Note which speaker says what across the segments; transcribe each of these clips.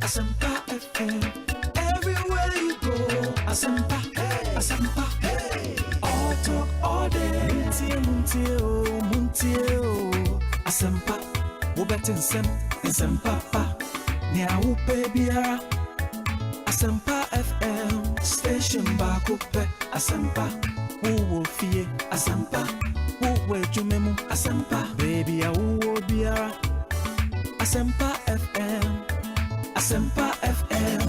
Speaker 1: Asempa FM. Everywhere you go, Asempa, Asempa. All talk all day. Muntio. Asempa. Ubetin Asempa pa. Nya upe biara. Asempa FM. Station bakupe. Asempa. Uwo fie. Asempa. Uwe jumemu. Asempa. Baby uwo biara. Asempa FM. Asempa FM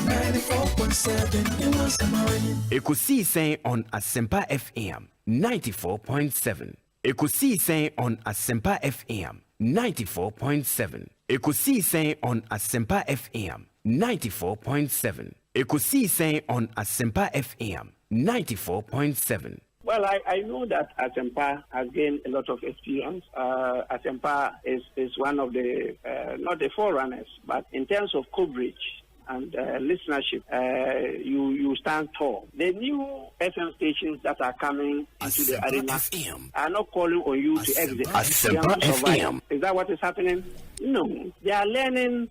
Speaker 1: 94.7.
Speaker 2: Ekosiisen On Asempa FM 94.7. Ekosiisen On Asempa FM 94.7. Ekosiisen On Asempa FM 94.7. Ekosiisen On Asempa FM 94.7.
Speaker 3: Well, I know that Asempa has gained a lot of experience. Asempa is one of the, not the forerunners, but in terms of coverage and listenership, you stand tall. The new FM stations that are coming into the arena are not calling on you to exit.
Speaker 2: Asempa FM.
Speaker 3: Is that what is happening? No. They are learning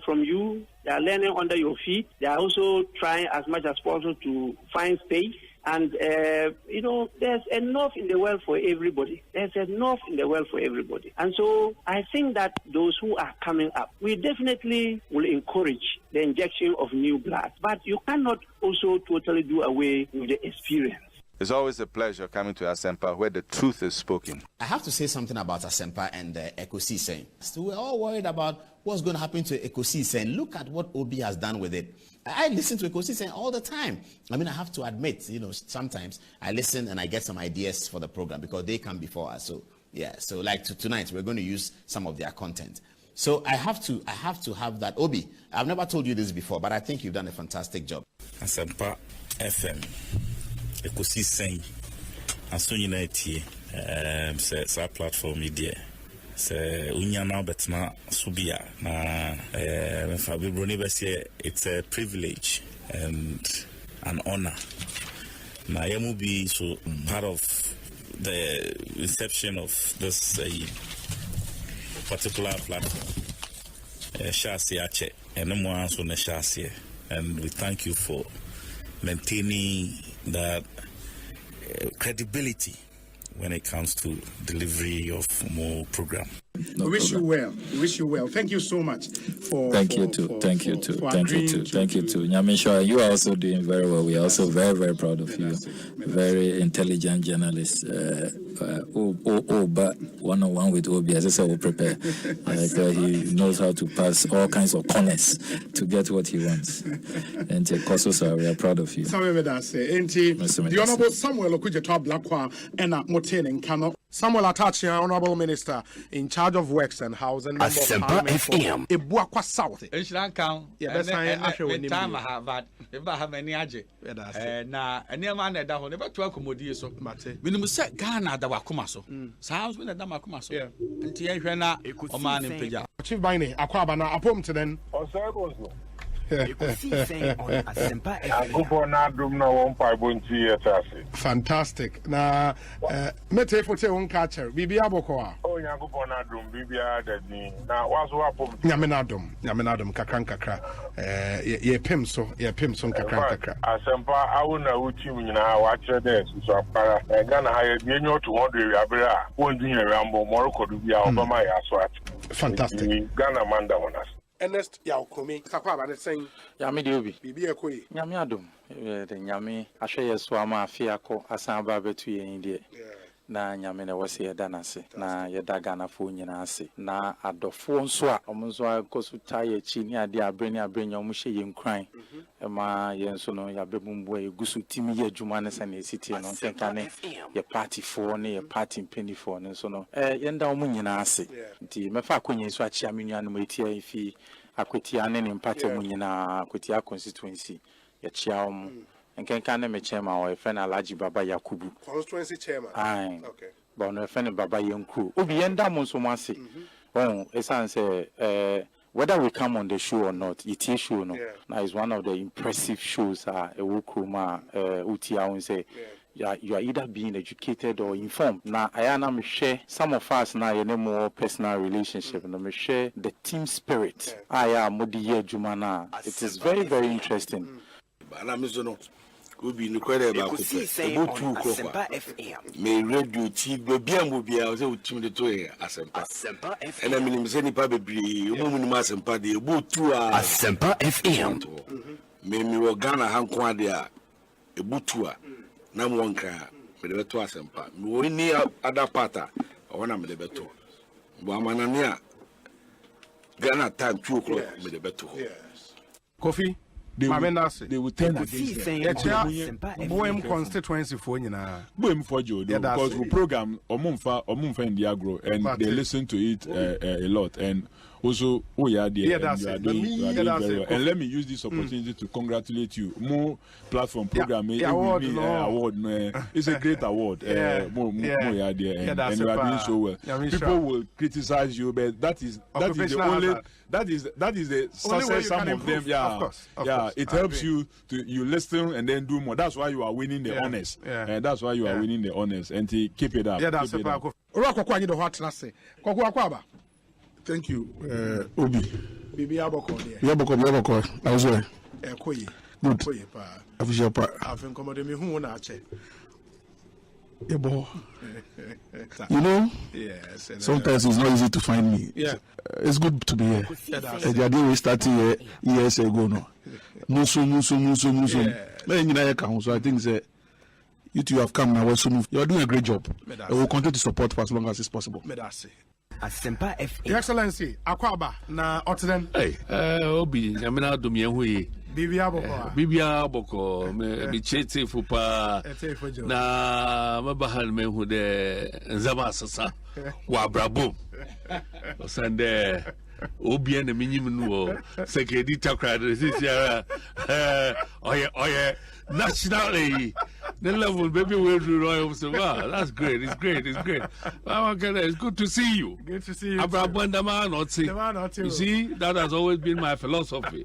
Speaker 3: from you. They are learning under your feet. They are also trying as much as possible to find space. And, there's enough in the world for everybody. There's enough in the world for everybody. And so I think that those who are coming up, we definitely will encourage the injection of new blood. But you cannot also totally do away with the experience.
Speaker 4: It's always a pleasure coming to Asempa where the truth is spoken.
Speaker 5: I have to say something about Asempa and Ekosiisen. So we're all worried about what's going to happen to Ekosiisen. Look at what Obi has done with it. I listen to Ekosiisen all the time. I mean, I have to admit, sometimes I listen and I get some ideas for the program because they come before us. So, yeah. So like tonight, we're going to use some of their content. So I have to have that. Obi, I've never told you this before, but I think you've done a fantastic job.
Speaker 6: Asempa FM. Ekosiisen aso nyina tie sa platform media se unya na betna subia na Fabio Bese, it's a privilege and an honor na yemu be so part of the inception of this particular platform Shasi Ache and no so na Shasi, and we thank you for maintaining that credibility when it comes to delivery of more program.
Speaker 7: We wish you well. Thank you so much for.
Speaker 8: Thank you too. Thank you too. Nyamisha, you are also doing very well. We are also very, very proud of you. Very intelligent journalist. But one-on-one with Obi, as I said, will prepare. He knows how to pass all kinds of corners to get what he wants. And Kososa, we are proud of you.
Speaker 7: The Honorable Samuel Okudjeto Blakwa and Moten and Kano. Samuel Atachi, Honorable Minister in charge of Works and Housing.
Speaker 2: Asempa FM.
Speaker 7: Ebuakwa South.
Speaker 9: Time I have that. If I have any aje. Na any man that will never to accommodate so. Minimum set Ghana that wakuma so. Sounds when a dama so. And Tiana, a man in Pija.
Speaker 7: Chief Bine, Aquabana, Apom to then. Fantastic. Now, Mete for one catcher, Bibia Bokoa. Oh, Yagubonadum, Bibia, now was Yaminadum, Kakranka, ye Pimso, Kakranka.
Speaker 10: Asempa, I will know what you now watch this. So, I'm gonna hire you to order Abra, one dinner ramble, Morocco to be out by my aswat.
Speaker 7: Fantastic.
Speaker 10: Ghana Manda on us.
Speaker 7: Ernest Yaokomi, Sakwa, and saying,
Speaker 11: Yami Dubi,
Speaker 7: Bibia Koi,
Speaker 11: Yamiadum, the Yami, Asha Swama, Fiako, Asamba Betui, India. Na Yamina was here danasi, na Yadagana Funyanasi, na Adofon Swa, Omuzwa Kosutai, Chinia, dia bring your mushy in crying. Emma Yensono, Yabumwe, Gusu Timi, Jumanes and the city, and on Tenkane, your party for, near party in penny for, and so no. Yenda Munyanasi, the Mefakuni Swachi Aminian Mutia, if he Aquitian in Party Munina, Aquitia constituency, Yachiam. And can me chairman or a friend Alaji Baba Yakubu.
Speaker 7: Constituency chairman.
Speaker 11: Aye. Okay. But no friend Baba Yonku. Obi enda Monsomasi. Oh, Esan say, whether we come on the show or not, it is show no. Now it's one of the impressive shows. Ewukuma, Uti, I say, you are either being educated or informed. Now, I am share some of us now in a more personal relationship, and I share the team spirit. I am Modiye Jumana. It is very, very interesting.
Speaker 12: Will be incredible about Asempa FM. May radio tea be a was a team the toy Asempa and I mean, any probably woman Asempa the boot to
Speaker 2: Asempa FM.
Speaker 12: May me were Ghana Hanquadia, a bootua, Namonka, with the two Asempa. We need other parta, or one of the better. Wamanania Ghana time 2 o'clock with the better.
Speaker 7: Coffee. They will turn against them. Boem constituency for you now.
Speaker 13: Boem for you because we program Omunfa in the agro and they listen to it a lot. And also, you are doing very well. And let me use this opportunity to congratulate you. More platform programming award. It's a great award. More you are there and you are doing so well. People will criticize you, but that is the only. That is the success. Some of them, it helps you to listen and then do more. That's why you are winning the honors. And that's why you are winning the honors. And keep it up.
Speaker 7: Thank you,
Speaker 14: Obi.
Speaker 7: Bibi Aboko.
Speaker 14: Yaboko. I was there. Good. Official part.
Speaker 7: I've incommoded me who na che.
Speaker 14: You know,
Speaker 7: yes,
Speaker 14: sometimes it's not easy to find me.
Speaker 7: Yeah.
Speaker 14: It's good to be here. The idea we started years ago now. Musu. So I think that you two have come now. You are doing a great job. I will continue to support for as long as it's possible.
Speaker 2: Asempa FM.
Speaker 7: Your Excellency, Akwaba na Otten.
Speaker 15: Hey, Obi, I'm not doing it. Bibia Boko, me chete fupa na mabahal me hude Zabasasa, Wabrabo. Sande Obi and the minimum secretary crowd this year. Oh, nationally. The level, baby, will do royal. Wow, that's great. It's great. Oh, it's good to see you.
Speaker 7: Good to see you.
Speaker 15: You see, that has always been my philosophy.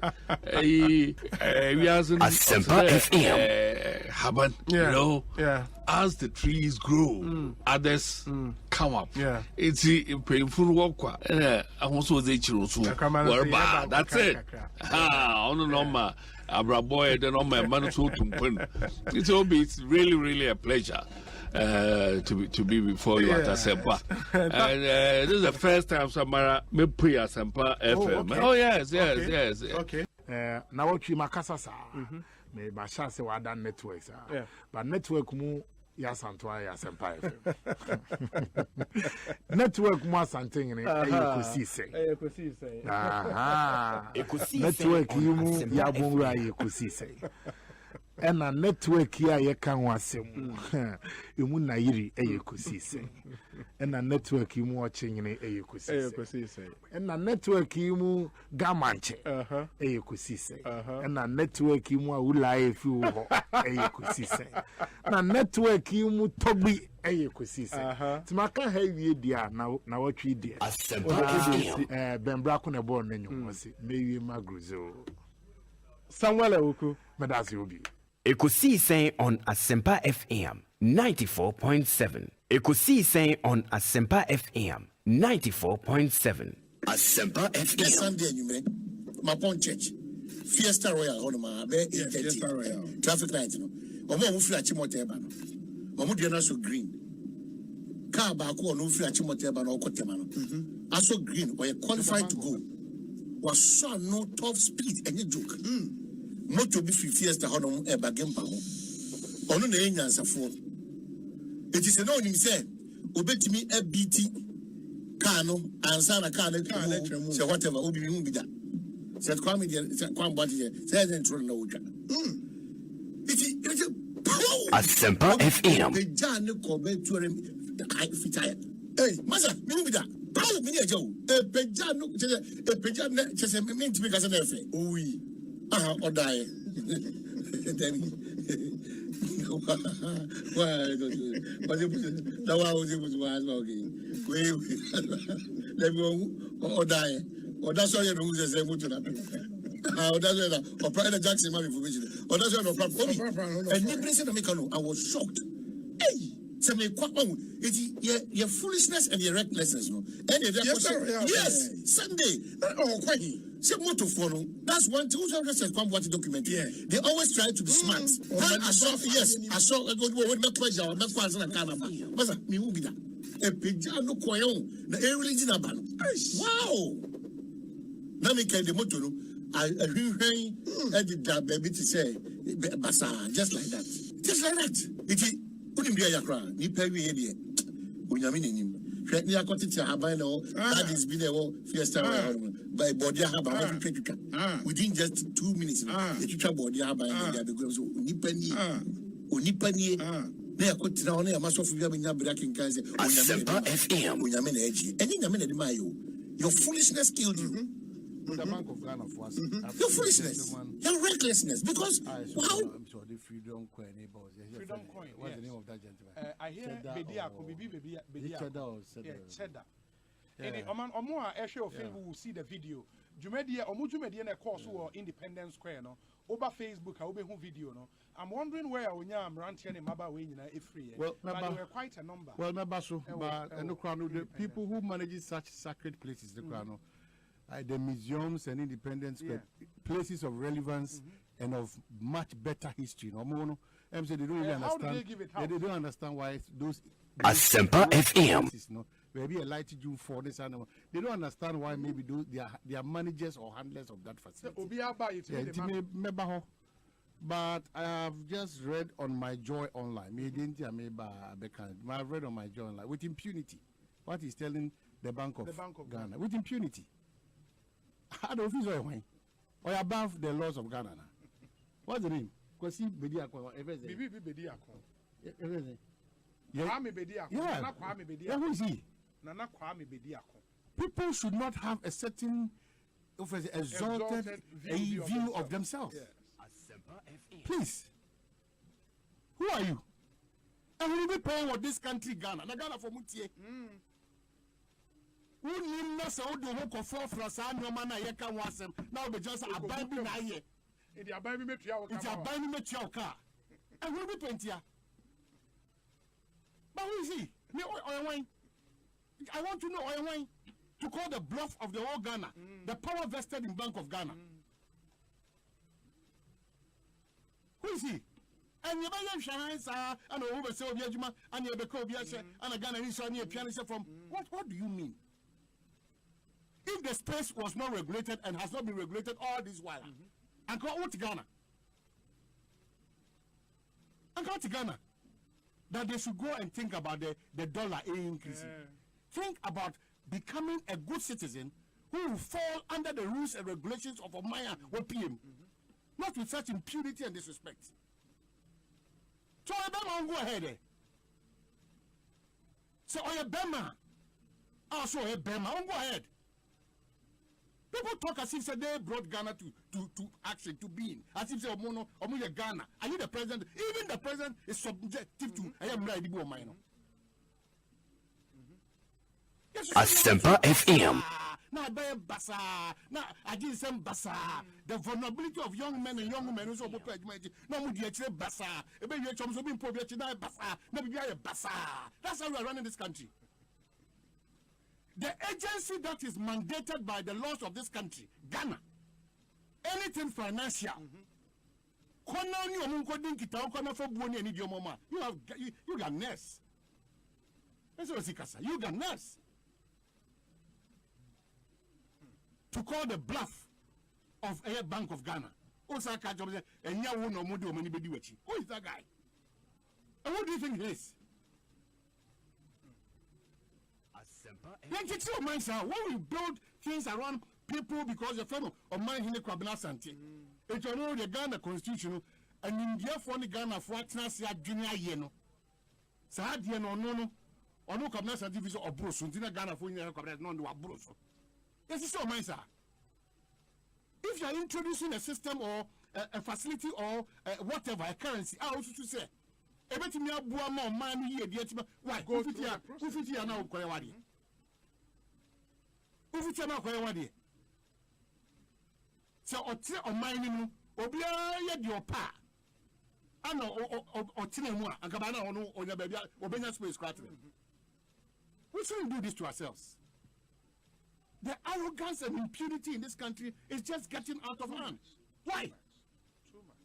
Speaker 15: We
Speaker 2: Asempa FM.
Speaker 15: Happen, you know. As the trees grow, others come up. It's painful work. I also say that's it. Abraboy, the normal man so to it's really a pleasure to be before you at Asempa. And this is the first time Samara me pre Asempa FM. Oh yes.
Speaker 7: Okay. Now what you makasasa. Me basha se wada networks. But network mu ya santwa ya Asempa FM. Network mu asanting ni Ekosiise. Network mu ya bonra Ekosiise. Ena network ya ye kan wasem. Emu na yiri Ekosiise. Ena network mu ochingine Ekosiise. Ena network mu gamanche. Ekosiise. Ena network mu awula efi ho Ekosiise. Na network mu tobi Ekosiise. Timaka heavy dia na watwi dia. Bembra ko ne born nenyo wasi. Mewi magruzo. Samuel Ewuku medasi obi.
Speaker 2: Ekosiise on Asempa FM 94.7. Ekosiise on Asempa FM 94.7.
Speaker 16: Asempa FM. Sunday anyway, Mapon Church. Fiesta Royal honoma be 8:30. Traffic light no. Omo mu fira chimote ba no. Omo de na so green. Car ba ko no fira chimote ba no okotema no. Aso green or qualified to go. Was so no top speed any joke. Moto bi Fiesta honoma e bagem pa ho. Ono na enyansafo. It is no nim say obetimi ABT car no ansa na car na say whatever obi bi hu bi da. Said kwame dey kwam body dey say intro na oja. It
Speaker 2: Asempa FM.
Speaker 16: The Jan ko be tuore I fitaya. Hey, masa me hu bi da. Paul me dey jaw. E peja no peja na chese me ntimi ka se na efe. Owi. Aha odai. Then why was it that was okay. Let me odai. Or that's why you know who's the same to that. That's why or Private Jackson information. Or that's why no problem. And the president I was shocked. Some your foolishness and your recklessness, no. Yes, Sunday. Oh, quite. Say motor phone. That's one thing. Who's just come watch the document? Yeah. They always try to be smart. I saw a good word. Make pleasure. Make fun of Canada. What's that? Me who be that? A pija no koyon. Na everything aban. Wow. Now me can the motor. I did that baby to say basa just like that. Just like that. It couldn't be a cry. Ni pay we here. Unyamini. Ni akotiti haban no. That is been a fiesta by body haban. Within just 2 minutes. You try body haban. They go so unipani. They are cutting down a mass of Yamina breaking guys.
Speaker 2: Asempa FM.
Speaker 16: Unyamini edgy. And in Yamina Mayo. Your foolishness killed you.
Speaker 7: The Bank of Ghana for us.
Speaker 16: Your foolishness, your recklessness, because wow.
Speaker 7: I'm sure the Freedom Coin neighbors.
Speaker 9: Freedom Coin.
Speaker 7: What's the name of that gentleman?
Speaker 9: I hear Bedia. Cheddar. Any Omo Eshe of Film will see the video. Jumedia Omujumedia course or Independence Square no. Over Facebook, I will be video no. I'm wondering where we are ranting in Maba way if free.
Speaker 7: Well,
Speaker 9: but there were quite a number.
Speaker 7: Well, Nabaso, but the people who manage such sacred places, the Crown. The museums and independence places of relevance and of much better history. No more. They don't really understand. They don't understand why those
Speaker 2: Asempa FM.
Speaker 7: No, maybe a light June for this animal. They don't understand why maybe those they are managers or handlers of that facility. But I have just read on my Joy Online. I've read on my Joy Online with impunity. What he's telling the Bank of Ghana with impunity. How do you feel or above the laws of Ghana? What's the name? Because he Bediako, everything. Yeah, who is he? People should not have a certain exalted view of themselves. Please. Who are you? And will be paying what this country Ghana? Na Ghana for Mutie. Who knew not so do who conform from Sandomana Yaka Wasem? Now be just a Bible na here. It's a Bible material car. And will be 20. But who is he? Me I want to know Oyawine to call the bluff of the whole Ghana. The power vested in Bank of Ghana. Who is he? And you buy shines and over so Biajuma and you become Biasha and a Ghana is on your pianist from what do you mean? If the space was not regulated and has not been regulated all this while, and go to Ghana, that they should go and think about the dollar increasing. Think about becoming a good citizen who will fall under the rules and regulations of a Maya or PM, not with such impunity and disrespect. So I go ahead. So I Bema, also a Bema, go ahead. People talk as if they brought Ghana to action, to being. As if they are Omo Ghana. Are you the president? Even the president is subjective to I am ready to mine.
Speaker 2: Asempa FM.
Speaker 16: Now, Bassa. Now, I did some Bassa. The vulnerability of young men and young women who are prepared. No more the Bassa. A baby chums will be poor, Bassa. Maybe a Bassa. That's how we are running this country. The agency that is mandated by the laws of this country, Ghana, anything financial, you got nurse. You got nurse. To call the bluff of a Bank of Ghana. Who is that guy? And what do you think he is? When we build things around people because the fellow of mine in the Kwabena Santi, it's the Ghana Constitution, and in the for the Ghana for junior yeno. Sadia no, or no Kwabena Santi or Bruce, and Ghana for non Bruce. Yes, it's so, sir. If you are introducing a system or a facility or whatever, a currency, I also to say, everything you have more money here, why? Go to here now, Koyawadi. So, on mining, Obia, your pa. We shouldn't do this to ourselves. The arrogance and impunity in this country is just getting out of hand. Why?
Speaker 17: Too much.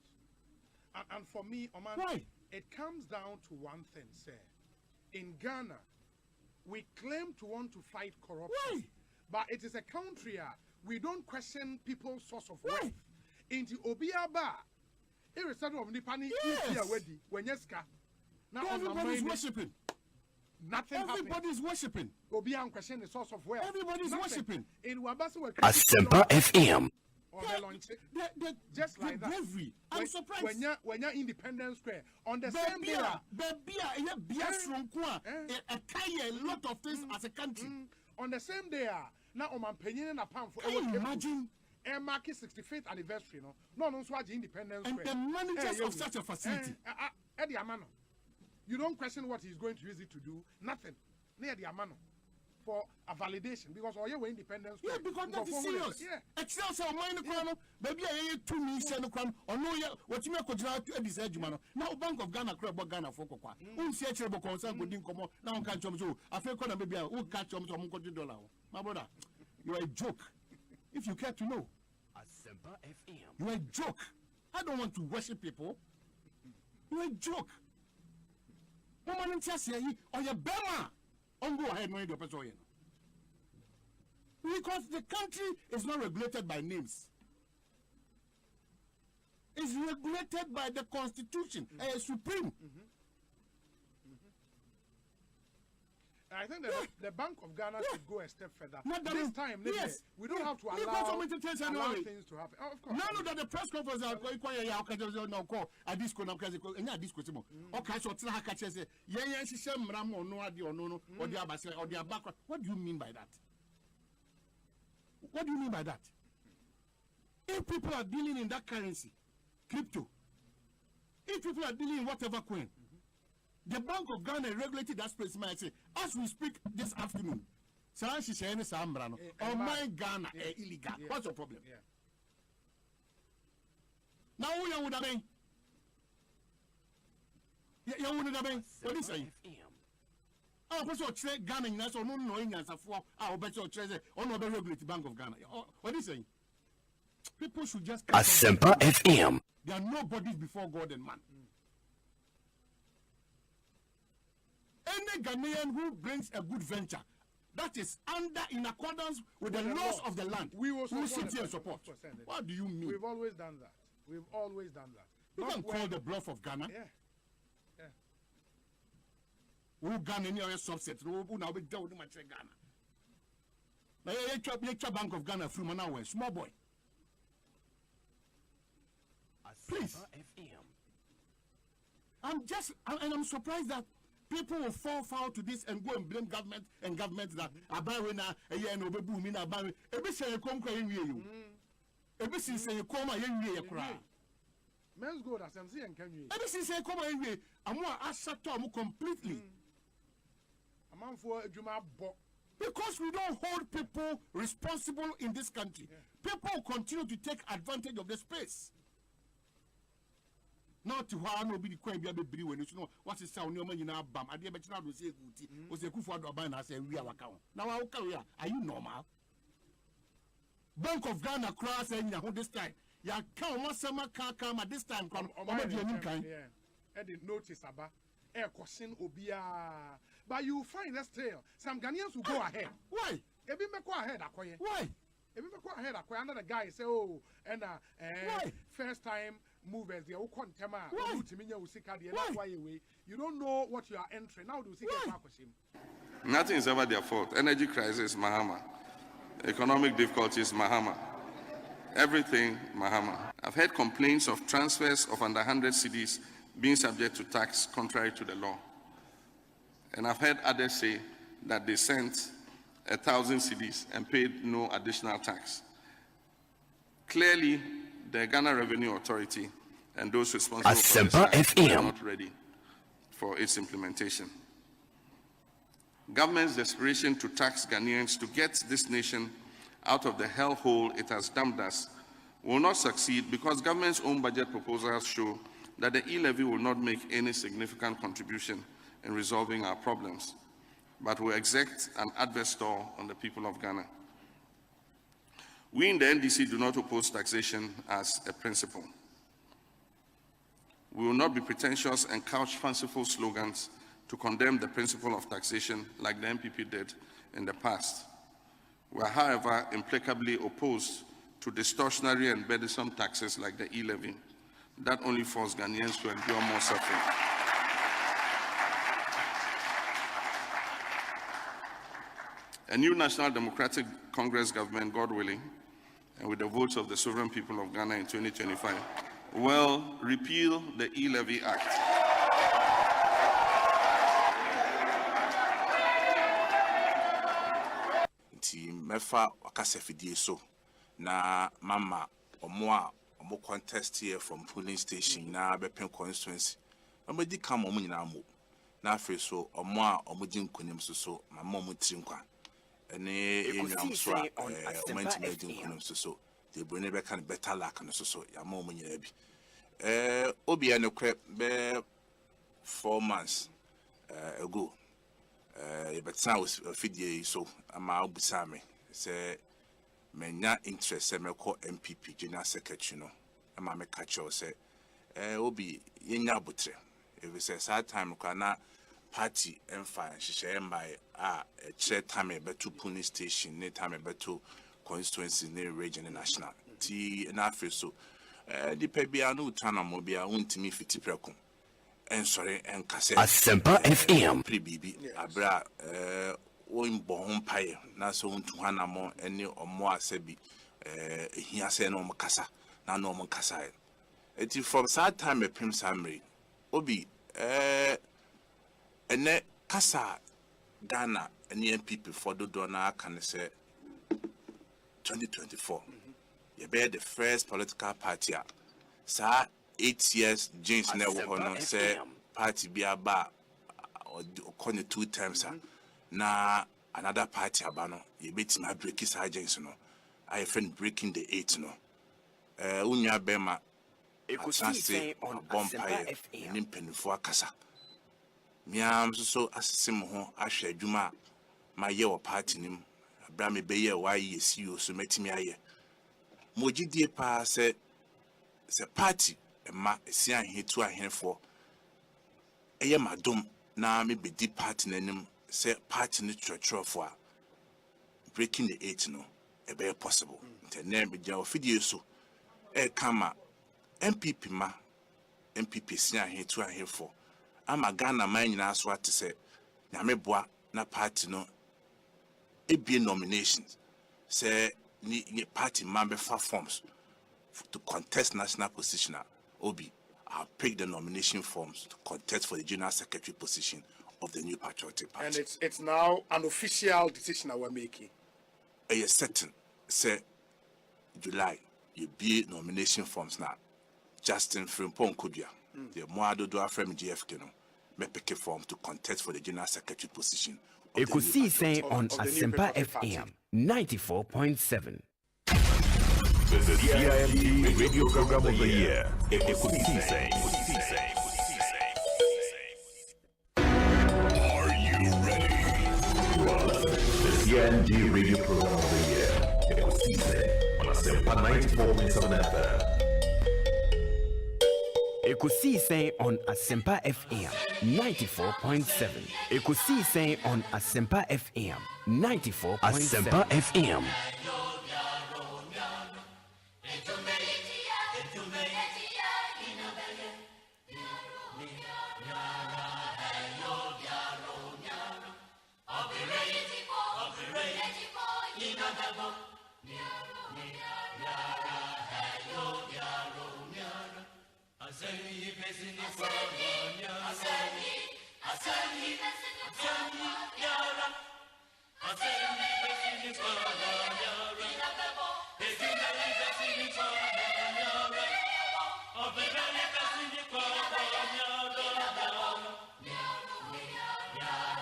Speaker 17: And for me, Oman,
Speaker 16: why?
Speaker 17: It comes down to one thing, sir. In Ghana, we claim to want to fight corruption.
Speaker 16: Why?
Speaker 17: But it is a country we don't question people's source of wealth. Into Obiaba, irrespective of Nipani,
Speaker 16: now everybody's worshipping.
Speaker 17: Nothing
Speaker 16: Everybody's worshipping.
Speaker 17: Obian question the source of wealth.
Speaker 16: Everybody's worshipping.
Speaker 17: In Wabasa,
Speaker 2: Asempa FM.
Speaker 17: Just like that.
Speaker 16: Bravery. I'm surprised.
Speaker 17: When you're Independence Square on the same day,
Speaker 16: a lot of things as a country.
Speaker 17: On the same day, now on my penny and a pound for.
Speaker 16: Can you imagine?
Speaker 17: Air market 65th anniversary, no, Independence
Speaker 16: Square. And the managers of such a facility.
Speaker 17: Eddie Amano. You don't question what he's going to use it to do. Nothing. Near the Amano. For a validation. Because all your independence.
Speaker 16: Yeah, because that is serious.
Speaker 17: Yeah.
Speaker 16: Excel say mind the crown. Baby, I 2 million crown. Or no, what you make to this edge, man. Now, Bank of Ghana, crab Ghana for Coca. Who see a terrible concern with income. Now, can't jump so. I feel corner maybe I will catch $100. My brother, you are a joke. If you care to know.
Speaker 2: Asempa FM.
Speaker 16: You are a joke. I don't want to worship people. You are a joke. Woman in Chelsea, or your Bema, on go ahead, no, because the country is not regulated by names. It's regulated by the Constitution, Supreme.
Speaker 17: I think that the Bank of Ghana should go a step further. This time, we don't have to allow things to happen. Oh, of course.
Speaker 16: Now that the press conference are going to call a disco, okay, so what do you mean by that? What do you mean by that? If people are dealing in that currency, crypto, if people are dealing in whatever coin, the Bank of Ghana regulated that space. Might say, as we speak this afternoon, on my Ghana illegal. What's the problem? Now who would have been? You would have been. What is it? Oh, person Ghana in us or no knowing answer for our better treasure or no regulated Bank of Ghana. What is it? People should just
Speaker 2: Asempa FM.
Speaker 16: There are nobodies before God and man. Any Ghanaian who brings a good venture that is in accordance with the laws of the land, we will sit here and support. What do you mean?
Speaker 17: We've always done that. We've always done that.
Speaker 16: You can call the bluff of Ghana.
Speaker 17: Yeah.
Speaker 16: Who Ghana any other subset? Who now be dealt with my Ghana? Now you Bank of Ghana from now small boy. Please. I'm surprised that people will fall foul to this and go and blame government that Abarina a year and Obebu Mina Barry. Every say you come crying you. Every say you come and cry.
Speaker 17: Men's good as I'm saying, can you?
Speaker 16: Every say you come and I'm more Asatom completely.
Speaker 17: A man for Juma Bo.
Speaker 16: Because we don't hold people responsible in this country. People continue to take advantage of the space. Not to how no be the coin be able to when you know what is sound your money now bam. I did bet you say good was a good for the band. I say we are account. Now our career are you normal? Bank of Ghana cross saying who this time. Ya count one summer can't come at this time come on the new kind.
Speaker 17: I didn't notice about Ekosiisen Obia. But you find that still some Ghanaians will go ahead.
Speaker 16: Why?
Speaker 17: If you make go ahead,
Speaker 16: why?
Speaker 17: If you make go ahead, another guy say, oh, and first time movers, they all contema. You don't know what you are entering. Now do you see
Speaker 18: Nothing is ever their fault. Energy crisis, Mahama. Economic difficulties, Mahama. Everything, Mahama. I've heard complaints of transfers of under 100 cedis being subject to tax contrary to the law. And I've heard others say that they sent 1,000 cedis and paid no additional tax. Clearly, the Ghana Revenue Authority and those responsible for this are not ready for its implementation. Government's desperation to tax Ghanaians to get this nation out of the hellhole it has dumped us will not succeed because government's own budget proposals show that the e-levy will not make any significant contribution in resolving our problems, but will exert an adverse toll on the people of Ghana. We in the NDC do not oppose taxation as a principle. We will not be pretentious and couch fanciful slogans to condemn the principle of taxation like the MPP did in the past. We are, however, implacably opposed to distortionary and burdensome taxes like the e-levy that only force Ghanaians to endure more suffering. A new National Democratic Congress government, God willing, and with the votes of the sovereign people of Ghana in 2025, will repeal the e-levy act.
Speaker 19: Mefa wakasefidie so na mama omo contest here from polling station na bepen constituency amadi kam omo nyina mo na afi so omo di nkonim so mama omo trinkwa ene yenyam so omo ntime di nkonim so de brone be kan better luck no so ya ma omo nyina bi obi ene kwe be 4 months ago but now fidie so ama obusame say menya interest say me call MPP general secretary no ama me catch you say obi yenya abutre if say that time na party emfa hihye embai che time be to police station ne time be to constituency ne region national ti na afi so di pebia no tana mo bia untimi fiti preko en sorry en kase
Speaker 2: Asempa FM
Speaker 19: pribibi abra won bon paye na so untu hana mo ene omo asabi hia se no mo kasa na no mo kasa eti from that time prim samri obi ene kasa Ghana ene MPP for do na kan say 2024 you be the first political party sa 8 years James never no say party be aba or 2 times na another party abano you bet my break his agency no I friend breaking the 8 no unya bema Ekosiise on Asempa FM ni mpenifo akasa miam so asesem ho ahwe adwuma ma ye wo party nim abra me be ye wa ye CEO so metimi aye mogidie pa se party ma esi ahetu ahenfo eye madom na me be di party nanim say party ni churchofo a breaking the 8 no e be possible internet be ja ofidie so e kama MPP ma MPP si ahetu ahenfo ama Ghana man nyina so ate say nyame boa na party no e be nominations say ni party member forms to contest national position obi I'll pick the nomination forms to contest for the general secretary position of the New Patriotic Party.
Speaker 17: And it's now an official decision that we're making.
Speaker 19: Yes, certain. Say July, you be nomination forms now. Justin Frimpong Kudia, the Moado Dua from GFK, may pick a form to contest for the general secretary position.
Speaker 2: Ekosiise on Asempa FM 94.7.
Speaker 20: The CIMT Radio Program of the Year, Ekosiise. Are you ready? The CIMT Radio Program of the Year, Ekosiise on Asempa 94.7 FM.
Speaker 2: Ekosiise on Asempa FM 94.7. Ekosiise on Asempa FM 94.7. Asempa FM.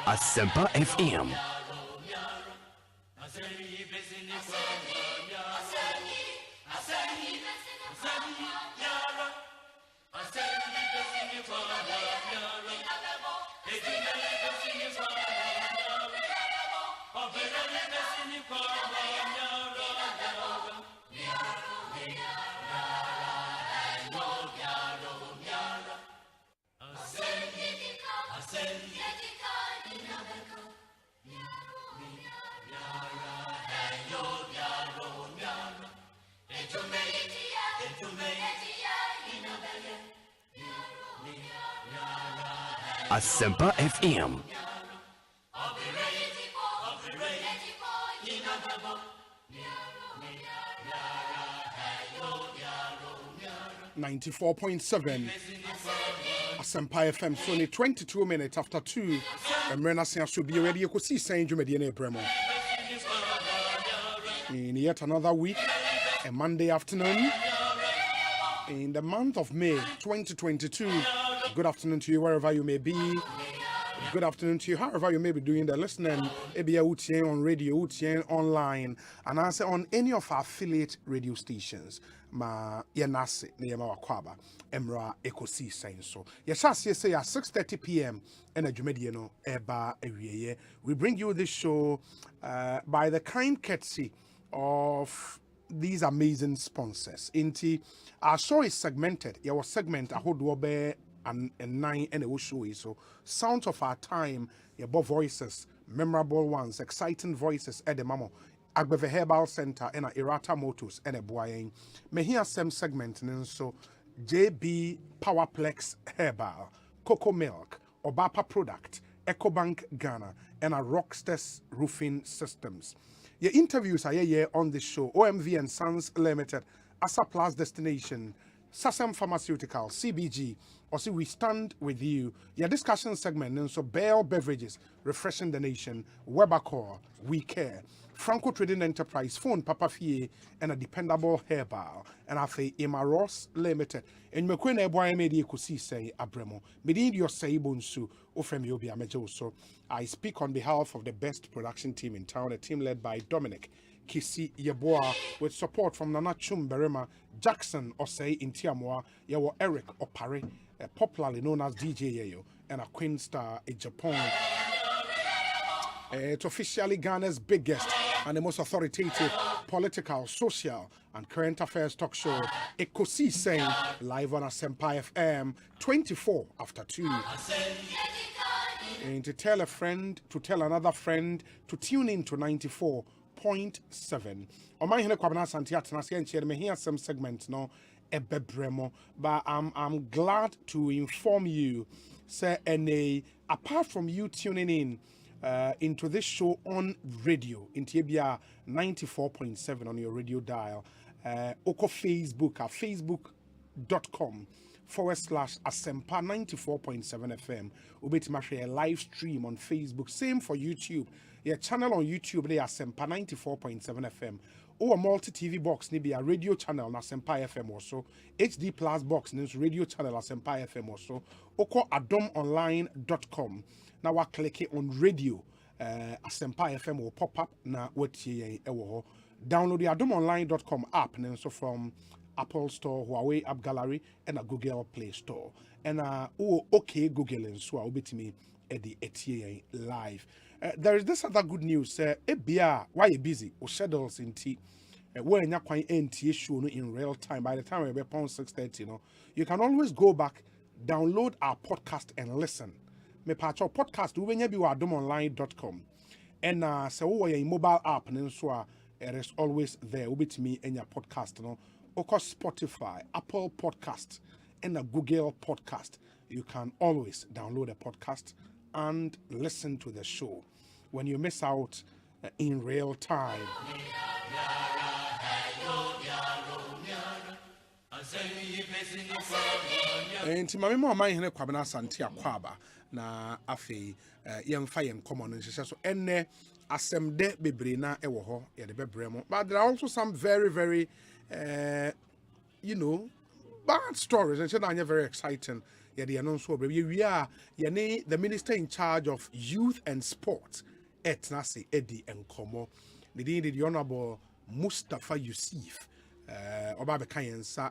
Speaker 2: Asempa FM. Asempa FM.
Speaker 17: 94.7 Asempa FM. So only 22 minutes after 2. And Renassia should be ready. You could see Saint Jumediane Bremo. In yet another week, a Monday afternoon, in the month of May 2022. Good afternoon to you wherever you may be. Good afternoon to you however you may be doing the listening. Ebia Utien on radio, Utien online, and I say on any of our affiliate radio stations. Ma yenase ne yema wakwaba emra Ekosiisen so yeshase say at 6:30 p.m. and adwumadie no eba awieye. We bring you this show by the kind courtesy of these amazing sponsors. Inti our show is segmented. Your segment ahodo be and 9 and it will show you so sounds of our time, your voices, memorable ones, exciting voices at the mamo. Agbeve Herbal Center and a Irata Motors and a Boying. May hear some segment and so JB Powerplex Herbal, Cocoa Milk, Obapa Product, EcoBank Ghana, and a Rockstars Roofing Systems. Your interviews are here on the show. OMV and Sons Limited, Asa Plus Destination, Sasem Pharmaceutical, CBG. Also, we stand with you. Your discussion segment and so Bell Beverages, Refreshing the Nation, Webercore, We Care. Franco Trading Enterprise, Phone Papa Fie, and a dependable herbal, and I say Ross Limited. And Mekwene Boy Medi Ekosiisen Abremo, Medin your say Bonsu, Ofemi Obi Amejo. So I speak on behalf of the best production team in town, a team led by Dominic Kisi Yeboah, with support from Nana Chum Berema, Jackson Osei in Tiamoa, Yawo Eric Opare, popularly known as DJ Yayo, and a Queen Star in Japan. It's officially Ghana's biggest and the most authoritative political, social, and current affairs talk show, Ekosiisen, live on Asempa FM, 24 after 2. And to tell a friend, to tell another friend, to tune in to 94.7. On my hand, Kwabena Santiago, and me hear some segments no ebebremo, but I'm glad to inform you, sir, and apart from you tuning in. Into this show on radio, in Tibia 94.7 on your radio dial. Oko Facebook at facebook.com/Asempa 94.7 FM. Ubetimashe a live stream on Facebook. Same for YouTube. Your channel on YouTube, they Asempa 94.7 FM. Or a multi-TV box, maybe a radio channel, Asempa FM also. HD Plus box, radio channel, Asempa FM also. Oko adomonline.com. Now I click it on radio. Asempa FM will pop up. Now what you download the adomonline.com app. And so from Apple Store, Huawei App Gallery, and a Google Play Store. And okay Google and so I'll be to me at the ETA live. There is this other good news. Ebia, why you busy? Or schedules in tea. Where you're quite NTA show in real time. By the time we're upon 6:30, you can always go back, download our podcast, and listen. Me patch our podcast we be adomonline.com and so your mobile app and so it is always there with me in your podcast Spotify, Apple Podcast, and a Google Podcast. You can always download a podcast and listen to the show when you miss out in real time. And my mama here Kwabena Santia Kwaba na afi yemfa yen common nhye so enne asem de bebre na ewo ho ye de bebremo. But there are also some very bad stories and they're very exciting. Yeah, they are not so we are the minister in charge of youth and sports etnasi Eddie and Komo. The honorable Mustafa Yusuf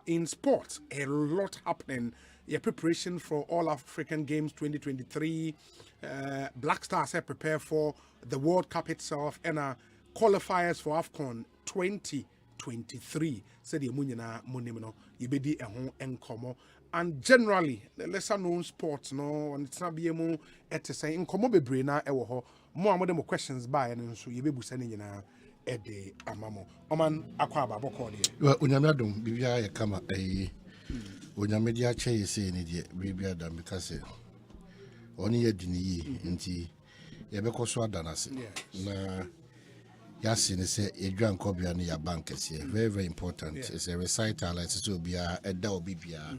Speaker 17: in sports, a lot happening. Preparation for All African Games 2023. Black Stars are prepared for the World Cup itself and qualifiers for AFCON 2023. Said the Munina Munimino, Yibedi Enkomo. And generally, the lesser known sports, and it's not be more at the same Enkomo Bebrina Ewoho. More questions by and so you be sending Ede Amamo. Oman Akwaba Bokodi.
Speaker 14: Well, Unyamadum, Bivia Kama, Onyamedia Che say in the Bibia Damikase.
Speaker 21: Only a dini inti Yabekoswa Danasi. Na Yasin say a grand copy and your bankers here. Very, very important. It's a recital, it's to be a dao bibia.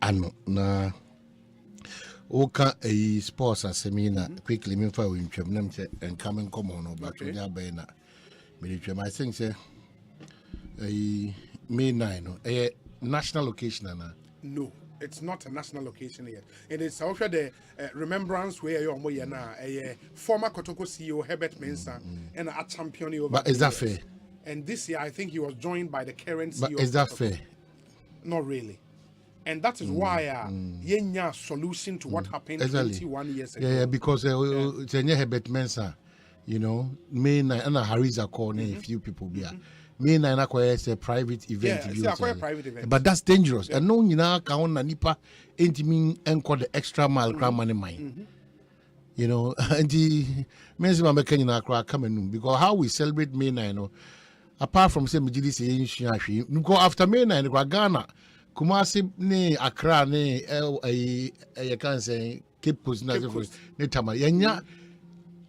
Speaker 21: Ano na Oka a sports as seminar quickly me for him and coming come on back to their banner. I think say a May 9 a national occasion.
Speaker 17: No, it's not a national occasion yet. It is also the remembrance where you're more now a former Kotoko CEO Herbert Mensah and a champion over.
Speaker 21: But is that fair?
Speaker 17: And this year I think he was joined by the current CEO.
Speaker 21: But is that fair?
Speaker 17: Not really. And that is why yenya solution to what happened 21 years ago.
Speaker 21: Yeah, because it's a Herbert Mensah, you know, May 9 and a Hariza call a few people be May 9 is a private event.
Speaker 17: Yeah, it's a private event.
Speaker 21: But that's dangerous. And no you know count na nipa intiming and call the extra mile money mine. You know, and the Mensah making na coming because how we celebrate May 9 apart from say Mijidi go after May 9 Ghana. Kumasi ni Accra ni you can say Cape Coast na ne tama yanya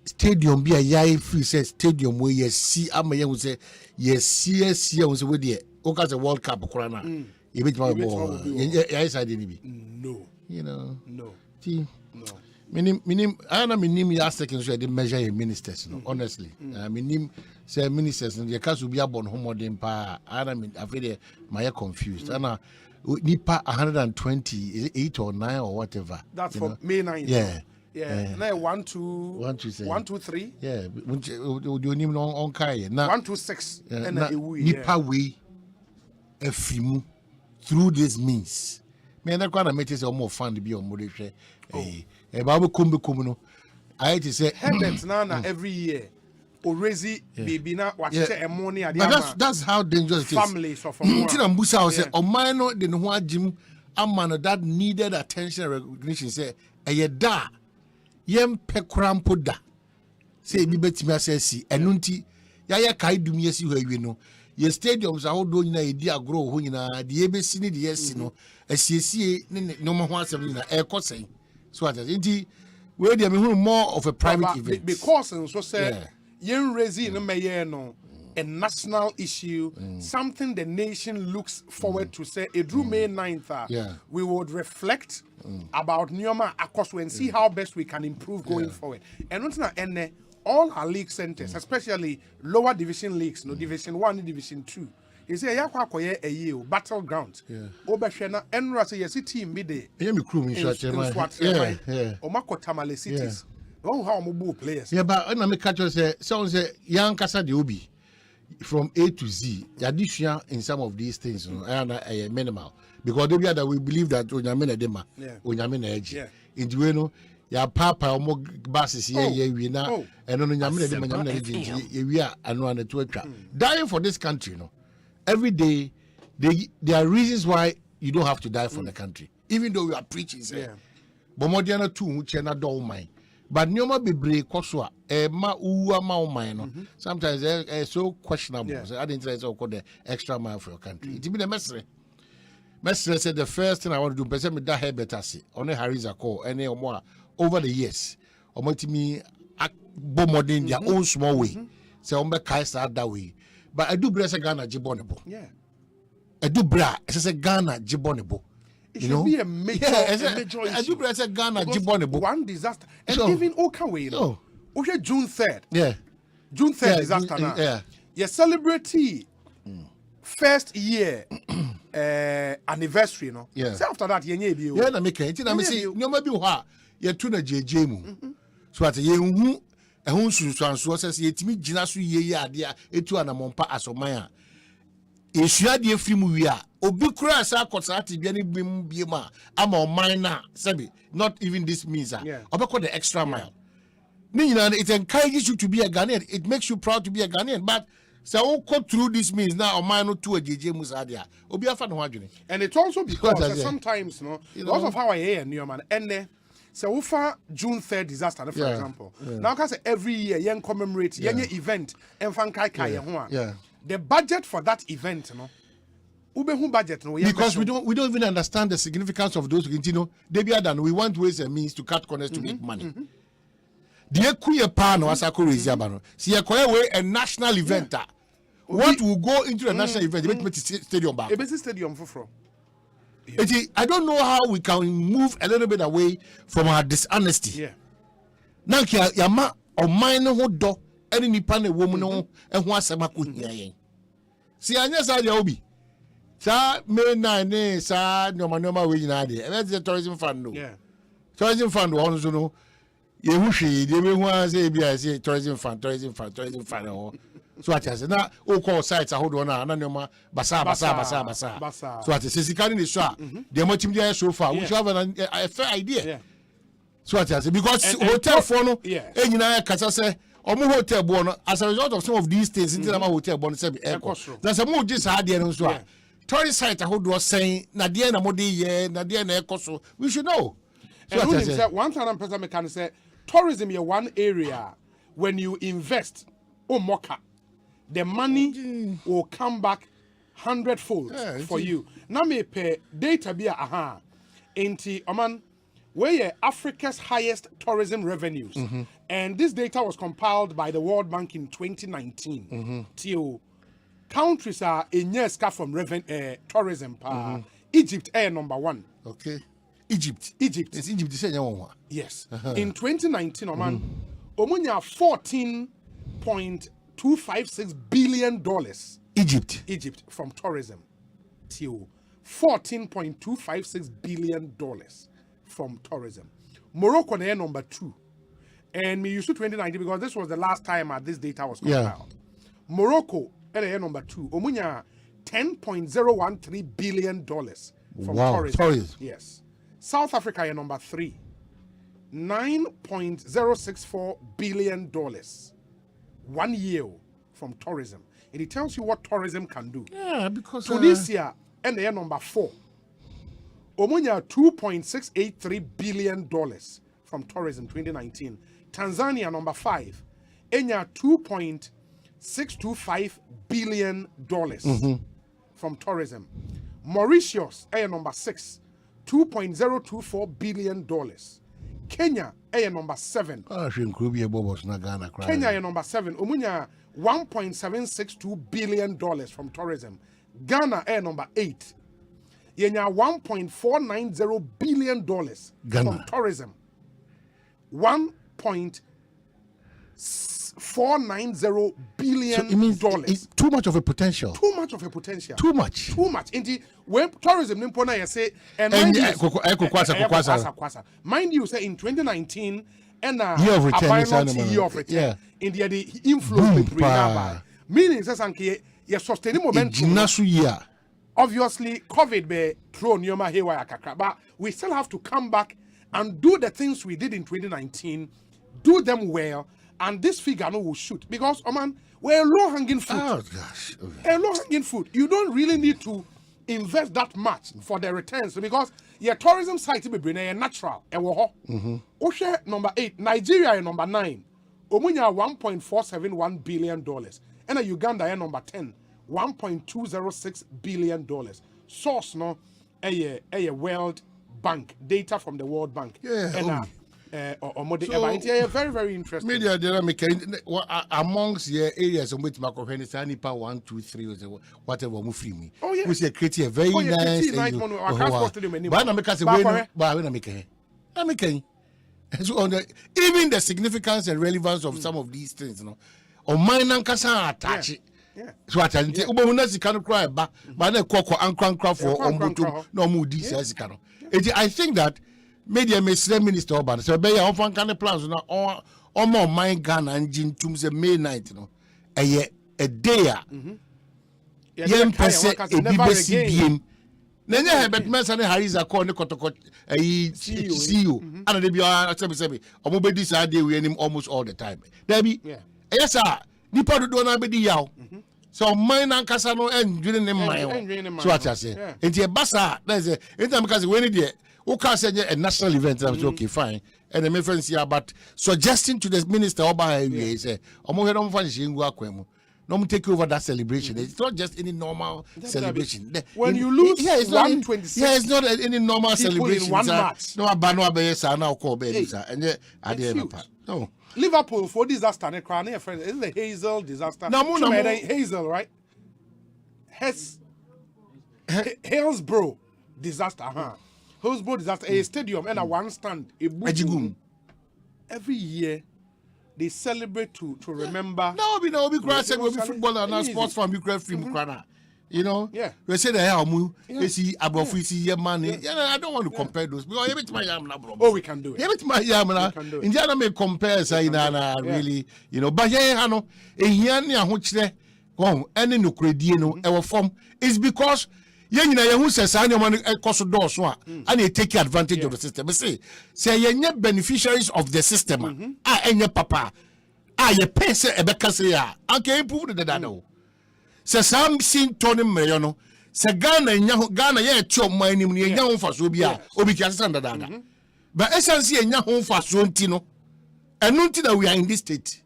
Speaker 21: stadium be a yai free say stadium where you see ama you say yes see we dey o ka say World Cup kora na e bit ma ball yai side ni bi
Speaker 17: no
Speaker 21: you know
Speaker 17: no
Speaker 21: minim ya second so dey measure your ministers no honestly minim say ministers no dey ka so bi abon homodin pa ana afede my confused ana nipa 120 is it 8 or 9 or whatever
Speaker 17: that's for May 9 now 1 2 3
Speaker 21: yeah you nim on kai na
Speaker 17: 1 2 6 and
Speaker 21: nipa we afimu through this means me na kwa na meti say omo fund bi omo de hwe ba kombe no I to say
Speaker 17: Herbert na every year already baby na watch money at
Speaker 21: but that's how dangerous it is.
Speaker 17: Families of
Speaker 21: Mbusa say o man no de no ho agim amano that needed attention and recognition say da yem pekrampo da say bi betimi asesi enu nti ya kai dum yesi ho awie no ye stadiums ahodo nyina edi agro ho nyina de ebesi ni de yesi no asiesie no mo ho asem nyina ekosen so at nti we dey me hu more of a private event
Speaker 17: because so say yen raising no a national issue, something the nation looks forward to say it drew May 9th. We would reflect about Nyoma Akoswe and see how best we can improve going forward. And all our league centers, especially lower division leagues, no division 1, division 2. You say a year battleground. Obashena Enra say yes team be there. Omako Tamale cities. Oh, how mobile players.
Speaker 21: Yeah, but when I catch you say, someone say, young Casa de Obi from A to Z, the addition in some of these things are minimal because they that we believe that Onyamena Dema, Onyamena Edge. In the way, no, ya papa or more buses here, we now, and on Onyamena Dema, we are and one to dying for this country, you know. Every day, there are reasons why you don't have to die for the country, even though we are preaching, say, but Modiana too, which are not don't mind. But nyoma bebre kwoswa ma uwa ma o sometimes so questionable. So I didn't say so called the extra mile for your country. It be the mestre said the first thing I want to do person me da Herbert ase on a Hariza call any more over the years omotimi bo modern their own small way say on be kai start that way but I do bless Ghana jibonebo I do bra say Ghana jibonebo.
Speaker 17: It should be a major issue.
Speaker 21: I do Ghana,
Speaker 17: one disaster. And so, even Okawe, you know, okay, June 3rd. June 3rd disaster now. Your celebrity first year anniversary, you know. So after that, you need to
Speaker 21: be. Make it. I say, no, maybe what you're tuna JJ mu. So at you, a who says, yet me, Jinasu ye, dear, it to an amompa asomaya. Issue the film we are. Obikura sa konsati biani bima ama minor sabi not even this means obeko the extra mile. It encourages you to be a Ghanaian. It makes you proud to be a Ghanaian. But so go through this means now or minor to a JJ Musadia.
Speaker 17: And it's also because sometimes because of how I hear new man and so far June 3rd disaster, for example. Now can say every year young commemorate young event and fan kai. The budget for that event, budget no
Speaker 21: because we don't even understand the significance of those they be done we want ways and means to cut corners to make money. The kuye pa no asako raise no see a national event what will go into a national event the stadium back
Speaker 17: a stadium for
Speaker 21: I don't know how we can move a little bit away from our dishonesty. Now yama or mine no do any nipa na woman no and who asema ko hia see anya sa dia obi sa me na ne sa no we nyina de e be tourism fund no tourism fund won so no ye hu hwe de me hu ase bia say tourism fund ho so at say na o call sites ahodo na no basa so at say sikani ni so a de motim dey so far we should have a fair idea so at say because hotel for no enyina kasa say omo hotel bo no as a result of some of these things into my hotel bo no say there's a more just had there so tourist site ahodo saying na de na mo de ye na de na ekoso we should know.
Speaker 17: So one time person can say tourism is one area when you invest moka the money will come back 100-fold for you. Now me pay data be enti oman where Africa's highest tourism revenues and this data was compiled by the World Bank in 2019 till countries are in years from tourism Egypt number 1.
Speaker 21: Okay. Egypt. It's Egypt.
Speaker 17: Yes. In 2019, omunya $14.256 billion. Egypt from tourism. Till $14.256 billion from tourism. Morocco is number 2. And me used to 2019 because this was the last time this data was compiled. Morocco is number 2. Omunya $10.013 billion from tourism. Yes. South Africa is number 3, $9.064 billion 1 year from tourism. And it tells you what tourism can do.
Speaker 21: Yeah, because
Speaker 17: Tunisia and they are number 4. Omunya $2.683 billion from tourism 2019. Tanzania number 5. Enya $2.625 billion from tourism. Mauritius number 6. $2.024 billion. Kenya number 7. Kenya number 7. Omunya $1.762 billion from tourism. Ghana number 8. Yenya $1.490 billion from tourism. $1.490 billion.
Speaker 21: So it means it's too much of a potential.
Speaker 17: Too much of a potential.
Speaker 21: Too much.
Speaker 17: Indeed, when tourism nimpona you say mind you say in 2019 and
Speaker 21: year of return
Speaker 17: India the inflows meaning say sanke you sustain momentum. Obviously COVID be throw nyoma haywire kakra, but we still have to come back and do the things we did in 2019, do them well. And this figure will shoot because we're low-hanging fruit.
Speaker 21: Oh gosh,
Speaker 17: a low-hanging fruit. You don't really need to invest that much for the returns because your tourism site will be natural. Osei number 8, Nigeria number 9. Omunya $1.471 billion, and Uganda number 10, $1.206 billion. Source no a World Bank data from the World Bank. Very, very interesting.
Speaker 21: Media dynamic amongst the areas in which Nipa 1, 2, 3, whatever we say create a very nice. Even the significance and relevance of some of these things, on mine and Kasa attach it. So I tell you, Ubunasi cannot cry, but I cocoa and crank for Ombutu, no mood. I think that media may say minister Oban, so be your own kind of plans or more mine gun and Jin Tum's May night, a day. Yen Pesse, a BBC being. Then I bet Messan Harris are calling the Kotoko a CEO, and they be on Semi, or Mobile idea we him almost all the time. Debbie, yes, sir. Nipa do not be the yaw. So mine and Casano and drilling in my so what I say. And the Bassa, there's a time because when it is, who can say a national event, I was okay, fine. And the my friends here, but suggesting to the minister Oba say, Omo don't find Shingu Aquemo. no take over that celebration. It's not just any normal celebration.
Speaker 17: When you lose,
Speaker 21: it's not any normal celebration.
Speaker 17: In one match.
Speaker 21: No, no.
Speaker 17: Liverpool for disaster. It's the Hazel disaster. Hazel, right? Hillsborough disaster. Hillsborough disaster. A stadium and a one stand. Every year. They celebrate to remember.
Speaker 21: No, we said we be footballer and sports fan. We create film, you know.
Speaker 17: Yeah.
Speaker 21: We say that you see Abofu, see your money. Yeah, I don't want to compare those because every time I am na bro.
Speaker 17: Oh, we can do it.
Speaker 21: Every time I am na. Indiana may compare say na really, you know. But here, no, here ni ahochire. Go, any no credit no. Our form is because. Yen na who says any money cost doors one and they take advantage of the system. Say ye beneficiaries of the system. Enye papa. Ye pay say ebeka say ya. Anke improve the dada. Say some sin Tony Mayono. Say Ghana ye chop my name ye nya ho faso bia obi kiase sanda dada. But essence ye nya ho faso ntino. Enu nti that we are in this state.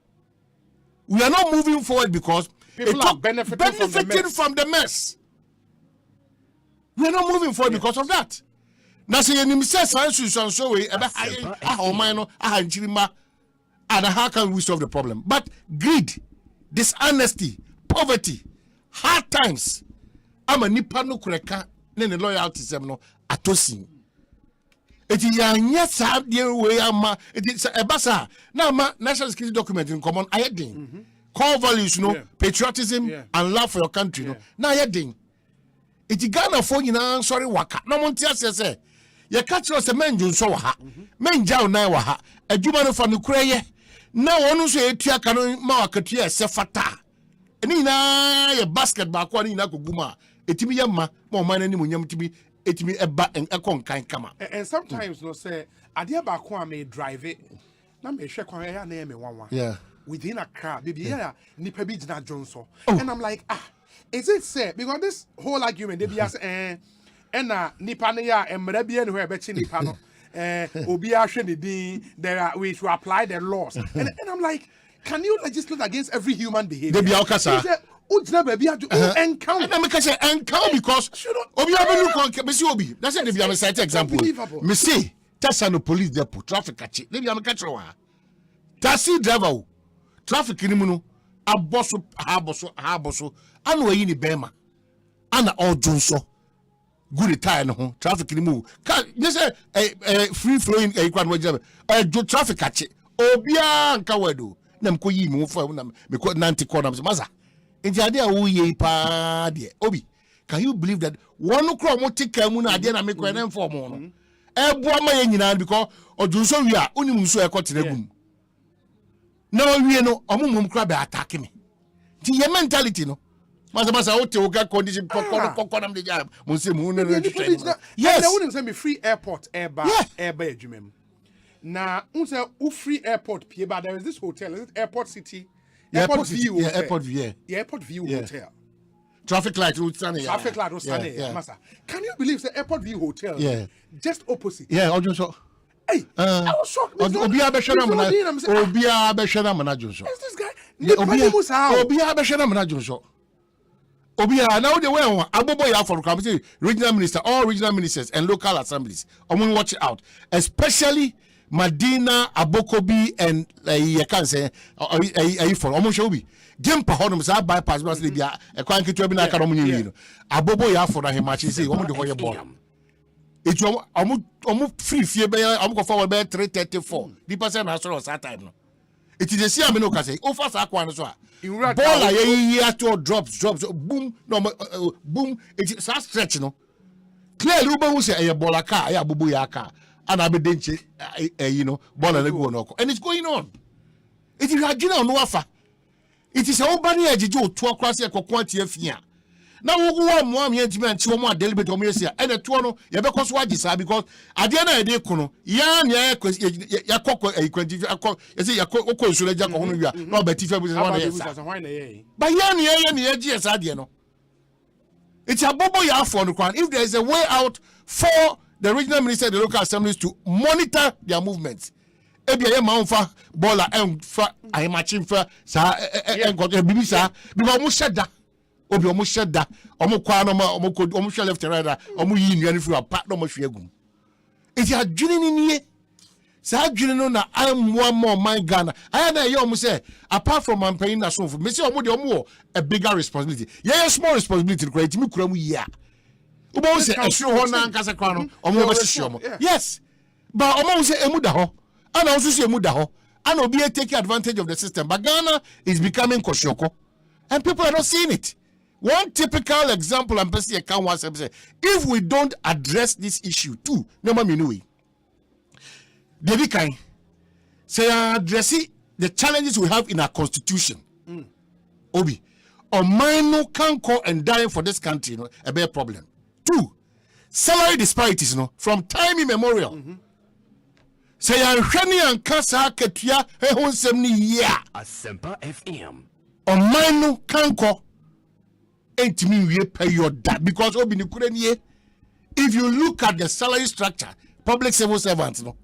Speaker 21: We are not moving forward because
Speaker 17: people are benefiting
Speaker 21: from the mess. We are not moving forward because of that. Now, say you say science and so way and how can we solve the problem? But greed, dishonesty, poverty, hard times. I'm a nipano kureka nene loyalty semno atosin. It is a yes way it is a basa. Now ma national security document in common ayedin. Core values, patriotism and love for your country. Now ayedin. Iti Ghana for nyina sorry waka na monti asese ye catch us men junso wa ha men jaw na wa ha adwuma no fa no kureye na wonu so etua ka no ma wakatua se fata ni na ye basketball ko ni na koguma etimi ye ma man ani munyam timi etimi eba ekon kan kama
Speaker 17: and sometimes no say ade ba ko am drive it na me hwe kwan ya na me wanwa within a car baby yeah nipa bi gina jonso and I'm like is it said because this whole argument they be as and nipa na ya emra bi ene ho ebechi nipa no obi ahwe ne din there we should apply the laws and I'm like can you legislate against every human behavior
Speaker 21: they be okasa
Speaker 17: ujna baby adu encounter
Speaker 21: na me ka say encounter because obi abelu kon me see obi that's say they be am cite example me see Tasano police depot traffic catch they be am catch wa taxi driver traffic ni mu no aboso anu ayi ni bema ana ojunso good tire no ho traffic ni mu ka you say free flowing kwan wajaba traffic ache obia nka wado na mko yi mu fo na me ko nanti corner maza enti ade a wo yi pa de obi can you believe that one kro mo tika mu na ade na me ko na inform no ebo ama ye nyina because ojunso wi a oni mu so e ko tenagum na wie no omumum kra be attack me ti ye mentality no masa hotel oga condition kokon de job mo se mu no
Speaker 17: yes na wouldn't say me free airport airba adwumem na unse free airport pie but there is this hotel is it airport city airport view
Speaker 21: airport view
Speaker 17: airport view hotel
Speaker 21: traffic light road stand
Speaker 17: masa can you believe the airport view hotel just opposite
Speaker 21: ojo so
Speaker 17: hey I was shocked
Speaker 21: obi abeshana mana jonso
Speaker 17: is this guy
Speaker 21: obi abeshana mana jonso obi now the way abobo ya for come regional minister all regional ministers and local assemblies omo watch out especially Madina Abokobi and you can say for omo show bi gempa honum sa bypass bus le bia e kwan ketu bi na aka no nyi no abobo ya for na hemachi say omo de hoye ball it omo free fie be omo go forward be 334 the person has so that time no it is the see am no ka say over sa kwan so a ball a ye to drops boom no boom it is stretch no clearly we who say e ball aka ya abobo ya aka and I be denche you know ball na go no and it's going on it is agina no afa it is a bani ejije otu akwa se kokon tie afia na wo mo am yantimi anchi wo mo deliberate wo mo yesia and the to no ye be koso agisa because ade na ede kuno ya nya ya kokko ekwanti akọ yesi ya kokko nsuro ja ko hono wi a na obati fa bu se wana yesa but ya ne agi yesa ade no it's a bobo ya for no kwan if there is a way out for the regional minister and the local assemblies to monitor their movements Ebi ye ma unfa baller fa I matching fa sa got bibi sa because omo sheda obi omo sheda omo kwa no ma omo share left and right omo yi nnuane fi apa no mo hwe agum eti adwene ni nie sa adwene no na amwa more my Ghana aya na ye omo say apart from am paying na so for me say omo de omo a bigger responsibility yeah small responsibility ko etimi kura mu yi a omo say ehwe ho na nkasa kwa no omo be hye omo yes but omo say emu da ho and also say emu da ho and obi take advantage of the system but Ghana is becoming koshoko and people are not seeing it. One typical example I'm saying if we don't address this issue too no mami David Kain say addressing the challenges we have in our constitution. Obi or minor can call and die for this country, you know, a big problem. 2, salary disparities, you know, from time immemorial. Say Shani and Kasa Ketia Hon 70 year.
Speaker 2: Asempa FM.
Speaker 21: Or minor can call ain't me we pay your debt because Obi Nukureni. If you look at the salary structure, public civil servants, no.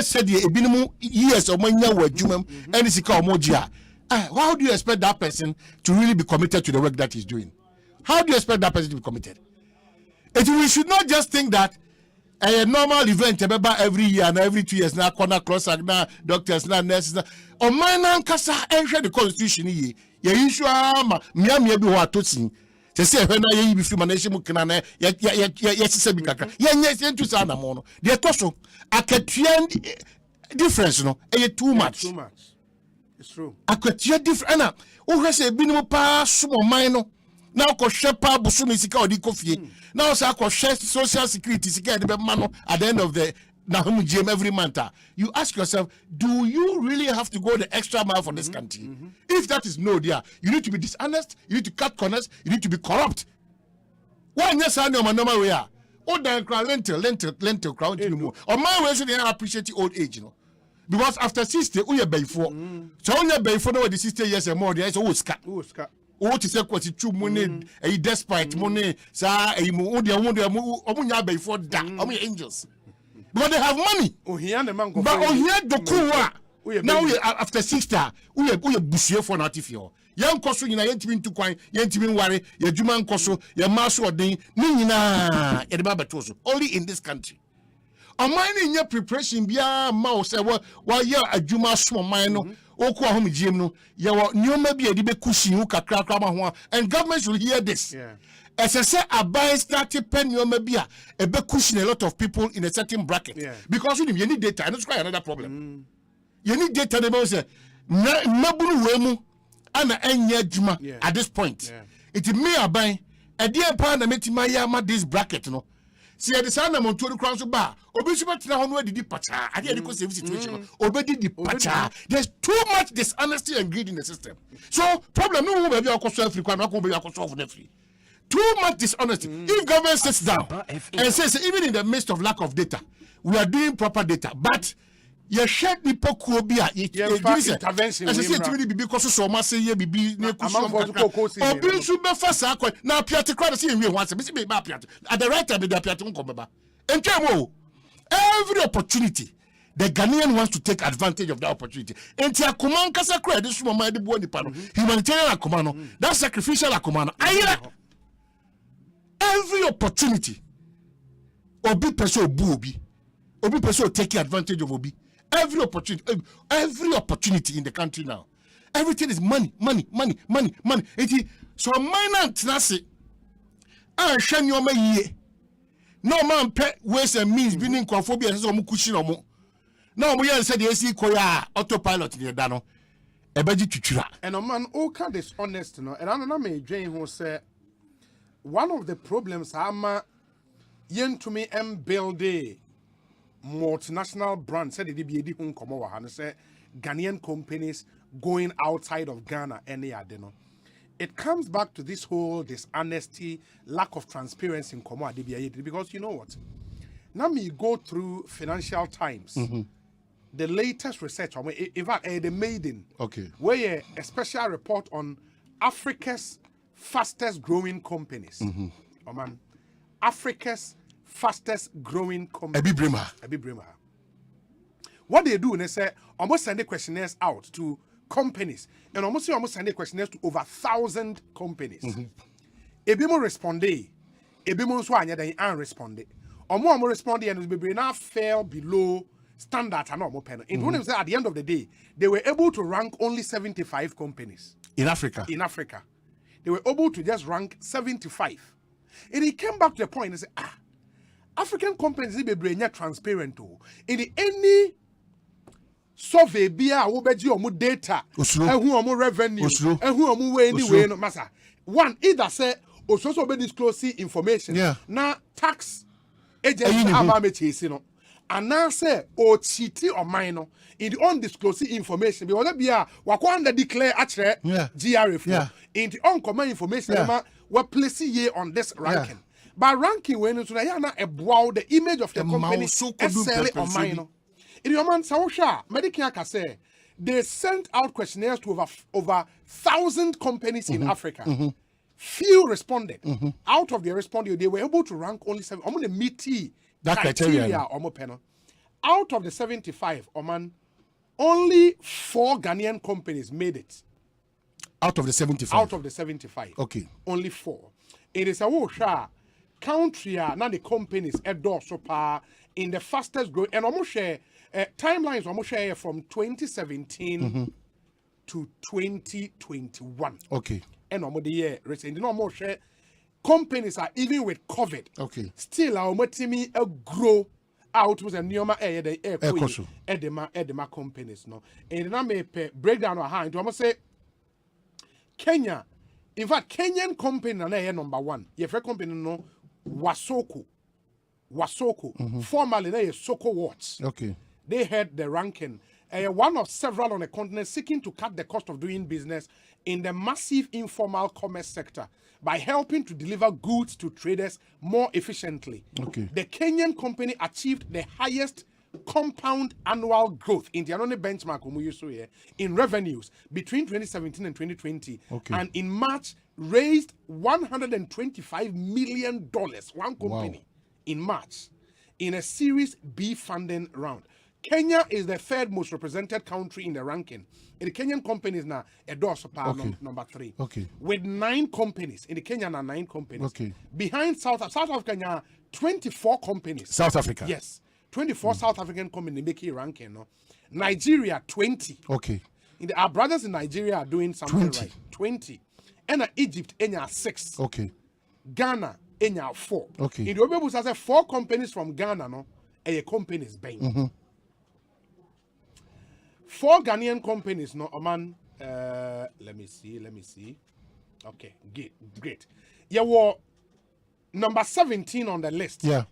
Speaker 21: Said years or many were Jumam and it's a how do you expect that person to really be committed to the work that he's doing? How do you expect that person to be committed? We should not just think that a normal event every year and every 2 years now corner cross now doctors now nurses or man kasa ensure the constitution ye issue miami bi ho atosin se se hwe na ye bi fi manation mu kana na ye se bi kakra ye nye ntu sa na mo no de to so akatua difference no too much.
Speaker 17: It's true.
Speaker 21: Akatua different na o hwe se bi no pa so man no na ko hwe pa busu mi sika odi kofie na o sa ko hwe social security sika de be ma no at the end of the Nahum GM every month. You ask yourself, do you really have to go the extra mile for this country? If that is no, dear, you need to be dishonest, you need to cut corners, you need to be corrupt. Why yes, I know my normal way? Oh, then lentil crown to you. Or my way should appreciate the old age, you know. Because after 60, we are by 4. So only by 4 over the 60 years and more, there is always cut. Oh, to say what it's money, a despite money, sir, a moon, by 4 down, how many angels? But they have money. But here the cool now after 60, we are bushie for natifio. Young koso yina yentimi to kwan, yentimi ware, ye djuma koso, ye maso odin, ni nyina ye de ba betoso. Only in this country. Amani in your preparation bia ma say wa ye adwuma so man no, oku ahom giem no, ye wo nyoma bia de be kushi hu kakra kra ma ho, and government should hear this. As I say, a buy started pen your maybe a be cushion a lot of people in a certain bracket. Because you need data, and that's quite another problem. You need data about say Nabulu Wemu and Enya Juma at this point. It may a buy a dear partner met my yama this bracket, no. See at the sound of Montour Crown Bar, Obishubat now already departure. I did the same situation. Already departure. There's too much dishonesty and greed in the system. So, problem no maybe I'll cost free, not going to be a cost of free. Too much dishonesty. If government sits down and says, even in the midst of lack of data, we are doing proper data, but you shed the pokobia, intervention. As I said, to me, because so much say, ye be near or bill should be fast. Now, Piat crowd see me once, at the right time, the Piaton Comba. And every opportunity, the Ghanaian wants to take advantage of that opportunity. And Tia Kuman Casa credit, this woman, the boy, humanitarian commando, that sacrificial commando. Every opportunity, Obi person Obi person taking advantage of Obi. Every opportunity in the country now. Everything is money. So minor tenacity. I share your me. No man pet ways and means being conphobia as Mukushi no more. No, we said the AC Koya autopilot in the Dano. A budget to
Speaker 17: and a man all kind is honest, no, and I don't know me, Jane who said. One of the problems I'm to me build a multinational brand said it be a come over and say Ghanaian companies going outside of Ghana any adeno. It comes back to this whole dishonesty, lack of transparency in Komo Adibia because you know what? Now me go through Financial Times. The latest research on in fact the maiden where a special report on Africa's fastest growing companies. Oh man, Africa's fastest growing companies. Ebi Brema. what they do, they say, almost send the questionnaires out to companies, and almost send the questionnaires to over 1,000 companies. Ebimo responde, ebimo so anya then unresponde. Omo responde and be now fell below standard and no pen. In one say at the end of the day, they were able to rank only 75 companies
Speaker 21: in Africa.
Speaker 17: In Africa, they were able to just rank 75. And he came back to the point and said, African companies be brain transparent too. In any survey bia wo beji omo data, ehu omo revenue, ehu omo way anyway no massa. One either say also be disclose information. Now tax agents ama me chase no. And now say o cheat or minor in the undisclosed information because bia wakwanda declare actually GRF in the uncommon information we place here on this ranking. But ranking when it's the image of the company sell or minor. In your man Sausha, Medicare can say they sent out questionnaires to over 1,000 companies in Africa. Few responded. Out of the responded, they were able to rank only 7. I'm going to meet that criteria. Out of the 75, only 4 Ghanaian companies made it.
Speaker 21: Out of the 75?
Speaker 17: Out of the 75.
Speaker 21: Okay.
Speaker 17: Only 4. It is a country, now the companies in the fastest growth, and almost share timelines almost share from 2017 to 2021.
Speaker 21: Okay.
Speaker 17: And almost the year recently, almost share companies are even with COVID.
Speaker 21: Okay.
Speaker 17: Still, our team grow out with a new edema companies. No, and then I breakdown our hand. Almost say Kenya. In fact, Kenyan company na number 1. Your first company no Wasoko, formerly they Soko Watch.
Speaker 21: Okay.
Speaker 17: They had the ranking. One of several on the continent seeking to cut the cost of doing business in the massive informal commerce sector by helping to deliver goods to traders more efficiently.
Speaker 21: Okay.
Speaker 17: The Kenyan company achieved the highest compound annual growth in the only benchmark in revenues between 2017 and 2020.
Speaker 21: Okay.
Speaker 17: And in March raised $125 million, one company, in March, in a Series B funding round. Kenya is the 3rd most represented country in the ranking. In the Kenyan companies now, number 3.
Speaker 21: Okay.
Speaker 17: With 9 companies. In the Kenya now 9 companies.
Speaker 21: Okay.
Speaker 17: Behind South Africa, 24 companies.
Speaker 21: South Africa?
Speaker 17: Yes. 24 South African companies making ranking. No? Nigeria, 20.
Speaker 21: Okay.
Speaker 17: Our brothers in Nigeria are doing something
Speaker 21: 20.
Speaker 17: right. 20. And Egypt, 6.
Speaker 21: Okay.
Speaker 17: Ghana, 4.
Speaker 21: Okay.
Speaker 17: In the Obebu, I said 4 companies from Ghana, no? Companies bang. 4 Ghanaian companies, no, man. Let me see. Okay, great. Yeah, well, number 17 on the list.
Speaker 21: Yeah.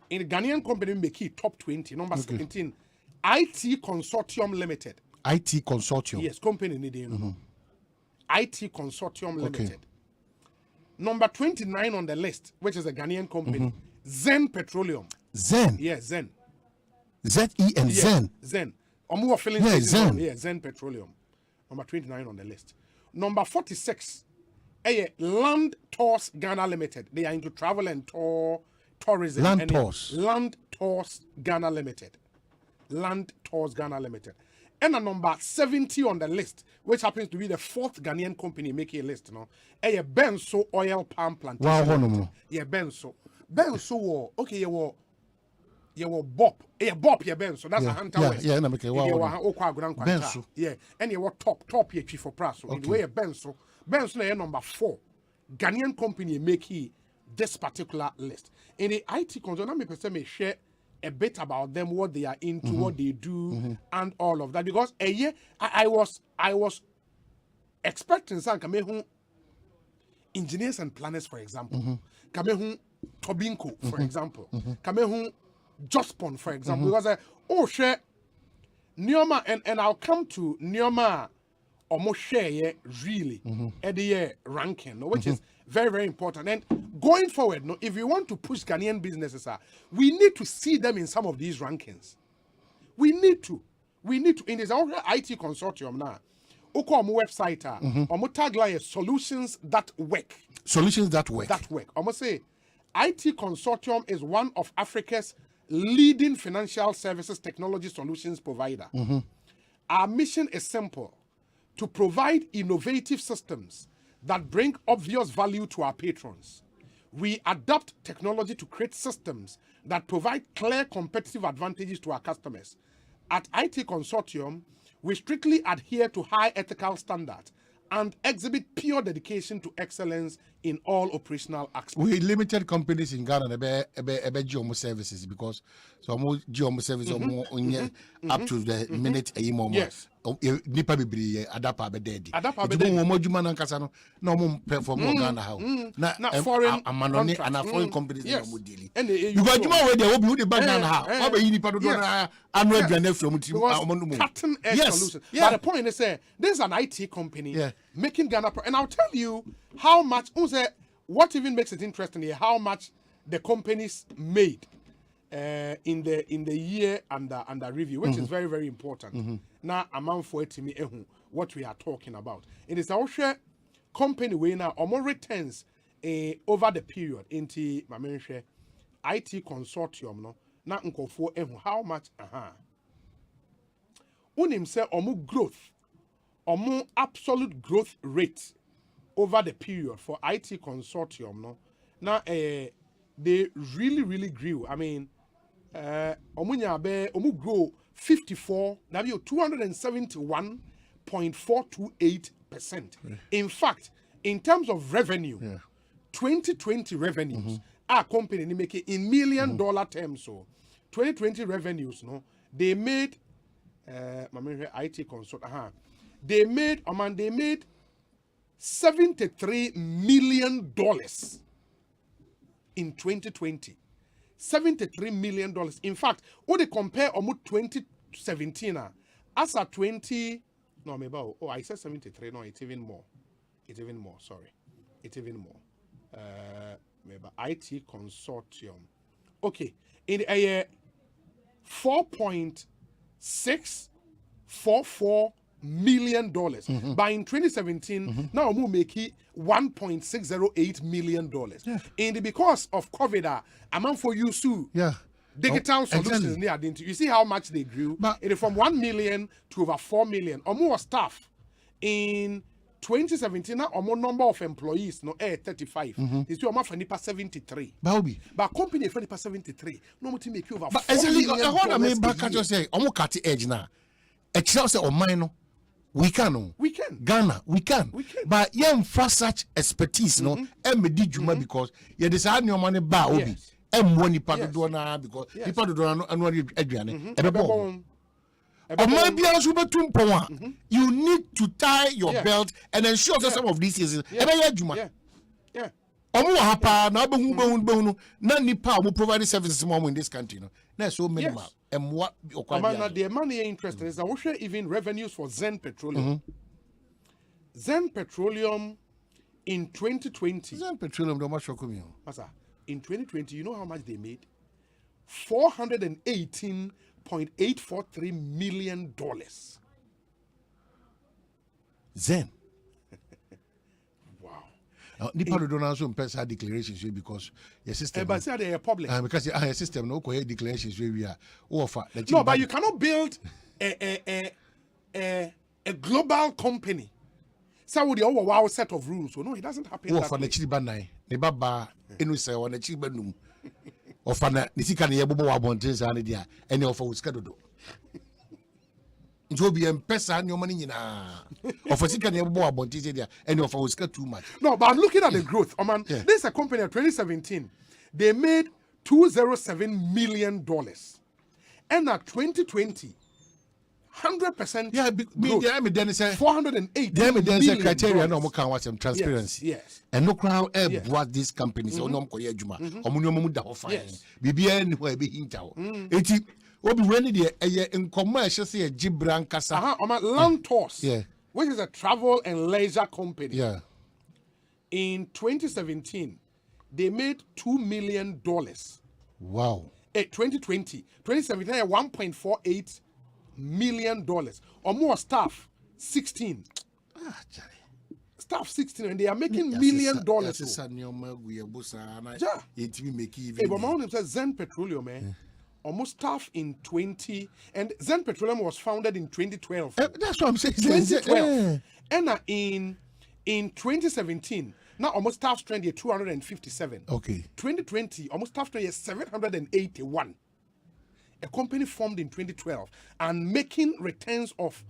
Speaker 17: In the Ghanaian company, make it top 20. Number 17, IT Consortium Limited.
Speaker 21: IT Consortium.
Speaker 17: Yes, company needing. IT Consortium Limited. Number 29 on the list, which is a Ghanaian company, Zen Petroleum.
Speaker 21: Zen?
Speaker 17: Yeah, Zen.
Speaker 21: Z-E-N, Zen.
Speaker 17: Zen. Zen Petroleum. Number 29 on the list. Number 46, Land Tours Ghana Limited. They are into travel and tourism.
Speaker 21: Land Tours.
Speaker 17: Land Tours Ghana Limited. Land Tours Ghana Limited. And a number 70 on the list, which happens to be the 4th Ghanaian company making a list. No, Bonsu Oil Palm Plantation.
Speaker 21: Wow,
Speaker 17: yeah, Bonsu. Bonsu, okay, you were Bob. Bonsu. That's a hunter.
Speaker 21: Yeah, Bonsu.
Speaker 17: Yeah, and you were top here chief for price. So in the way Bonsu is number 4 Ghanaian company making this particular list. In the IT consortium, me share a bit about them, what they are into, what they do, and all of that. Because I was expecting some engineers and planners, for example. Tobinco, for example. Jospon, for example. Because share Nyoma, and I'll come to Nyoma almost share really at the ranking, which is very, very important. And going forward, if we want to push Ghanaian businesses, we need to see them in some of these rankings. We need to. In this IT consortium now, Okomo website, Omo tagline solutions that work.
Speaker 21: Solutions that work.
Speaker 17: That work. Omo say, IT consortium is one of Africa's leading financial services technology solutions provider. Our mission is simple: to provide innovative systems that bring obvious value to our patrons. We adopt technology to create systems that provide clear competitive advantages to our customers. At IT Consortium, we strictly adhere to high ethical standards and exhibit pure dedication to excellence in all operational aspects.
Speaker 21: We limited companies in Ghana about GMO services because so more GMO service up to the minute a moment. Yes. Nipa bibiri adapa be dead. Adapa be dead. Mo juma na nkasa no na mo perform Ghana how. Na
Speaker 17: foreign
Speaker 21: amanone and foreign companies na mo deal. Because juma we dey obi the Ghana how. How be nipa do na anu aduane from team amono.
Speaker 17: Cutting edge solution. But the point is this is an IT company making Ghana and I'll tell you how much what even makes it interesting here, how much the companies made in the year under review, which is very, very important. Now, amount for it to me, what we are talking about. It is our company way now, or more returns over the period into my mention IT Consortium, no, now uncle for how much, unim say, or more growth, or more absolute growth rate over the period for IT Consortium, no, now they really grew. I mean, omu grow 271.428%. In fact, in terms of revenue, 2020 revenues, our company make it in $1 million terms. So 2020 revenues, no, they made IT Consort, they made $73 million in 2020. $73 million. In fact, when they compare almost 2017 as a 20, no, maybe, I said 73, no, it's even more. It's even more, sorry. It's even more. Maybe IT Consortium. Okay, in a $4.644 million. But in 2017, now we make it $1.608 million. And because of COVID, amount for you too. Digital solutions near you see how much they grew. But it is from 1 million to over 4 million or more staff. In 2017, or more number of employees, no 35. It's your for nipa 73. But company for nipa 73. No more to make you over. But
Speaker 21: exactly what I mean back at say, almost cut edge now. It's also on mine. We can. Ghana, we can. But yeah, infrastructure expertise, no, juma because yeah, this had no money ba obi. Money part do na because people do na annual aduane. You need to tie your belt and ensure that some of these is juma. Omo hapa na be na nipa mo provide services more in this country no. Na so minimal. And what
Speaker 17: the money interested is that we share even revenues for Zen Petroleum. Zen Petroleum in 2020.
Speaker 21: Zen Petroleum do much
Speaker 17: in 2020, you know how much they made? $418.843 million.
Speaker 21: Zen. Nipa do not also pass declarations because your system.
Speaker 17: But say they are public.
Speaker 21: Because your system no co declarations we are offer.
Speaker 17: No, but you cannot build a global company. So with the wow set of rules. So no, it doesn't happen.
Speaker 21: Oh, for the chiba nai, the baba inu say on the chiba num. Or for the nisika ne yebo wa bontes ane dia. Any offer with skadodo. It will be M-Pesa and your money in of a second year more about this area and of us got too much.
Speaker 17: No, but I'm looking at the growth. This is a company in 2017. They made $207 million. And at 2020, 100%.
Speaker 21: Yeah, then say
Speaker 17: 408.
Speaker 21: Then say criteria no more can watch them transparency.
Speaker 17: Yes.
Speaker 21: And no crowd what these companies or no koye juma. Omunyo da offer. Bibia ni ho e be hinta. Eti Obi when the in commercial say Gibran Kasa.
Speaker 17: Land Tours, which is a travel and leisure company.
Speaker 21: Yeah.
Speaker 17: In 2017, they made $2 million.
Speaker 21: Wow.
Speaker 17: 2020, 2017, $1.48 million. Or more staff, 16. Staff 16, and they are making $1 million. But my name says Zen Petroleum, almost staff in 20, and Zen Petroleum was founded in 2012.
Speaker 21: That's what I'm saying.
Speaker 17: 2012. And in 2017, now almost staff strength is 257.
Speaker 21: Okay.
Speaker 17: 2020, almost staff strength is 781. A company formed in 2012 and making returns of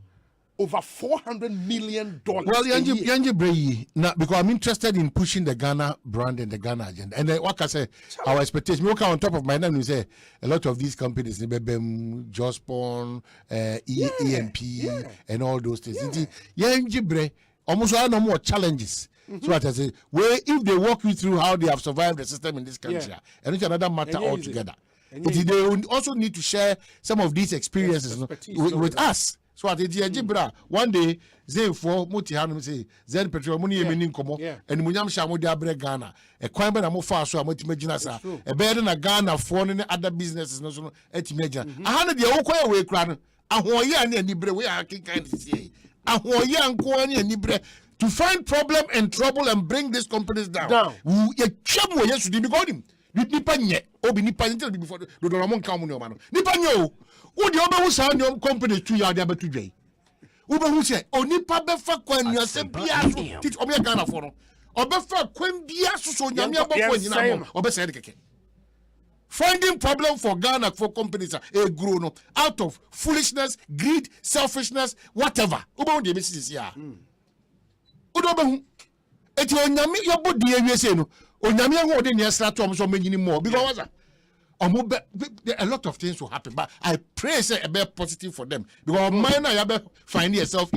Speaker 17: over $400 million.
Speaker 21: Well, Yanji Bray, now because I'm interested in pushing the Ghana brand and the Ghana agenda. And then what I say, our expectation, we on top of my name, we say a lot of these companies, Jospon, EMP, and all those things. Yanji Bray, almost all no more challenges. So what I say, where if they walk you through how they have survived the system in this country, and it's another matter altogether. They also need to share some of these experiences with us. So at the Jibra, one day, Zen for Mutihanum say, Zen Petrol, Money, and Munyam Shamudia Ghana, a quaimba and Mofa, so I'm Majinasa, a better than a Ghana, foreign other businesses, no so at Major. 100 year old way crown, a Hoya and Nibre, we are kind of say, a Hoya and Kwani and Nibre to find problem and trouble and bring these companies down. You chum yes to be got him. Nipanye, Obi Nipan before the Ramon Kamuno. Nipanyo. Who the other who's on your company 2 years there today? Uber who say, O Nipa Befa Quen, you say, Biasu, teach Omia Ghana for or Befa Quen Biasu, so Yamia Boko, or Bessedeke. Finding problem for Ghana for companies a grown out of foolishness, greed, selfishness, whatever. Uber the missus here. Udoba, it's your Yami, your body, you say, no, or Yamia, or then you start to so many more because. A lot of things will happen, but I pray say a bit positive for them because mine I have find yourself,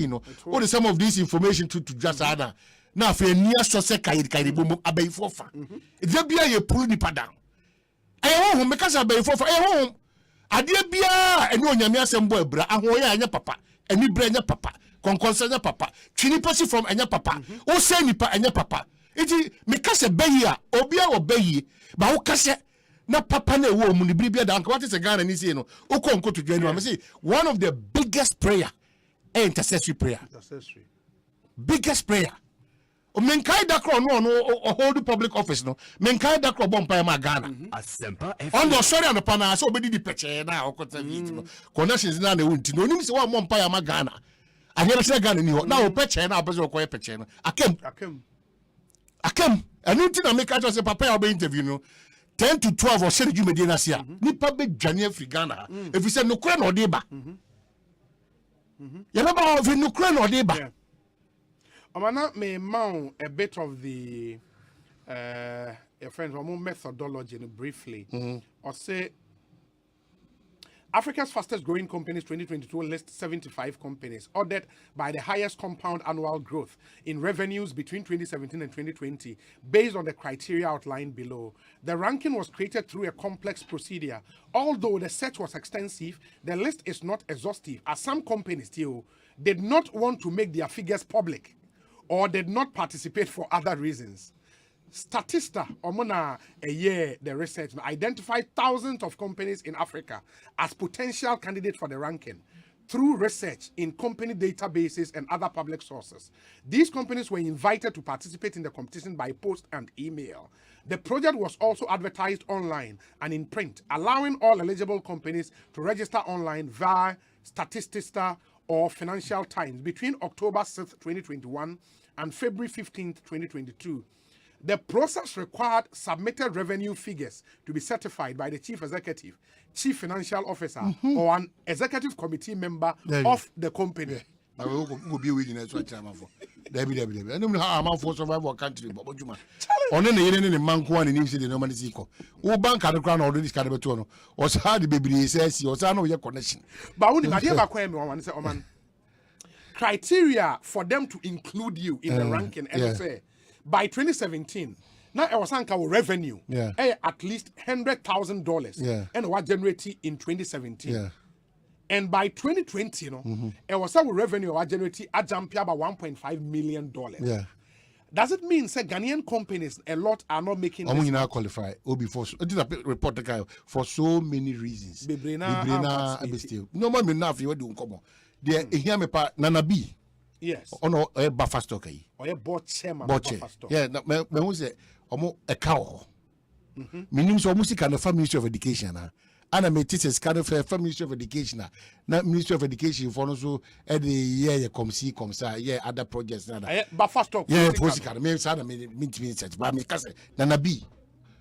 Speaker 21: what is some of this information to just add now for near so say kairibu abay fofa. There be a pull nipa down. I home because abay fofa. I home. Adia bia and no nyamia sembo bra ahoya anya papa. Eni bra anya papa. Konkonsa anya papa. Chiniposi from anya papa. O say nipa anya papa. Iti because a beya obia obeyi ba o kase. Na papa na wo mu ni bribia da what is a Ghana ni say no uko to join me say one of the biggest prayer intercessory prayer biggest prayer o menkai da kro no hold public office no menkai da kro bompa ma Ghana
Speaker 2: Asempa
Speaker 21: on the sorry and pana so obedi di peche na okota vit no connections na wunti no nim say wa bompa ma Ghana ahia say Ghana ni ho na o peche na abezo ko peche no akem anu ti na make just say papa ya be interview no 10 to 12 or say you medina sia nipa be dwane Africana if you say no kra no deba ya na ba of no kra no deba
Speaker 17: amana me mount a bit of the your friends one methodology briefly or say Africa's fastest growing companies 2022 lists 75 companies ordered by the highest compound annual growth in revenues between 2017 and 2020 based on the criteria outlined below. The ranking was created through a complex procedure. Although the search was extensive, the list is not exhaustive as some companies still did not want to make their figures public or did not participate for other reasons. Statista, Omona, a year, the research identified thousands of companies in Africa as potential candidates for the ranking through research in company databases and other public sources. These companies were invited to participate in the competition by post and email. The project was also advertised online and in print, allowing all eligible companies to register online via Statista or Financial Times between October 6th, 2021 and February 15th, 2022. The process required submitted revenue figures to be certified by the chief executive, chief financial officer, or an executive committee member of the company.
Speaker 21: I will be waiting as what time for. I don't know how I'm for survival country, but what you want. On any man who and the Roman Zico. Who bank had a crown already Scarabeton, or hard the baby says, or I know your connection.
Speaker 17: But only my dear one say, man, criteria for them to include you in the ranking, and say, by 2017, now I was saying our revenue at least $100,000 and what generated in 2017. And by 2020, it was our revenue was generated at jump about $1.5 million. Does it mean say Ghanaian companies a lot are not making this?
Speaker 21: I'm not qualify. Before this report the guy for so many reasons. No more enough you do come on. There here me pa Nana B.
Speaker 17: Yes.
Speaker 21: Ono e buffer stock yi.
Speaker 17: Oye board chairman
Speaker 21: buffer stock. Yeah, me who say omo e cow. Meaning so music and the Ministry of Education ana me teachers kind of Ministry of Education na Ministry of Education for no so the year come other projects na
Speaker 17: but first talk
Speaker 21: political me say me search but me kase na be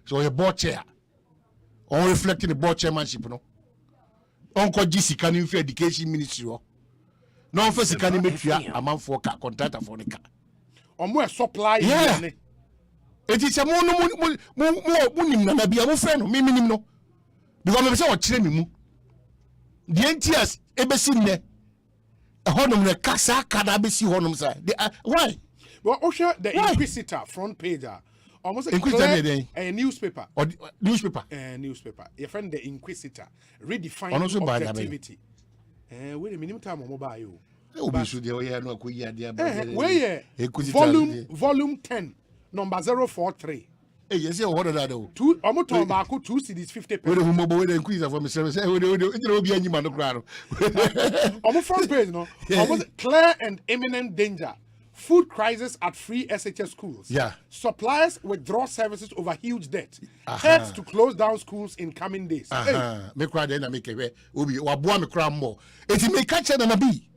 Speaker 21: so a board chair on reflecting the board chairmanship no on ko GC kan in education ministry no first kan me tua amanfo ka contractor for the car
Speaker 17: omo supply
Speaker 21: yeah it is a mo nim na bia mo friend me nim no because me say o kire me mu the entias ebesi nne honum ne kasa kada besi honum say why
Speaker 17: well osha the Inquisitor front page almost a newspaper
Speaker 21: or newspaper
Speaker 17: your friend the Inquisitor redefine objectivity wait a minute time omo buy you volume 10 number 043
Speaker 21: hey yes what that do
Speaker 17: two omo ton ba ko 2 cedis 50
Speaker 21: we the humo we the increase for me say we obi anyima no kra no
Speaker 17: omo front page no almost clear and imminent danger. Food crisis at free SHS schools.
Speaker 21: Yeah.
Speaker 17: Suppliers withdraw services over huge debt. Heads to close down schools in coming days.
Speaker 21: Me cry then I make a obi wa boa me cry more. It may catch na be.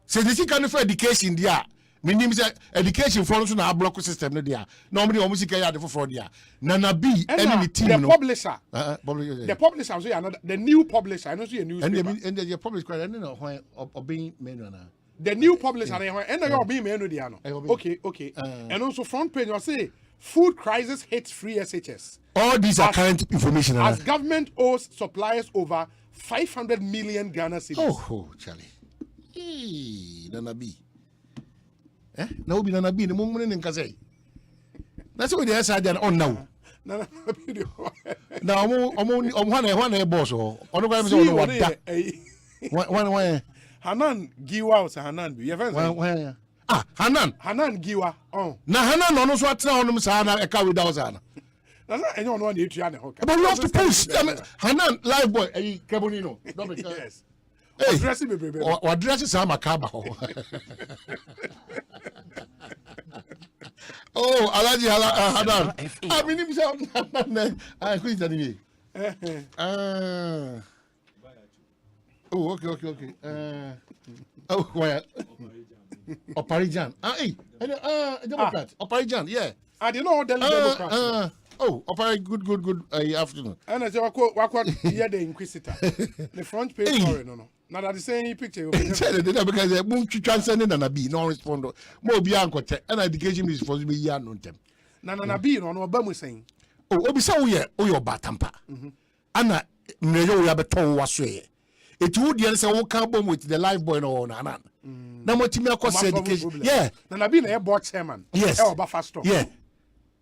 Speaker 21: So this kind of education there. Me name say education for us na block system no there. Normally almost get ya for there. Na be any team
Speaker 17: the
Speaker 21: no.
Speaker 17: Publisher. The publisher so another the new publisher. I know see a newspaper.
Speaker 21: And the publisher cry no when obeying men na.
Speaker 17: The new publisher and you're being okay. And also front page you say food crisis hits free SHS.
Speaker 21: All these are current information
Speaker 17: as government owes suppliers over 500 million Ghana cedis.
Speaker 21: Oh Charlie. Nana B. Now be Nana B the moment in Kazay. That's what they said on now. Now one boss or one
Speaker 17: Hanan Giwa was Hanan. You ever
Speaker 21: Hanan
Speaker 17: Giwa. Oh.
Speaker 21: Na Hanan no so atna honum sa na e ka without sana.
Speaker 17: Na anyone want you to
Speaker 21: But you have to post Hanan live boy e Kebonino.
Speaker 17: Yes. Hey, dress me baby.
Speaker 21: Or dress is sama kaba. Oh, Alaji Hanan. I mean him say I quit that me. Oh, okay. Oh, why? Oparijan. Hey, Democrat. Oparijan, yeah.
Speaker 17: I didn't know the Democrat.
Speaker 21: Opari, good afternoon.
Speaker 17: And I say, what here the Inquisitor? The front page story, no. Now that the same picture.
Speaker 21: Because the moon transcending and a be no respond. More beyond and education is supposed to be young on them.
Speaker 17: Nana be no Obama saying.
Speaker 21: Oh, be so yeah, your batampa. Anna, Mayo Yabeton was way. It would say what come with the life boy no Nanan. Na mo timi akose education. Yeah.
Speaker 17: Na be na board chairman.
Speaker 21: Yes.
Speaker 17: E oba fast talk.
Speaker 21: Yeah.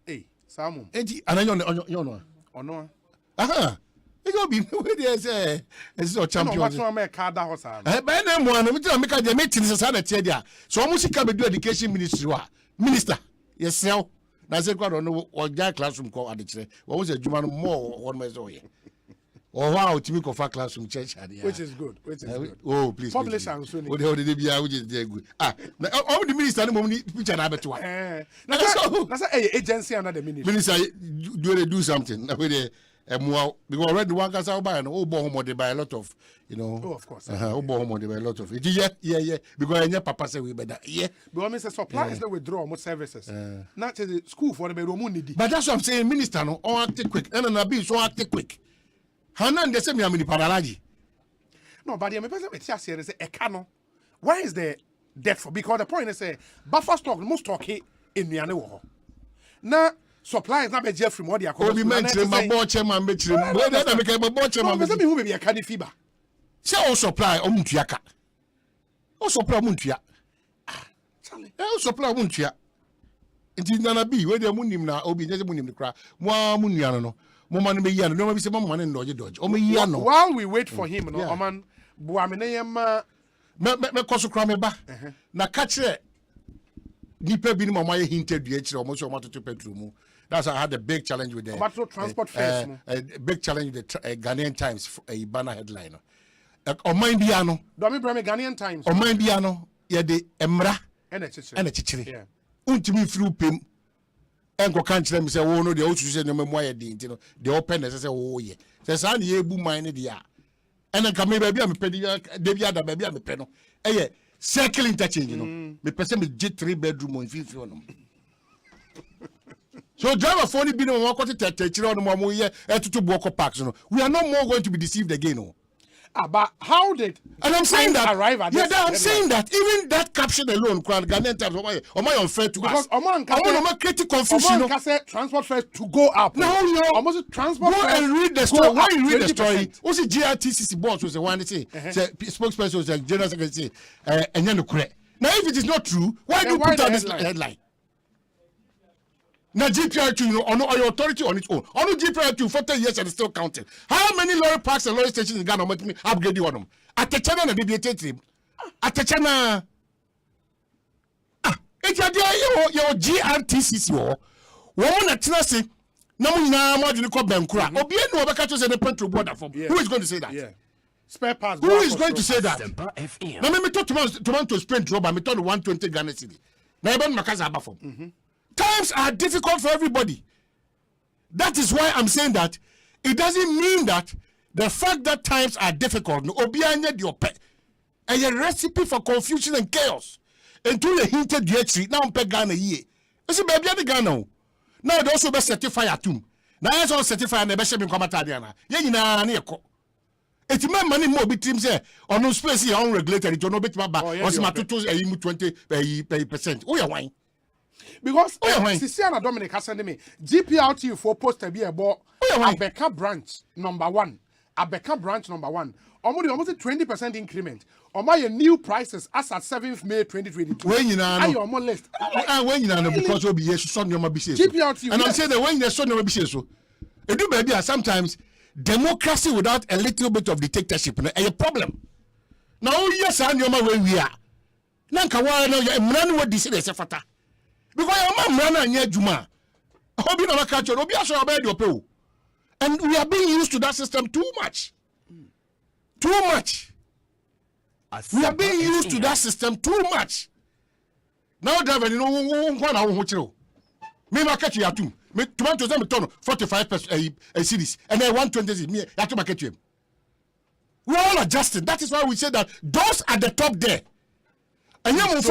Speaker 17: Hey, Samu.
Speaker 21: Enti ananyo no.
Speaker 17: Ono.
Speaker 21: Aha. E go be we dey say is a champion.
Speaker 17: No what one make card house am.
Speaker 21: Ba na mo no me tell me ka dey meeting say na tie dia. So mo sika be do education ministry wa. Minister. Yes sir. Na say kwa no o ja classroom ko adekire. Wo say adwuma no more one me so ye. Or wow, to me for classroom church,
Speaker 17: which is good.
Speaker 21: Oh, please.
Speaker 17: Publish and soon.
Speaker 21: What did they be? Which is good. All the minister no money picture na beto.
Speaker 17: That's a agency under the ministry.
Speaker 21: Minister do something. Because already one can say buy no bo they buy a lot of,
Speaker 17: Oh, of course.
Speaker 21: They buy a lot of it. Yeah. Because any papa say we better. Yeah.
Speaker 17: Because Mr. Suppliers that withdraw more services. Not to the school for the bedroom need.
Speaker 21: But that's what I'm saying. Minister no act quick. And na be so act quick. Hanan de say me amini paralaji.
Speaker 17: No, but the person me tia say e cano. Why is the debt for? Because the point is say buffer stock most stock in nuane wo. Na supplies na be Jeffrey mo dia ko.
Speaker 21: Obi mentre ma board chairman betire. Where na make ma board chairman.
Speaker 17: No, me say me hu be aka di fiba.
Speaker 21: Say o supply o muntua ka. O supply muntua.
Speaker 17: Charlie.
Speaker 21: O supply muntua. Nti nana bi we de munim na obi je munim kra. Mo amunua no. While we wait
Speaker 17: for him, no, man, Buamenayama,
Speaker 21: me koso krame ba. Na catcher Nipa bin mama hinted the almost to petroleum. That's I had a big challenge with the
Speaker 17: transport fares.
Speaker 21: A big challenge with the Ghanaian Times, a banner headline. On my piano,
Speaker 17: Domi Brame Ghanaian Times.
Speaker 21: On my piano, yeah, the Emra
Speaker 17: and a chichiri.
Speaker 21: Untimi through Pim. enko kan kire me say wo no de o tutu say no memo aye din ti no de open na say wo ye say sa na ye bu man ne dia ena ka me ba bia me pedi de bia da ba bia me pe no eye circle interchange no me pese me get 3 bedroom on fifi no so driver phone bi no won kwete kire no mo ye etutu buoko parks no we are not more going to be deceived again no.
Speaker 17: But how did
Speaker 21: and I'm saying that
Speaker 17: arrive at this?
Speaker 21: I'm saying that even that caption alone, Ghanaian Times, am I unfair to
Speaker 17: because
Speaker 21: us? I want to create confusion.
Speaker 17: Oman said transport fares to go up.
Speaker 21: No, you
Speaker 17: almost transport
Speaker 21: go
Speaker 17: fares
Speaker 21: and read the story. Why you read the
Speaker 17: 20%.
Speaker 21: story? What's the GRTCC boss was the one that say spokesperson was the general secretary and then the now if it is not true, why do you put out this headline? Now GPRQ, you know, on your authority on its own. On GPRQ, 40 years and it's still counting. How many lorry parks and lorry stations in Ghana make me upgrade on them? At the channel, the BBT at the channel. It's your GRTCC. Woman at Tennessee, no more than call Benkura. Obien no catches a petrol border from. Who is going to say that?
Speaker 17: Yeah. Spare parts.
Speaker 21: Who is going to say that? Now, let me talk to Sprint Rob. I'm talking 120 Ghana City. Now, I'm Makaza Abafom. Times are difficult for everybody. That is why I'm saying that it doesn't mean that the fact that times are difficult, no, a recipe for confusion and chaos. Until they hinted the street, now I'm Ghana ye. It's a baby at the Ghana. Now they also be certified at home. Now it's all certified and the best in Comatadiana. Yeah, it's my money more bit teams here on no space here unregulated. It's no bit my back. What's my 20%? Oh, yeah, wine.
Speaker 17: Because Sisiana Dominic has sent me GPRT for post to be about Abeka branch number 1. Abeka branch number 1. Almost a 20% increment. On my new prices as at 7th May 2022.
Speaker 21: When you know,
Speaker 17: on my list.
Speaker 21: When you know, because we'll be yes, son, your
Speaker 17: GPRT.
Speaker 21: And I'm saying that when you're son, your so. It do baby sometimes democracy without a little bit of dictatorship a problem. Now, yes, I know where we are. Nanka, why no, you're a what this is a fata. Because your mom ran near Juma. Hobby no catch your Obi and we are being used to that system too much. Too much. We are being used to that system too much. Now, driver, you know, one hour. Me market you atum. Me tomatoes them turn 45 cities and then 120 me to market you. We are all adjusting. That is why we say that those at the top there. And you move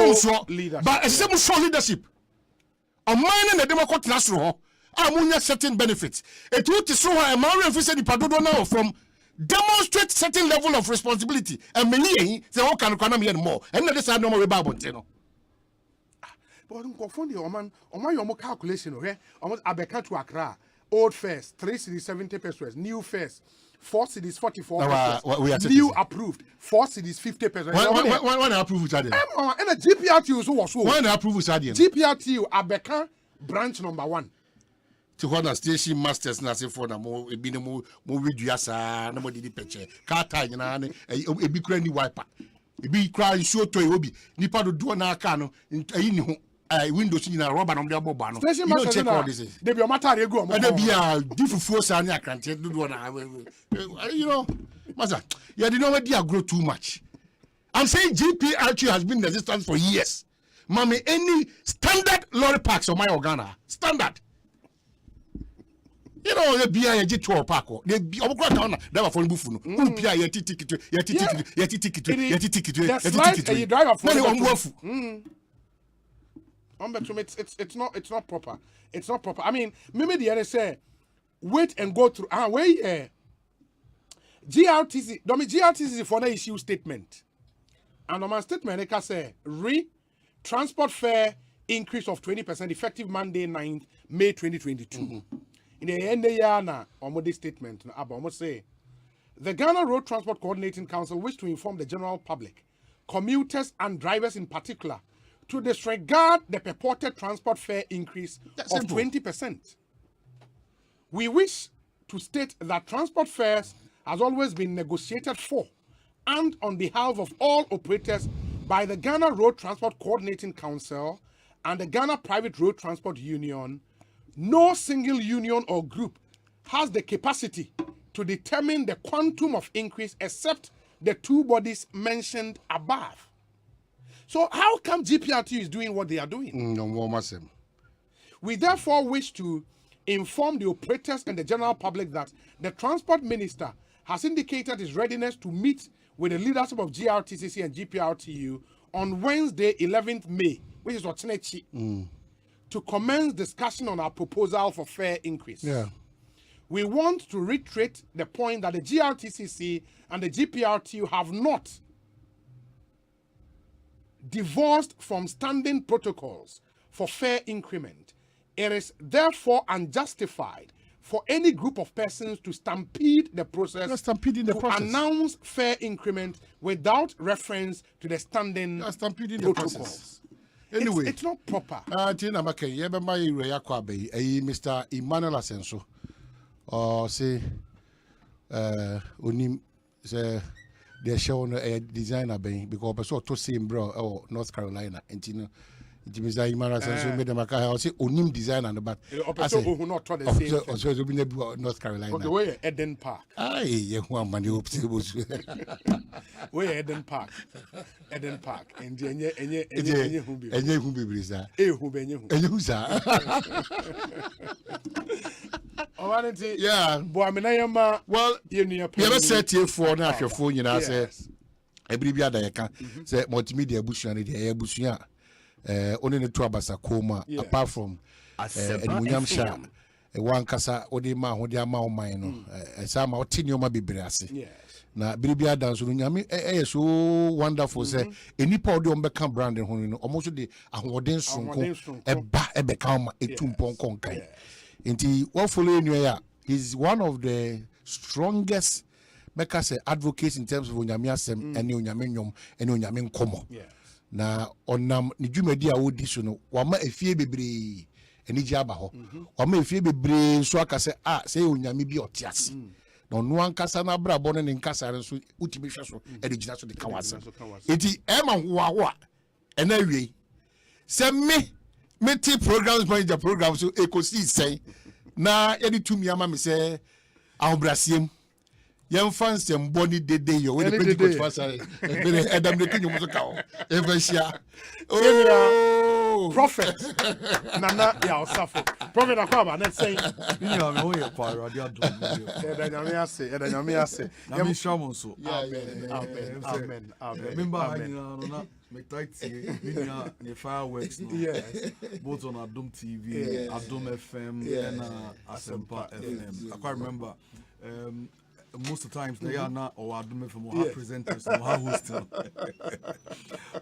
Speaker 21: but a same leadership. A man in the Democrat national, I certain benefits. It would show a man referencing the now from demonstrate certain level of responsibility. And many say, "Oh, can economy more?" And that is no more about you know.
Speaker 17: But don't confund the Oman your calculation, okay? Almost Abeka to Accra, old fares 3 cities 70 pesos, new fares 4 cities 44 pesos, new approved 4 cities 50 pesos.
Speaker 21: When I approve it,
Speaker 17: and a GPRT was so.
Speaker 21: When I approve it,
Speaker 17: GPRT Abeka branch number 1.
Speaker 21: To hold a station masters na se for na mo ebi ne mo redua saa na mo didi peche car tire na ebi kura ni wiper ebi kura show to e obi nipa do na aka no ayi ni ho windows ni na rubber na mo de aboba no
Speaker 17: station masters na dey be o matter egu o mo
Speaker 21: dey be a difufuo saa ni akrante do na you know masa you did not dey grow too much. I'm saying GPRQ has been in existence for years. Mami, any standard lorry parks on my Ghana standard. You know the BIA G2 parko. The Obukra town never for buffalo. BIA you ticket.
Speaker 17: You drive a phone. It's not proper. It's not proper. I mean, maybe the other say wait and go through. Wait, GRTC. Domi GRTC for the issue statement. And on my statement, they can say transport fare increase of 20% effective Monday 9th May 2022. In the end of the year, now, almost this statement, almost say, the Ghana Road Transport Coordinating Council wish to inform the general public, commuters and drivers in particular, to disregard the purported transport fare increase of 20%. We wish to state that transport fares has always been negotiated for and on behalf of all operators by the Ghana Road Transport Coordinating Council and the Ghana Private Road Transport Union. No single union or group has the capacity to determine the quantum of increase except the two bodies mentioned above. So how come GPRT is doing what they are doing?
Speaker 21: No more.
Speaker 17: We therefore wish to inform the operators and the general public that the Transport Minister has indicated his readiness to meet with the leadership of GRTCC and GPRTU on Wednesday, 11th May, which is Ochenechi, to commence discussion on our proposal for fare increase.
Speaker 21: Yeah.
Speaker 17: We want to reiterate the point that the GRTCC and the GPRTU have not divorced from standing protocols for fare increment. It is therefore unjustified for any group of persons to stampede the process announce fare increment without reference to the standing protocols.
Speaker 21: Anyway,
Speaker 17: it's not proper.
Speaker 21: Mr. Emmanuel Asenso, say, onim say the show a designer because person to same bro North Carolina and Mr. Emmanuel Asenso made them I say onim designer but I say
Speaker 17: who not taught the same
Speaker 21: thing. North Carolina.
Speaker 17: Okay, where Eden Park.
Speaker 21: Aye, you want money up
Speaker 17: where Eden Park. Eden Park. And
Speaker 21: enye humbi brisa. Yeah.
Speaker 17: Well,
Speaker 21: you ever set here for now your phone, you know, say every year that you can say multimedia bushia only the two abasa coma apart from Munyamsha one kasa odima hodiama o man no sama otinioma bebrase na biribia dance no nyame so wonderful say enipa odi ombeka brand ho no omoso de ahoden sonko eba ebeka ma etumpon konkan enti what follow you here is one of the strongest make say advocates in terms of onyame asem ene onyame nyom ene onyame nkomo na onam ni dwumadi a wodi so no wama efie bebre eni ji aba ho wama efie bebre so aka se say onyame bi otiase no no ankasa na brabo ne nkasa re so utimi hwe so e de gina so de kawase eti ema ho ena wie se me ti programs manager programs so Ekosiisen na e di tumi ama me se ahobrasiem yem fans em body dede yo we the pretty coach fasare be edam de kinyo so ka o e versia
Speaker 17: prophet nana ya osafo prophet akwaba na say
Speaker 1: you know me we kwa radio do
Speaker 17: edanyame ase
Speaker 1: na me shamo so
Speaker 17: amen
Speaker 1: remember hanging na me tight video the fireworks no
Speaker 17: yes
Speaker 1: both on Adom TV Adom FM and Asempa FM I quite remember most of the times they are not or Adom FM or presenters or hosts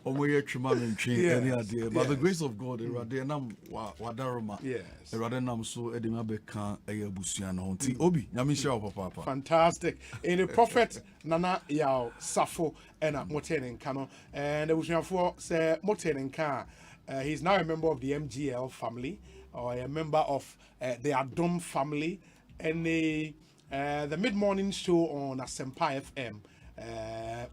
Speaker 1: or we any idea by the grace of God rather nam wadaroma rather nam so edema beka eyabusia no nti obi nyame share papa
Speaker 17: fantastic in the prophet nana yaw safo and motenenka no and the busiafo say motenenka he's now a member of the MGL family or a member of the Adom family and the mid-morning show on Asempa FM,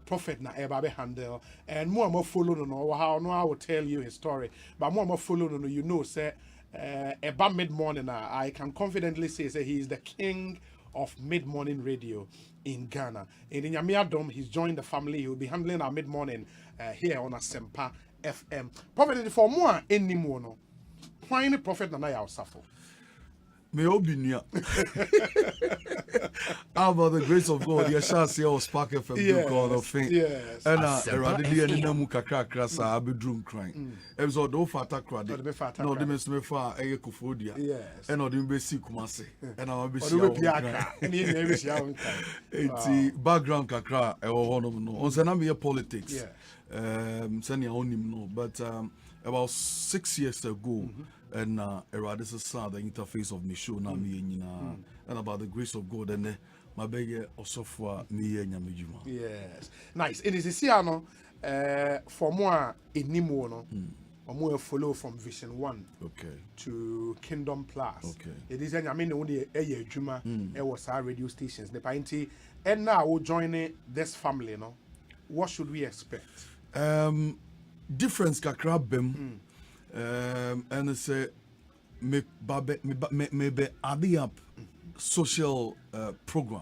Speaker 17: Prophet na Ebabe handle, and more follow no how no I will tell you his story, but more follow no you know say Eba mid-morning I can confidently say he is the king of mid-morning radio in Ghana. In Adom, he's joined the family. He will be handling our mid-morning here on Asempa FM. Prophet for more any more no. Why any prophet na ya suffer?
Speaker 1: Me obinia. How about the grace of God? Yes, shall see our Spark FM do call of fame.
Speaker 17: Yes.
Speaker 1: And rather than namu kakra krasa abedrum crying. Episode do fata krade. No de me fa eye kofodia.
Speaker 17: Yes.
Speaker 1: And no de be si kumase. And I be si background kakra e wo hono no. On se na me politics. Send your own no. But about 6 years ago, and this is the interface of me show now me and about the grace of God and my beg also for me and Yamijuma.
Speaker 17: Yes, nice. It is a siano for more in Nimo no or more follow from Vision 1 to Kingdom Plus. It is I mean only a Juma it was our radio stations the painty and now we'll join this family no. What should we expect?
Speaker 1: Difference kakra bem and say me be adding up social program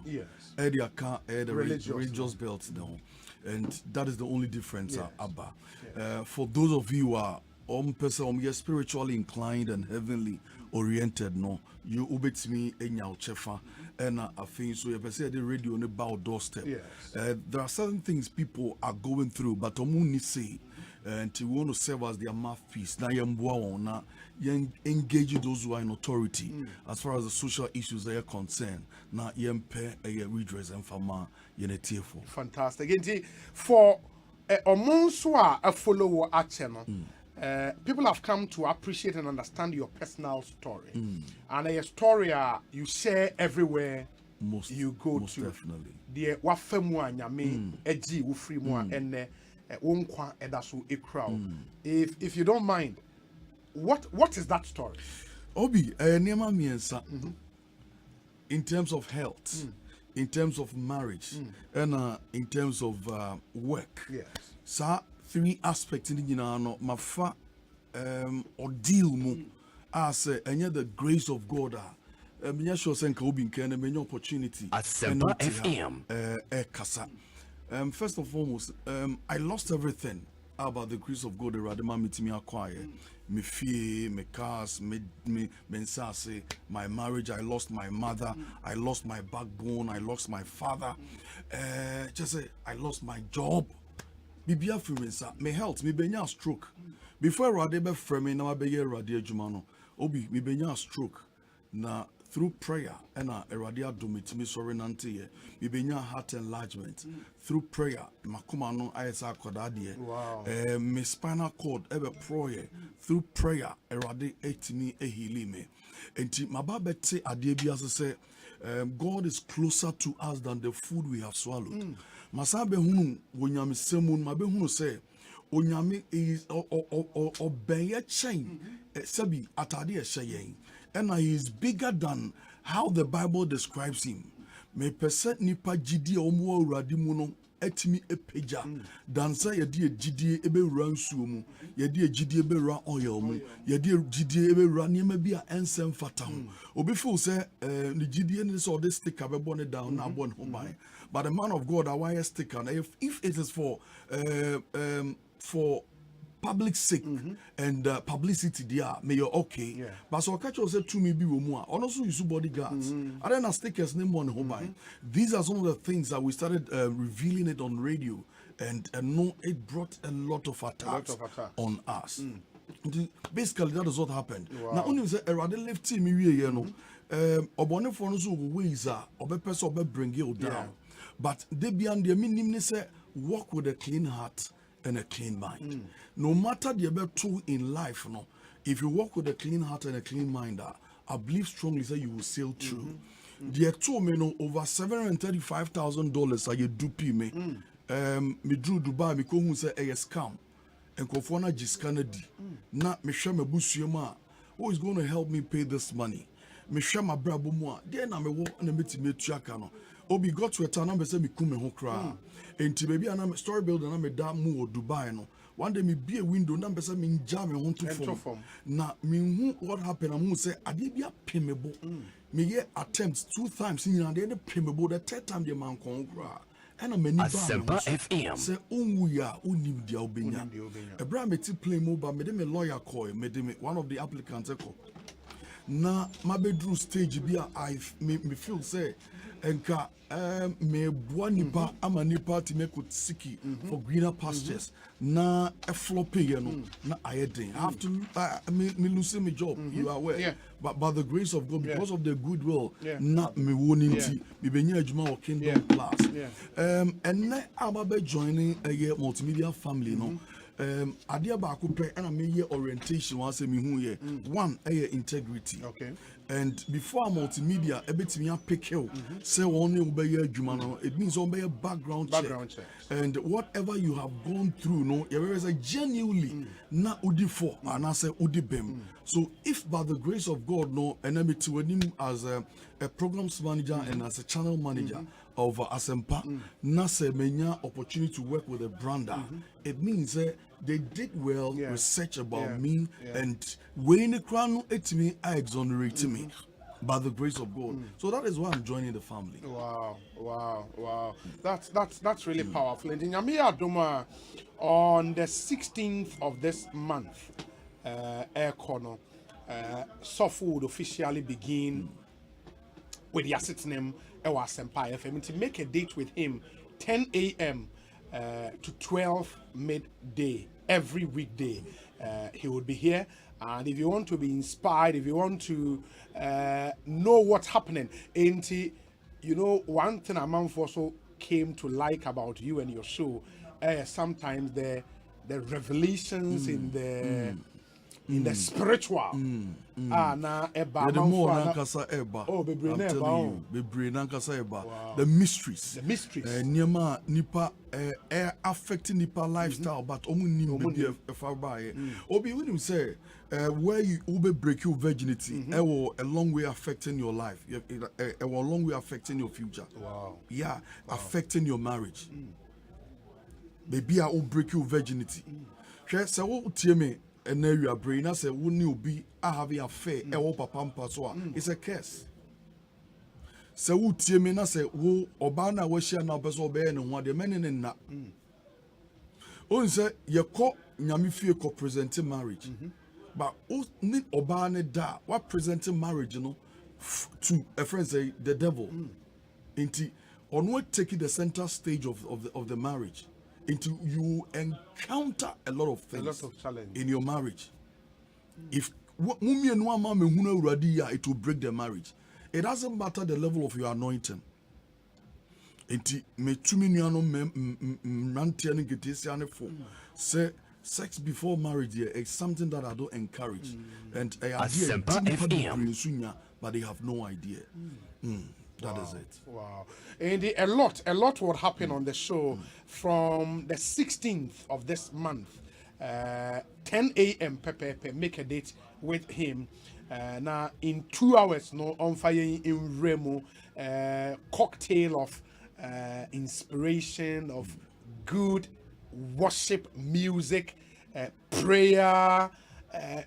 Speaker 1: area can the religious belts down and that is the only difference abba for those of you who are you're spiritually inclined and heavenly oriented, no, you ubet me in your chefa, and I think so. If I say the radio on about doorstep, there are certain things people are going through, but omuni say, and you want to serve as their mouthpiece. Now you engage those who are in authority as far as the social issues are concerned. Now you pay a redress and farmer you
Speaker 17: fantastic. For a monsoir a follower our channel. People have come to appreciate and understand your personal story, and a story you share everywhere you go to.
Speaker 1: Definitely.
Speaker 17: The wafemu anyame eji ufri mu ene wonkwa edaso ekra. If you don't mind, what is that story?
Speaker 1: Obi niema miensa in terms of health, in terms of marriage, and in terms of work.
Speaker 17: Yes.
Speaker 1: So 3 aspects in the mafa ordeal mu as the grace of God me sure say nka obi nkan me opportunity
Speaker 2: Asempa FM
Speaker 1: kasa. First and foremost, I lost everything about the grace of God. Radema mitimi acquire me fee, me cars, me nsase, my marriage. I lost my mother. I lost my backbone. I lost my father. Just say I lost my job. Bibia frimensa, me health, me benya stroke. Before Radebe frame na be ye Radia Jumano. Obi, me benya stroke. Na through prayer and Radia domitimi sorry nante me benya heart enlargement. Through prayer, makumano ISA kodadie.
Speaker 17: Wow.
Speaker 1: Me spinal cord ebe proye. Through prayer, Radi etimi ehili me. Enti mababete adie say God is closer to us than the food we have swallowed. Masabe hunu wonyame semun mabe hunu say onyame is obeye chain sabi atade ehyen and he is bigger than how the Bible describes him. Me percent nipa gidi omo awurade mu no etimi epeja dansa yede gidi ebe ransu mu yede gidi ebe ra oil mu yede gidi ebe ra niema bi a ensem fata ho obi feel say the gidi ni so this sticker be born down na born ho ban. But the man of God, a wire sticker, if it is for public sake and publicity, there, may you're okay.
Speaker 17: Yeah.
Speaker 1: But so catch us to me be more. Also, use bodyguards. I don't know stickers name on home. These are some of the things that we started revealing it on radio, and no, it brought a lot of attacks on us. Basically, that is what happened.
Speaker 17: Wow.
Speaker 1: Now, only say a rather left team, you know, obone for us ways are obe person obe bring you down.
Speaker 17: Yeah.
Speaker 1: But they beyond the minimum say walk with a clean heart and a clean mind. No matter the other two in life, no, if you walk with a clean heart and a clean mind, I believe strongly that you will sail through. The two men over $735,000 are you dupe me. Me drew Dubai, me ko say a scam. And Kofona Giscanadi. Not me share my busuyama. Who is going to help me pay this money? Me share my brabo moi. Then I'm a walk and a meet me triakano. Obi got to a time and say me come home cry. And to baby and I'm a story builder and I'm a damn move Dubai no. One day me be a window number say me jam me home to form. Now me what happened I'm say I did be a payable. Me get attempts 2 times in and then payable the 3rd time the man come cry. And I'm
Speaker 2: Asempa FM.
Speaker 1: Say ya unim dia obenya. Ebra me ti play mobile me dem a lawyer call me dem one of the applicants call. Na my bedroom stage be I me feel say enka me boa nipa ama nipa ti me could siki for greener pastures na a floppy you know na ayedin after me lose my job you are aware but by the grace of God because of the goodwill na me woninti me benya adwuma o kingdom plus and na ababe joining a multimedia family no adia ba akopɛ and me orientation one say me hu ye one integrity and before multimedia ebetimi pick hill say one will be adwuma no it means on be background check and whatever you have gone through no there is a genuinely na udi for and I say udi bem so if by the grace of God no and me to him as a programs manager and as a channel manager of Asempa na say menya opportunity to work with a brander it means they did well research about me and when the crown etimi I exonerate me by the grace of God. So that is why I'm joining the family.
Speaker 17: Wow. That's really powerful. And in Yamiya Doma on the 16th of this month, air corner. Sofu would officially begin with the asset name Asempa FM to make a date with him 10 a.m. To 12 midday every weekday. He would be here, and if you want to be inspired, if you want to know what's happening, one thing a man also came to like about you and your show, sometimes the revelations in the spiritual.
Speaker 1: The mysteries. Nipa affecting nipa lifestyle, but only Obi, when you say where you break your virginity, it will a long way affecting your life. It will a long way affecting your future.
Speaker 17: Wow.
Speaker 1: Yeah, affecting your marriage. Maybe I will break your virginity. So what tell me? And now you are brain. I say, wouldn't you be having a affair? It's a curse. So, who tell me? I say, who Obana was sharing our best obey and what the men in that. Oh, say, you call Nyamifi co presenting marriage. But who need Obana da? What presenting marriage, to a friend say the devil. Into on what taking the center stage of the marriage. Into you encounter a lot of things,
Speaker 17: a lot of challenge
Speaker 1: in your marriage. If it will break the marriage. It doesn't matter the level of your anointing. Say sex before marriage is something that I don't encourage. And
Speaker 2: Asempa FM.
Speaker 1: But they have no idea. That is it.
Speaker 17: Wow. And a lot will happen on the show from the 16th of this month. 10 a.m. Pepe, make a date with him. Now in 2 hours, on fire in Remo, cocktail of inspiration, of good worship music, prayer,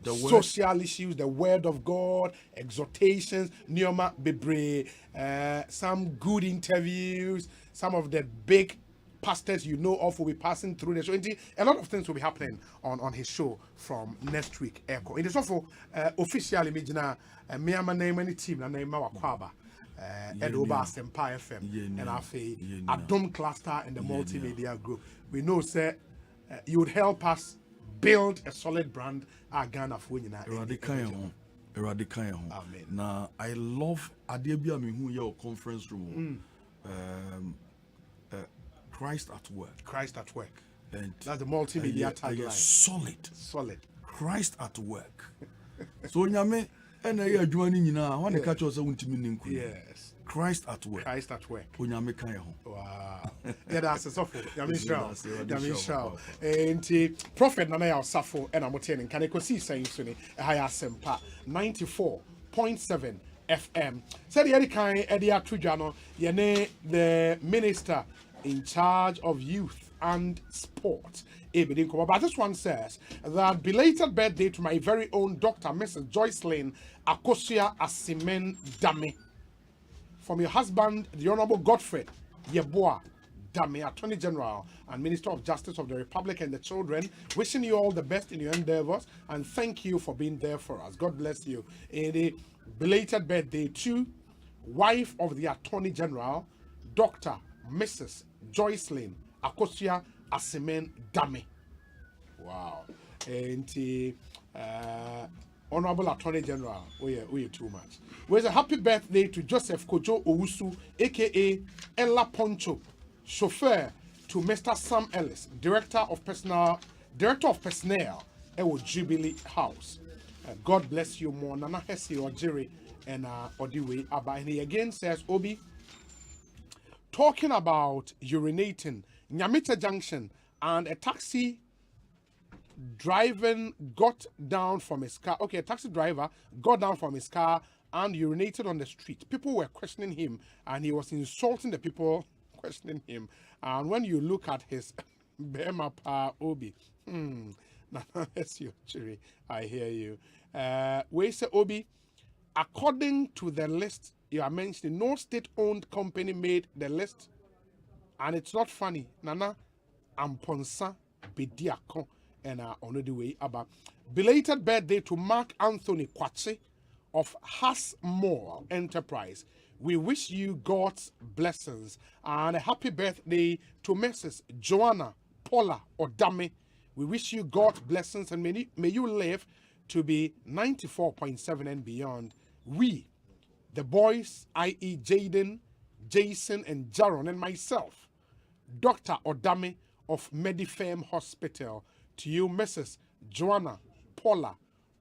Speaker 17: social issues, the word of God, exhortations, Nioma Bebre, some good interviews, some of the big pastors you know of will be passing through the show. A lot of things will be happening on his show from next week. Echo. It is also officially Mijina Miama name any team and name Mawakwaba. Edoba Asempa FM and Afe Adom Cluster and the multimedia group. We know, sir, you would help us build a solid brand Ghana for you now.
Speaker 1: Amen. Now I love Adebia Mihu your conference room. Christ at work.
Speaker 17: Christ at work. And that's the multimedia tagline.
Speaker 1: Solid. Christ at work. So nyame and I are joining you now. I want to catch us
Speaker 17: yes.
Speaker 1: Christ at work.
Speaker 17: Christ at work.
Speaker 1: Wow.
Speaker 17: Yeah, that's a suffer. Yamisha. And Prophet Nana Safo and I'm attending. Can Ekosiisen On Asempa 94.7 FM. Said the Edikan Edia Tujano, Yene, the minister in charge of youth and sport. But this one says that belated birthday to my very own Dr. Mrs. Joycelyn Akosia Asimen Dame. From your husband, the Honorable Godfrey Yeboah Dame, Attorney General and Minister of Justice of the Republic and the children, wishing you all the best in your endeavors and thank you for being there for us. God bless you. A belated birthday to wife of the Attorney General, Dr. Mrs. Joycelyn Akosia Asimen Dame. Wow. And Honorable Attorney General, we are too much. With a happy birthday to Joseph Kojo Owusu, aka Ella Poncho, chauffeur to Mr. Sam Ellis, Director of Personnel, Ewo Jubilee House. God bless you more. Nana Hesi Ojiri and Odiwe Abba. And he again says, Obi, talking about urinating, Nyamita Junction, and a taxi driving got down from his car. Okay, a taxi driver got down from his car and urinated on the street. People were questioning him and he was insulting the people questioning him. And when you look at his Bema Pa Obi, I hear you. We say Obi, according to the list you are mentioning, no state-owned company made the list. And it's not funny. Nana Amponsa Bediako. and on the way about. Belated birthday to Mark Anthony Kwachi of Hasmore Enterprise. We wish you God's blessings and a happy birthday to Mrs. Joanna Paula Odame. We wish you God's blessings and may you live to be 94.7 and beyond. We, the boys, i.e. Jaden, Jason, and Jaron, and myself, Dr. Odame of Medifame Hospital. To you, Mrs. Joanna Paula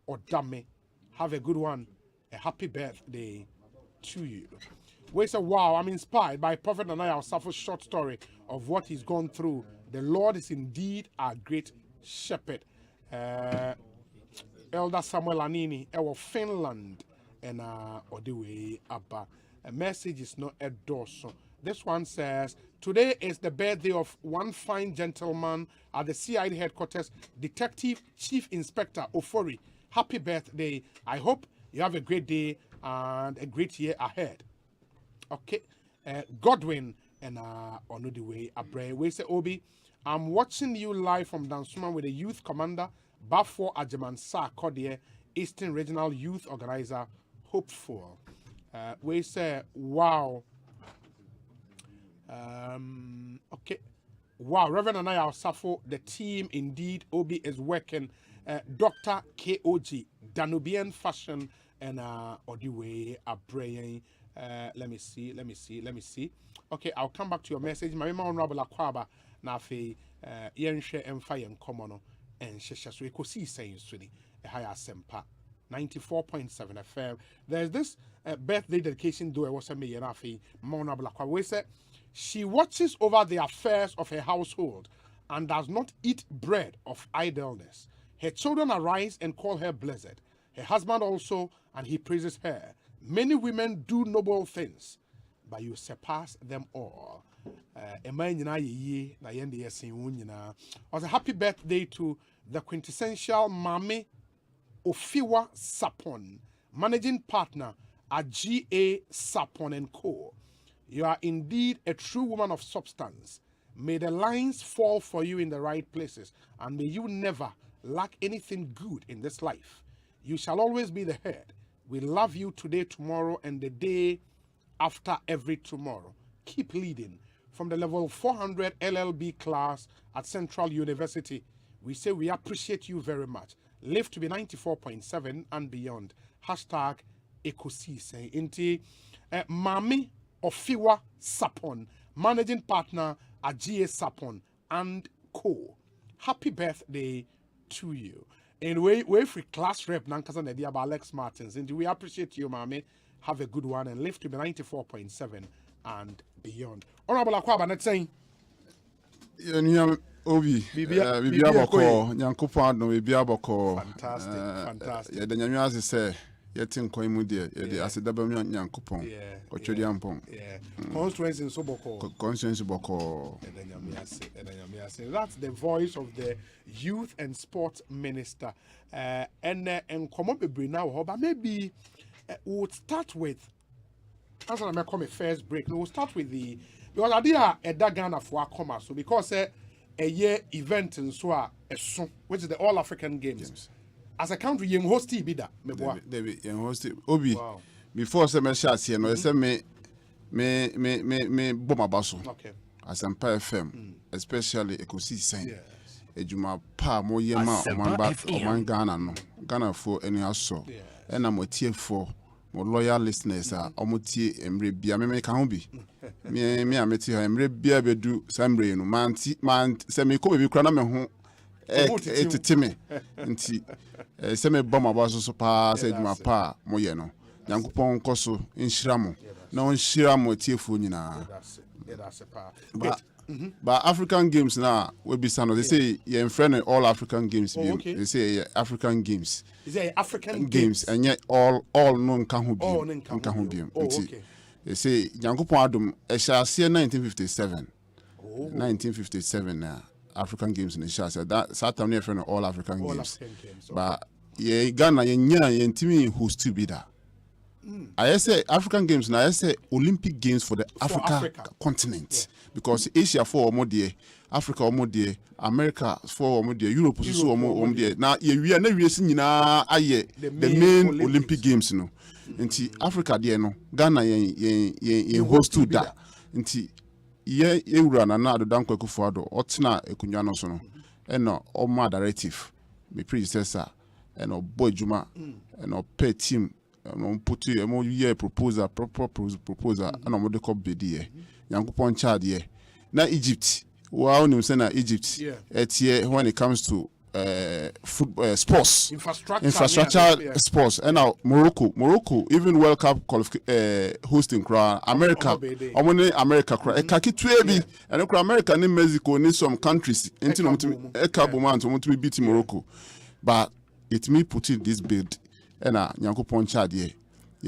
Speaker 17: Odame. Have a good one. A happy birthday to you. We say, wow, I'm inspired by Prophet Nana Saffo's short story of what he's gone through. The Lord is indeed our great shepherd. Elder Samuel Anini, our Finland, and Odiwe Abba. A message is not a dorsal. This one says, today is the birthday of one fine gentleman at the CID headquarters, Detective Chief Inspector Ofori. Happy birthday. I hope you have a great day and a great year ahead. Okay. Godwin and on the way, Abre. We say, Obi, I'm watching you live from Dansuman with the youth commander, Bafo Ajaman Sa Kodie, Eastern Regional Youth Organizer, Hopeful. We say, wow. Okay. Wow, Reverend Anaya Safo, the team indeed, Obi is working. Dr. KOG, Danubian Fashion, and Odiwe Abraying. Let me see. Okay, I'll come back to your message. My honorable Akwaba, Nafi, Yenshe Empire and Komono, and Shesha Ekosiisen Sudi, a higher Asempa 94.7 FM. There's this birthday dedication do I was a million Nafi, honorable Akwaba. We said she watches over the affairs of her household and does not eat bread of idleness. Her children arise and call her blessed. Her husband also, and he praises her. Many women do noble things, but you surpass them all. Was a happy birthday to the quintessential Mame Ofiwa Sapon, managing partner at GA Sapon & Co. You are indeed a true woman of substance. May the lines fall for you in the right places, and may you never lack anything good in this life. You shall always be the head. We love you today, tomorrow, and the day after every tomorrow. Keep leading. From the level 400 LLB class at Central University, we say we appreciate you very much. Live to be 94.7 and beyond. Hashtag Ekosiisen. Inti Mami Ofiwa Sapon, managing partner at GA Sapon and Co. Happy birthday to you. And we free class rep Nankasa Nedia by Alex Martins. And we appreciate you, Mami. Have a good one and live to be 94.7 and beyond. Honorable Akwaba, not saying.
Speaker 3: Obi, Bibia Boko, Yankupa, no Bibia Boko.
Speaker 17: Fantastic.
Speaker 3: Yeah, the Nyamas say, Yetin Koimudia, the Asidabamian Yankupon, or Chodiampon.
Speaker 17: Yeah, constituency in Soboko.
Speaker 3: Constituency Boko.
Speaker 17: That's the voice of the Youth and Sports Minister. And come up with now, but maybe we'll start with. That's what I'm coming first break. We'll start with the because I did a Ghana for our so because a year event in Swa which is the All African Games. As a country, you host be that.
Speaker 3: David, you host Obi. Before some shots here, no, say me bomba basso.
Speaker 17: Okay.
Speaker 3: Asempa FM, especially Ekosiisen. Ejuma pa mo yema oman Ghana no. Ghana for any aso. And I'm a for more loyal listeners are omutie emre bia me ka ho bi. Me ameti ha emre bia be do sambre no man se me ko be kura na me ho etitime nti se me bomba basso so pa se ejuma pa mo ye no. Nyankopon koso nhira mo na nhira mo tiefo nyina. But African Games now will be sound. They say you're in front of all African Games.
Speaker 17: Okay.
Speaker 3: They say African Games.
Speaker 17: Is there African
Speaker 3: Games and yet all non can be.
Speaker 17: Oh, okay.
Speaker 3: They say Yankupon Adam Eshasia 1957. 1957 now African Games in the Shasa. That Saturn near friend of all African Games.
Speaker 17: Okay.
Speaker 3: But yeah, Ghana yen timi who's to be that. I say African Games now I say Olympic Games for the Africa continent because Asia for omodie, Africa omodie, America for omodie, Europe so omodie. Now we are na we nyina aye the main Olympic Games no. Nti Africa there no Ghana yen host to that. Nti ye ewura na ado dan kwaku ado otena ekunwa no so no. Eno oma directive me predecessor eno boy juma eno pay team no put you mo year proposal proper proposal and mo de ko bedi yankopon child here na Egypt wow nim say na Egypt etie when it comes to sports infrastructure sports and now Morocco even World Cup hosting America America kaki tuebi and America ni Mexico ni some countries into ekaboma to beat Morocco but it me put in this bid and Nyankopon Chad ye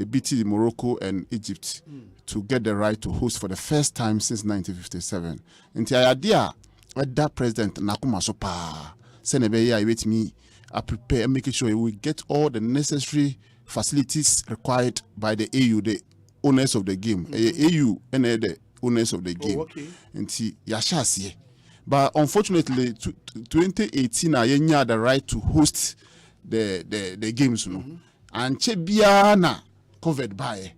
Speaker 3: beat Morocco and Egypt to get the right to host for the first time since 1957. And the idea that President Nakuma Sopa Senebeya with me I prepare and making sure we get all the necessary facilities required by the AU, the owners of the game. AU and the owners of the game. And see Yashasi. But unfortunately 2018 I had the right to host the games and chebiana covered by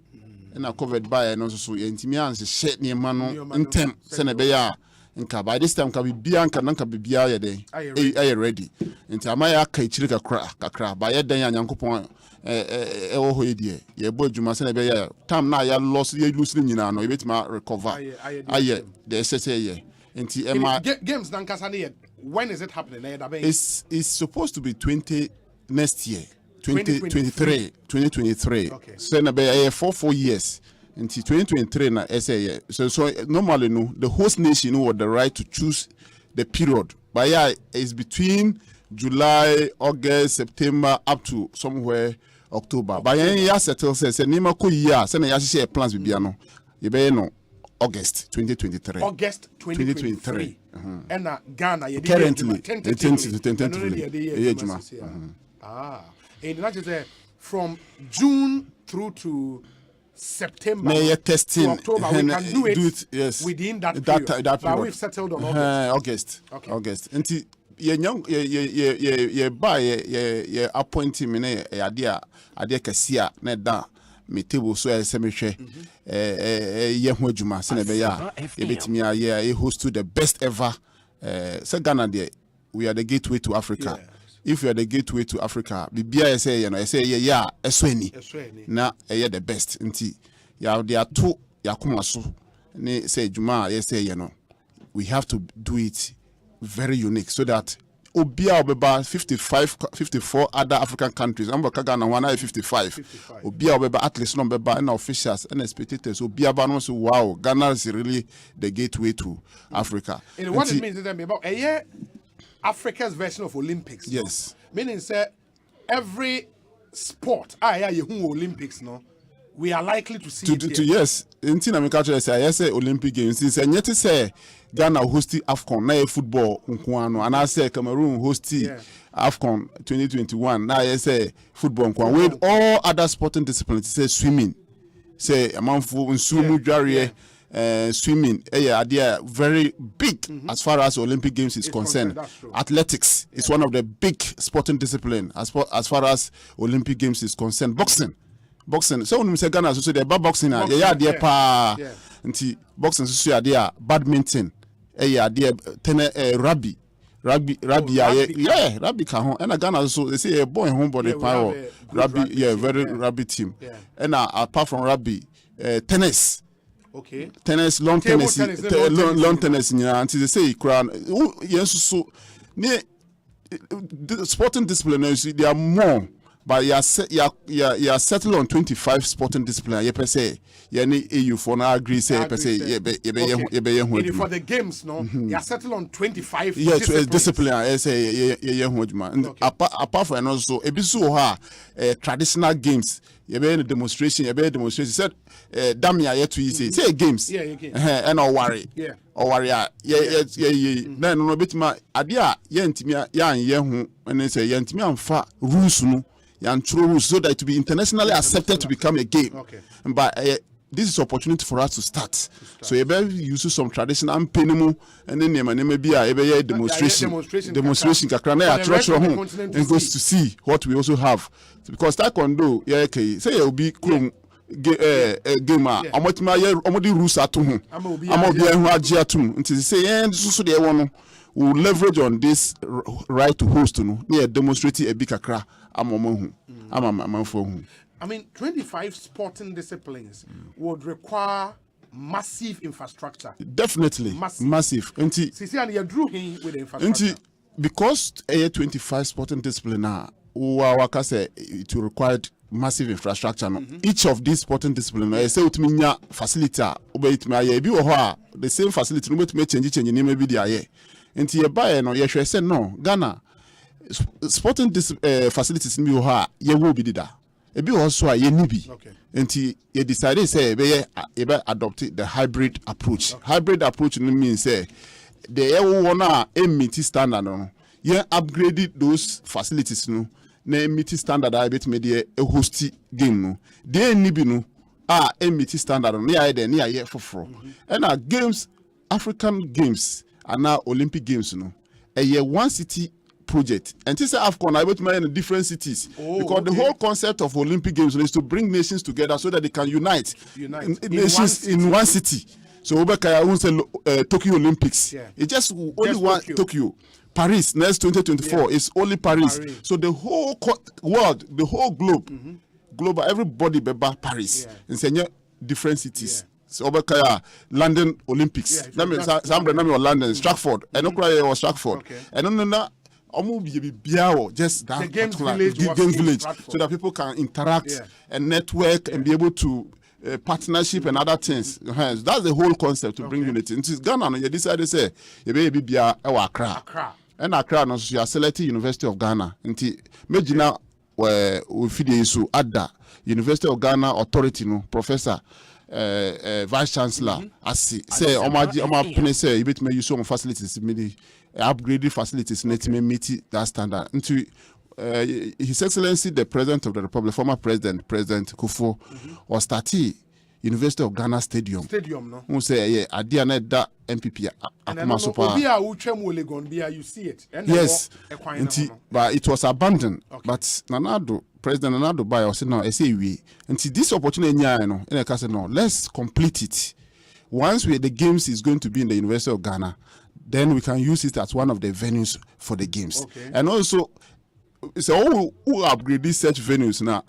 Speaker 3: and covered by and also so intimians shed near mano intem senebeya nka by this time ka bibia nka nanka bibia ye den ay ready nti amaya ka ichirika kakra ba ye den yankopon wo ho yedie ye bo adwuma senebeya time na ya loss ye lose nyina no ye betima recover aye the ssay ye nti
Speaker 17: games nanka sane when is it happening
Speaker 3: it's supposed to be next year 2023 okay. So na be 4 years until 2023 na say so normally no the host nation know the right to choose the period but yeah is between July, August, September up to somewhere October but yeah settle say nima ko year say na ya share plans bibia no ye be no August 2023
Speaker 17: August 2023 and Ghana ye
Speaker 3: currently
Speaker 17: and that is from June through to September
Speaker 3: testing
Speaker 17: to October. We can do it
Speaker 3: yes.
Speaker 17: within that period. That period. We've settled on
Speaker 3: August. Okay. August. And ye buy ye appoint him in a idea kasia na da me table so e semehwe ye ho adwuma se na be ya e betimi ye host to the best ever say Ghana there we are the gateway to Africa. Yeah. If you are the gateway to Africa, bibia say you know say yeah esweni na the best nti ya there are two yakoma so ne say juma say you know we have to do it very unique so that obia obeba 54 other African countries amba Ghana 155 obia obeba at least no beba and officials and spectators obia ba no so wow Ghana is really the gateway to Africa.
Speaker 17: And what it means is that about a year Africa's version of Olympics.
Speaker 3: Yes.
Speaker 17: No? Meaning, say, every sport, Olympics, no, we are likely to see it
Speaker 3: yes. In America, I say Olympic Games. Since I say Ghana hosting AFCON, now football, and I say Cameroon hosting AFCON 2021. Now I say football, with all other sporting disciplines. Say swimming, say among swimming, swimming, idea very big as far as Olympic Games is concerned. Athletics is one of the big sporting disciplines as far as Olympic Games is concerned. Boxing. So when we say Ghana, so the boxing, idea pa, nti boxing so idea badminton, idea rugby, rugby can home. And Ghana so they say a boy home body power rugby, very rugby team. And apart from rugby, tennis.
Speaker 17: Okay.
Speaker 3: Tennis, long tennis, until they say crown. Yes, so near sporting disciplines they are more, but you are settled on 25 sporting disciplines. You per se, you need EU for now agree say per se.
Speaker 17: For the games, no, you are settled on 25.
Speaker 3: Yes, discipline. I say apart from also ebisu traditional games. You be in a demonstration. Said, damn ya yet to say games. And I'll worry. Or worry. Then no bit my idea. Yentimia yan yehu and they say yentimia fa rules no. rules so that it will be internationally accepted to become a game.
Speaker 17: Okay.
Speaker 3: But this is opportunity for us to start. So you better use some traditional penimu and then maybe a demonstration kakra na and goes to see what we also have. Because taekwondo say you will be game omodi rules ato amobi ehu age atum nti say so dey won will leverage on this right to host no na demonstrate a big kakra amomo hu
Speaker 17: I mean, 25 sporting disciplines would require massive infrastructure.
Speaker 3: Definitely. Massive.
Speaker 17: And you drew him with the infrastructure.
Speaker 3: Because 25 sporting disciplines now, it will require massive infrastructure. Each of these sporting disciplines, I say it mean facility, the same facility, no change maybe the aye. And you buy no, you should say no, Ghana sporting facilities in Bioha, you will be there. Ebi also a nibi. Enti you decided say ebe adopt the hybrid approach. Hybrid approach means say the wanna meet standard no. You upgraded those facilities no. Na meet standard I bet media a host game no. They nibi no meet standard no. Near there near here for. And our games, African games and now Olympic games no. A year one city project and this AFCON I went in different cities because the whole concept of Olympic Games is to bring nations together so that they can unite nations in one city. So Obekaya won't say Tokyo Olympics. It's just only one Tokyo. Paris next 2024 is only Paris. So the whole world, the whole globe, global everybody beba Paris in different cities. So Obekaya London Olympics. That means some London Stratford. I don't cry or Stratford. I don't know. Just that
Speaker 17: the games
Speaker 3: village so that people can interact and network and be able to partnership and other things. That's the whole concept to bring unity. Into Ghana, you decided to say you be Accra. And Accra, no, you are selected University of Ghana. Into Medina, where we feed you Ada University of Ghana authority, no professor. Vice Chancellor, say, Oma say, you bet me use some facilities, upgraded facilities, need to meet that standard. Into His Excellency, the President of the Republic, former President Kufuor, was starting University of Ghana Stadium.
Speaker 17: No?
Speaker 3: Who say, Adiana da MPP,
Speaker 17: you see it.
Speaker 3: Yes, but it was abandoned. But President Nanado Bayo said, no, I say we. Until this opportunity, no, let's complete it. Once the games is going to be in the University of Ghana, then we can use it as one of the venues for the games. And also, so who upgrade these such venues now,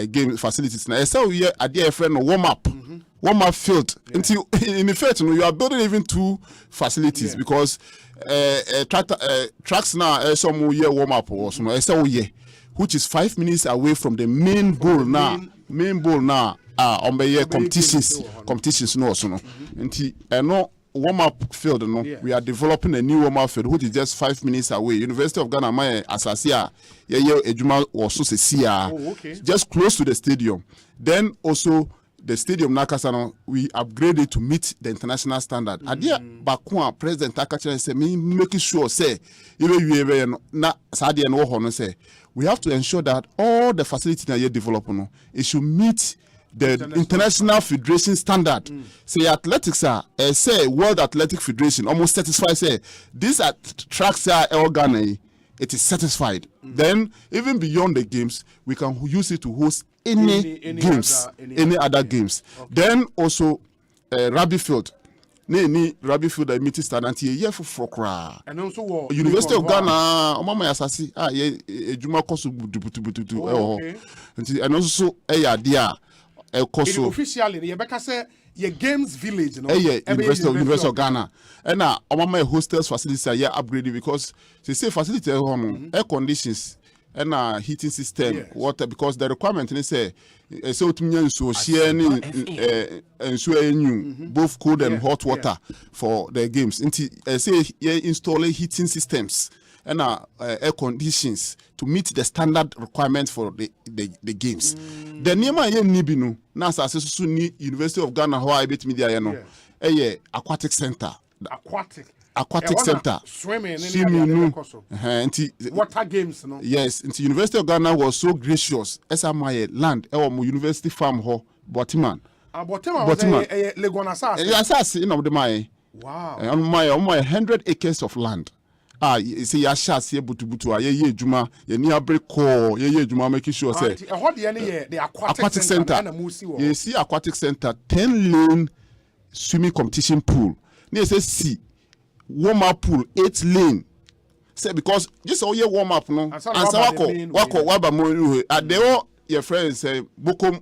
Speaker 3: game facilities now. So we are dear friend warm up field. Until in effect, you are building even two facilities because tracks now some year warm up or something. So which is 5 minutes away from the main goal now. On the competitions no also no. No warm-up field no. We are developing a new warm-up field which is just 5 minutes away. University of Ghana my Asasia ejuma also just close to the stadium. Then also the stadium Nakasano we upgraded to meet the international standard. Adia Bakwa President Takacha say me making sure say na Sadia no hono say we have to ensure that all the facilities that you develop no it should meet the international federation standard. Say athletics say World Athletic Federation almost satisfied say these are tracks are Ghana it is satisfied. Then even beyond the games we can use it to host any games, any other games. Then also rugby field. Ni rugby field that meeting standard here for Kra.
Speaker 17: And also
Speaker 3: University of Ghana, Omama Yasasi, Juma Kosu and also idea Ekoso.
Speaker 17: Officially, Rebecca say your games village, you know.
Speaker 3: University of Ghana. And now Omama hostels facilities are here upgraded because they say facility air conditions and heating system, water because the requirement they say so sharing both cold and hot water for the games. Say install heating systems and air conditions to meet the standard requirements for the games. The Nema Nibinu, NASA University of Ghana, how I bet media, aquatic center. aquatic center.
Speaker 17: Swimming water games, no?
Speaker 3: Yes, into University of Ghana was so gracious. Esamaye land, University Farm ho, Botiman.
Speaker 17: Botiman was a Legona
Speaker 3: Assassin of the Mae.
Speaker 17: Wow.
Speaker 3: On my 100 acres of land. You see, ya shas ye butu ye juma ye ni break call ye juma making sure say.
Speaker 17: The aquatic center.
Speaker 3: You see aquatic center 10 lane swimming competition pool. Near say see warm up pool 8 lane. Say because just all year warm up no. And so wako mo at the your friends say bokom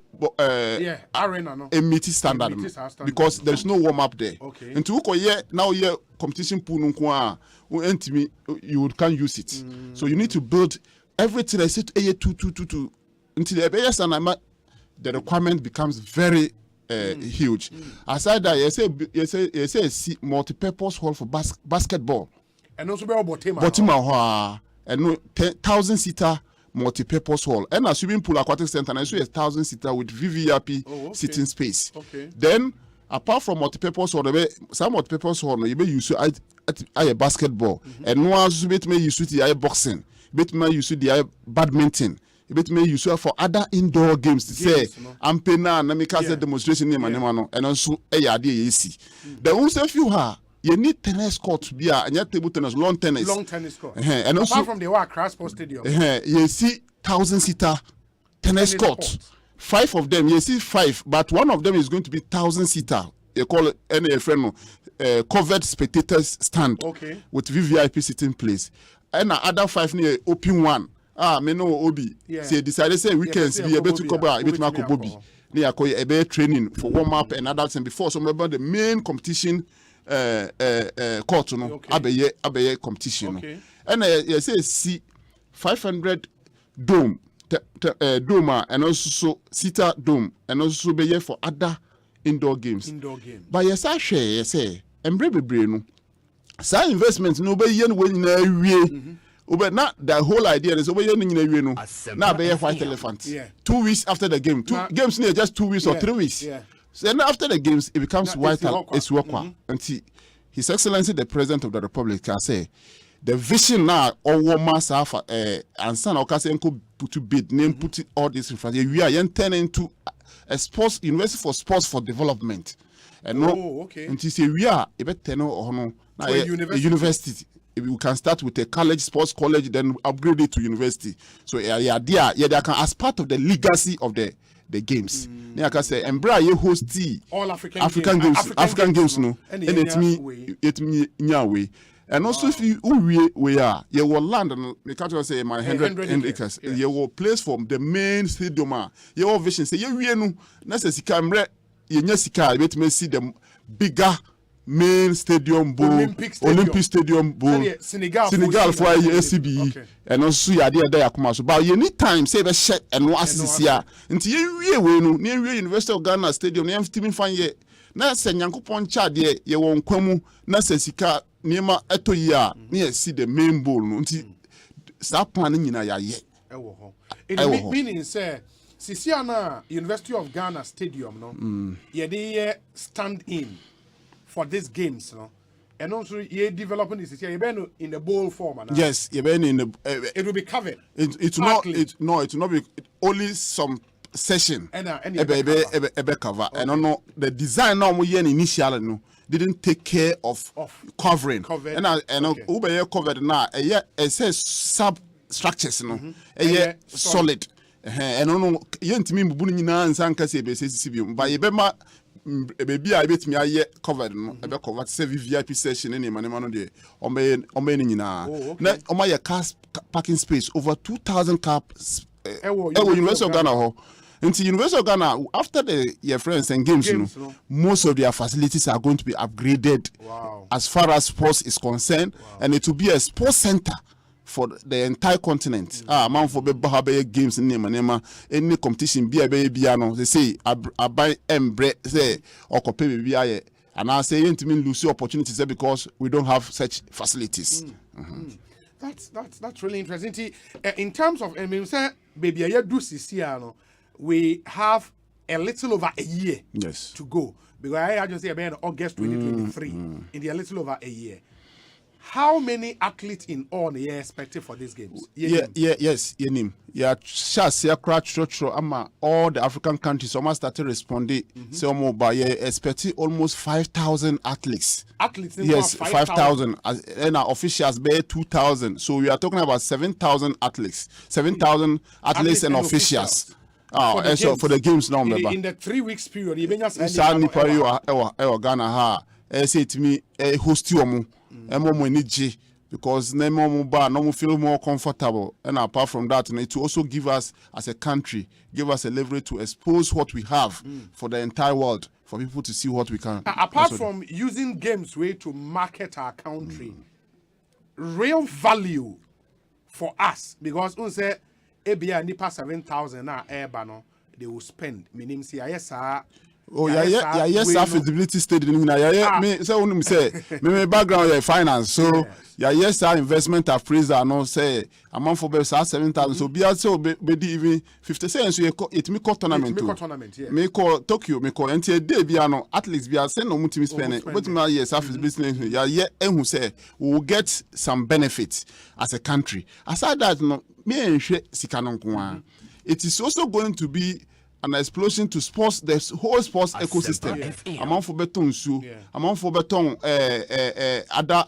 Speaker 17: arena no.
Speaker 3: A meeting standard because there is no warm up there.
Speaker 17: Okay.
Speaker 3: And to wako year now year competition pool nko you can't use it. So you need to build everything. I said two until the requirement becomes very huge. Aside that, you say multi-purpose hall for basketball.
Speaker 17: And also Botima
Speaker 3: and 1,000-seater multi-purpose hall. And a swimming pool aquatic center, and I saw 1,000-seater with VVIP sitting space.
Speaker 17: Okay.
Speaker 3: Then, apart from multi-purpose hall, some multi-purpose hall, you may use a basketball. And no one may use the boxing. But may use the badminton. But may use for other indoor games to say I'm paying now na make a demonstration name and also a easy. The also if you have you need tennis court to be and you table tennis long tennis
Speaker 17: court.
Speaker 3: And also
Speaker 17: apart from the Grassroots stadium.
Speaker 3: You see 1,000-seater tennis court. 5 of them you see 5 but one of them is going to be 1,000-seater. You call it any friend covered spectators stand with VVIP sitting place. And other 5 near open one. Me no obi. Say decided say weekends be able to cover a bit Marco Bobby. Near a bear training for warm up and adults and before so remember the main competition court no abeye competition. And you say see 500 dome dome and also seater dome and also be for other indoor games. But yes I share say embre no. Sa investment no be yen when na wie. But not the whole idea is over here now be a white elephant. 2 weeks after the game. Games near just 2 weeks or 3 weeks. So then after the games it becomes white it's workwa. And His Excellency the President of the Republic can say the vision now or mass alpha and son Okasenko put to bid name put all this infrastructure. We are turning into a sports university for sports for development. And and he say we are a better or no a university. We can start with a college, sports college, then upgrade it to university. So they can as part of the legacy of the games. I can say, Embra ye host
Speaker 17: all
Speaker 3: African games, no, and it me nyawe. And also if you we are, you will land and the country say my 100 acres. You will place from the main stadium. Your vision say you no necessary camera. You nyesika bet me see the bigger. Main stadium bowl, Olympic stadium bowl, Senegal for ACB, and also you are there. But you need time, save a shot and watch this year. Until you near University of Ghana Stadium, you have to find ye. Na senyanko poncha de ye won kwamu na sesika niema eto ya near see the main bowl. Until start planning in a ye.
Speaker 17: It meaning say, Sisiana University of Ghana Stadium, no, ye stand in. For these games, no, and also you're developing this. You're in the bowl form, no?
Speaker 3: Yes, you're in the.
Speaker 17: It will be covered.
Speaker 3: It will not be only some session.
Speaker 17: And
Speaker 3: cover. And no, the design now we initially no didn't take care of covering. And over covered now. It says substructures, no, solid. And no, you to me buni na nsanka se be se but you baby I bet me I covered no ebe covered say VIP session any man de o me nyina na o my car parking space over 2,000 cars University of Ghana ho into University of Ghana after the your friends and games no, most of their facilities are going to be upgraded as far as sports is concerned and it will be a sports center for the entire continent. Man for be games in nema any competition be no they say I buy embre say or copy be and I say to mean lose opportunities because we don't have such facilities.
Speaker 17: That's really interesting. In terms of say baby I do no we have a little over a year to go because I just say about August 2023 in the a little over a year. How many athletes in all are expected for these games?
Speaker 3: Yes, yenim. Yeah, shall ama all the African countries almost started responding. So expecting almost 5,000 athletes. Yes, 5,000. And our officials bear 2,000. So we are talking about 7,000 athletes. 7,000 athletes and officials.
Speaker 17: For
Speaker 3: the games now,
Speaker 17: in the 3 weeks period, you
Speaker 3: Ghana say to me, host you because no feel more comfortable, and apart from that, it will also give us as a country, give us a leverage to expose what we have for the entire world, for people to see what we can.
Speaker 17: Apart from using games way to market our country, real value for us, because we say ABA nipa 7,000 na airban they will spend. Meaning see yes
Speaker 3: feasibility study me say unum say me background finance so investment appraiser no say amount for 7,000 so be even 50 cents so it me tournament me call Tokyo me call NTA day be at least be send no mutimi spend but me feasibility ehun say we will get some benefits as a country. Aside that no me enhwe sika no nko it is also going to be an explosion to sports, the whole sports ecosystem. Among for beton su, among for beton other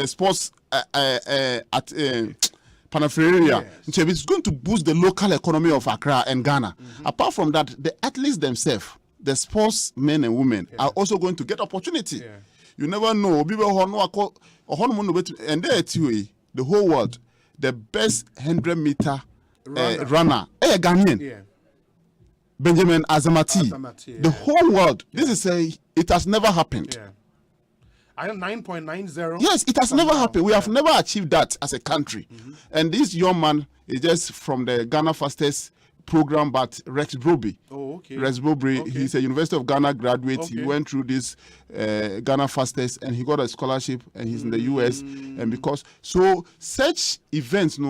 Speaker 3: sports at paraphernalia. It's going to boost the local economy of Accra and Ghana. Apart from that, the athletes themselves, the sports men and women, are also going to get opportunity. You never know. And there the whole world, the best 100-meter runner, Ghanaian, Benjamin Azamati. The whole world. This is it has never happened.
Speaker 17: I am 9.90.
Speaker 3: Yes, it has never happened. We have never achieved that as a country. And this young man is just from the Ghana Fastest program, but Rex Broby. Rex Broby, he's a University of Ghana graduate. He went through this Ghana Fastest and he got a scholarship and he's in the US. And because such events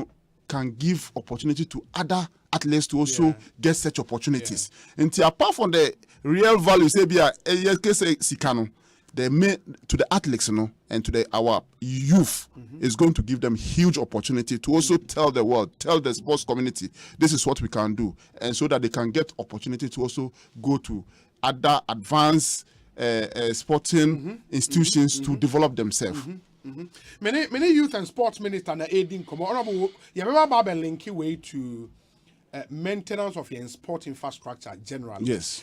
Speaker 3: can give opportunity to other athletes to also get such opportunities. And apart from the real value, say sikano, to the athletes, and to our youth is going to give them huge opportunity to also tell the world, tell the sports community, this is what we can do, and so that they can get opportunity to also go to other advanced sporting institutions to develop themselves.
Speaker 17: Many youth and sports minister na aiding come honorable you remember Baba linky way to maintenance of your sport infrastructure generally.
Speaker 3: Yes.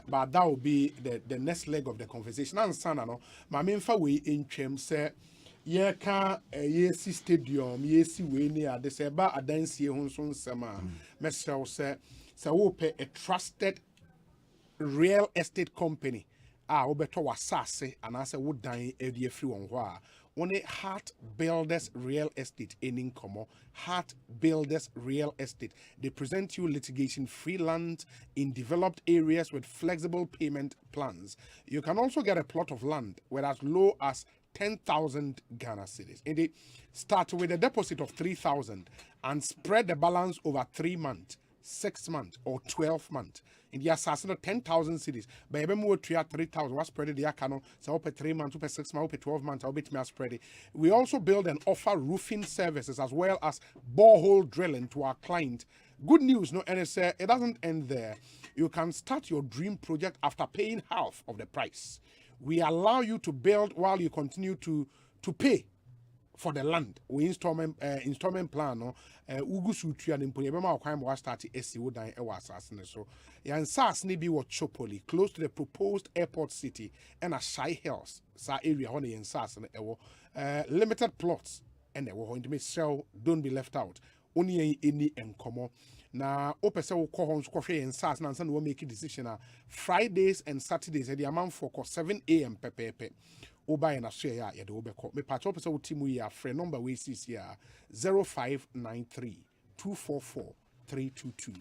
Speaker 17: But that will be the next leg of the conversation. And sana no my main way in chem say ye can yesi stadium yesi we near the say ba adansie ho so nsema mesel say wo pay a trusted real estate company obeto wasase and I say wo dan e free won ho a one Heart Builders Real Estate in Incomo. Heart Builders Real Estate. They present you litigation-free land in developed areas with flexible payment plans. You can also get a plot of land with as low as 10,000 Ghana cedis. Indeed, start with a deposit of 3,000 and spread the balance over 3 months, 6 months, or 12 months. In the assassin of 10,000 cities, by every more 3,000, was spread the account, so up 3 months, up 6 months, up 12 months, I'll be spread it. We also build and offer roofing services as well as borehole drilling to our client. Good news, no NSA, it doesn't end there. You can start your dream project after paying half of the price. We allow you to build while you continue to pay for the land. We installment plan no ugusu tria nimpo yebema okwan mo start esi wodan e wasasene so yan sas ne bi wo Chopoli close to the proposed airport city and a Shy Hills sa area ho ne yan sas ne ewo limited plots and ewo ho intime sell, don't be left out oni any enkomo na opese wo ko ho nso hwe yan sas na nsa no make decision Fridays and Saturdays the amount for 7 a.m. pepepe Oba and Australia, ya the Obeko. Me patch up so team we are friend number we see here 0593 244 322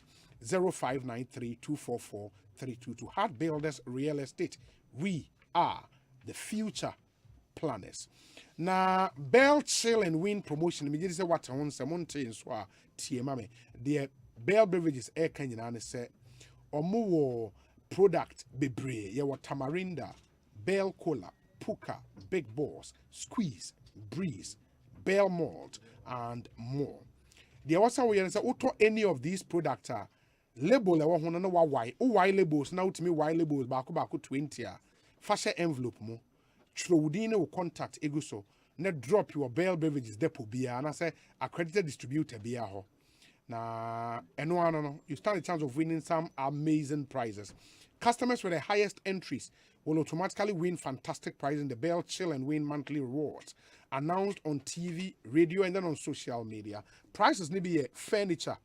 Speaker 17: 0593 244 322. Heart Builders Real Estate. We are the future planners. Na Bell Chill and Win promotion. Me just say what I want someone saying so TMA. The Bell Beverages Air Canyon say omo product bebre. Ya wa Tamarinda, Bell Cola, Puka, Big Boss, Squeeze, Breeze, Bell Malt, and more. The also we say auto any of these products are label I want to know why. Oh, why labels now to me why labels back 20 fashion envelope mo. Trudine will contact Eguso. Net drop your Bell Beverages depot beer and I say accredited distributor beer ho. Now, no, you stand a chance of winning some amazing prizes. Customers with the highest entries will automatically win fantastic prizes in the Bell Chill and Win monthly rewards. Announced on TV, radio, and then on social media. Prices may be furniture,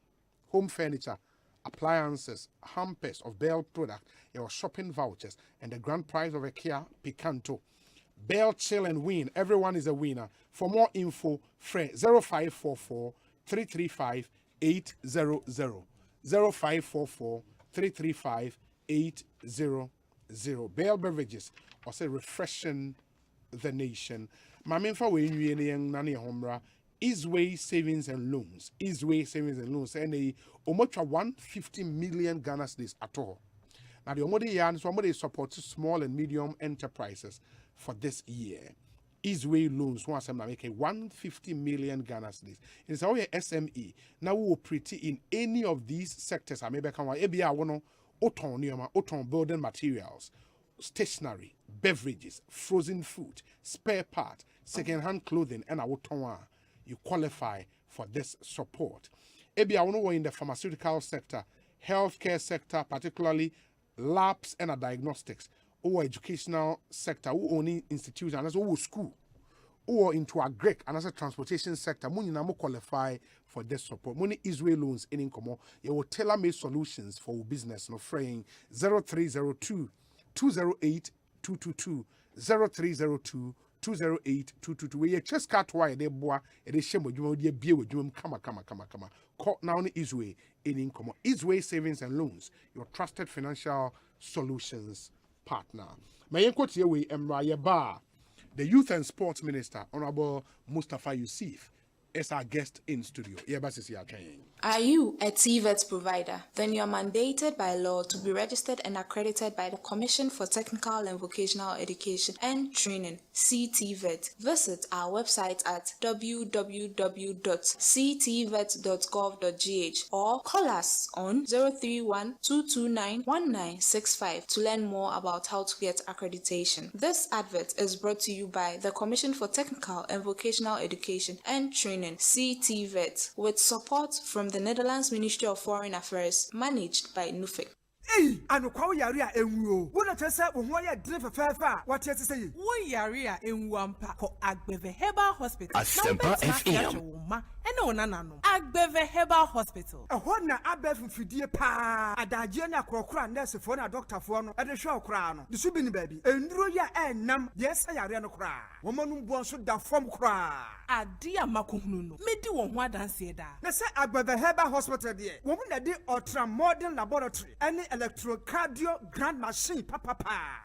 Speaker 17: home furniture, appliances, hampers of Bell product, your shopping vouchers, and the grand prize of a Kia Picanto. Bell Chill and Win. Everyone is a winner. For more info, friend 0544 335 800 0544 335 800. Bell Beverages, or say refreshing the nation. Maminfa we nani homra Easeway Savings and Loans. Easeway Savings and Loans. And a omocha 150 million Ghana cedis at all. Now the omodi yan so omodi supports small and medium enterprises for this year. Easeway Loans once I'm make a 150 million Ghana cedis. It's our SME. Now we will pretty in any of these sectors. I may become ABA one oton building materials, stationery, beverages, frozen food, spare part, second-hand clothing, and our you qualify for this support. Maybe I want to in the pharmaceutical sector, healthcare sector, particularly labs and diagnostics, or educational sector, or only institutions, and also school, or into a Greek and as a transportation sector, money na mo qualify for this support. Money Israel loans in income, you will tailor-made solutions for business. No fraying 0302 208 222 0302 208 222. We just cut why they boa they shame with you be with you kama. Call now Israel in income. Israel Savings and Loans, your trusted financial solutions partner. My quote here we Bar. The Youth and Sports Minister, Honorable Mustafa Yusuf, is our guest in studio.
Speaker 4: Are you a TVET provider? Then you are mandated by law to be registered and accredited by the Commission for Technical and Vocational Education and Training, CTVET. Visit our website at www.ctvet.gov.gh or call us on 031-229-1965 to learn more about how to get accreditation. This advert is brought to you by the Commission for Technical and Vocational Education and Training, CTVET, with support from the Netherlands Ministry of Foreign Affairs, managed by NUFIC.
Speaker 22: Hey, anu kwa yaria enwo. Wona chese wo ho ya drive fefa. What you say? Wo yaria enwo ampa ko Agbeve Herbal Hospital.
Speaker 2: Asempa FM.
Speaker 22: Ene onana no. Agbeve Herbal Hospital. Ehọ na abefu fidie pa. Adaje na krokra nurse fo na doctor fo no. Ede hwe okra no. De so bi ni baabi. Enduro ya enam. Yes yaria no kra. Wo manum bo so da fom kra. Ade amakohunu no. Medi wo ho adanse da. Na se Agbeve Herbal Hospital de. Wo mu na de ultra modern laboratory. Ene electrocardiogram machine papa.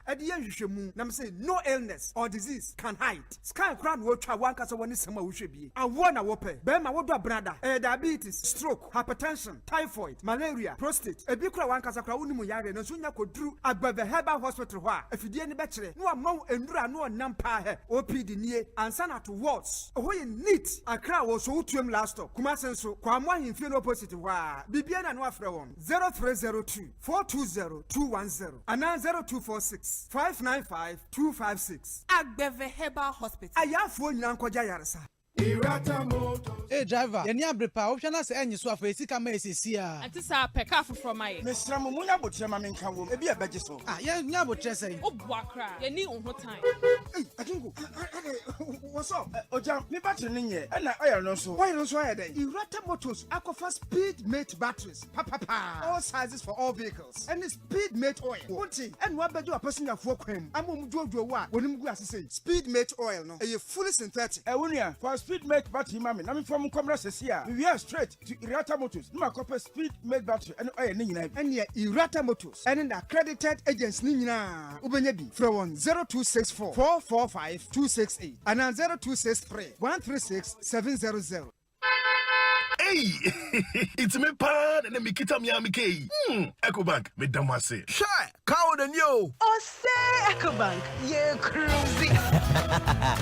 Speaker 22: Ede ye hwehwemu. Na me say no illness or disease can hide. Scan kra no twa wankasa woni sema wo hwe bi. Awo na wo pe. Be ma wo do brada. Diabetes, stroke, hypertension, typhoid, malaria, prostate. Ebi kra wankasa kra woni mu yare na so nya koduru Agbeve Herbal Hospital ho a. Afidie ni be kire. No amaw endura no onam pa he. OPD nie ansa na to wards. Ohoye neat. Akra wo so utuem last stop. Kuma senso kwa mo ahemfie no opposite ho a. Bibia na no afre won. 0302 420 210 and 0246 595 256. Agbeve Herbal Hospital. Ayafo nyina nkoja yaresa.
Speaker 23: Hey driver, you need brepa. Option na say enyi so afa esika ma esisi a.
Speaker 24: Ati sa peka from my.
Speaker 23: Mesra mo munya botre ma menka wo. E bi e beje so. Ah, ye nya botre say.
Speaker 24: Obua kra. You need on time.
Speaker 23: Hey, Akingo. What's up? Oja, me battery ni nye. E na oil no so. Why no so aye dey? Irata Motors Aquafa Speed Mate batteries. All sizes for all vehicles. And Speed Mate oil. Wonti, and wa bejo apesinga fo kwam. Amom duoduo wa. Wonim gu asese. Speed Mate oil no. E fully synthetic.
Speaker 22: E wonia, for Speed Mate battery mami. Na me from Komra Sesia. We are straight to Irata Motors. No copper Speed Mate battery and oil ni nyina. And ye Irata Motors. And the accredited agents ni nyina. Ubenye bi from 0264 445 268 and 0263 136 700.
Speaker 2: Hey, it's me pan and me kita mi amike. Ecobank me damase.
Speaker 25: Shy, cow
Speaker 2: brand new.
Speaker 5: Osei Ecobank, ye cruising.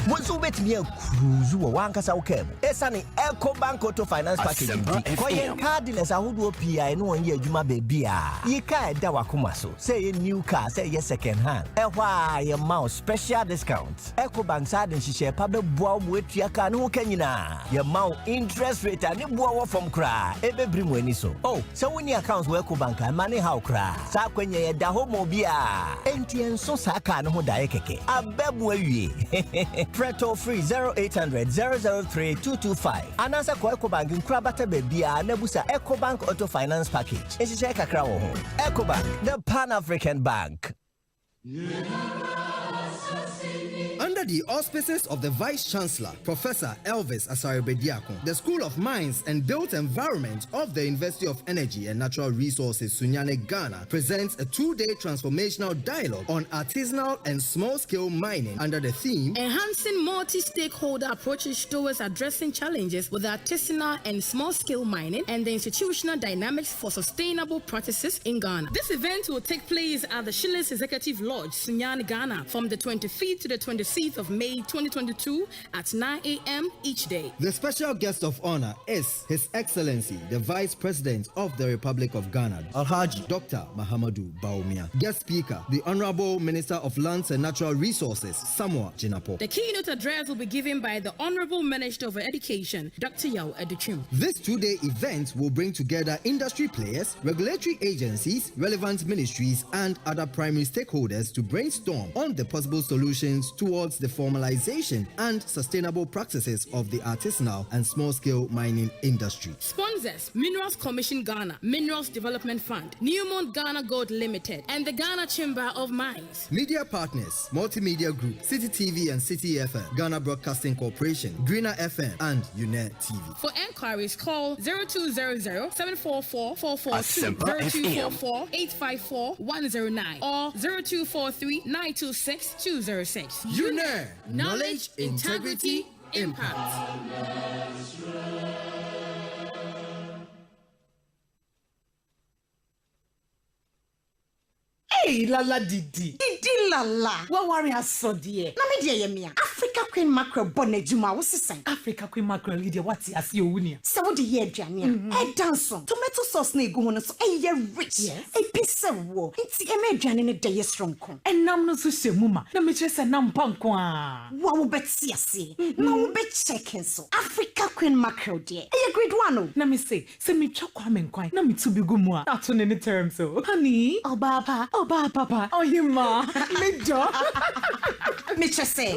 Speaker 2: Bonsu bet me a cruise one kasa ukem. Esani Ecobank Auto Finance Package. Koye cardless ahudu PI no one year juma baby. Ye ka da wakuma so. Say a new car, say ye second hand. Why your mouse special discounts. Ecobank side and she share pabe boa with your car no kenina. Your mount interest rate and boa from cry. Ebe brimweni so. Oh, so when your accounts were Ecobank and money how cry. Sa kwenye da homo bia. Entien so saka no da ekeke. Abebwe Preto free 0800 003 225. Anasa kwa Ecobank nkrabata bebia nebusa Ecobank Auto Finance Package. Enshishe kakra wo ho. Ecobank, the Pan-African Bank.
Speaker 6: Under the auspices of the Vice-Chancellor, Professor Elvis Asare-Bediakon, the School of Mines and Built Environment of the University of Energy and Natural Resources, Sunyane, Ghana, presents a 2-day transformational dialogue on artisanal and small-scale mining under the theme
Speaker 8: Enhancing Multi-Stakeholder Approaches Towards Addressing Challenges with Artisanal and Small-Scale Mining and the Institutional Dynamics for Sustainable Practices in Ghana. This event will take place at the Shillings Executive Lodge, Sunyane, Ghana, from the 25th to the 26th of May 2022 at 9 a.m. each day.
Speaker 6: The special guest of honor is His Excellency, the Vice President of the Republic of Ghana, Alhaji Dr. Mahamadou Bawumia. Guest speaker, the Honorable Minister of Lands and Natural Resources, Samuel Jinapo.
Speaker 8: The keynote address will be given by the Honorable Minister of Education, Dr. Yao Educhim.
Speaker 6: This 2-day event will bring together industry players, regulatory agencies, relevant ministries, and other primary stakeholders to brainstorm on the possible solutions towards the formalization and sustainable practices of the artisanal and small-scale mining industry.
Speaker 8: Sponsors: Minerals Commission Ghana, Minerals Development Fund, Newmont Ghana Gold Limited, and the Ghana Chamber of Mines.
Speaker 6: Media partners: Multimedia Group, City TV and City FM, Ghana Broadcasting Corporation, Greener FM, and UNET TV.
Speaker 8: For enquiries, call 0200-744-442, 0244-854-109, or 0243-926-206.
Speaker 6: Knowledge, integrity, impact.
Speaker 22: Hey, Lala Didi. Didi Lala. What worry us so dear? Na me dear yemia. Africa Queen Mackerel bonne juma wo sisan. Africa Queen Mackerel dear what as you wunia. So what the year dwane a. E dance tomato sauce na egu ho no so e rich. Yes. E pisse wo. Nti e me dwane ne dey strong kon. Enam no so hwemu ma. Na me kyerese nam panko a. Wa wo beti ase. Na wo be check so. Africa Queen Mackerel dear. E grade 1 o. Na me say me twa kwa me nkwan. Na me tu bi gu mu a. Na to ne terms so. Honey, Obaba. Papa, oh you ma, me jo. Me just say,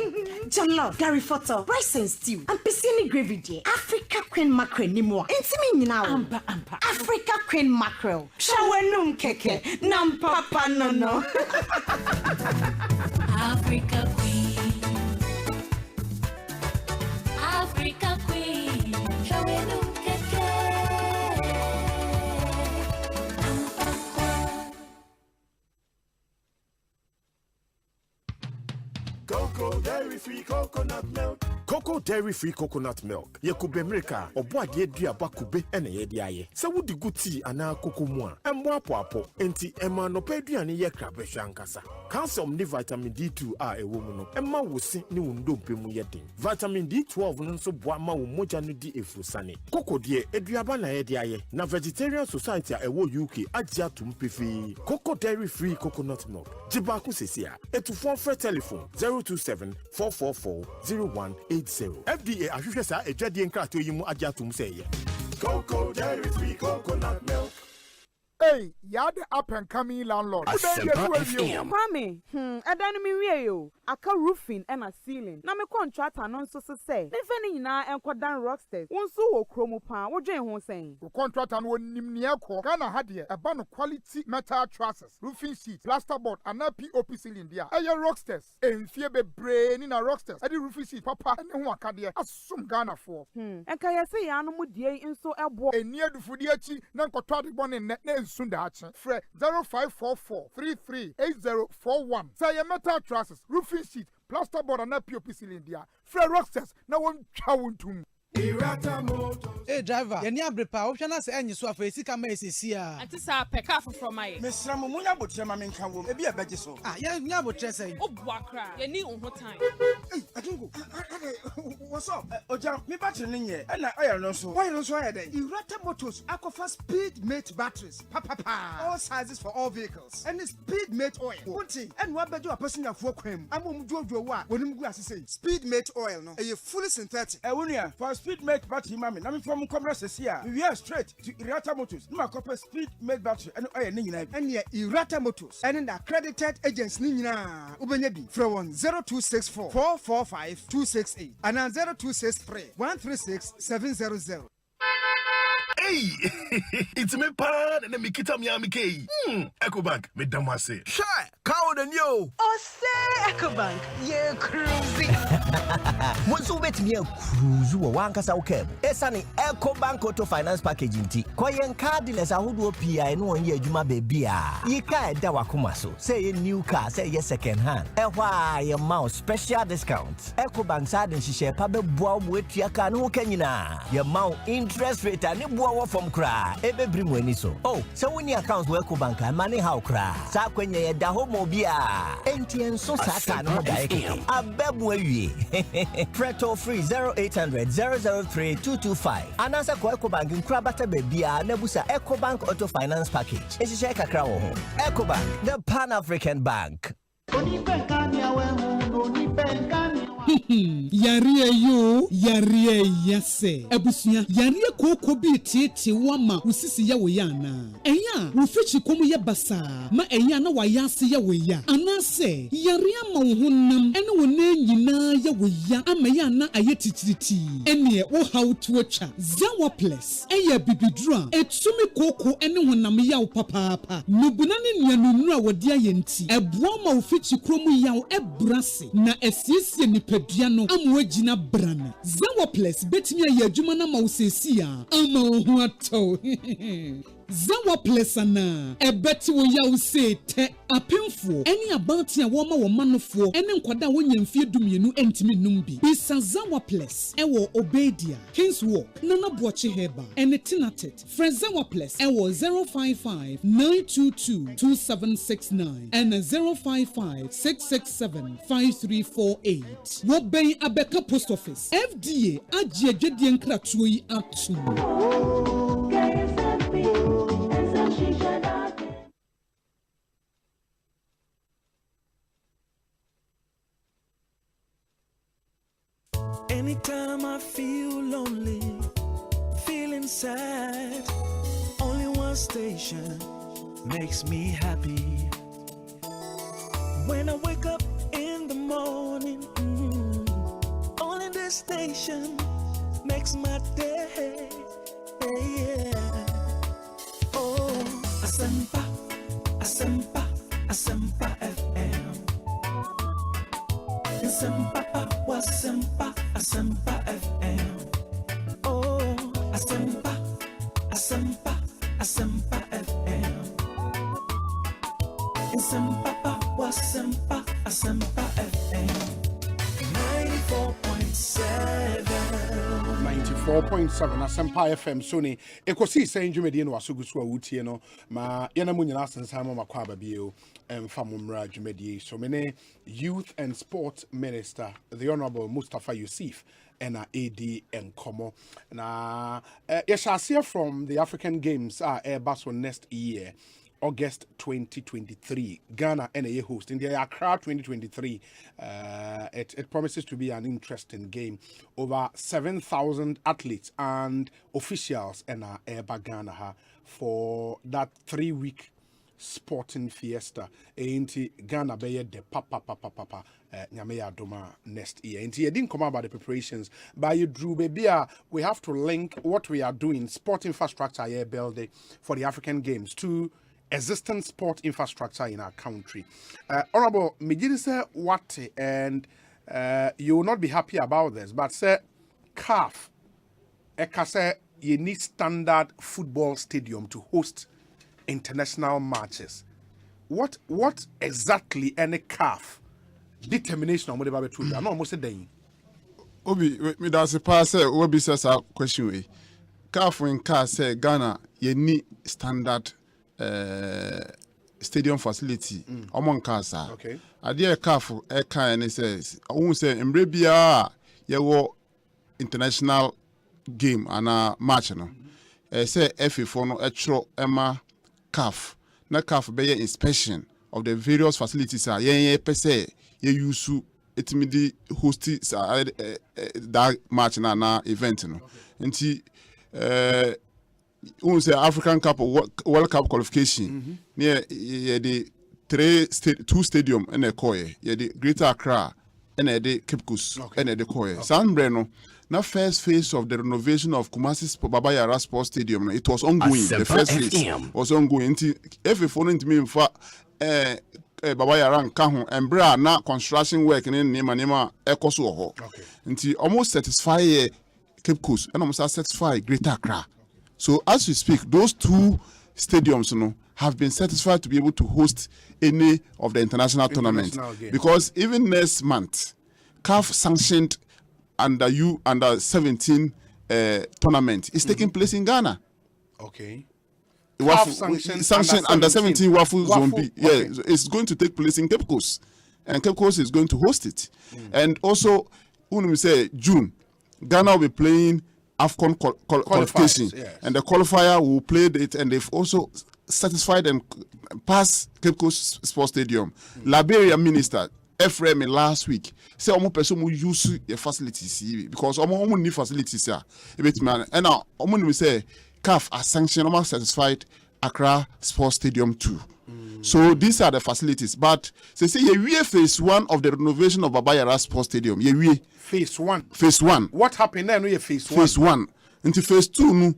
Speaker 22: jollof, Gary photo, rice and stew, and piscine gravy dear. Africa Queen Mackerel ni mo. Inti me now. Ampa. Africa Queen Mackerel. Shawenum keke, nam papa no.
Speaker 10: Africa Queen. Africa Queen. Shawenum keke.
Speaker 25: Cocoa dairy free coconut milk. Cocoa dairy free coconut milk. Yekube America, obo ade aduaba kube ene ye de aye. Se wodi guti ana koko mu a, embo apo enti ema no pa aduane ye krabe hwankasa. Calcium ni vitamin D2 a ewo mu no, ema wosi ni wondompe mu ye den. Vitamin D12 no nso boa ma wo moja no di efusane. Cocoa de aduaba na ye de aye. Na Vegetarian Society a ewo UK agya tum pefi. Cocoa dairy free coconut milk. Jiba ku sesia. Etufon free telephone 027-444-0180. FDA ahwehwe sa ejwadie nkrato yi mu agya tum sey. Cocoa dairy free coconut milk.
Speaker 7: Hey, you're the up and coming landlord.
Speaker 26: Mami, Adani mi wie yo. Aka roofing and a ceiling. Na me contractor non so say. Ne feni na enko dan rocksters. Wonso wo kromo pa, wo dwen ho sen.
Speaker 7: The contractor no nimni ekọ. Ghana ha de e ba no quality metal trusses, roofing sheet, plasterboard and POP ceiling dia. Eye rocksters. Enfie bebre ni na rocksters. E di roofing sheet papa ne ho aka de asum Ghana for.
Speaker 26: Enka ye say ya no mu die nso ebo.
Speaker 7: Eni adufudi achi na nkoto ade bone ne Sunda Fre 0544-338041. Say metal trusses, roofing sheet, plasterboard and POP cylinder. Fre Rocksters, now one chawuntum.
Speaker 23: Hey driver, you need a pa option as any so for sika ma esisia.
Speaker 24: Ati sa peka from my.
Speaker 23: Mesra mo munya botre ma menka wo. E bi e beje so. Ah, ye nya botre say.
Speaker 24: Obua kra. Ye ni unho time.
Speaker 23: Hey, Atungu. What's up? Oja, me battery ni ye. E na oil no so. Why no so aye dey? Irata Motors Aquafa Speed Mate batteries. All sizes for all vehicles. And Speed Mate oil. Wonti, and wa bejo apesin afo kwam. Amom jojo wa. Wonim gu asese. Speed Mate oil no. E fully synthetic. E wonia for Speed Mate battery mami. Na me from commerce here. We are straight to Irata Motors. No copper Speed Mate battery and oil ni nyina. And ye Irata Motors. And in accredited agents ni nyina. Ubenye bi from 0264 445 268 and 0263 136 700.
Speaker 20: Hey, it's me pan and me kita mi amike. Ecobank, me damase.
Speaker 2: Sure, count and yo.
Speaker 5: Osei Ecobank, ye cruising.
Speaker 2: Bonsu bet me cruise wo wankasa ukebo. Esani Ecobank Auto Finance Package nti. Koyen card dealers ahodo PI no onye adwuma bebia. Yika eda wakoma so. Say new car, say ye second hand. Ehwa ye mouse special discounts. Ecobank side nhihye pa beboa mo etua ka no kanyina. Ye mount interest rate ani boa from cry. Ebe bring when so. Oh, so when your accounts work Bank and money how cry. Sa kwenye ye da homo bia. NTN so saka no daike. Abebu ewie. Preto free 0800 003 225. Anasa ko Ecobank nkra bata bebia na busa Ecobank Auto Finance Package. Esise kakra wo ho. Ecobank, the Pan-African Bank.
Speaker 9: Yaria yo, yaria yase. Ebusuya, yaria koko bi tete wama usisi ya weyana. Enya, ufichi komu ya basa. Ma enya na wayasi ya weya. Anase, yaria mauhunam. Ene wane nyina ya weya. Ama ya na ayetitiriti. Enye how to wacha. Zawa place. Eye bibidra. Etsumi koko ene wanam ya upapapa. Nubunani nyanunua wadia yenti. Ebuama ufichi kromu yao ebrasi. Na esisi nipeduano amwejina brana. Zawa place betimi ya adwuma na mausesia. Ama ohu ato. Zawa plesana ebeti wo ya use te apemfo eni abanti a wo ma wo manofo eni nkwada wo nyamfie dumienu entimi numbi bisa Zawa place ewo Obedia Kings Walk Nana Boachi Heba eni Tinatet Zawa place ewo 055 922 2769 and 055 667 5348 wo ben abeka post office FDA agye agwedie nkratuo yi atu.
Speaker 11: Anytime I feel lonely, feeling sad, only one station makes me happy. When I wake up in the morning, only this station makes my day. Yeah. Oh, Asempa, Asempa, Asempa FM. Asempa, Asempa, Asempa FM. Oh, Asempa, Asempa, Asempa FM. Asempa, Asempa, Asempa FM. 94.7.
Speaker 17: 94.7 Asempa FM Sony Ekosiise ndwumedi no wasugusu a wutie no ma yana mu nyina asensan ma makwa babie emfa mumra dwumedi so mene Youth and Sport Minister the Honorable Mustafa Yusuf and AD Nkomo na yeshase from the African Games Airbus next year August 2023, Ghana NA host in the Accra 2023. It promises to be an interesting game. Over 7,000 athletes and officials in Eba Ghana for that 3-week sporting fiesta. Ain't Ghana be the papa Nyameya Doma next year. And you didn't come about the preparations, but you drew baby. We have to link what we are doing, sport infrastructure here building for the African Games to existing sport infrastructure in our country. Honorable, me say what, and you will not be happy about this, but say CAF, say you need standard football stadium to host international matches. What exactly any CAF determination on what about two? I know almost a day.
Speaker 3: Obi, me that's a pass. Obi says a question. We careful in car say Ghana ye need standard stadium facility. Among cars,
Speaker 17: okay.
Speaker 3: Idea careful a car and it says I won't say in Brabia ye wo international game and a match no. Say FA for no etro Emma CAF. Na CAF be inspection of the various facilities are ye per se ye use etimidi hosti that match na event no nti say African Cup World Cup qualification near the two stadium and a koye ye the Greater Accra and the Cape Coast and the koye San Breno. Now, first phase of the renovation of Kumasi's Baba Yara Sports Stadium, it was ongoing.
Speaker 20: Asempa
Speaker 3: The first phase was ongoing. If you follow into me, Baba Yara and Kahun and Bra now construction work in Nema Ekosiise. Until almost satisfy Cape Coast and almost satisfy Greater Accra. So as we speak, those two stadiums, have been satisfied to be able to host any of the international tournaments. Because even next month, CAF sanctioned under 17 tournament is taking place in Ghana.
Speaker 17: Okay.
Speaker 3: Sanctioned under 17 Waffle Zone B. Yeah, it's going to take place in Cape Coast. And Cape Coast is going to host it. And also, when we say June, Ghana will be playing AFCON qualification. Yes. And the qualifier will play it, and they've also satisfied and passed Cape Coast Sports Stadium. Liberia Minister Ephraim last week say omo person mo use your facilities because omo need facilities here. And now omo say CAF are sanctioned, omo satisfied Accra Sports Stadium too. So these are the facilities. But they say we phase 1 of the renovation of Baba Yara Sports Stadium.
Speaker 17: Phase 1.
Speaker 3: Phase 1.
Speaker 17: What happened then? We phase 1.
Speaker 3: Phase 1. Into phase 2 no.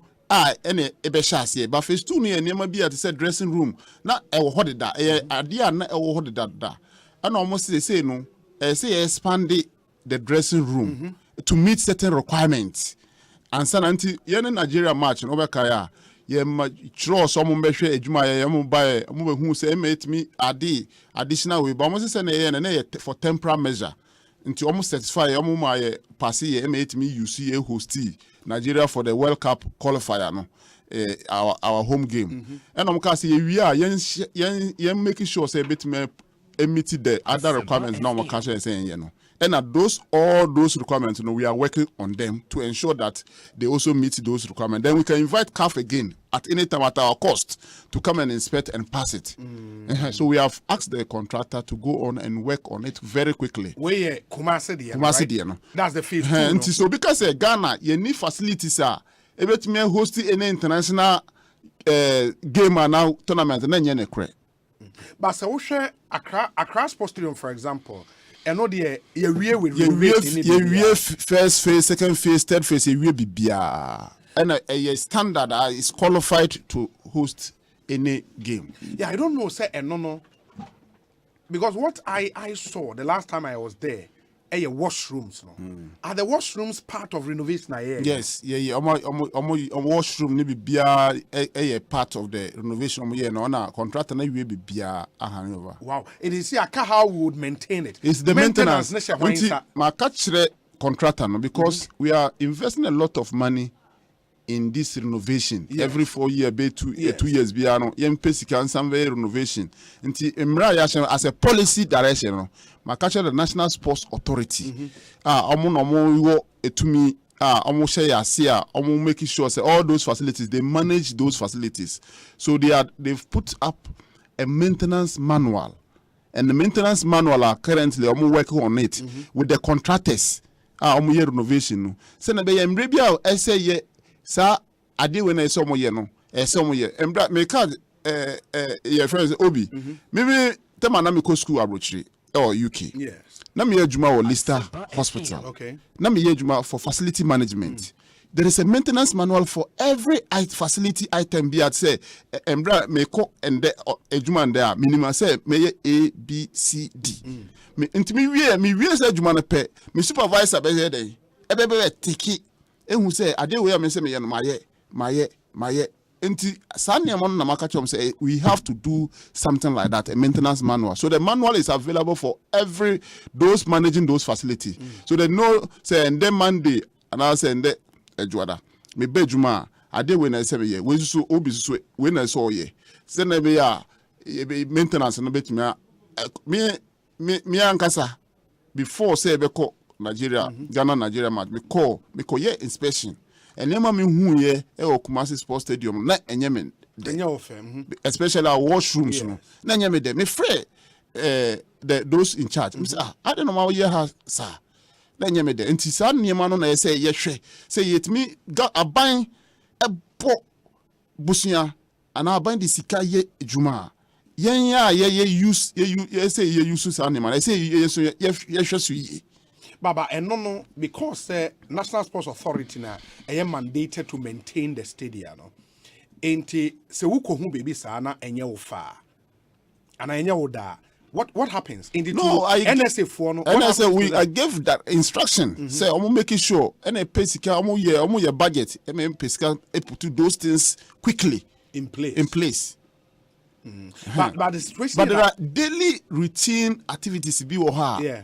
Speaker 3: Ene ebe shase but phase 2 no ye nema bi at say dressing room. Na e wo hode da. Ade na e wo hode da. And almost they say no, say expand the dressing room to meet certain requirements. And so until yen Nigeria match no be kaya ye chro so mo behwe adwuma ye mo buy mo be hu say make me additional way but almost say na for temporary measure until almost satisfy mo my pass ye make me use a host Nigeria for the World Cup qualifier no. Our home game. And I'm can say we are yen making sure say bit me meet the other requirements now my country is saying and at all those requirements we are working on them to ensure that they also meet those requirements. Then we can invite CAF again at any time at our cost to come and inspect and pass it. So we have asked the contractor to go on and work on it very quickly.
Speaker 17: Kumasi right? That's the phase 2.
Speaker 3: And so because Ghana you need facilities about me hosting any international game and now tournament and then
Speaker 17: but so we share Accra Sports Stadium, for example, and no the ye
Speaker 3: first phase, second phase, third phase, ye bibia, and a standard is qualified to host any game.
Speaker 17: Yeah, I don't know, say no, because what I saw the last time I was there. Washrooms, no? Are the washrooms part of renovation?
Speaker 3: Yes, yeah. Washroom need be a part of the renovation. No, na contractor na we be over.
Speaker 17: Wow, it is here how we would maintain it.
Speaker 3: It's the maintenance. My catch contractor no because we are investing a lot of money in this renovation every 4 years, 2 years. Biano, pesika some renovation. As a policy direction, no. My catch the National Sports Authority. To me. Almost making sure say all those facilities they manage those facilities. So they've put up a maintenance manual, and the maintenance manual are currently working on it with the contractors. Renovation. So na be embrebia say sa ade when I saw mo ye no ye embra me card your friends Obi maybe tema na me go school abrochire or UK.
Speaker 17: Yes.
Speaker 3: Na me adwuma or Lister Hospital.
Speaker 17: Okay.
Speaker 3: Na me adwuma for facility management. There is a maintenance manual for every facility item be at say embra me ko and the adwuma there minimum say me A B C D. Me intimi we say adwuma na pe me supervisor be here dey e be take it. Who say I did where I say me maye Enti sanya mon na maka chom say we have to do something like that, a maintenance manual. So the manual is available for those managing those facilities. So they know say and then Monday and I say and the ejwada. Me bejuma ade we na say ye we so obi so we na so ye. Say na be ya maintenance no betumi me ankasa before say be call Nigeria, Ghana Nigeria match me call ye inspection. And never me who ye Kumasi Sports Stadium na enyemen especially our washrooms no na enyeme dem me free those in charge I don't know how ye ha sir na enyeme dem nti sa niema no na say ye hwe say yetimi aban ebo busia ana aban di sika ye adwuma yen ya ye use ye say ye use sa niema I say ye so ye hwe so ye
Speaker 17: Baba, and no, because National Sports Authority na mandated to maintain the stadium. No, enti se wuko hu baby sana enye ufa, ana enye uda. What happens in the NSA for no?
Speaker 3: NSA I gave that instruction. Say I'm making sure any pesika omo ye budget. Pesika put those things quickly
Speaker 17: in place. But the situation
Speaker 3: but there are daily routine activities be wo ha yeah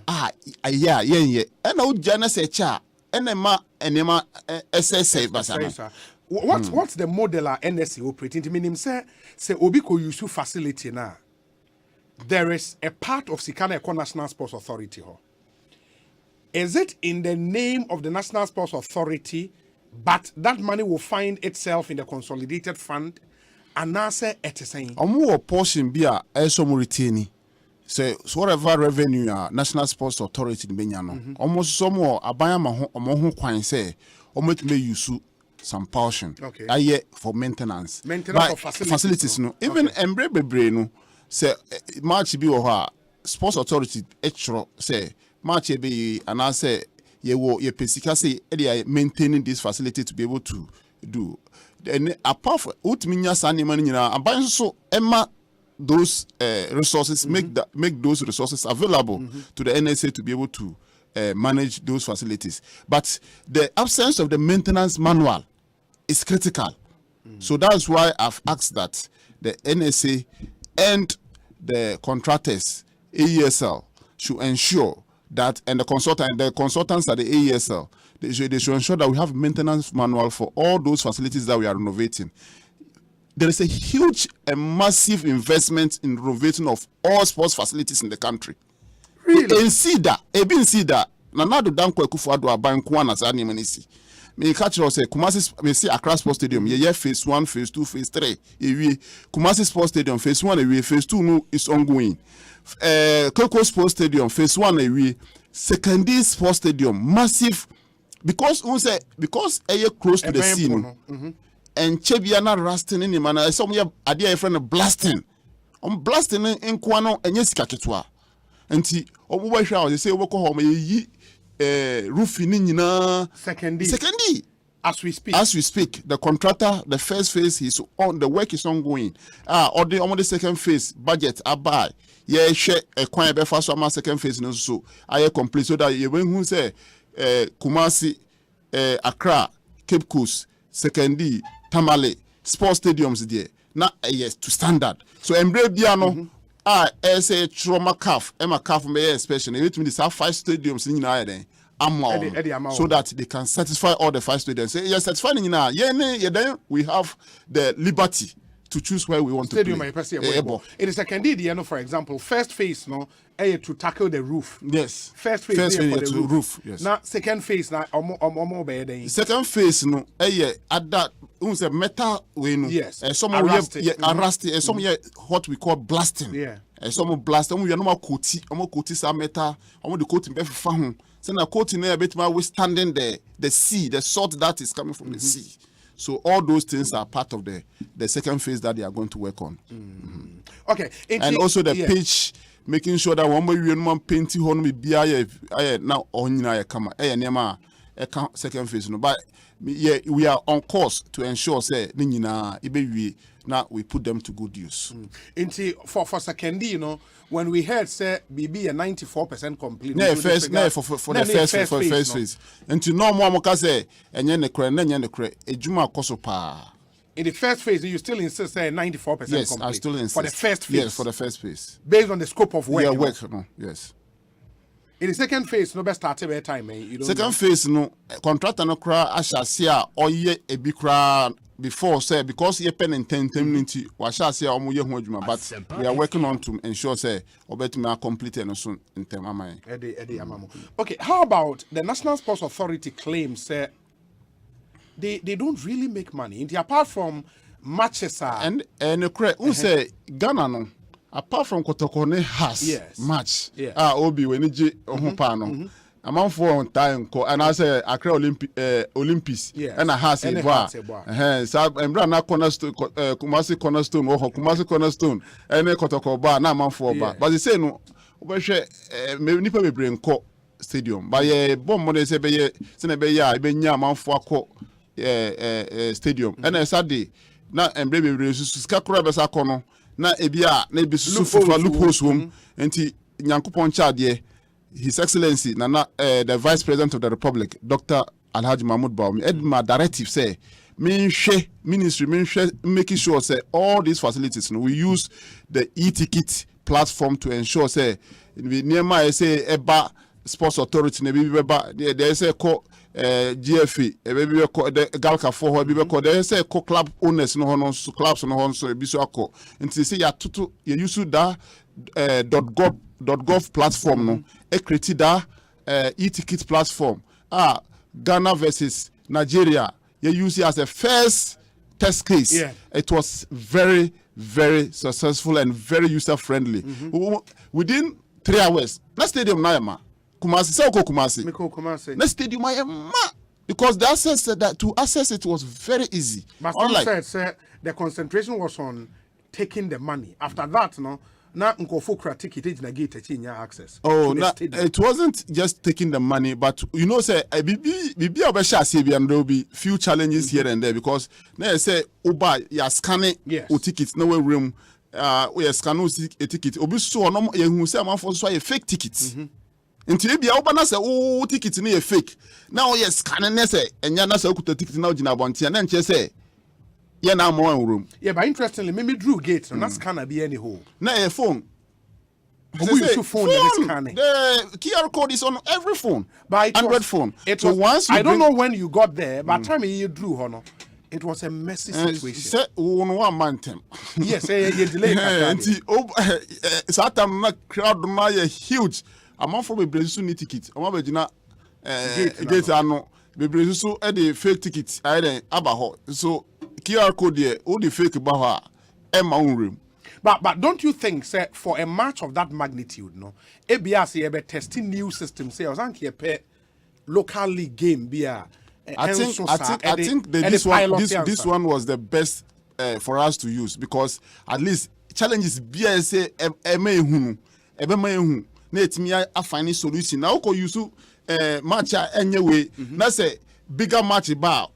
Speaker 3: and now jana say cha enema SSA basana
Speaker 17: what's the model NSA operating meaning say obi ko use facility na there is a part of Sikana National Sports Authority ho. Is it in the name of the National Sports Authority but that money will find itself in the consolidated fund? And now say it is saying
Speaker 3: a portion be a some retain say whatever revenue National Sports Authority in Benyano almost some more abayama among kwan say almost may use some portion for maintenance
Speaker 17: of
Speaker 3: facilities no even embre bebre no say march be or Sports Authority extra say march be and I say ye pesika say maintaining this facility to be able to do. And apart from utminya sani money na so emma those resources make those resources available to the NSA to be able to manage those facilities. But the absence of the maintenance manual is critical. So that's why I've asked that the NSA and the contractors AESL should ensure that and the consultants at the AESL they should ensure that we have maintenance manual for all those facilities that we are renovating. There is a huge and massive investment in renovating of all sports facilities in the country.
Speaker 17: Really?
Speaker 3: In Sida, Nanado Danko Kufuado Abankwana Sani Manisi. Me catch us say Kumasi me see Accra Sports Stadium. Yeah, phase 1, phase 2, phase 3. Kumasi Sports Stadium, phase 1, phase 2 no is ongoing. Koko Sports Stadium, phase 1, secondary sports stadium, massive. Because close to the scene, and Chebiana rusting in man, some idea friend blasting. Blasting in Kwano and Yesikatwa. And see, they say, Woko home, roofing in secondary.
Speaker 17: As we
Speaker 3: speak, the contractor, the first phase is on, the work is ongoing. Or the second phase budget are by. Yeah, share a quiet before so second phase no so. I complete so that you when say. Kumasi, Accra, Cape Coast, Sekendi, Tamale, sports stadiums there. Now, yes, to standard. So, Embre Biano, say trauma calf, Emma calf may especially. It means have 5 stadiums in United. So that they can satisfy all the 5 stadiums. Say, yes, satisfying in then we have the liberty to choose where we want to play.
Speaker 17: It is a candidate, for example, first phase, to tackle the roof.
Speaker 3: Yes.
Speaker 17: First phase for the
Speaker 3: roof. Yes.
Speaker 17: Now, second phase,
Speaker 3: second phase, at that, metal,
Speaker 17: yes.
Speaker 3: Some rusty, some what we call blasting.
Speaker 17: Yeah.
Speaker 3: Some blasting, we are no more coating, some metal, the coating, so now coating a bit more withstanding the sea, the salt that is coming from the sea. So all those things are part of the second phase that they are going to work on.
Speaker 17: Okay.
Speaker 3: And also the pitch, making sure that one way you painting on me be now on come second phase. But yeah, we are on course to ensure say now we put them to good use.
Speaker 17: For second, when we heard say BB a 94% complete.
Speaker 3: For the first phase. And to know more say enye ne kre ejuma koso pa.
Speaker 17: In the first phase, you still insist 94%
Speaker 3: yes,
Speaker 17: complete.
Speaker 3: I still insist.
Speaker 17: For the first phase?
Speaker 3: Yes, for the first phase.
Speaker 17: Based on the scope of work?
Speaker 3: Yeah, work, no, yes.
Speaker 17: In the second phase, no best start every time. You don't
Speaker 3: second phase, no, contractor no cry, I shall see or ye a big cry before, say, because ye pen and 10 minutes, what shall say, but we are working on to ensure, say, or better me complete and soon in time.
Speaker 17: Okay, how about the National Sports Authority claims they don't really make money apart from matches
Speaker 3: and who say Ghana no apart from Kotokone has match obi when je no among for time and I say Accra Olympics and I has a bar so embra na cornerstone Kumasi cornerstone or Kumasi cornerstone and Kotoko bar na man for bar but they say no obehwe nipa bebre nko stadium but ye bomb money say be be ya be nya man for akọ stadium and I said na embre bebre suska kura besa kono na ebia na ebi susu fa loopholes wom enti nyankopon chade His Excellency Nana the Vice President of the Republic Dr. Alhaji Mahmoud Bawumia Edma directive say ministry making sure say all these facilities we use the e-ticket platform to ensure say we near say eba sports authority na bi there say call GFA maybe call the Galka for be call there say call club owners no hono clubs no hono so bi so akọ nti say ya tutu you use that .gov platform no created that e-ticket platform Ghana versus Nigeria you use it as a first test case it was very successful and very user friendly within 3 hours na stadium na yama Kumasi say Kumasi na stadium yama because the access that to access it was very easy
Speaker 17: but unlike said the concentration was on taking the money after that no na nkofo ticket na gate chinya access
Speaker 3: it wasn't just taking the money but you know say bibi obesha say bi and there will be few challenges here and there because na say oba ya scanning o ticket na we room we scan o ticket obi so no ye hu say amanfo so a fake ticket nti bia oba na say o ticket na ye fake na o ye scanning na say enya na say okuta ticket na ogina bontia na nche say yeah, now more room. Yeah, but interestingly, maybe Drew Gates, and that's can be any hole. No, a phone. We use phone. The QR code is on every phone. By Android phone. It was once.
Speaker 17: I don't know when you got there, but time you drew, Hono. It was a messy situation.
Speaker 3: One man time.
Speaker 17: Yes, you delayed.
Speaker 3: Satam na crowd na huge. I'm from a Brazil ticket. I'm a Virginia gate. Ano be Brazil the fake ticket. I then abaho. So. QR code there, all the fake baha, my own room.
Speaker 17: But don't you think, say, for a match of that magnitude, no, ABS be testing new system, say, I was pay local league game be
Speaker 3: I think this one was the best for us to use because at least challenges be say na etimi a find solution. Now ko use match anyway. Na say bigger match bar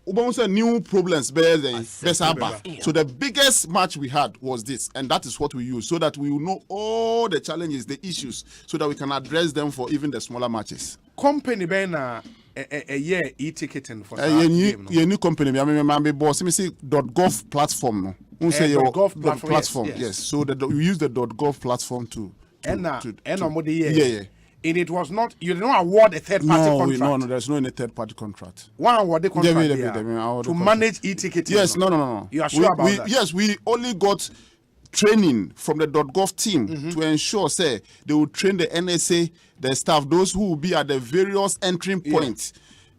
Speaker 3: new problems so the biggest match we had was this and that is what we use so that we will know all the challenges the issues so that we can address them for even the smaller matches
Speaker 17: company bena a year e-ticketing for
Speaker 3: new company me boss me see .gov platform no say your platform yes so that we use the .gov platform to
Speaker 17: and it was not, you did not award a third party contract.
Speaker 3: No, there's no any third party contract.
Speaker 17: One awarded contract to manage e-ticketing.
Speaker 3: Yes, no.
Speaker 17: You are sure about that?
Speaker 3: Yes, we only got training from the .gov team to ensure, say, they will train the NSA, the staff, those who will be at the various entry points.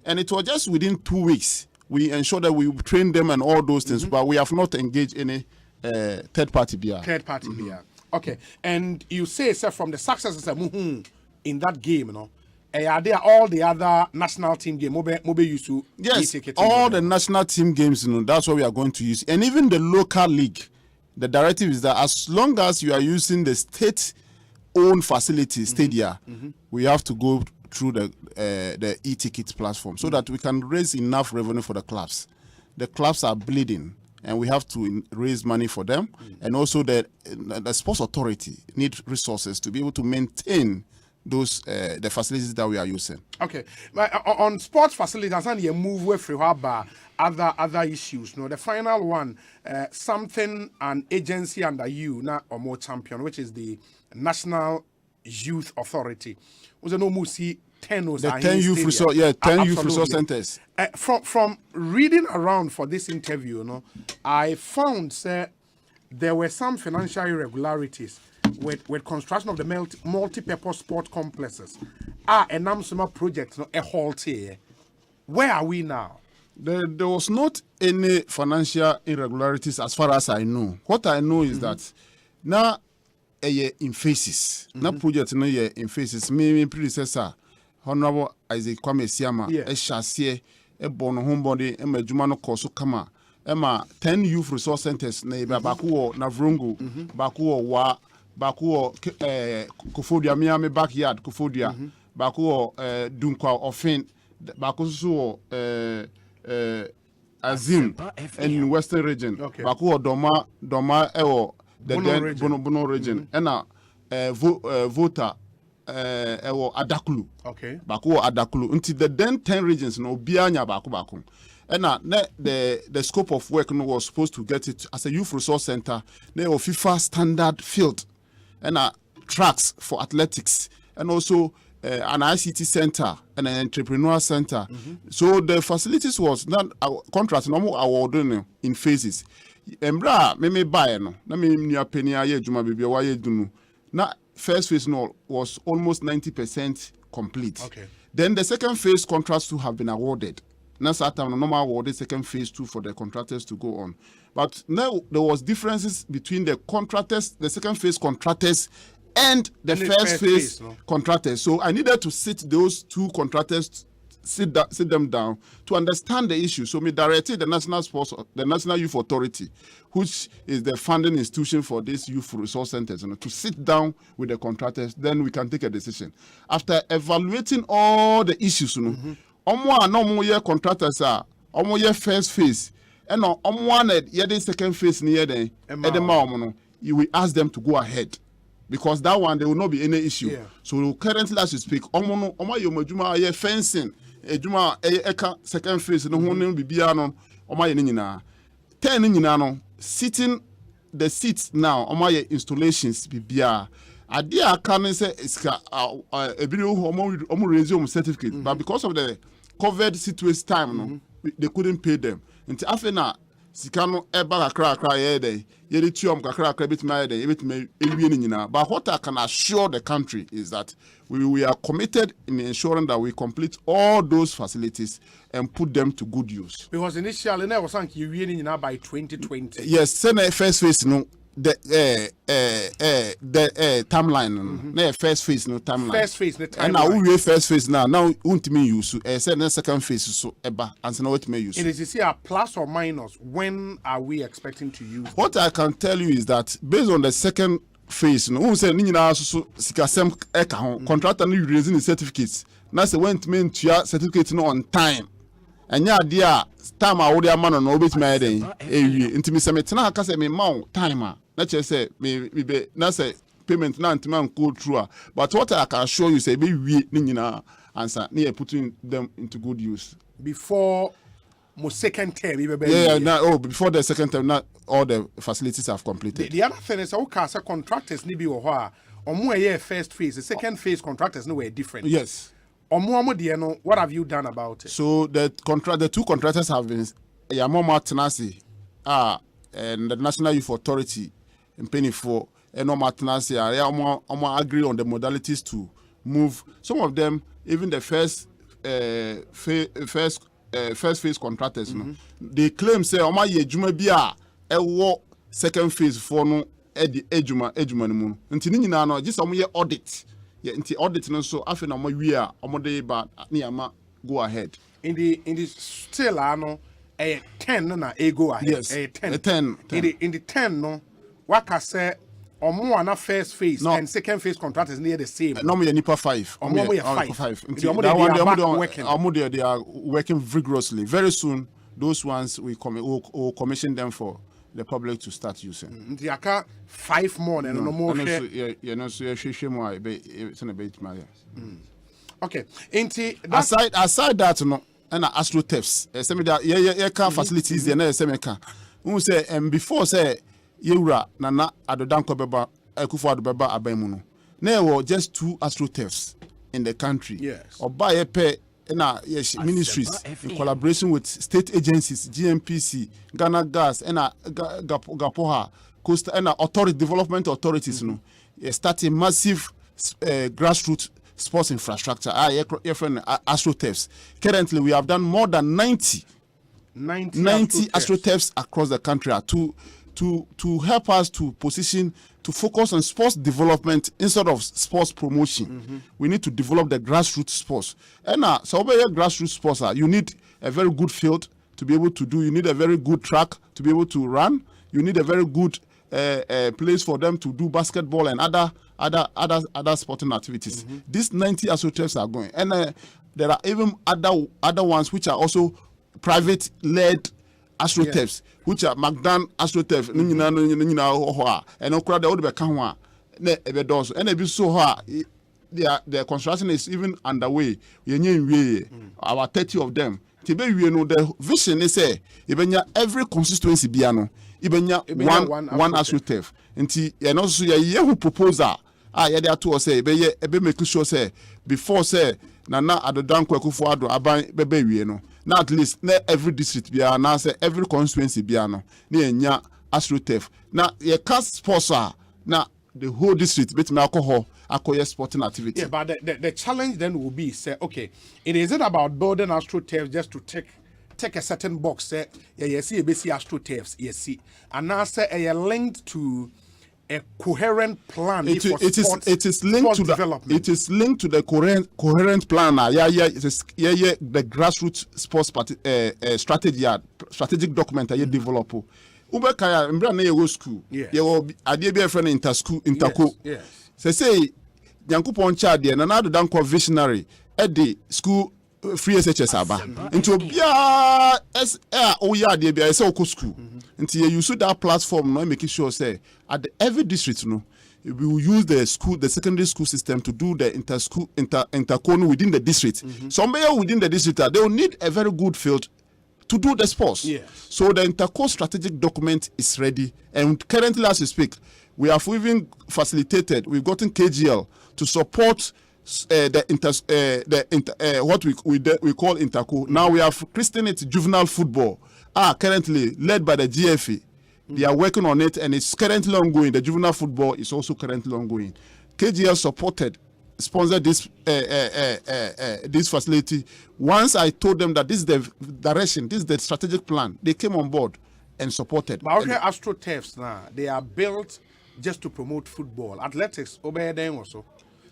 Speaker 3: And it was just within 2 weeks, we ensured that we train them and all those things, but we have not engaged any third party BR.
Speaker 17: Third party BR. Okay, and you say, sir, from the successes in that game, you know, are there all the other national team games? Mobe used to
Speaker 3: all the national team games, you know, that's what we are going to use. And even the local league, the directive is that as long as you are using the state-owned facility, stadia, we have to go through the e-ticket platform so that we can raise enough revenue for the clubs. The clubs are bleeding, and we have to raise money for them. And also the sports authority need resources to be able to maintain those the facilities that we are using.
Speaker 17: Okay, on sports facilities, I said you move away from other issues. No, the final one, something an agency under you, not or more champion, which is the National Youth Authority. Was no more see 10
Speaker 3: the 10 youth resource, 10 youth resource centers.
Speaker 17: From reading around for this interview, I found there were some financial irregularities with construction of the multi-purpose sport complexes. And some projects a halt here. Where are we now?
Speaker 3: There was not any financial irregularities as far as I know. What I know is that now in phases. Now project in phases. Me predecessor, Honorable Isaac Kwame Siama, Shasie, Bono Homebody, Emma Jumano Koso Kama, Emma 10 youth resource centers, neighbor Bakuo, Navrungu, Bakuo Wa, Bakuo Kofodia, Miami backyard, Kofodia, Bakuo Dunkwa Ofin, Bakusuo Azim in Western region, Bakuo Doma Ewo, the Bono region, and Vota. Adakulu.
Speaker 17: Okay.
Speaker 3: Bakuo Adakulu. Until the then 10 regions no bianya baku. And the scope of work was supposed to get it as a youth resource center. They have FIFA standard field and tracks for athletics and also an ICT center and an entrepreneur center. So the facilities was not contract normal awarding in phases. Embra me buy no. Na me ni apeni aye juma bibi wa ye dunu. Na first phase was almost 90% complete.
Speaker 17: Okay.
Speaker 3: Then the second phase contracts to have been awarded. Now Saturn normal awarded second phase 2 for the contractors to go on. But now there was differences between the contractors, the second phase contractors and the first phase contractors. So I needed to sit those two contractors sit them down to understand the issue. So me directed the National Youth Authority, which is the funding institution for these youth resource centers, to sit down with the contractors. Then we can take a decision. After evaluating all the issues, contractors are first phase, and the second phase near the we ask them to go ahead. Because that one there will not be any issue. Yeah. So currently as you speak, fencing, second phase, no one bibiano, sitting the seats now, installations bibia. Idea can say it's a video resume certificate, but because of the COVID situation time, they couldn't pay them. Until after now, Sikano eba kakra day. But what I can assure the country is that we are committed in ensuring that we complete all those facilities and put them to good use.
Speaker 17: Because initially, I was saying you by 2020.
Speaker 3: Yes, first phase the timeline. First phase timeline.
Speaker 17: First phase the timeline.
Speaker 3: And now we first phase now won't me use second phase so eba and now what me use.
Speaker 17: It is a plus or minus. When are we expecting to use?
Speaker 3: What I can tell you is that based on the second phase, who say ni na so sikasem eka ho contractor no releasing the certificates. Na say went mean to certificate no on time. Anya dia time a wo dia ma no obetimi ayeden ewie ntimi se metena aka se me ma time a na che say me be na say payment na ntimi go through but what I can assure you say be wie ni nyina answer na putting them into good use
Speaker 17: before my second term
Speaker 3: before the second term not all the facilities have completed.
Speaker 17: The other thing is say contractors ni bi wo ho a omo first phase the second phase contractors no were different.
Speaker 3: Yes.
Speaker 17: What have you done about it?
Speaker 3: So the two contractors have been Yamoma Tenasi and the National Youth Authority in Penny for Enoma Tenasi agree on the modalities to move. Some of them, even the first phase contractors, they claim say Oma ye Juma Bia second phase for no ejuma no. Until no just audit. Into auditing so after we are but go ahead.
Speaker 17: In the still 10 na go ahead.
Speaker 3: Yes. 10.
Speaker 17: In the 10 no what I say or more na first phase and second phase contractors near the same.
Speaker 3: No me nipa 5.
Speaker 17: Or more 5.
Speaker 3: They are working vigorously. Very soon those ones we will commission them for the public to start using.
Speaker 17: The aka 5 more and no more. Okay.
Speaker 3: Aside that, no, and astro thefts. Some that can facilities the na semeka. Who say before say Yura Nana Adodanko Beba Ekufo Beba Abemuno. There were just 2 astro thefts in the country.
Speaker 17: Yes.
Speaker 3: Or by a pay ministries in collaboration with state agencies, GMPC, Ghana Gas, and Gapoha, Coast and authority development authorities, starting massive grassroots sports infrastructure. Astro thefts. Currently, we have done more than 90 astro thefts across the country to help us to position, to focus on sports development instead of sports promotion. We need to develop the grassroots sports. And so grassroots sports, you need a very good field to be able to do. You need a very good track to be able to run. You need a very good place for them to do basketball and other sporting activities. These 90 associates are going, and there are even other ones which are also private-led astroturfs, which are Magdan astroturf, and okra the old Bekanwa, and ebi so their construction is even underway. Our 30 of them. The vision is say every constituency biano, one astroturf. And also who proposal. There to say ebe make sure say before say Nana Adodanko Ekufo-Addo aban bebe wie no. Now at least every district bia na say every constituency bia no na enya astroturf. Now ye cast sponsor na the whole district betime alcohol akoye sporting activity.
Speaker 17: Yeah, but the challenge then will be say okay, it isn't about building astroturf just to take a certain box say you see astroturfs you see, and now say a linked to a coherent plan.
Speaker 3: It is linked to development. It is linked to the coherent plan. The grassroots sports strategic document that you develop. Ubekaya mbra na yewo school. Yewo ade be friend interco. Say Yankupon Chade na na do dan visionary at the school free SHS aba. Into bia oya de bia say school. Until you use that platform, no, making sure say at every district, we will use the secondary school system to do the intercon within the district. Somewhere within the district, they will need a very good field to do the sports. So the interco strategic document is ready, and currently, as we speak, we have even facilitated. We've gotten KGL to support what we call interco. Now we have christened it juvenile football. Currently led by the GFA. They are working on it and it's currently ongoing. The juvenile football is also currently ongoing. KGL sponsored this facility. Once I told them that this is the direction, this is the strategic plan, they came on board and supported.
Speaker 17: But okay, astroturfs now, they are built just to promote football. Athletics, obey them also.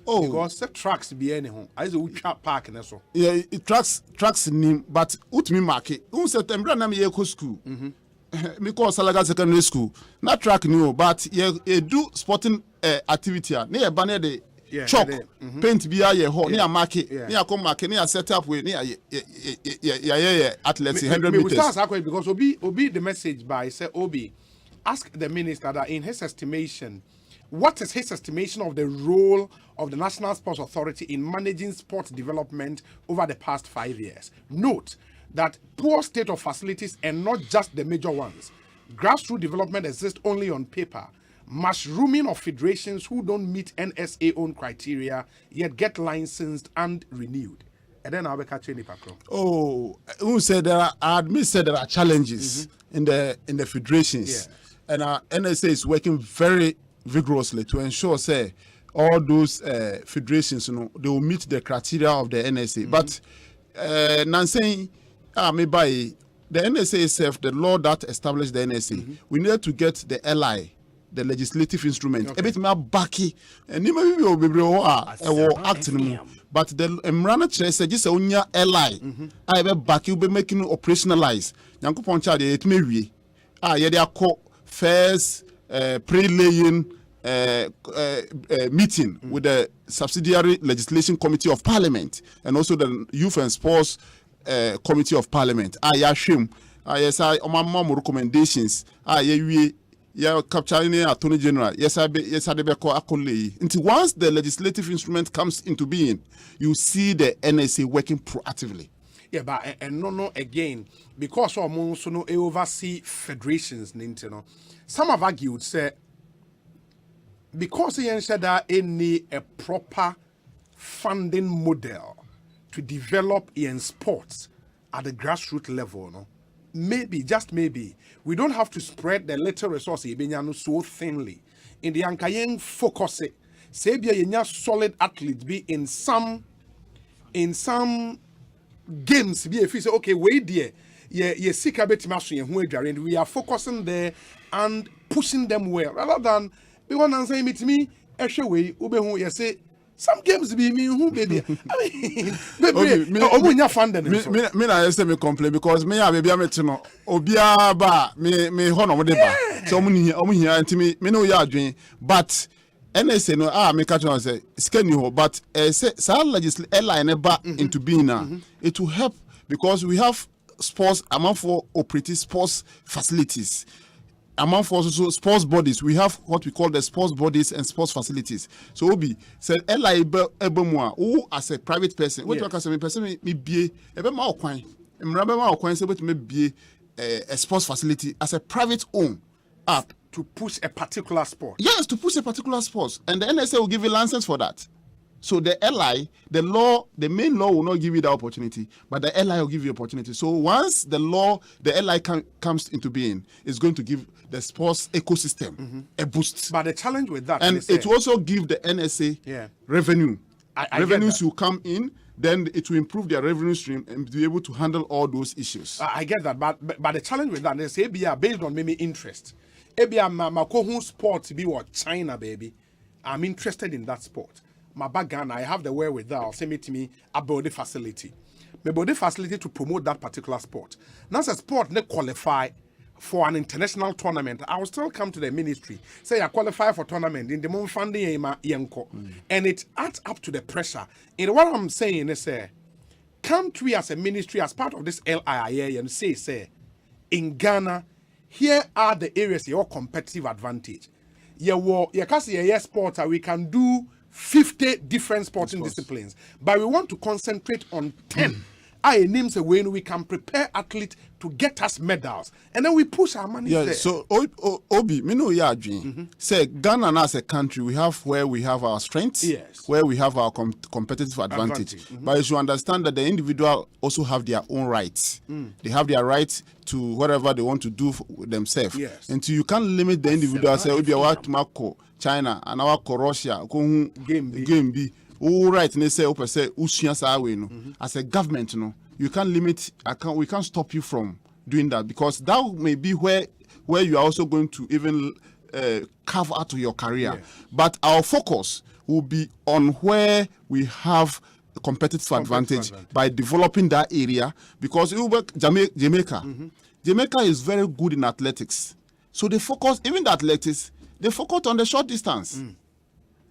Speaker 17: Oh, because the tracks be anyhow. I say we park and so.
Speaker 3: Yeah, it tracks name, but me market. September na me Eko school. Because Salaga Secondary School. Not track new, but you do sporting activity. Near banner the chalk, paint be a ho, near market, near come market, near set up with near athletes 100 meters.
Speaker 17: We start because Obi the message by say Obi ask the minister that in his estimation, what is his estimation of the role of the National Sports Authority in managing sports development over the past 5 years? Note that poor state of facilities and not just the major ones. Grassroots development exists only on paper. Mushrooming of federations who don't meet NSA own criteria yet get licensed and renewed. And then I'll be catching it.
Speaker 3: Oh, who said I admit there are challenges in the federations, and NSA is working very vigorously to ensure say all those federations they will meet the criteria of the NSA. But Nancy, maybe the NSA itself, the law that established the NSA, we need to get the LI, the legislative instrument, a bit more backy, and maybe we will be acting. But the Emrana Chase said, just only LI, I have a back, you'll be making operationalize. Yanko Poncha, it may be. They are called first pre-laying meeting with the subsidiary legislation committee of parliament and also the youth and sports committee of parliament. Yashim Yes, I my mom recommendations. Yeah, capturing Attorney General. Yes, I until once the legislative instrument comes into being, you see the NSA working proactively.
Speaker 17: Yeah, but and no again, because we also no oversee federations, some have argued say because he said that need a proper funding model to develop in sports at the grassroots level, no. Maybe, just maybe, we don't have to spread the little resources so thinly. In the Ankayen focus, say be a solid athletes be in some games. Be if you say okay, wait there, yeah, seek a bit mastery and we are focusing there and pushing them well rather than be one and say me, way ube who you say. Some games be me who baby. I mean, baby, me
Speaker 3: na say me complain because me baby am no obia ba me hono de ba. So omu here anti me no ya adwen but NSA no me catch on say scan you but say legislate airline ba into being now it will help because we have sports amount for operating sports facilities. Among also sports bodies, we have what we call the sports bodies and sports facilities. So Obi said, "Ella ebemwa who as a private person, what you can say, person me be ebema okwan. Remember ma okwan say me be a sports facility as a private own app
Speaker 17: to push a particular sport.
Speaker 3: Yes, to push a particular sport, and the NSA will give you license for that. So the LI, the main law will not give you the opportunity, but the LI will give you opportunity. So once the LI comes into being, it's going to give the sports ecosystem a boost.
Speaker 17: But the challenge with that,
Speaker 3: and it will also give the NSA revenue. Revenues will come in, then it will improve their revenue stream and be able to handle all those issues.
Speaker 17: I get that, but the challenge with that, they say, based on maybe interest. My sport be what China, baby. I'm interested in that sport. My background, I have the wherewithal, send me to me a body facility. My body facility to promote that particular sport. Now, as a sport, they qualify for an international tournament. I will still come to the ministry, say I qualify for tournament in the month funding and it adds up to the pressure. And what I'm saying is, come to we as a ministry, as part of this LIA, and say, in Ghana, here are the areas your competitive advantage. You can see sport we can do 50 different sporting disciplines, but we want to concentrate on 10. I names a way we can prepare athletes to get us medals, and then we push our money there.
Speaker 3: So Obi, me know ya dream. Say Ghana as a country, we have where we have our strengths, where we have our competitive advantage. But you should understand that the individual also have their own rights. They have their rights to whatever they want to do for themselves. Until you can't limit the individual. Say Obi, what Marco China and our Russia game be. All right, and they say as a government, you can't limit. We can't stop you from doing that because that may be where you are also going to even carve out your career. But our focus will be on where we have a competitive advantage by developing that area because Jamaica is very good in athletics, so they focus even the athletics. They focus on the short distance.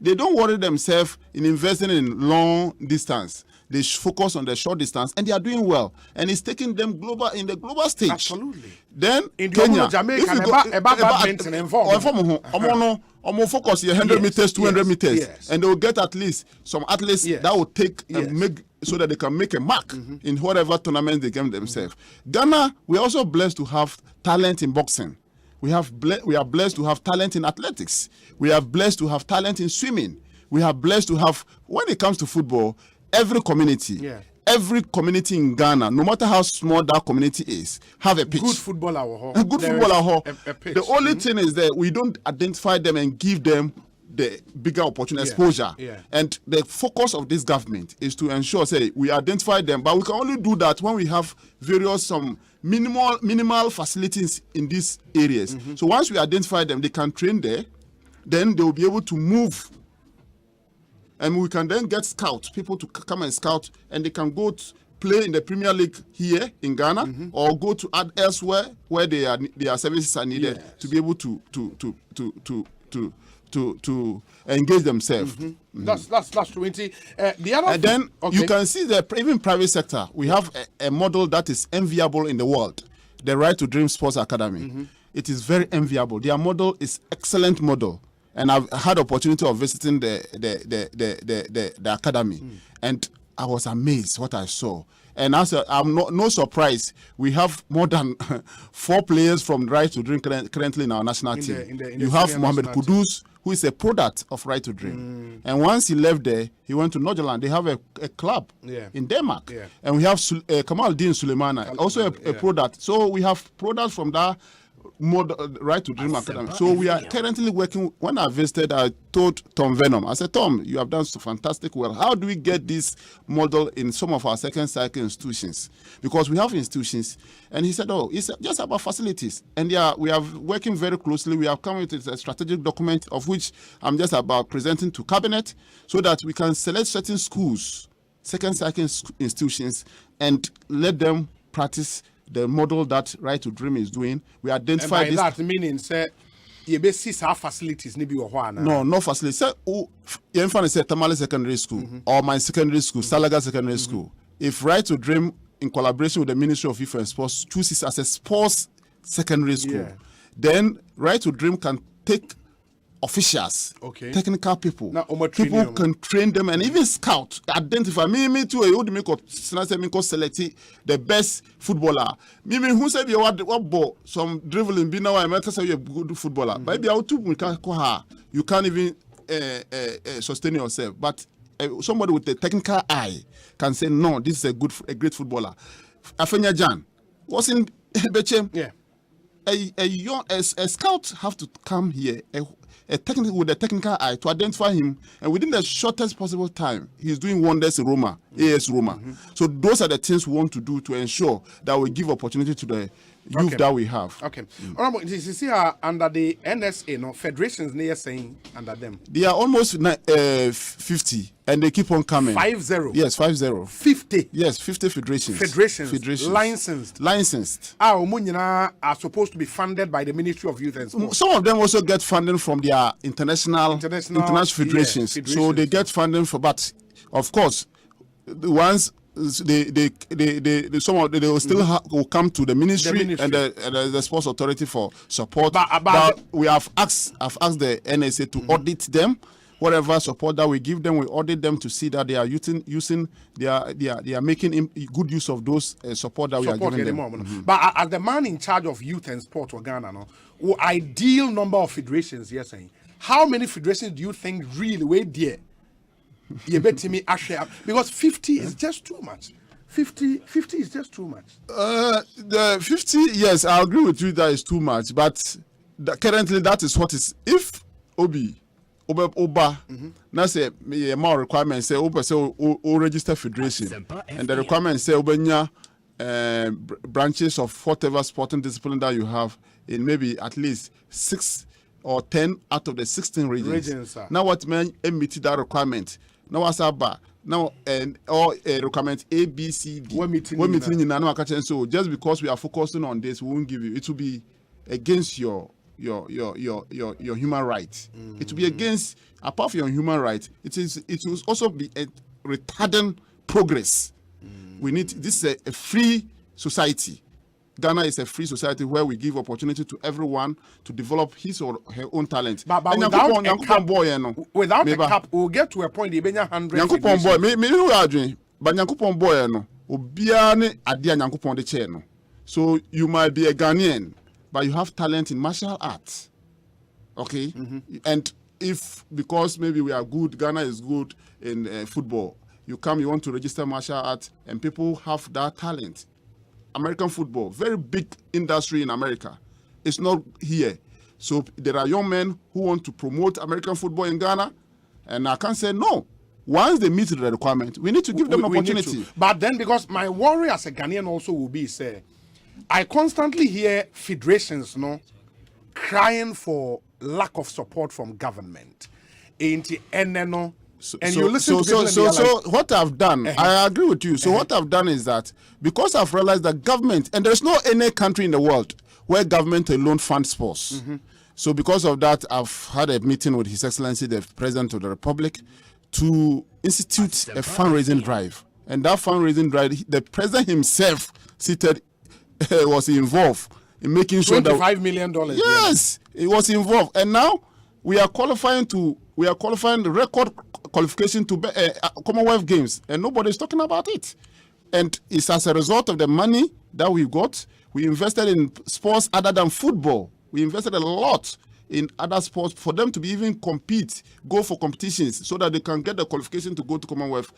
Speaker 3: They don't worry themselves in investing in long distance. They focus on the short distance, and they are doing well. And it's taking them global in the global stage.
Speaker 17: Absolutely.
Speaker 3: Then
Speaker 17: in
Speaker 3: Kenya,
Speaker 17: Jamaica, badminton involved.
Speaker 3: Focus 100 meters, 200 meters, and they will get at least some athletes that will take and make so that they can make a mark in whatever tournament they game themselves. Ghana, we are also blessed to have talent in boxing. We are blessed to have talent in athletics. We are blessed to have talent in swimming. We are blessed to have, when it comes to football, every community in Ghana, no matter how small that community is, have a pitch.
Speaker 17: Good footballer.
Speaker 3: The only thing is that we don't identify them and give them the bigger opportunity exposure. And the focus of this government is to ensure, we identify them, but we can only do that when we have various minimal facilities in these areas. So once we identify them, they can train there, then they will be able to move. And we can then get people to come and scout, and they can go to play in the Premier League here in Ghana, or go to elsewhere where their services are needed to be able to engage themselves.
Speaker 17: That's 20. The other
Speaker 3: and then you can see that even private sector, we have a model that is enviable in the world. the Right to Dream Sports Academy. It is very enviable. Their model is excellent model. And I've had opportunity of visiting the academy, and I was amazed what I saw. And as I'm no surprise, we have more than 4 players from Right to Dream currently in our national team. You have Mohamed Kudus, who is a product of Right to Dream. And once he left there, he went to Nordjylland. They have a club in Denmark. And we have Kamal Din Suleimana, also a product. So we have products from that Right to Dream Academy. So we are currently working. When I visited, I told Tom Venom, I said, Tom, you have done so fantastic well. How do we get this model in some of our second cycle institutions? Because we have institutions. And he said, oh, it's just about facilities. And we are working very closely. We have come with a strategic document of which I'm just about presenting to cabinet so that we can select certain schools, second cycle institutions, and let them practice the model that Right to Dream is doing. We identify
Speaker 17: and by that meaning, say, you see our facilities,
Speaker 3: no facilities. Say, say Tamale Secondary School or my secondary school, Salaga Secondary School. If Right to Dream, in collaboration with the Ministry of Youth and Sports, chooses as a sports secondary school, then Right to Dream can take officials, technical people can train them and even scout, identify. Me too. I would make select the best footballer. Me who said you what ball some dribbling. Be now I might say you're a good footballer. Maybe you can't even sustain yourself. But somebody with a technical eye can say no. This is a great footballer. Afenya Jan was in Bechem. A scout have to come here. With a technical eye to identify him, and within the shortest possible time, he's doing wonders in Roma, AS Roma. So those are the things we want to do to ensure that we give opportunity to the youth that we have.
Speaker 17: Honorable, you see under the NSA, no federations near saying under them.
Speaker 3: They are almost 50, and they keep on coming.
Speaker 17: 50.
Speaker 3: Yes, 50.
Speaker 17: 50.
Speaker 3: Yes, 50 federations.
Speaker 17: Federations. Licensed. Are supposed to be funded by the Ministry of Youth and Sports.
Speaker 3: Some of them also get funding from their international federations. So they get funding for, but of course, the ones they will still will come to the ministry, and the sports authority for support. But we have asked the NSA to audit them. Whatever support that we give them, we audit them to see that they are they are making good use of those support that we are giving them.
Speaker 17: But as the man in charge of youth and sport for Ghana, ideal number of federations, yes, how many federations do you think really wait there? You bet me because 50 is just too much. 50 is just too much.
Speaker 3: The 50, yes, I agree with you that is too much. But currently, that is what is. If Oba, now say more requirements say Oba say o register federation, and the requirements say Obenya branches of whatever sporting discipline that you have in maybe at least 6 or 10 out of the 16 regions. Now what man meet that requirement? Now what's up? Now and all requirement A, B, C, D. We're meeting in so just because we are focusing on this, we won't give you. It will be against your human rights. It will be against, apart from your human rights, it will also be a retarding progress. We need, this is a free society. Ghana is a free society where we give opportunity to everyone to develop his or her own talent.
Speaker 17: But without a cap, we'll get to a point, the 100
Speaker 3: Nyankopon boy, me know what doing, but Nyankopon boy no, obia ne adia Nyankopon de che no. So you might be a Ghanaian, but you have talent in martial arts. Okay? And if, because maybe we are good, Ghana is good in football, you want to register martial arts, and people have that talent. American football, very big industry in America. It's not here. So there are young men who want to promote American football in Ghana, and I can't say no. Once they meet the requirement, we need to give them opportunity.
Speaker 17: But then, because my worry as a Ghanaian also will be, say, I constantly hear federations crying for lack of support from government. You listen to people
Speaker 3: so what I've done, I agree with you. So what I've done is that because I've realized that government, and there's no any country in the world where government alone funds sports. So because of that, I've had a meeting with His Excellency, the President of the Republic, to institute a fundraising drive. And that fundraising drive, the President himself seated was involved in making sure that
Speaker 17: $25 million.
Speaker 3: Yes, it was involved, and now we are qualifying the record qualification to Commonwealth Games, and nobody is talking about it. And it's as a result of the money that we got. We invested in sports other than football. We invested a lot in other sports for them to be even go for competitions so that they can get the qualification to go to Commonwealth.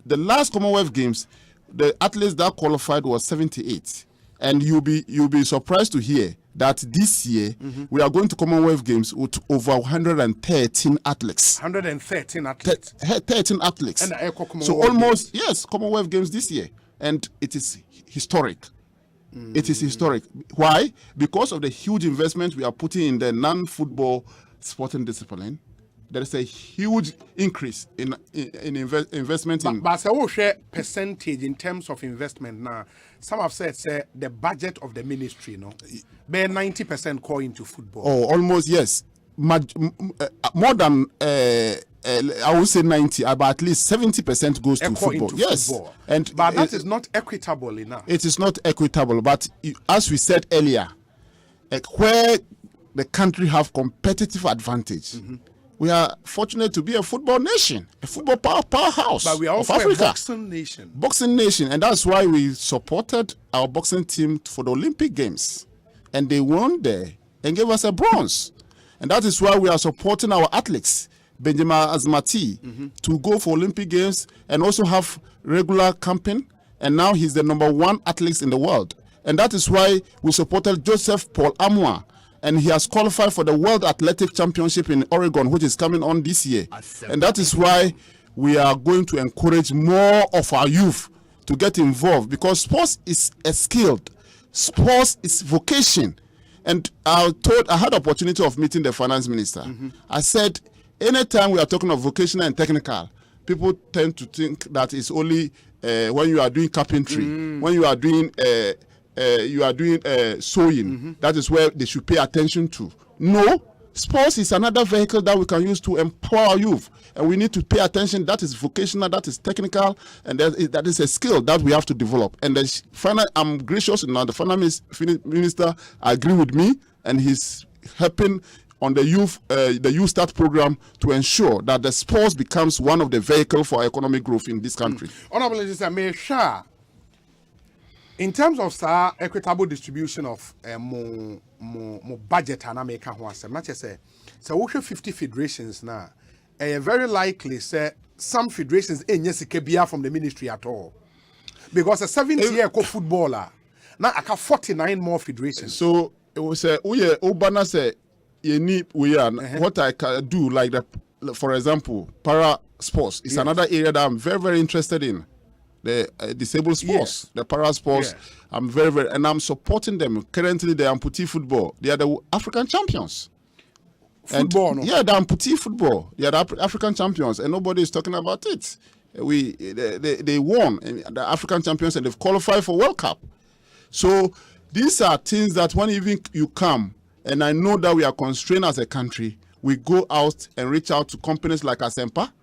Speaker 3: The last Commonwealth Games, the athletes that qualified was 78. And you'll be surprised to hear that this year we are going to Commonwealth Games with over 113 athletes.
Speaker 17: 113 athletes.
Speaker 3: 13 athletes.
Speaker 17: And
Speaker 3: so almost, yes, Commonwealth Games this year. And it is historic. It is historic. Why? Because of the huge investment we are putting in the non-football sporting discipline. There is a huge increase in investment.
Speaker 17: But I will share percentage in terms of investment now. Some have said the budget of the ministry, bear 90% go into football.
Speaker 3: Oh, almost, yes. More than I would say 90, but at least 70% goes to football. Yes,
Speaker 17: football.
Speaker 3: But
Speaker 17: that is not equitable enough.
Speaker 3: It is not equitable, but as we said earlier, where the country have competitive advantage. We are fortunate to be a football nation, a football powerhouse.
Speaker 17: But we are also
Speaker 3: of Africa.
Speaker 17: a boxing nation.
Speaker 3: Boxing nation, and that's why we supported our boxing team for the Olympic Games. And they won there and gave us a bronze. And that is why we are supporting our athletes, Benjamin Asmati, to go for Olympic Games and also have regular camping. And now he's the #1 athlete in the world. And that is why we supported Joseph Paul Amwa. And he has qualified for the World Athletic Championship in Oregon, which is coming on this year. And that is why we are going to encourage more of our youth to get involved, because sports is a skill. Sports is vocation. And I had the opportunity of meeting the finance minister. I said, anytime we are talking of vocational and technical, people tend to think that it's only when you are doing carpentry, when you are doing sewing. That is where they should pay attention to. No, sports is another vehicle that we can use to empower youth, and we need to pay attention. That is vocational, that is technical, and that is a skill that we have to develop. And I'm gracious now. The finance minister agree with me, and he's helping on the youth start program to ensure that the sports becomes one of the vehicles for economic growth in this country.
Speaker 17: Honorable Minister, may share. In terms of equitable distribution of more budget and American ones, not just say, so we have 50 federations now. Very likely say some federations ain't yes from the ministry at all, because a 70-year footballer now I have 49 more federations.
Speaker 3: So it was Obana say you need what I can do, like for example, para sports is another area that I'm very, very interested in. The disabled sports, the para sports, I'm and I'm supporting them. Currently, the amputee football, they are the African champions.
Speaker 17: Football, no?
Speaker 3: Yeah, the amputee football, they are the African champions, and nobody is talking about it. They won the African champions, and they've qualified for World Cup. So these are things that when even you come, and I know that we are constrained as a country, we go out and reach out to companies like Asempa.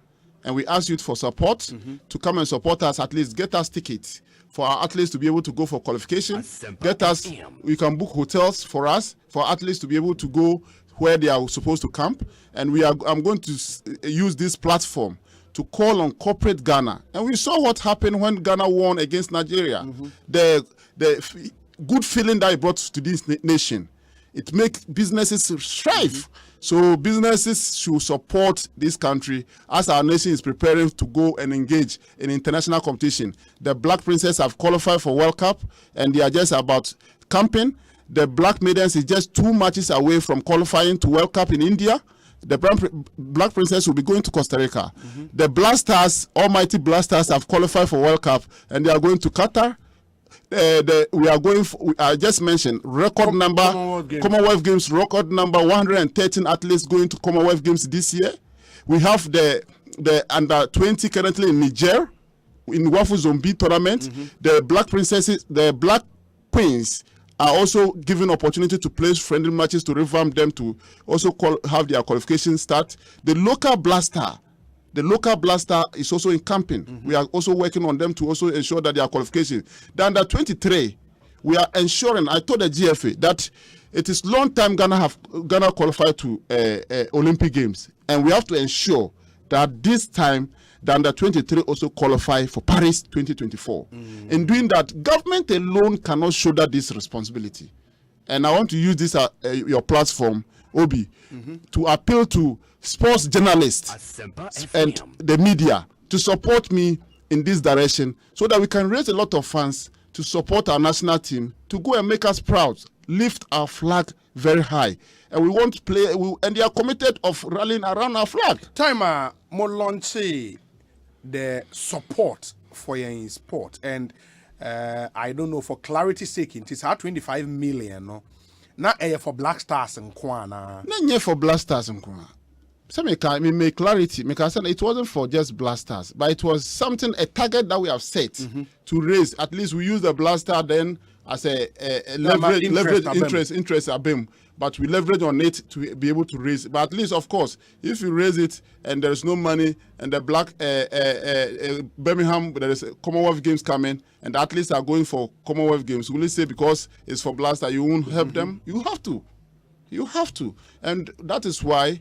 Speaker 3: And we ask you for support to come and support us, at least get us tickets for our athletes to be able to go for qualification. We can book hotels for us, for athletes to be able to go where they are supposed to camp. And I'm going to use this platform to call on corporate Ghana. And we saw what happened when Ghana won against Nigeria. The good feeling that it brought to this nation. It makes businesses thrive. So businesses should support this country as our nation is preparing to go and engage in international competition. The Black Princess have qualified for World Cup, and they are just about camping. The Black Maidens is just 2 matches away from qualifying to World Cup in India. The Black Princess will be going to Costa Rica. The Blasters, Almighty Blasters, have qualified for World Cup, and they are going to Qatar. We are going for, I just mentioned record number Commonwealth Games record number 113 athletes going to Commonwealth Games this year. We have the under 20 currently in Niger in Wafu Zombie tournament. The Black Princesses, the Black Queens are also given opportunity to play friendly matches to revamp them to also have their qualification start. The local blaster is also in camping. We are also working on them to also ensure that their qualification. The under 23, we are ensuring, I told the GFA that it is long time Ghana qualify to Olympic Games, and we have to ensure that this time the under 23 also qualify for Paris 2024. In doing that, government alone cannot shoulder this responsibility. And I want to use this your platform, Obi, to appeal to sports journalists and the media to support me in this direction, so that we can raise a lot of funds to support our national team to go and make us proud, lift our flag very high, and we want to play. And they are committed of rallying around our flag.
Speaker 17: Time more launch the support for your sport, and I don't know, for clarity's sake, it is 25 million. No, not for Black Stars and Kwana.
Speaker 3: Not for Black Stars and Kwana. So make clarity. It wasn't for just blasters, but it was something, a target that we have set to raise. At least we use the blaster then as a leverage interest abim, but we leverage on it to be able to raise. But at least, of course, if you raise it and there is no money, and the Birmingham, there is Commonwealth Games coming, and the athletes are going for Commonwealth Games, will you say because it's for blaster you won't help them? You have to, and that is why.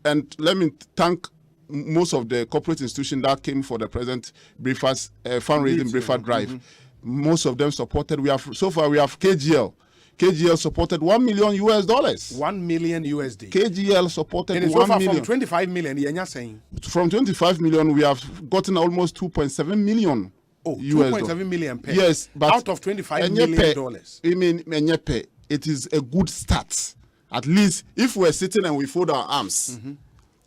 Speaker 3: And let me thank most of the corporate institutions that came for the present briefers, fundraising briefer drive. Most of them supported. So far we have KGL. KGL supported $1 million. $1 million USD. KGL supported $1 million.
Speaker 17: From 25 million, you're saying?
Speaker 3: From 25 million, we have gotten almost 2.7 million.
Speaker 17: Oh, 2.7 million per.
Speaker 3: Yes, but
Speaker 17: out of $25 million.
Speaker 3: I mean, it is a good start. At least if we're sitting and we fold our arms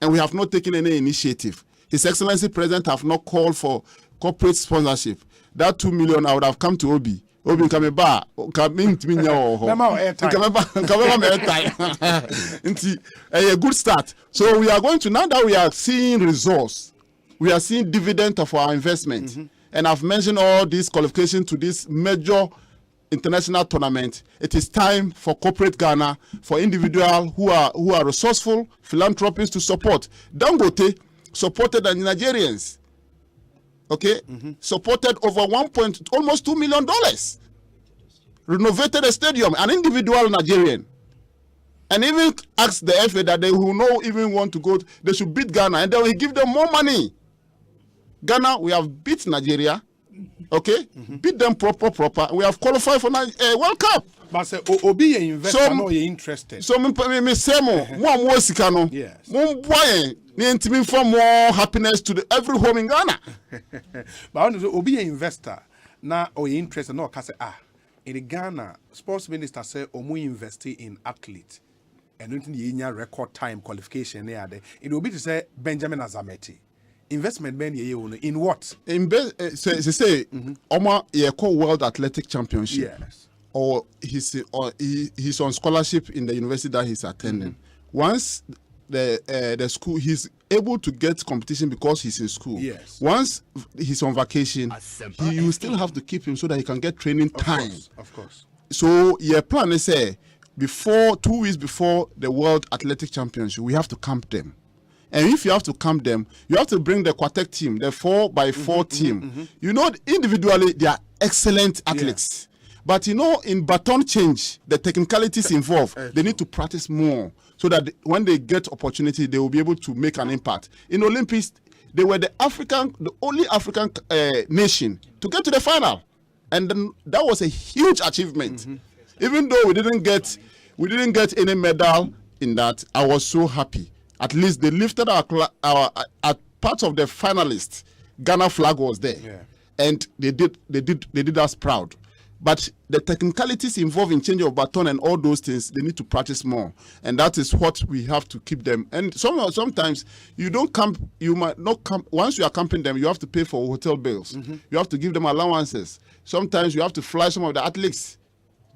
Speaker 3: and we have not taken any initiative, His Excellency President have not called for corporate sponsorship, that 2 million I would have come to Obi. Obi come ba coming to me now. A good start. So we are going to, now that we are seeing results, we are seeing dividend of our investment. And I've mentioned all these qualifications to this major international tournament. It is time for corporate Ghana, for individuals who are resourceful, philanthropists to support. Dangote supported the Nigerians. Okay, supported over almost $2 million. Renovated a stadium, an individual Nigerian, and even asked the FA that they will not even want to go. They should beat Ghana, and they will give them more money. Ghana, we have beat Nigeria. Okay, beat them proper. We have qualified for World Cup.
Speaker 17: But say Obi investor no you interested.
Speaker 3: So me say more sika no.
Speaker 17: Yes.
Speaker 3: Mo boy ni ntimi for more happiness to every home in Ghana.
Speaker 17: But when Obi investor na o you interested no ka say in Ghana sports minister say omo invest in athlete and nothing ye record time qualification there. It will be to say Benjamin Azameti. Investment ben in what?
Speaker 3: Say Oma Yeko World Athletic Championship.
Speaker 17: Yes.
Speaker 3: Or he's on scholarship in the university that he's attending. Once the school, he's able to get competition because he's in school.
Speaker 17: Yes.
Speaker 3: Once he's on vacation, you still have to keep him so that he can get training time.
Speaker 17: Of course.
Speaker 3: So your plan is 2 weeks before the World Athletic Championship, we have to camp them. And if you have to camp them, you have to bring the quartet team, the 4x4 team. You know, individually, they are excellent athletes. Yeah. But you know, in baton change, the technicalities involved, they need to practice more so that when they get opportunity, they will be able to make an impact. In Olympics, they were the only African nation to get to the final. And then that was a huge achievement. Even though we didn't get any medal in that, I was so happy. At least they lifted our part of the finalists. Ghana flag was there, and they did us proud. But the technicalities involved in changing of baton and all those things, they need to practice more, and that is what we have to keep them. And sometimes you don't camp, you might not camp. Once you are camping them, you have to pay for hotel bills. You have to give them allowances. Sometimes you have to fly some of the athletes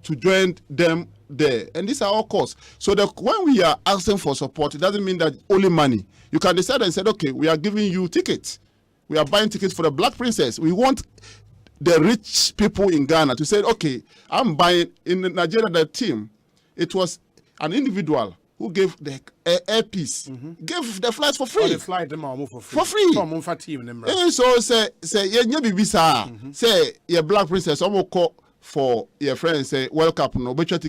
Speaker 3: to join them there, and these are all costs. So when we are asking for support, it doesn't mean that only money. You can decide and say, okay, we are giving you tickets. We are buying tickets for the Black Princess. We want the rich people in Ghana to say, okay, I'm buying. In Nigeria, the team, it was an individual who gave the airpiece, gave the flights for free.
Speaker 17: Oh, they fly them all for free.
Speaker 3: For free.
Speaker 17: For team,
Speaker 3: and so say yeah, say your Black Princess, almost call for your friends say World Cup no obetwa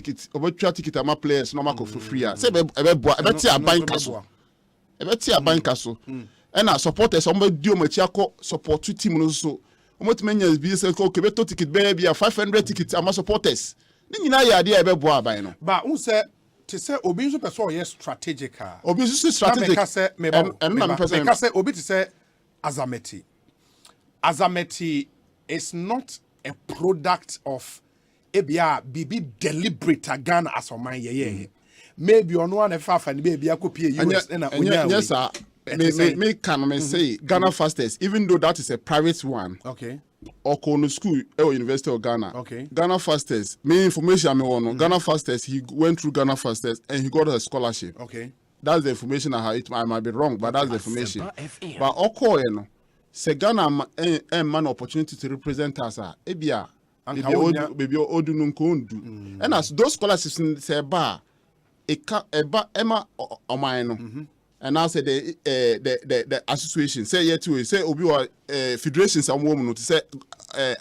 Speaker 3: ticket ama players no make for free say ebeti abanka so and supporters somebody do machi akọ support team no so omotimenya bi say ko kebeto ticket be 500 tickets ama supporters ni nyina ya ade ebebo aban no
Speaker 17: ba un say to say obi nso person yes strategic
Speaker 3: obi nso strategic
Speaker 17: ka say me ka say obi to say Azameti is not a product of ebia bibi deliberate Ghana as o man ye maybe on one fafa ni baby akopie US na onya
Speaker 3: yes sir me can say Ghana Fastest even though that is a private one
Speaker 17: okay
Speaker 3: or Kono school or University of Ghana
Speaker 17: okay
Speaker 3: Ghana Fastest me information me one Ghana Fastest he went through Ghana Fastest and he got a scholarship
Speaker 17: okay
Speaker 3: that's the information I might be wrong but that's the information but oko you know say Ghana man opportunity to represent us ebia baby odu nko ndu and as those scholarships say ba ema oman no and now say the association say yet to say obi or federations am woman to say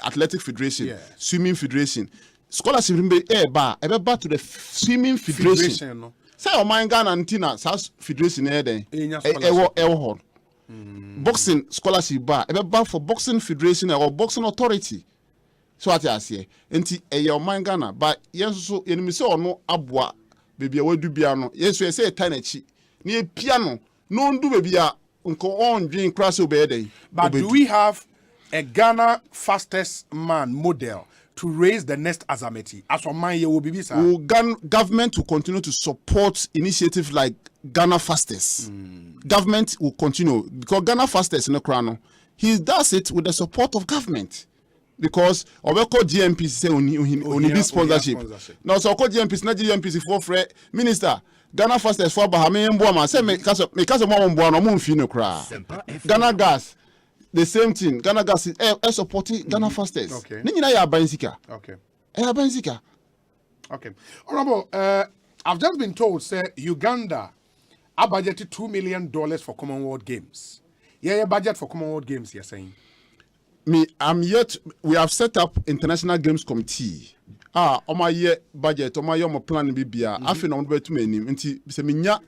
Speaker 3: athletic federation swimming federation scholarship be ba to the swimming federation no say oman Ghana ntina SAS federation e den ewo boxing scholarship ba for boxing federation or boxing authority so what I say enti oman Ghana but yenso enimi say ono aboa baby wadu bia no yeso say tanachi ni piano no ndu baby a nko on dream class obey.
Speaker 17: But do we have a Ghana Fastest man model to raise the next Azameti? As for mine, you will be sir.
Speaker 3: Government will continue to support initiatives like Ghana Fastest. Government will continue because Ghana Fastest in the crown. He does it with the support of government. Because Obeko GMPC say only this sponsorship. Now so call GMPC na GMPC for free minister Ghana Fastest for Bahame mbo ma say me kase mo mbo no mo mfi no kra. Ghana Gas the same thing. Ghana Gas is supporting Ghana Fastest.
Speaker 17: Okay.
Speaker 3: Ni nyina ya bansika.
Speaker 17: Okay.
Speaker 3: Bansika.
Speaker 17: Okay. Honorable, I've just been told say Uganda I budgeted $2 million for Commonwealth Games. Yeah, budget for Commonwealth Games you're saying.
Speaker 3: We have set up International Games Committee. On my year budget, on my year plan bibia. Afi na be too many. Nti se minya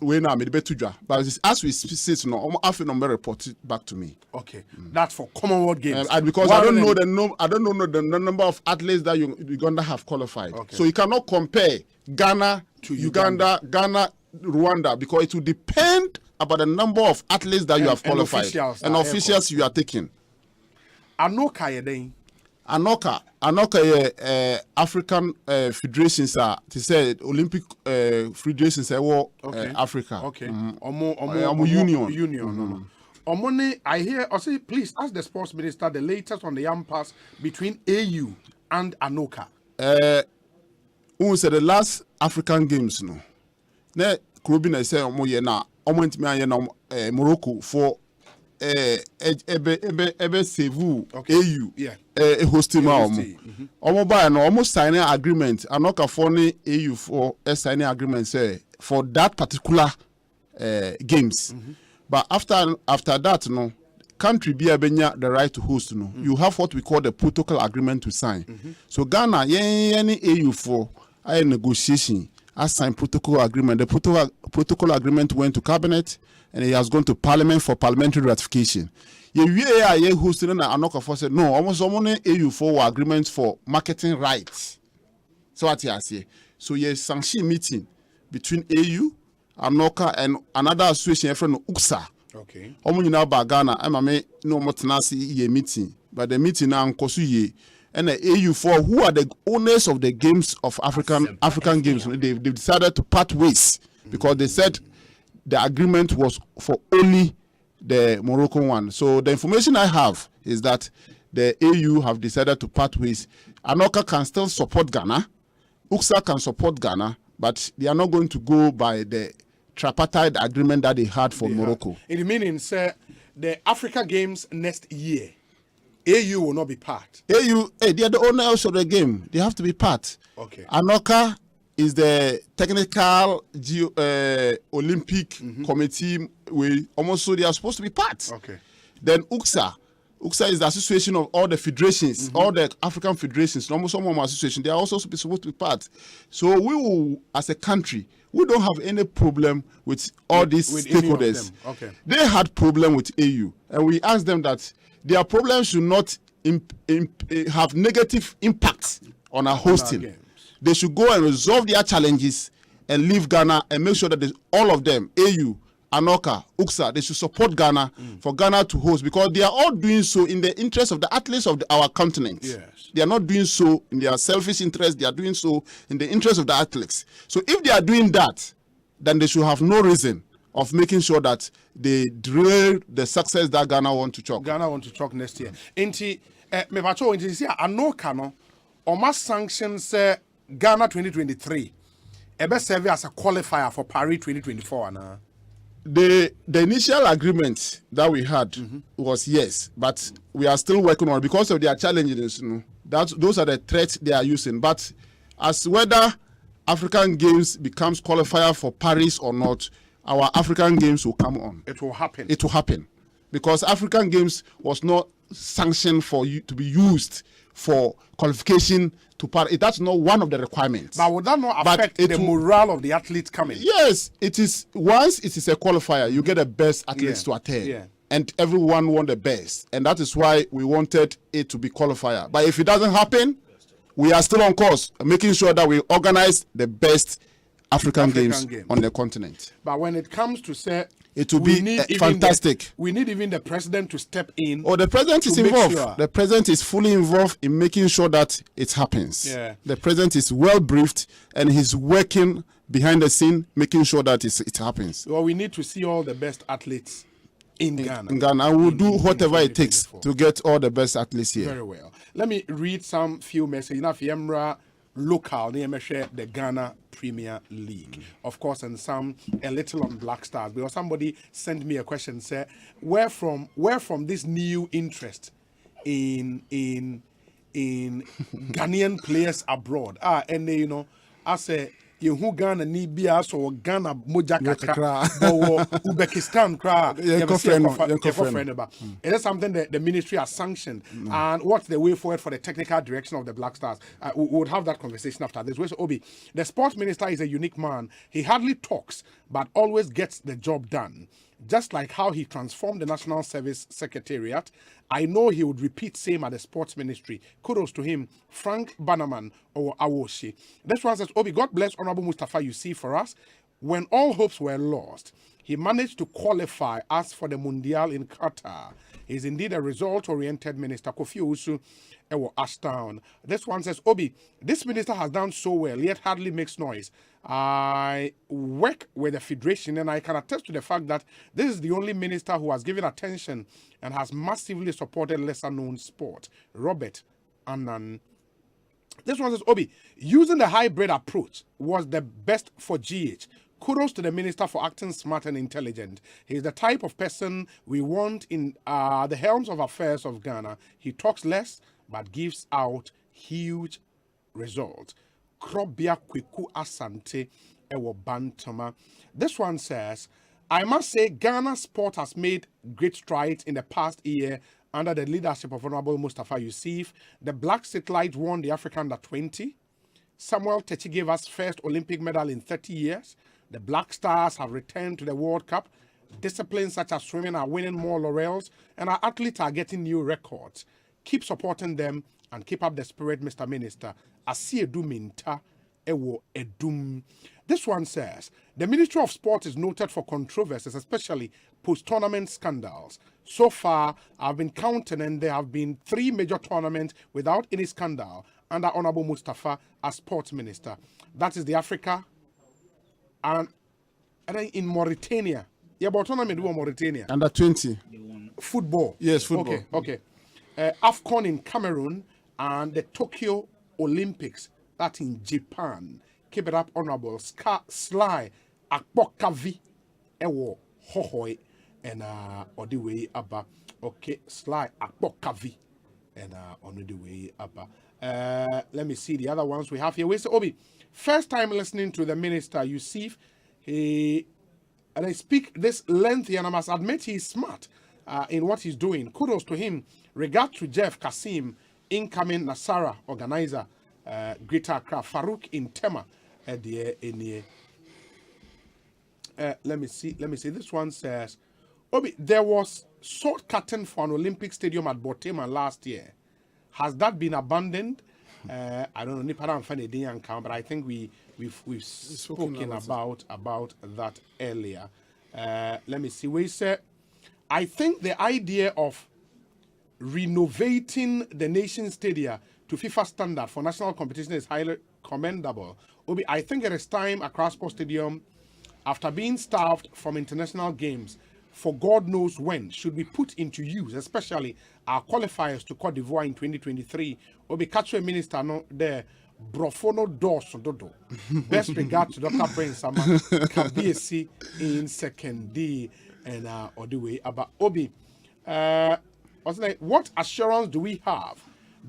Speaker 3: we na me be tudwa. But as we sit no, afi na be report it back to me.
Speaker 17: Okay, that's for Commonwealth Games.
Speaker 3: Because I don't know the number of athletes that Uganda have qualified.
Speaker 17: Okay.
Speaker 3: So you cannot compare Ghana to Uganda, Ghana, Rwanda, because it will depend about the number of athletes that you have qualified and officials you are taking.
Speaker 17: Anoka yeden.
Speaker 3: Anoka African federations to say Olympic federations Africa.
Speaker 17: Okay.
Speaker 3: Union.
Speaker 17: Omone, I hear Osei, please ask the sports minister the latest on the impasse between AU and Anoka.
Speaker 3: Who said the last African Games no. Ne Kurubina say omo na omo Morocco for ebe sevu AU hosting omo buy no almost signing agreement anoka for AU for signing agreement say for that particular games but after that no country be abenya the right to host no you have what we call the protocol agreement to sign so Ghana any AU for a negotiation I signed protocol agreement. The protocol agreement went to cabinet and it has gone to parliament for parliamentary ratification. Hosting and Anoka for said no, almost only AU for agreements for marketing rights. So what I say. So yes, sanction meeting between AU, Anoka and another association friend UKSA.
Speaker 17: Okay.
Speaker 3: Omo now ba Ghana, I no more tenacity meeting, but the meeting now kosu ye. And the AU4, who are the owners of the games of African games, they've decided to part ways because they said the agreement was for only the Moroccan one. So the information I have is that the AU have decided to part ways. Anoka can still support Ghana, UKSA can support Ghana, but they are not going to go by the tripartite agreement that they had for Morocco.
Speaker 17: It means the Africa Games next year. AU will not be part.
Speaker 3: AU, they are the owners of the game. They have to be part.
Speaker 17: Okay.
Speaker 3: Anoka is the technical Olympic committee. We almost so they are supposed to be part.
Speaker 17: Okay.
Speaker 3: Then UKSA UCSA is the association of all the federations, all the African federations, almost some of my associations. They are also supposed to be part. So we will, as a country, we don't have any problem with all these stakeholders.
Speaker 17: Okay.
Speaker 3: They had problem with AU, and we asked them that their problems should not have negative impacts on our hosting. They should go and resolve their challenges and leave Ghana and make sure that all of them, AU, Anoka, UCSA, they should support Ghana for Ghana to host, because they are all doing so in the interest of the athletes of our continent.
Speaker 17: Yes.
Speaker 3: They are not doing so in their selfish interest. They are doing so in the interest of the athletes. So if they are doing that, then they should have no reason of making sure that they drill the success that Ghana want to chalk.
Speaker 17: Ghana want to chalk next year. Inti, me bacho inti si Anoka no, Oma sanctions Ghana 2023. Ebe serve as a qualifier for Paris 2024 na.
Speaker 3: The initial agreement that we had was yes, but we are still working on it because of their challenges. Those are the threats they are using. But as whether African Games becomes qualifier for Paris or not, our African Games will come on.
Speaker 17: It will happen.
Speaker 3: It will happen because African Games was not sanctioned for you to be used for qualification to Paris. That's not one of the requirements.
Speaker 17: But would that not affect the morale of the athletes coming?
Speaker 3: Yes, it is. Once it is a qualifier, you get the best athletes to attend.
Speaker 17: Yeah.
Speaker 3: And everyone want the best. And that is why we wanted it to be qualifier. But if it doesn't happen, we are still on course, making sure that we organize the best African games on the continent.
Speaker 17: But when it comes to say,
Speaker 3: it will be fantastic.
Speaker 17: We need even the president to step in.
Speaker 3: Oh, the president is involved.
Speaker 17: Sure.
Speaker 3: The president is fully involved in making sure that it happens.
Speaker 17: Yeah.
Speaker 3: The president is well briefed and he's working behind the scene, making sure that it happens.
Speaker 17: Well, we need to see all the best athletes in Ghana.
Speaker 3: In Ghana, and we'll do whatever it takes to get all the best athletes here.
Speaker 17: Very well. Let me read some few messages. Now, Fiemra local, the Ghana Premier League, of course, and a little on Black Stars. Because somebody sent me a question, say, where from this new interest in Ghanaian players abroad? And they, I say, you Ghana ni bia so Ghana moja kakra Uzbekistan kra it is something that the ministry has sanctioned and what's the way forward for the technical direction of the Black Stars. We would have that conversation after this. Where's Obi? The sports minister is a unique man. He hardly talks but always gets the job done. Just like how he transformed the National Service Secretariat, I know he would repeat same at the sports ministry. Kudos to him, Frank Bannerman or Awoshi. This one says, Obi, God bless Honorable Mustafa Yusuf for us. When all hopes were lost, he managed to qualify us for the Mundial in Qatar. He is indeed a result-oriented minister. Kofi Usu, Ewo Ashtown. This one says, Obi, this minister has done so well, yet hardly makes noise. I work with the Federation and I can attest to the fact that this is the only minister who has given attention and has massively supported lesser-known sport. Robert Annan. This one says, Obi, using the hybrid approach was the best for GH. Kudos to the minister for acting smart and intelligent. He is the type of person we want in the helms of affairs of Ghana. He talks less but gives out huge results. Krobia Kwiku Asante Ewo Bantama. This one says, I must say Ghana sport has made great strides in the past year under the leadership of Honorable Mustafa Yusuf. The Black Satellite won the African Under 20. Samuel Techi gave us first Olympic medal in 30 years. The Black Stars have returned to the World Cup. Disciplines such as swimming are winning more laurels and our athletes are getting new records. Keep supporting them and keep up the spirit, Mr. Minister. Asiedu minta ewo edum. This one says, the Ministry of Sport is noted for controversies, especially post-tournament scandals. So far, I've been counting and there have been 3 major tournaments without any scandal under Honorable Mustafa as Sports Minister. That is the Africa and in Mauritania. Yeah, but tournament in Mauritania.
Speaker 3: Under 20.
Speaker 17: Football.
Speaker 3: Yes, football.
Speaker 17: Okay. AFCON in Cameroon and the Tokyo Olympics. That in Japan. Keep it up, Honorable. Sly Akpokavi Ewo Hohoi and on the way abba. Okay, Sly Akpokavi and on the way abba. Let me see the other ones we have here. Where's Obi? First time listening to the minister, Yusuf. And I speak this lengthy and I must admit he's smart in what he's doing. Kudos to him. Regard to Jeff Kasim, incoming Nasara organizer, Greater Accra, Farouk in Tema, let me see. This one says, Obi, there was sword curtain for an Olympic stadium at Botema last year. Has that been abandoned? I don't know, Niparan Fanny but I think we've spoken about that earlier. Let me see. We say, I think the idea of renovating the nation stadia to FIFA standard for national competition is highly commendable. Obi, I think it is time Accra Sports Stadium, after being starved from international games for God knows when, should be put into use, especially our qualifiers to Cote d'Ivoire in 2023. Obi, catch a minister no there. Brofono Dorso Dodo. Best regard to Dr. Brain Sama Kabiesi in second D and or the way about Obi. What assurance do we have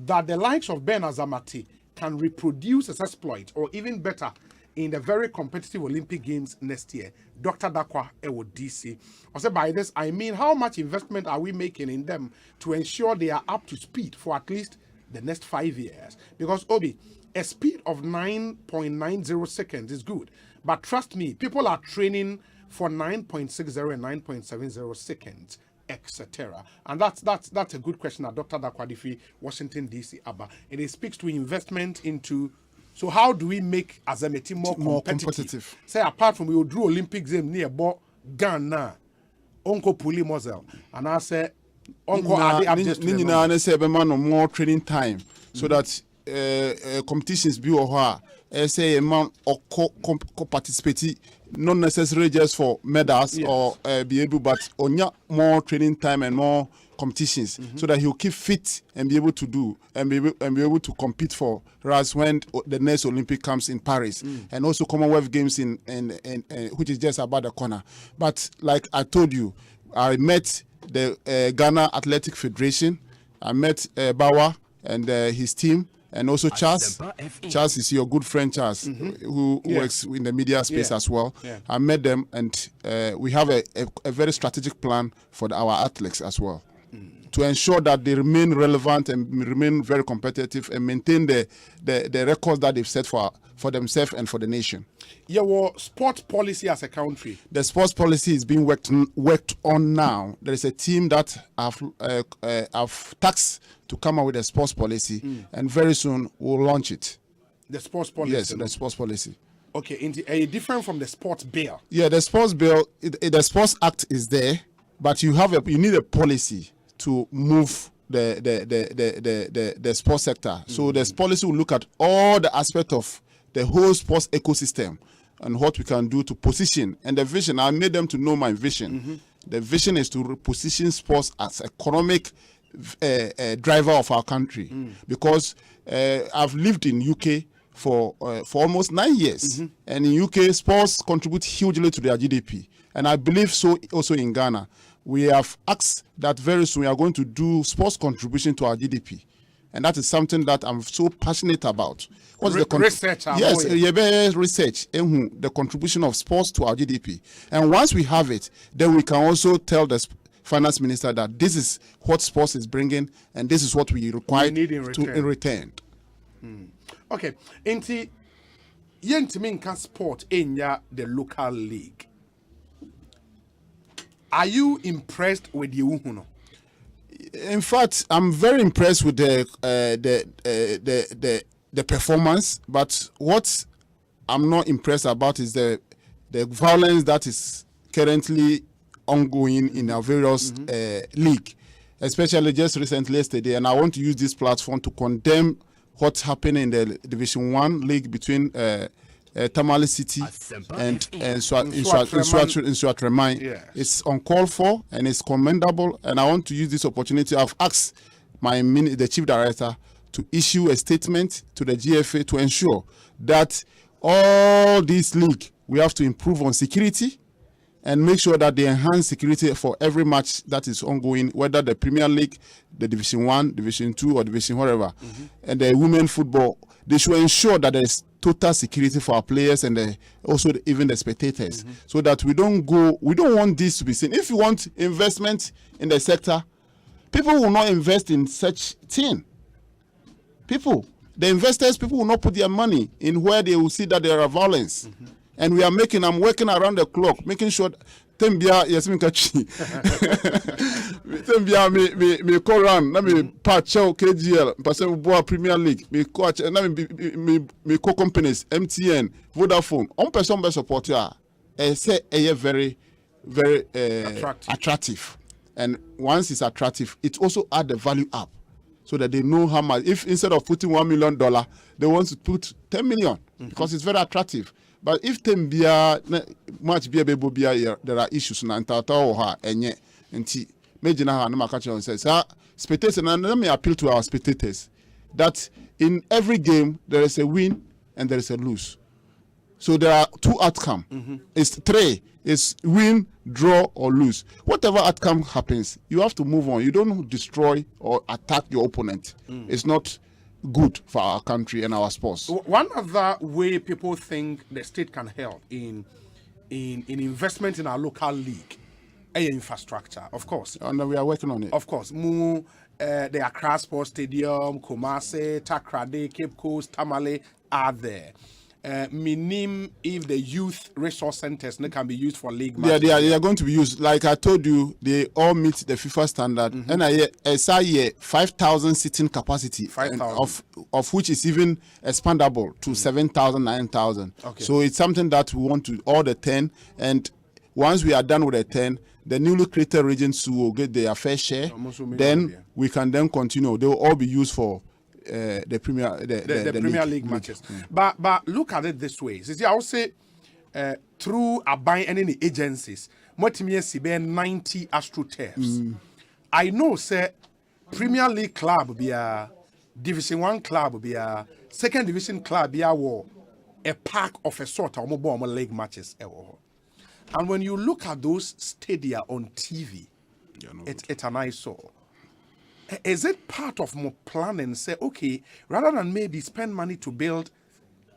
Speaker 17: that the likes of Ben Azamati can reproduce as exploit or even better in the very competitive Olympic Games next year? Dr. Dakwa Ewo DC. Also, by this, I mean, how much investment are we making in them to ensure they are up to speed for at least the next 5 years? Because, Obi, a speed of 9.90 seconds is good. But trust me, people are training for 9.60 and 9.70 seconds, etc. And that's a good question that Dr. Dakwadifi, Washington, D.C. Abba. It speaks to investment into... So how do we make Azameti more competitive? Say, apart from we will do Olympics near Ghana, Onko Puli Moselle, and I say, Onko
Speaker 3: Adi say more training time so that competitions be or say a man or participate not necessarily just for medals or be able, but on more training time and more competitions so that he'll keep fit and be able to do and be able to compete for us when the next Olympic comes in Paris and also Commonwealth Games in which is just about the corner. But like I told you, I met the Ghana Athletic Federation. I met Bawa and his team. And also Charles. Charles is your good friend, Charles, who works in the media space as well. I met them, and we have a very strategic plan for our athletes as well, to ensure that they remain relevant and remain very competitive and maintain the records that they've set for themselves and for the nation.
Speaker 17: Your sports policy as a country.
Speaker 3: The sports policy is being worked on now. There is a team that have tasked to come up with a sports policy, and very soon we'll launch it.
Speaker 17: The sports policy?
Speaker 3: Yes, the sports policy.
Speaker 17: Okay, are you different from the sports bill?
Speaker 3: Yeah, the sports bill, the sports act is there, but you need a policy to move the sports sector. So the policy will look at all the aspects of the whole sports ecosystem and what we can do to position. And the vision, I made them to know my vision. The vision is to position sports as economic driver of our country, because I've lived in UK for almost 9 years, and in UK sports contribute hugely to their GDP, and I believe so also in Ghana. We have asked that very soon we are going to do sports contribution to our GDP, and that is something that I'm so passionate about. What's the
Speaker 17: research?
Speaker 3: Yes, research the contribution of sports to our GDP, and once we have it, then we can also tell the finance minister that this is what sports is bringing and this is what we require in return.
Speaker 17: Okay, inti yentiminka sport in the local league. Are you impressed with the Uhuno?
Speaker 3: In fact, I'm very impressed with the performance, but what I'm not impressed about is the violence that is currently ongoing in our various league, especially just recently yesterday. And I want to use this platform to condemn what's happening in the Division 1 league between Tamale City and Swatreman. It's uncalled for and it's commendable. And I want to use this opportunity. I've asked the chief director to issue a statement to the GFA to ensure that all these league, we have to improve on security and make sure that they enhance security for every match that is ongoing, whether the Premier League, the Division 1, Division 2, or Division whatever. And the women football, they should ensure that there is total security for our players and also even the spectators, so that we don't want this to be seen. If you want investment in the sector, People will not invest in such thing. The investors, people will not put their money in where they will see that there are violence. And I'm working around the clock, making sure Tembia, yes, me catchy. Tembia, me call run, let me patch out KGL, Pastor Boa Premier League, me coach, and me co companies, MTN, Vodafone, on person by support ya, say a very, very attractive. And once it's attractive, it also add the value up so that they know how much. If instead of putting $1 million, they want to put 10 million because it's very attractive. But if them be much be able be there are issues na ntata or ha enye nti mejina ha na makacha on says spectators, and let me appeal to our spectators that in every game there is a win and there is a lose. So there are two outcomes. It's three. It's win, draw, or lose. Whatever outcome happens, you have to move on. You don't destroy or attack your opponent. It's not good for our country and our sports.
Speaker 17: One other way people think the state can help in investment in our local league, infrastructure, of course.
Speaker 3: And we are working on it.
Speaker 17: Of course, the Accra Sports Stadium, Kumasi, Takrade, Cape Coast, Tamale are there. Minim if the youth resource centers can be used for league matches.
Speaker 3: They are going to be used. Like I told you, they all meet the FIFA standard. And I say 5,000 seating capacity, 5,000 of which is even expandable to 7,000, 9,000. Okay. So it's something that we want to all the 10. And once we are done with the 10, the newly created regions will get their fair share. Then we can then continue. They will all be used for the Premier
Speaker 17: League matches. But look at it this way. I would say through buying any agencies, what me see 90 AstroTurfs. I know say Premier League club be a Division 1 club be a second division club be a park of a sort of mobile league matches. And when you look at those stadia on TV, it's an eyesore. Is it part of more planning? Say, okay, rather than maybe spend money to build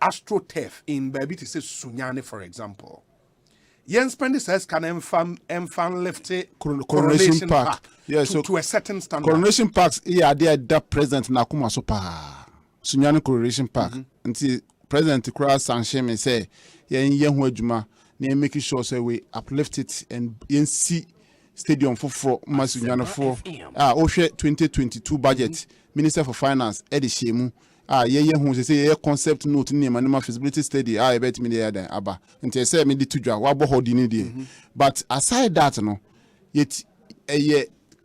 Speaker 17: AstroTurf in Baby to say Sunyane, for example. Yen spend this as can enfan lift Coronation Park.
Speaker 3: Yes,
Speaker 17: to,
Speaker 3: so
Speaker 17: to a certain standard.
Speaker 3: Coronation Parks, yeah, they are that present na kuma sopa. Sunyane Coronation Park. Until President Kura Sanshemi say, yen huejuma, ne making sure say we uplift it and yen see stadium for Masunyana for Osei 2022 budget. Minister for Finance Eddie Shemu who say concept note name and feasibility study I bet me there aba nti say me di tudwa wa bo hodi ni die. But aside that no yet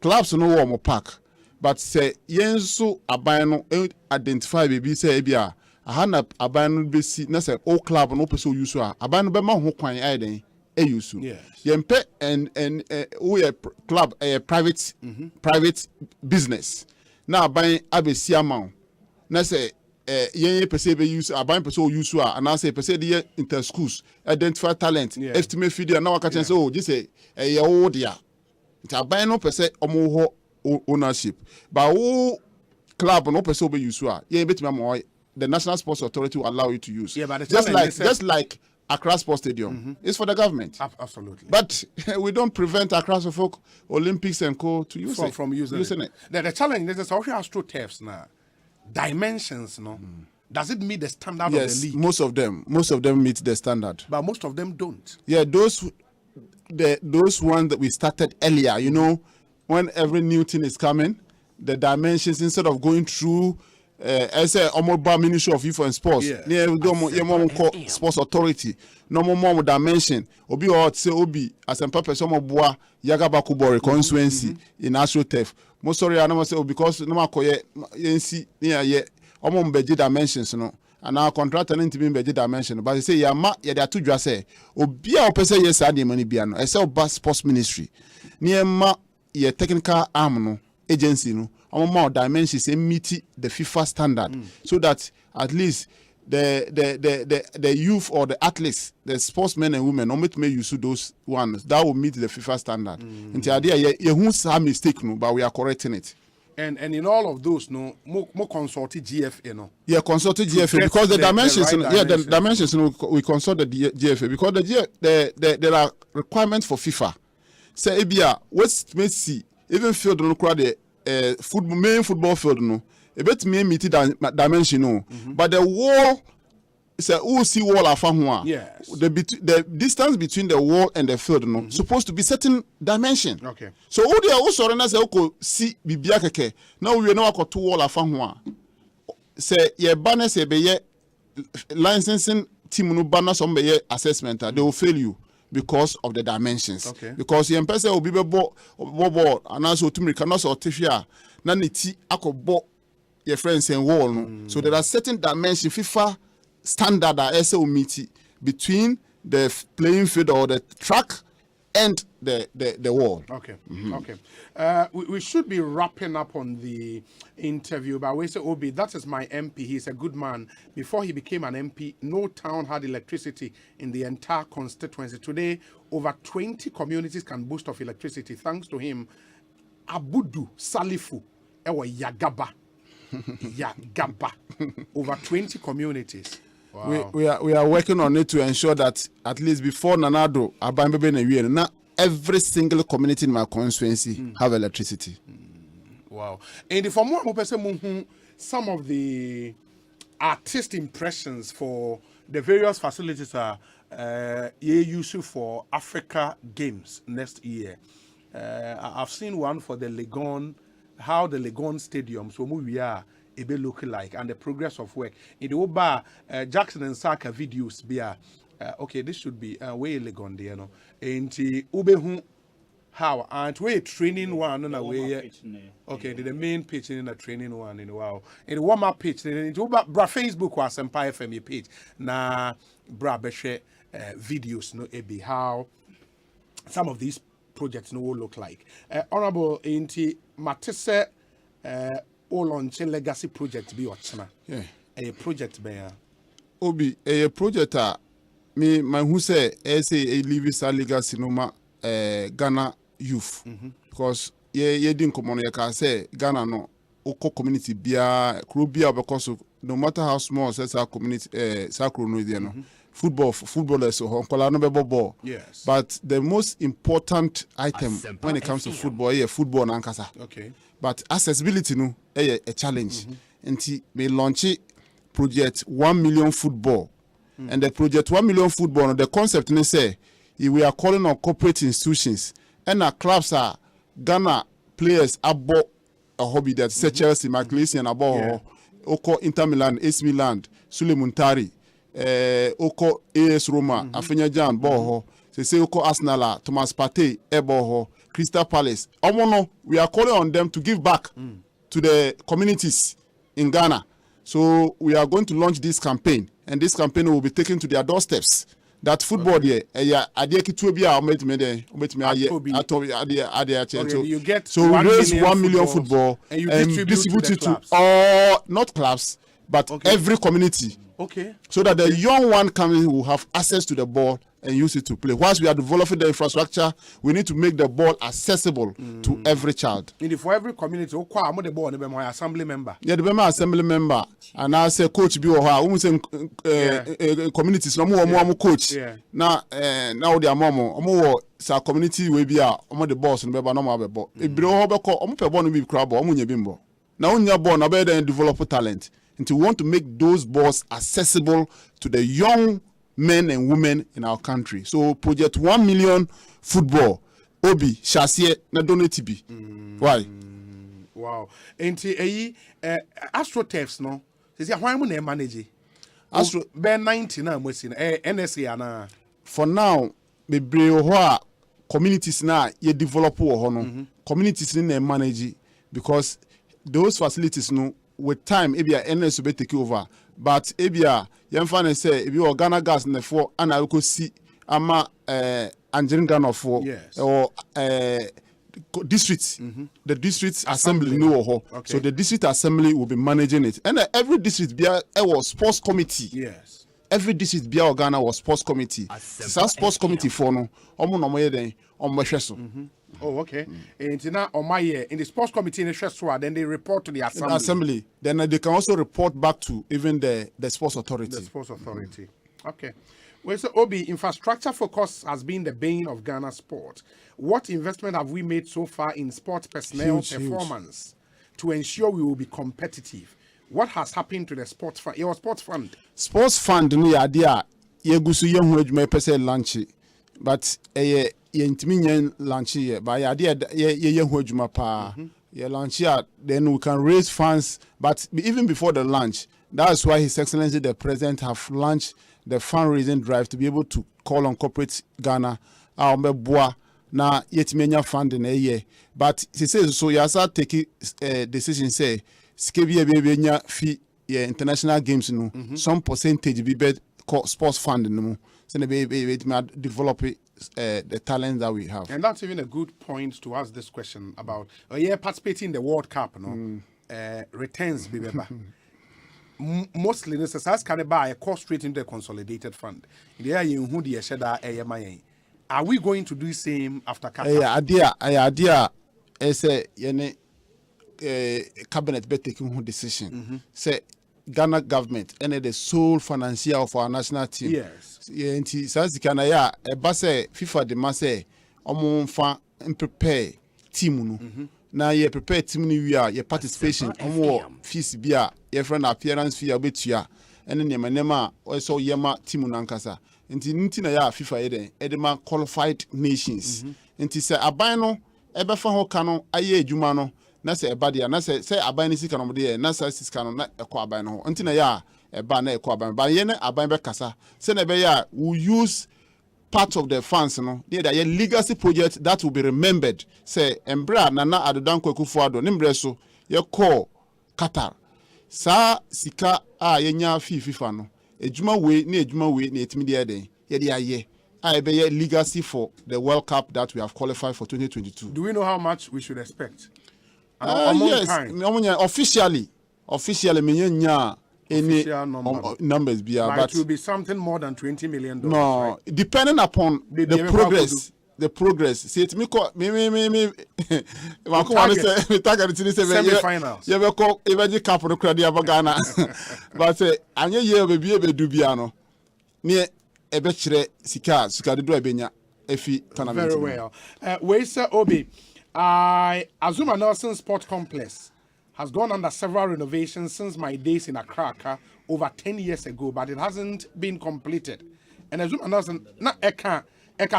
Speaker 3: clubs no warm park but say yenso aban no identify baby say bia ahana aban no be si na say all club no person use aban no be ma ho kwan ai den Eyusu. Yes. Yempe and we a club a private business. Now buying abesi amount. Na say yen per se be use buying person use and I say per se the inter schools identify talent estimate video now catch say oh just say e old dia. It buying no per se omo ownership. But who club no per se be use yen bet me the National Sports Authority will allow you to use. Yeah, but just like Accra Sports Stadium is for the government.
Speaker 17: Absolutely.
Speaker 3: But we don't prevent Accra Folk Olympics and Co to use
Speaker 17: from using it. The challenge is also AstroTurfs now. Dimensions, no. Does it meet the standard of the league?
Speaker 3: Yes, most of them meet the standard.
Speaker 17: But most of them don't.
Speaker 3: Yeah, those ones that we started earlier, you know, when every new thing is coming, the dimensions instead of going through I say Omoba Ministry of Youth and Sports. Yeah, we do Sports Authority. No more dimension. Obi or say Obi Asempa person Oboa Yagabakubore constituency in AstroTurf. Most sorry, I never say because no makoye yensi ye omo mbeji dimensions no. And our contractor need be mbeji dimension. But they say ya there are two just say Obi a opese yes ade money bia no. I say Oba Sports Ministry. Niema ye technical arm no agency no. More dimensions and meet the FIFA standard so that at least the youth or the athletes, the sportsmen and women, no may use those ones that will meet the FIFA standard. And the idea, you won't have mistake, no, but we are correcting it.
Speaker 17: And in all of those, no more consulted GFA, no.
Speaker 3: Yeah, consulted GFA because the dimensions, the dimensions, we consult the GFA because there are requirements for FIFA. Say, Ebia, what's Messi even feel the main football field no e betimi meet dimension no but the wall is a see wall afa ho a the distance between the wall and the field no supposed to be certain dimension.
Speaker 17: Okay.
Speaker 3: So who dey who sorry na say who see bibia keke na we na wakoto wall afa ho a say ye ba na say be ye licensing team no ba na some be ye assessment they will fail you because of the dimensions.
Speaker 17: Okay.
Speaker 3: Because ye person will be bo and also to me cannot so tefia na ne ti akobo your friends and wall no. So there are certain dimensions FIFA standard that SO meet between the playing field or the track and the wall.
Speaker 17: Okay. Okay. We should be wrapping up on the interview, but we say Obi, that is my MP. He's a good man. Before he became an MP, no town had electricity in the entire constituency. Today, over 20 communities can boast of electricity. Thanks to him, Abudu Salifu, ewa Yagaba. Yagaba. Over 20 communities. Wow.
Speaker 3: We are working on it to ensure that at least before Nanado, now every single community in my constituency have electricity.
Speaker 17: Wow. And for more person, some of the artist impressions for the various facilities are used for Africa Games next year. I've seen one for the Legon, how the Legon Stadium, so we are it be look like and the progress of work in the Oba Jackson and Saka videos be okay, this should be way Legon there no and Ubehu how and we training one on a way okay the main pitch in a training one in wow in the warm-up pitch in Uba bra Facebook was Asempa FM page na bra beshe videos no it be how some of these projects no will look like honorable inti Matisse launch legacy project be ochna.
Speaker 3: Yeah.
Speaker 17: A project be
Speaker 3: Obi a project me my who say a leave sa legacy no ma Ghana youth because ye din komono ye ka say Ghana no oko community bia kro bia because no matter how small say sa community sa kro no dey no footballers so nkola no be ball.
Speaker 17: Yes.
Speaker 3: But the most important item when it comes to football is football na nkasa.
Speaker 17: Okay.
Speaker 3: But accessibility no a challenge. Nti me launch project 1 million football. And the project 1 million football, the concept ne say we are calling on corporate institutions and our clubs are Ghana players about a hobby that say Chelsea, Maclesian and about Oko Inter Milan, AC Milan, Sule Muntari, Oko AS Roma, Afenya Jan Boho, say Oko Arsenal, Thomas Partey, Eboho, Crystal Palace. We are calling on them to give back to the communities in Ghana. So we are going to launch this campaign, and this campaign will be taken to their doorsteps. That football there, so we raise 1 million football
Speaker 17: and you
Speaker 3: distribute it to all, not clubs, but every community.
Speaker 17: Okay.
Speaker 3: So that the young one coming will have access to the ball and use it to play. Once we are developing the infrastructure, we need to make the ball accessible to every child.
Speaker 17: And for every community, the ball, the assembly member.
Speaker 3: Yeah, the assembly member. And I say coach be communities no more coach. Now they are more sa community we be the boss and be no more ball. E bro ho pe ball no be crab ball, omo nya bimbo. Na onya ball na be then develop talent. And we want to make those balls accessible to the young men and women in our country. So project 1 million football. Obi, Shasie, na donate bi. Why?
Speaker 17: Wow. Enti AstroTurfs no. Say why mo na manage? Astro be 90 na mo si NSA ana.
Speaker 3: For now, be brave ho communities na ye develop ho no. Communities na manage because those facilities no with time ebia NS will take over. But ebia yemfa say ebi Ghana gas na for ana we see ama Angerin Ghana for or districts. The district assembly no ho. So the district assembly will be managing it. And every district bia was sports committee.
Speaker 17: Yes.
Speaker 3: Every district bia Ghana was sports committee. Some sports committee for no omo no moye den omo hwe so.
Speaker 17: Oh, okay. And now on my year in the sports committee in the then they report to the assembly.
Speaker 3: Then they can also report back to even the sports authority.
Speaker 17: The sports authority. Okay. Well, so Obi, infrastructure focus has been the bane of Ghana sport. What investment have we made so far in sport personnel performance? to ensure we will be competitive? What has happened to the sports fund? Your sports fund?
Speaker 3: Sports fund no idea ye gusu ye hu adwuma pese lunch, but ye intimi yen lunch ye, but idea ye hu adwuma pa. Ye lunch ya, then we can raise funds, but even before the lunch, that's why His Excellency the President have launched the fundraising drive to be able to call on corporate Ghana na yetmenya funding year. But he says so you start taking decision say skebia be fee international games no some percentage be sports fund no so be develop the talent that we have.
Speaker 17: And that's even a good point to ask this question about participating in the World Cup returns be better. Mostly this is can buy a cost straight into the consolidated fund. Are we going to do the same after Qatar?
Speaker 3: Idea is a cabinet be taking decision. Say Ghana government and the sole financier of our national team.
Speaker 17: Yes.
Speaker 3: Since can a base FIFA de masse fa prepare team now you prepare team we are your participation fees bia your friend appearance fee abetua and then nema also yema team nankasa nti na ya FIFA edema qualified nations nti say aban no ebefa ho ka no aye adwuma no na say eba dia na say aban ni sika no de na say sika no na ekọ aban no nti na ya eba na ekọ aban ba ye na aban be kasa say na be ya we use part of the funds no there are legacy project that will be remembered say embra nana adodan kwakufuado nimbre so ye call Qatar sa sika a yenya FIFA no ejuma we na etimi de den ye de aye a be ye legacy for the World Cup that we have qualified for 2022.
Speaker 17: Do we know how much we should expect?
Speaker 3: Yes, officially menya any numbers be
Speaker 17: but it will be something more than $20 million.
Speaker 3: No, right? Depending upon the progress. The progress. See it me
Speaker 17: semi-finals.
Speaker 3: You call every cup of the Ghana. But anya ye be do biano. Near a betchere sika do ebenya efi tournament.
Speaker 17: Very well. Wesa Obi, Azuma Nelson Sports Complex has gone under several renovations since my days in Accra over 10 years ago, but it hasn't been completed. And Azuma Nelson, not Eka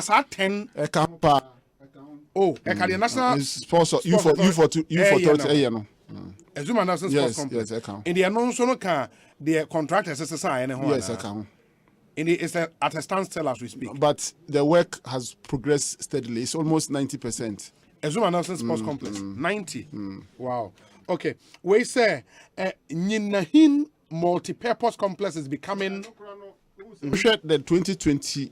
Speaker 17: sa 10
Speaker 3: Eka.
Speaker 17: Oh, Eka the national
Speaker 3: sponsor you for 30 no.
Speaker 17: Azuma Nelson Sports Complex.
Speaker 3: Yes, Eka.
Speaker 17: In the announced no can the contractors SSI and
Speaker 3: yes, Eka.
Speaker 17: It's at a standstill as we speak.
Speaker 3: But the work has progressed steadily. It's almost 90%.
Speaker 17: Azuma Nelson Sports Complex, 90. Wow. Okay. We say Ninahin multi-purpose complex is becoming.
Speaker 3: We shared the 2020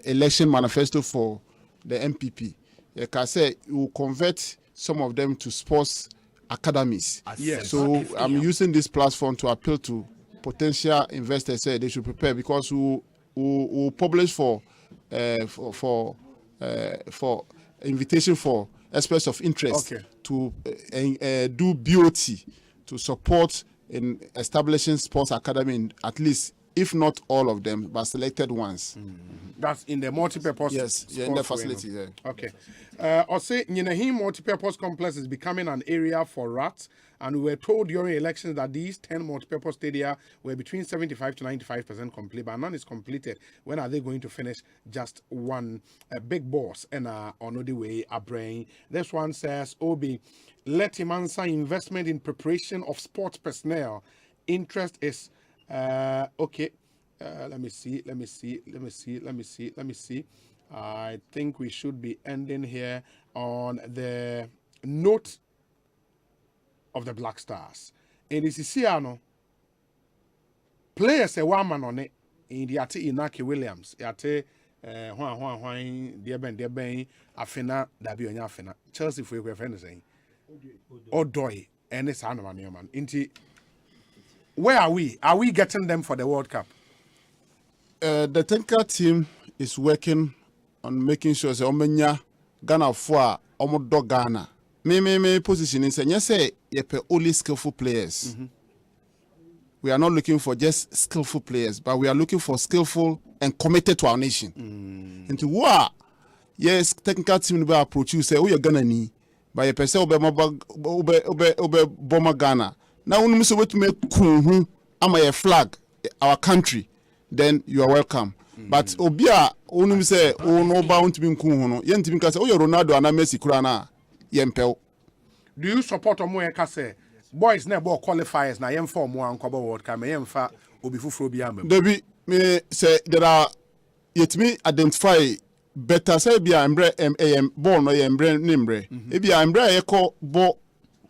Speaker 3: election manifesto for the MPP. You can say you will convert some of them to sports academies.
Speaker 17: Yes.
Speaker 3: So I'm using this platform to appeal to potential investors. Say they should prepare because we publish for invitation for express of interest to do BOT to support in establishing sports academy in at least, if not all of them, but selected ones.
Speaker 17: That's in the multi-purpose.
Speaker 3: Yes, in the facility. Yeah.
Speaker 17: Okay. Osei, Ninahin multi-purpose complex is becoming an area for rats, and we were told during elections that these 10 multi-purpose stadia were between 75 to 95% complete, but none is completed. When are they going to finish just one? A big boss and on the way a brain. This one says, Obi, let him answer investment in preparation of sports personnel. Interest is okay. Let me see. I think we should be ending here on the note of the Black Stars. And this is Siano. Players a one man on it. In the ate Inaki Williams. Yate dear Ben Afena Dabi on Yafena. Chelsea for your friend saying. Odoi and it's Hanaman man. Inti. Where are we? Are we getting them for the World Cup?
Speaker 3: The Tenka team is working on making sure that Omenya Ghana for Omodo Ghana. Me position is say yepe only skillful players. We are not looking for just skillful players, but we are looking for skillful and committed to our nation. Into what? Yes, technical team will approach you say, "Oh, you're Ghana ni." by a person obe bomber Ghana. Now when we to make kuhu am a flag our country, then you are welcome. But obia only say no bound to be kuhu no yentimi ka say o Ronaldo and Messi kurana yempel.
Speaker 17: Do you support Omoyeka say boys na ball qualifiers na yemfa omo ankoba world cup me yemfa obi fufuro bi am.
Speaker 3: Debi me say there are yetimi identify better say bia embre ball no embre nimbre e bia embre ye call ball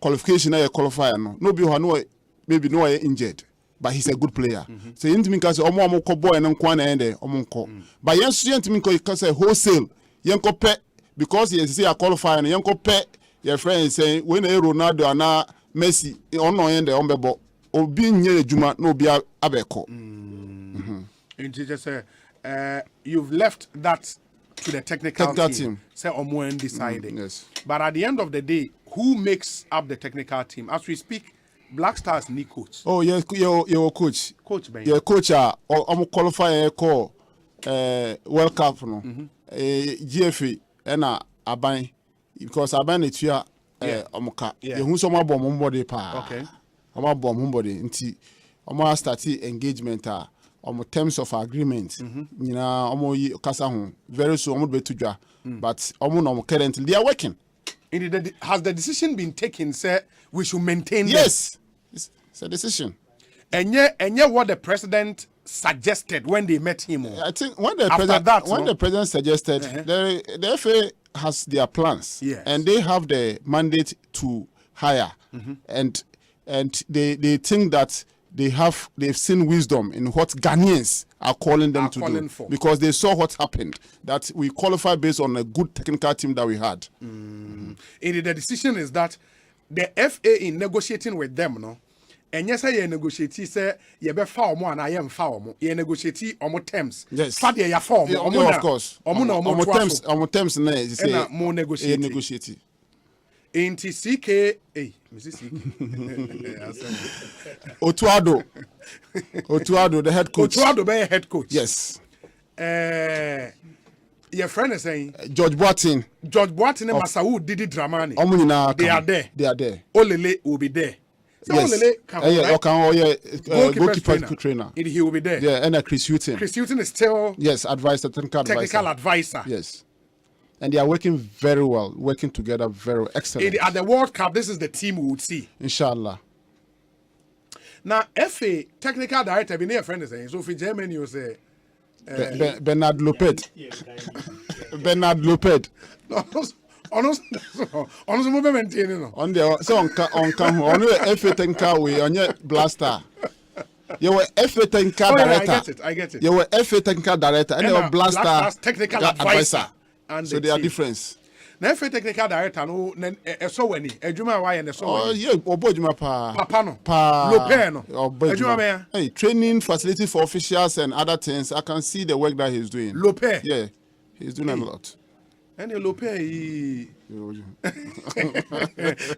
Speaker 3: qualification na ye qualifier no be ho no maybe no injured but he's a good player so yentimi ka say omo ko boy no kwa na ende omo nko but yenso yentimi ko say wholesale yenko pe because he say a qualifier no yenko pe your friend say when Ronaldo and Messi ono ende ombebo obi nye ejuma no obi abeko.
Speaker 17: And just say you've left that to the technical team. Say Omoen deciding.
Speaker 3: Yes.
Speaker 17: But at the end of the day, who makes up the technical team? As we speak, Black Stars need coach.
Speaker 3: Oh yes, your coach.
Speaker 17: Coach Ben.
Speaker 3: Your coach omo qualify call World Cup no. GFA na aban because aban etua omoka. Yehu so mabom mbody pa.
Speaker 17: Okay.
Speaker 3: Omo bom mbody nti omo start engagement terms of agreement. You know, omo kasa ho very soon omo be tudwa. But omo no currently they are working.
Speaker 17: Has the decision been taken, sir? We should maintain.
Speaker 3: Yes, it's a decision.
Speaker 17: And yet, what the president suggested when they met him.
Speaker 3: I think when the president suggested, the FA has their plans, and they have the mandate to hire, and they think that they've seen wisdom in what Ghanaians are calling them to do for. Because they saw what happened, that we qualify based on a good technical team that we had.
Speaker 17: The decision is that the FA in negotiating with them, no, and yes, I negotiate, say, you be foul more and I am foul more. You negotiate on terms.
Speaker 3: Yes.
Speaker 17: Fadia ya form.
Speaker 3: Of course. On terms,
Speaker 17: more negotiate. In TCK,
Speaker 3: Otuado, the head coach.
Speaker 17: Otuado be a head coach.
Speaker 3: Yes.
Speaker 17: Your friend is saying
Speaker 3: George Boateng
Speaker 17: and Masau Didi Dramani. They are there.
Speaker 3: They are there.
Speaker 17: Olele will be there. So
Speaker 3: yes.
Speaker 17: Olele
Speaker 3: goalkeeper trainer.
Speaker 17: He will be there.
Speaker 3: Yeah, and Chris Hutton.
Speaker 17: Chris Hutton is still
Speaker 3: technical advisor. Yes. And they are working very well, working together very well. Excellent.
Speaker 17: At the World Cup, this is the team we would see.
Speaker 3: Inshallah.
Speaker 17: Now, FA technical director, be near friend is saying, so for Germany, you say
Speaker 3: Bernard Lopet. Bernard Lopet.
Speaker 17: Honestly, movement, you know.
Speaker 3: On the so on the FA technical way on your blaster. You were FA technical director.
Speaker 17: I get it.
Speaker 3: You were FA technical director, and you were blaster
Speaker 17: technical advisor.
Speaker 3: And so they are different.
Speaker 17: Na FA technical director no so wani adwuma wa ye ne so wani.
Speaker 3: Oh yeah, obo adwuma pa.
Speaker 17: Papa no.
Speaker 3: Lope
Speaker 17: no.
Speaker 3: Adwuma me. Hey, training facility for officials and other things. I can see the work that he's doing.
Speaker 17: Lope.
Speaker 3: Yeah. He's doing a lot.
Speaker 17: And Lope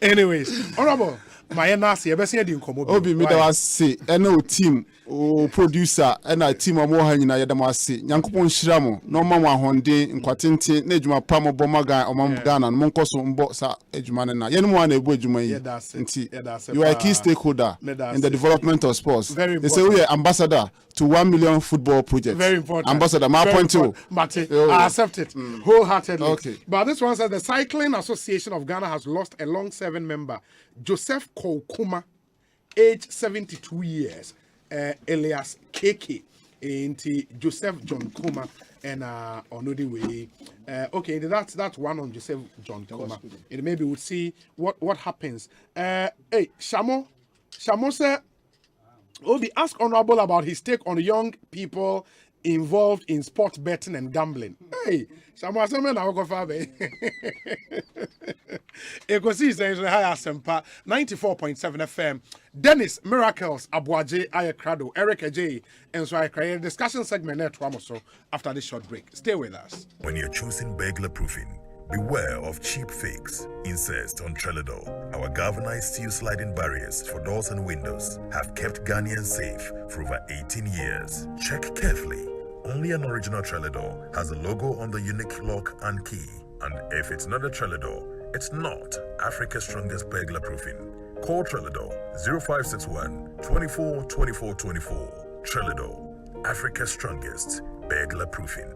Speaker 17: anyways, honorable my nasi e be say di nkomo bi.
Speaker 3: Obi me da was say eno team o producer and a team omo ha nyina ye da ma say Nyankopon hira mo no ma mo ahonde nkwatente na adwuma pa mo bo maga omam Ghana no nkoso mbo sa adwuma na ye no mo na ebu adwuma yi nti you are a key stakeholder in the development of sports. They say we are ambassador to 1 million football project.
Speaker 17: Very important.
Speaker 3: Ambassador, my point too.
Speaker 17: Mate, I accept it wholeheartedly.
Speaker 3: Okay.
Speaker 17: But this one says the Cycling Association of Ghana has lost a long-serving member, Joseph Koukuma, age 72 years. Elias Keke, Joseph John Kuma, and Onodi Way. Okay, that's one on Joseph John Kuma. And maybe we'll see what happens. Hey, Shamo said, Obi asked Honorable about his take on young people involved in sport betting and gambling. Hey, Shamo said, "Man, I go far away." Ekosiisen On Asempa 94.7 FM. Dennis Miracles Abuaje Ayakrado, Eric Ajay, and so I create a discussion segment there to after this short break. Stay with us.
Speaker 20: When you're choosing burglar proofing, beware of cheap fakes. Insist on Trelledo. Our galvanized steel sliding barriers for doors and windows have kept Ghanaians safe for over 18 years. Check carefully. Only an original Trelledo has a logo on the unique lock and key. And if it's not a Trelledo, it's not. Africa's strongest burglar proofing. Call Trelledo 0561 24 24 24. Trelledo, Africa's strongest burglar proofing.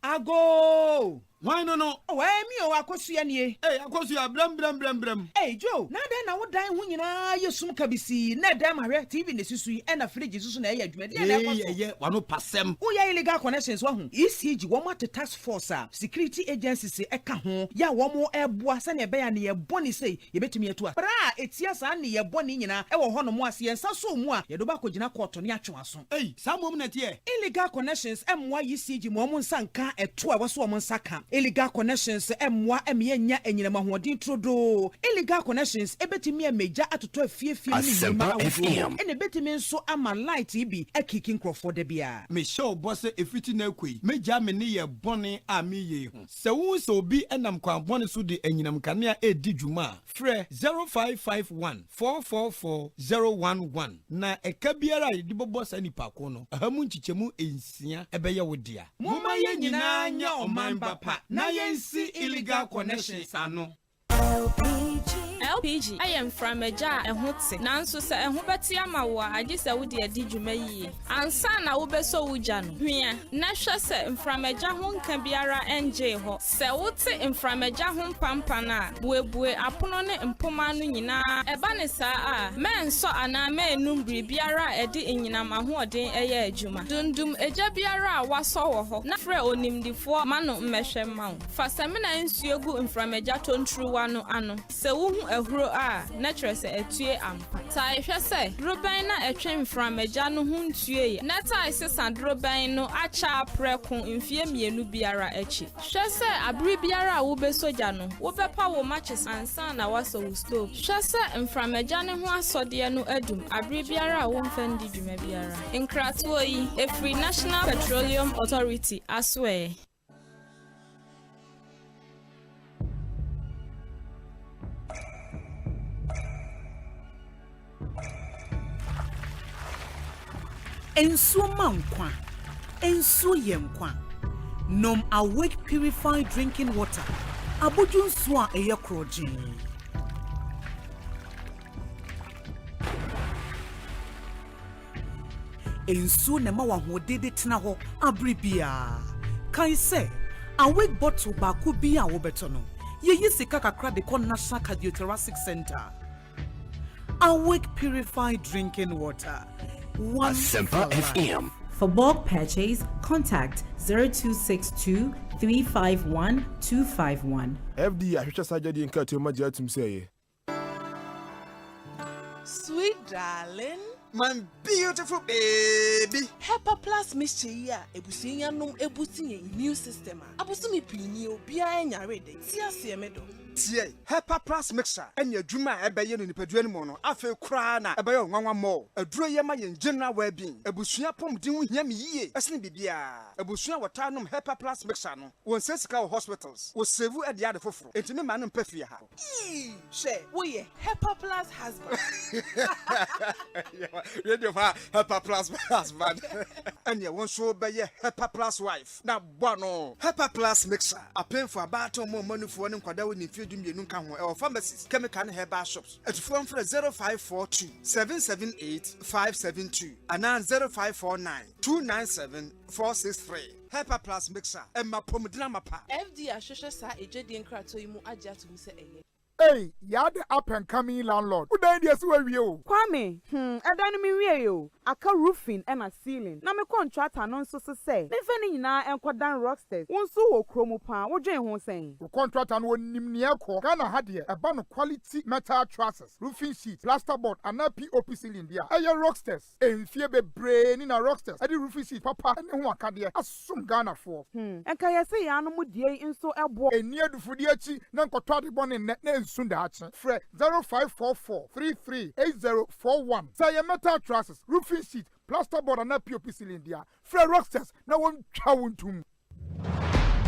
Speaker 22: Ago!
Speaker 12: Why no?
Speaker 22: Why me o akosia nie?
Speaker 12: Hey, akosia blam.
Speaker 22: Hey Joe, na den na wo dan ho nyina yesum kabisi. Na dan ma hwe TV ne susu e na fridge susu na e adwuma.
Speaker 12: Hey, wano pasem.
Speaker 22: Wo ya illegal connections wa hu. ECG wo ma task force security agencies e ka ho. Ya wo mo eboa se na be ya ne ye boni sei ye betumi etu a. Bra etia sa na ye boni nyina e wo ho no mo ase ensa so mu a ye do ba kogina court ne atwe aso.
Speaker 12: Hey, samom na tie.
Speaker 22: Illegal connections emwa ECG mo mo nsa nka eto a wo so mo nsa ka. Illegal connections emwa enya enyinama hoodin trodo. Illegal connections ebetimi emeja atoto afiefie ni nyima awo. Ene betimi nso ama light ibi ekiki nkrofo de bia.
Speaker 12: Me show boss efiti na kwei. Meja me ne ye bone a me ye hu. Se wu so bi enam kwan bone so de enyinam kanea edi dwuma. Frɛ 0551 444 011 na eka biara de boboss anipa ko no. Ahamu nchichemu ensia ebeye wo dia.
Speaker 22: Muma ye nyina nya omamba pa. Na yensi illegal connections ano.
Speaker 8: LPG I am from Eja ehote nanso se ehobeti ama wo age se wo de adi dwuma yi ansa na wo beso wuja no hwea na hwe se from Eja ho nka biara enje ho se wo te from Eja ho pampa na buebue apono ne mpoma no nyina eba ne saa a menso ana menum biara edi enyina ma ho oden eye adwuma dundum Eja biara a waso wo ho na frɛ onimdifo mano mmehwe ma wo fa semina nsuogu from Eja tontruwa no ano se wo ehuro a natural se etue ampa ta ehwe se droban na etwe from Eja no hu ntue na ta se sandroban no acha preko mfie mienu biara echi hwe se abri biara wo be soja no wo be pa wo matches ansa na waso wo stove hwe se from Eja ne ho asode no adum abri biara wo mfandi dwuma biara nkratoyi efri National Petroleum Authority aswe.
Speaker 22: Ensuo mankwa, ensuo yemkwa. Nom awake purified drinking water. Aboju nsuo a eye krojin. Ensuo ne ma wa hodede tena ho abribia. Kai se awake bottle ba ku bi a wo beto no. Ye sika kakra de kon National Cardiothoracic Center. Awake purified drinking water.
Speaker 13: Asempa FM.
Speaker 15: For bulk purchase, contact 0262 351 251.
Speaker 25: FD ahwehwe sajadi nka to ma jatum say.
Speaker 22: Sweet darling,
Speaker 23: my beautiful baby.
Speaker 22: Hepa Plus mixture ya ebusinya nom ebutinye immune system a. Abusumi pinyi obi a nyare de. Ti ase emedo.
Speaker 23: Tie Hepa Plus mixture enya dwuma ebeye no nipadua ni mo no afa kura na ebeye nwanwa mo aduro ye ma ye general well-being ebusua pomdin ho hia me yie esene bibia ebusua watanom Hepa Plus mixture no won sesika hospitals wo save e de ade foforo entime ma no mpafie ha
Speaker 22: she wo ye Hepa Plus husband
Speaker 23: radio fa Hepa Plus husband enya won so beye Hepa Plus wife na bono Hepa Plus mixture apen for abato mo manufo ne nkwada wo ni dumyenu nka ho e pharmacies chemical and herbal shops atufo mfra 0542 778 572 ana 0549 297 463 Hepa Plus mixer emma pomdina mapa
Speaker 22: FD ahwehwe sa ejedi nkrato yi mu agya to mi se eye.
Speaker 7: Hey, you're the up and coming landlord. Who died yes where you?
Speaker 26: Kwame, edani mi wie yo. Aka roofing and a ceiling. Na me contractor non so say. Me feni nyina enkodan rocksters. Wonso wo kromo pa, wo dwen ho sen.
Speaker 7: The contractor no nimni ekọ. Ghana ha de eba no quality metal trusses, roofing sheet, plasterboard and POP ceiling dia. Eye rocksters. Enfie bebre ni na rocksters. Ade roofing sheet papa ne ho aka de. Asum Ghana for.
Speaker 26: Enka yesi ya no mu die nso ebo.
Speaker 7: Eni adufudi achi na nkotọ ade bone ne Sundachi, Fred 0544 338041. Say metal trusses, roofing sheet, plasterboard and POP ceiling. Fred Rocksters, no one chowing to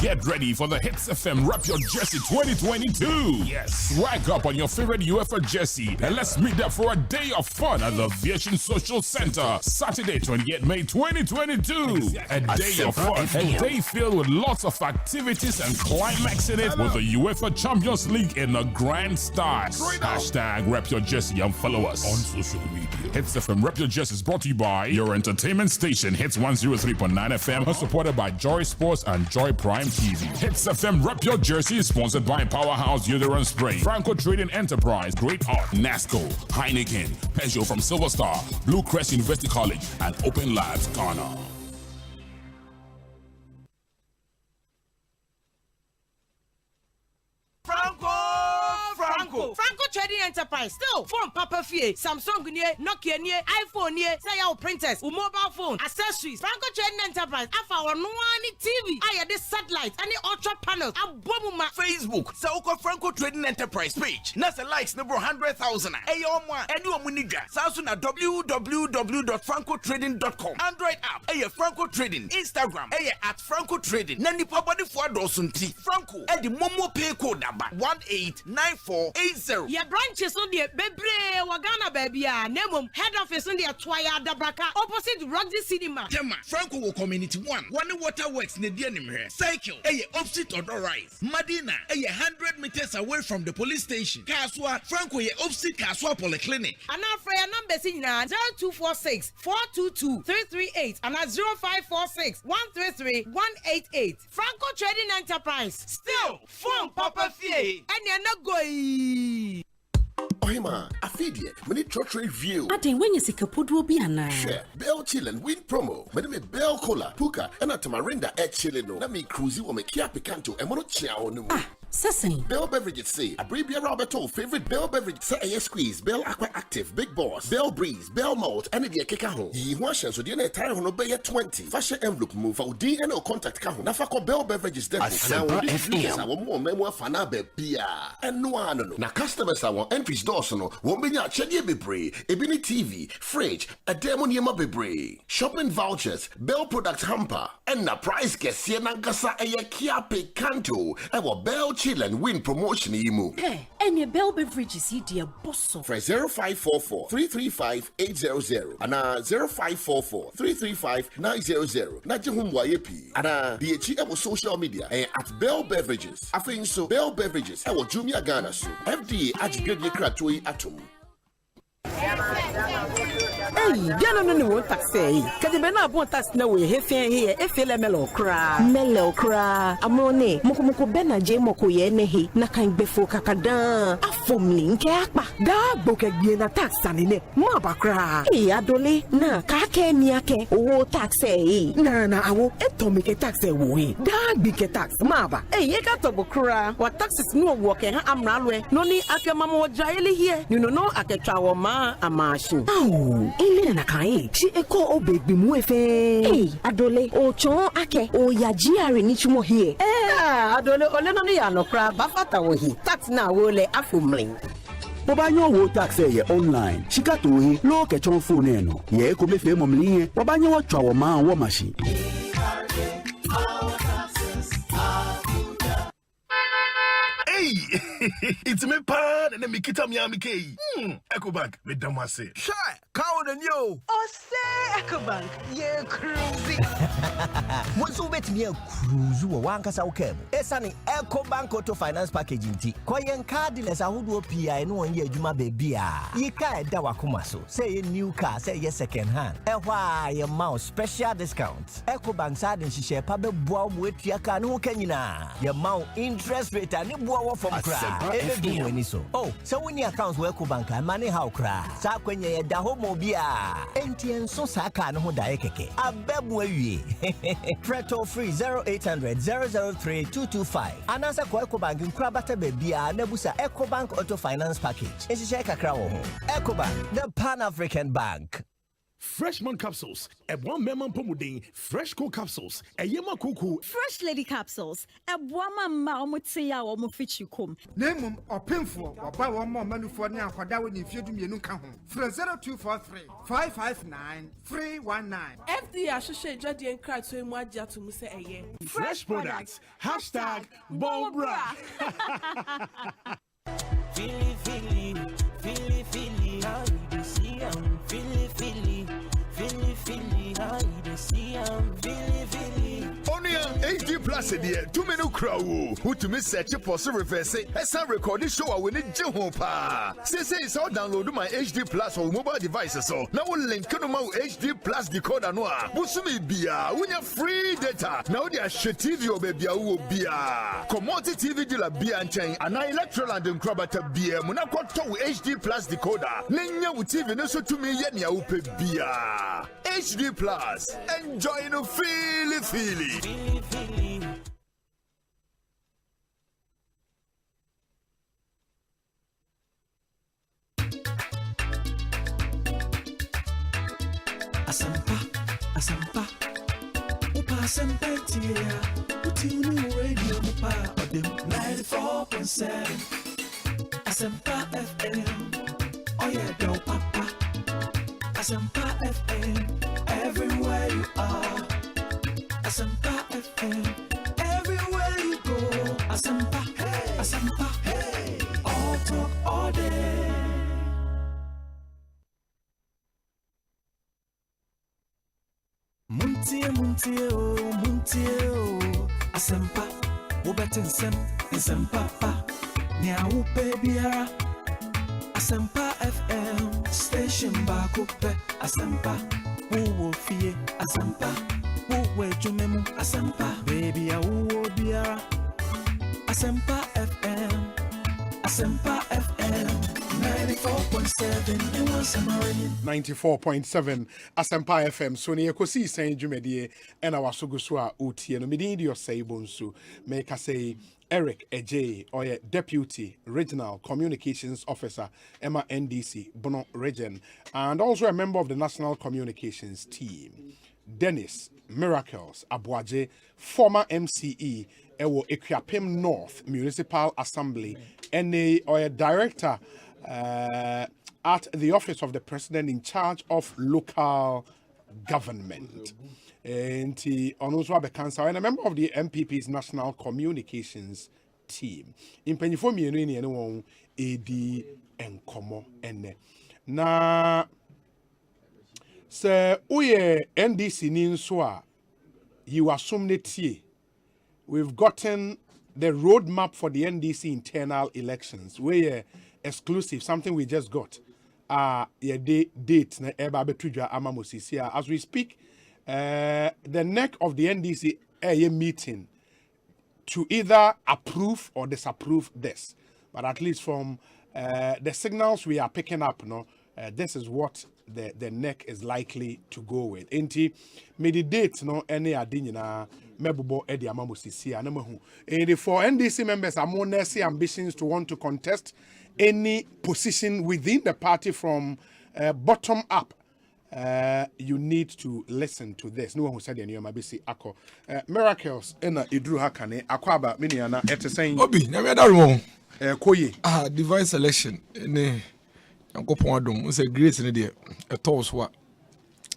Speaker 1: Get ready for the Hits FM Wrap Your Jersey 2022. Yes, swag up on your favorite UEFA jersey and let's meet up for a day of fun at the Aviation Social Center, Saturday 28 May 2022. A day of fun, a day filled with lots of activities and climaxing it with the UEFA Champions League in a grand style. Hashtag Wrap Your Jersey and follow us on social media. Hits FM Wrap Your Jersey is brought to you by your entertainment station Hits 103.9 FM and supported by Joy Sports and Joy Prime TV. Hits FM Wrap Your Jersey is sponsored by Powerhouse Deodorant Spray, Franco Trading Enterprise, Great Art, NASCO, Heineken, Peugeot from Silver Star, Blue Crest University College, and Open Labs Ghana.
Speaker 5: Franco Trading Enterprise still phone Papa Fie, Samsung nie, Nokia nie, iPhone nie, say your printers, mobile phone, accessories. Franco Trading Enterprise afa our no one TV. I this satellite and the ultra panels. Abomuma
Speaker 14: Facebook. Sauko Franco Trading Enterprise page. Nasa likes number 100,000. Ayomwa edu omuniga. Sausu na www.francotrading.com. Android app. Aye Franco Trading. Instagram. Aye at Franco Trading. Nani pabadi for dosunti. Franco. Edi momo pay code number 189480.
Speaker 5: Your branches on the Bebre Wagana baby. Nemum head office on the Twaya Dabraka opposite Roxy Cinema.
Speaker 14: Tema Franco Community 1. One waterworks ne denim here. Cycle. Aye opposite or rise. Madina. Aye 100 meters away from the police station. Kaswa Franco ye opposite Kaswa Polyclinic.
Speaker 5: And our prayer number is 0246 422 338 and 0546 133 188. Franco Trading Enterprise.
Speaker 14: Still phone Papa Fie.
Speaker 5: And you're not going.
Speaker 16: Ohima, afidie, many trade view.
Speaker 18: Atin when you see kapudu be ana.
Speaker 16: Share, Bell Chillin win promo. Me Bell Cola, Puka, and a Tamarinda at Chillino. Let me cruise you or me kia picanto and mono chia no.
Speaker 18: Sessing.
Speaker 16: Bell Beverages say, a Bribia Roberto, favorite Bell Beverage, say a squeeze, Bell Aqua Active, Big Boss, Bell Breeze, Bell Malt, and a Kekaho. Ye washes so the entire no bay at 20. Fashion envelope move for D and no contact Kaho. Nafako Bell Beverages depot.
Speaker 13: Asempa FM.
Speaker 16: Our more memoir fanabe Pia. And no one. Now customers are entries Dawson, won't be not Chedi Bebre, Ebony TV, fridge, a demon Yama Bebre, shopping vouchers, Bell Product Hamper, and the price gets Siena Gasa a Kiape Canto, and Bell Chill and win promotion yimu.
Speaker 18: Hey, and your Bell Beverages here, dear bosso.
Speaker 16: For 0544 335 800 and 0544 335 900. Najihum Wayepi and the our social media at Bell Beverages. I think so Bell Beverages. Our Jumia Ghana so FD Ajigedi Kratui Atom.
Speaker 5: Hey, Diana no one taxi. Kadi bena bon tax na we hefe here efele melo kra.
Speaker 19: Melo kra. Amone, moko bena je moko ye nehi na kan gbefo kakadan. Afom link akpa.
Speaker 5: Da boke gbe na tax anine. Ma ba kra.
Speaker 19: E adole na ka ke mi ake owo tax e.
Speaker 5: Na awo etomi ke tax e wo e. Da bi ke tax ma ba. Eh ye ka to bo kra. Wa taxes no wo ke ha amra lwe. No ni ake mama jaile here. You no aketwa wo ma amashi.
Speaker 19: Oh, ile na kai.
Speaker 5: She eko obegbi mu efe.
Speaker 19: Eh, adole o chon ake o ya jiare ni chumo here.
Speaker 5: Adole ole no ya no kra ba fata wo hi. Tax na wo le afumling.
Speaker 21: Wabanyo wo tax ye online. Shika to hi lo ke chon phone no. Ye ko me fe momli ye. Wabanyo wo twa wo ma wo machine.
Speaker 25: Hey, it's me pan and me kita mi amike. Ecobank me damase.
Speaker 23: Shy, count and yo.
Speaker 5: Osei Ecobank, ye cruising.
Speaker 2: Bonsu bet me cruise wo wankasa ukemo. Esani Ecobank Auto Finance Package nti. Koyen cardless ahodo PI no onye adwuma bebia. Yika eda wakoma so. Say new car, say ye second hand. Ehwa ye mouse special discounts. Ecobank sa den hihye pa beboa mo etua ka no kanyina. Ye mount interest rate ani boa from cry. Oh, so when your accounts were Ecobank and money how cry. Sa kwenye ye da homo bia. Enti enso sa ka no ho da ekeke. Abemu awie. Preto free 0800 003 225. Anasa kwa Ecobank nkra bata bebia na busa Ecobank Auto Finance Package. Enshishe kakra wo ho. Ecobank, the Pan-African Bank.
Speaker 25: Freshman capsules, a one memon pomudin, fresh cool capsules, a yema cuckoo,
Speaker 4: fresh lady capsules, a woman maumutsia or mufichukum.
Speaker 22: Name or pinful or buy one more menu for now for that when you do me no come home. For 0243 559 319.
Speaker 6: FD Associate Jadi and Cry to him what Jatu Muse a year.
Speaker 25: Fresh products, hashtag Bobra.
Speaker 9: Feely, feely, feely, feely, how you see him? Feely, feely, feely, feely, how you see him? Feely, feely.
Speaker 10: Only on HD Plus here, 2 minute crowd. Who to miss search for so reverse as I record this show when it Jehopa. Say it's all download my HD Plus on mobile devices. So now we'll link to my HD Plus decoder noir. Busumi Bia, when you free data. Now they are shit TV or baby Bia. Commodity TV de la Bia and chain and I electoral and crabata Bia. Monaco to HD Plus decoder. Nenya with TV no so to me yet upe Bia. HD Plus. Enjoy no feely.
Speaker 9: Asempa, Upa Asempa tia, Utinu radio Upa Odem 94.7. Asempa FM, oh yeah, do papa. Asempa FM, everywhere you are. Asempa FM, everywhere you go. Asempa, hey, Asempa, hey, all talk all day. Muntie, Asempa, Ubetin Asempa, Nya Upe Biara, Asempa FM, Station Bakupe, Asempa, Uwo Fie, Asempa, Uwe Jumemu, Asempa, Baby Uwo Biara, Asempa FM, Asempa FM.
Speaker 17: 94.7 Asempa FM. So near Ekosiisen Jumedie and our Suguswa Uti and Medini Osei Bonsu. Make us say Eric Ej or Deputy Regional Communications Officer Emma NDC Bono Region, and also a member of the National Communications Team. Dennis Miracles Abuaje, former MCE Ewo Equiapem North Municipal Assembly, and a director at the office of the president in charge of local government. And he also have a cancer and a member of the MPP's national communications team. In Penifo Mieni and AD and Como and na sir Uye NDC Ninswa, you assume that we've gotten the roadmap for the NDC internal elections. Where exclusive, something we just got. Date na eba betudwa amamosisi. As we speak, the neck of the NDC meeting to either approve or disapprove this. But at least from the signals we are picking up, this is what the neck is likely to go with. Enti me the date any adinina mebubo edi amamosisi anamahu. And for NDC members, among ambitions to want to contest any position within the party from bottom up, you need to listen to this. No one who said any mabisi ako miracles ena idru hakane akwaba miniana etesen
Speaker 11: obi na me darumo
Speaker 17: koye
Speaker 11: divine selection ne yankopon adom we say grace ne de etos wa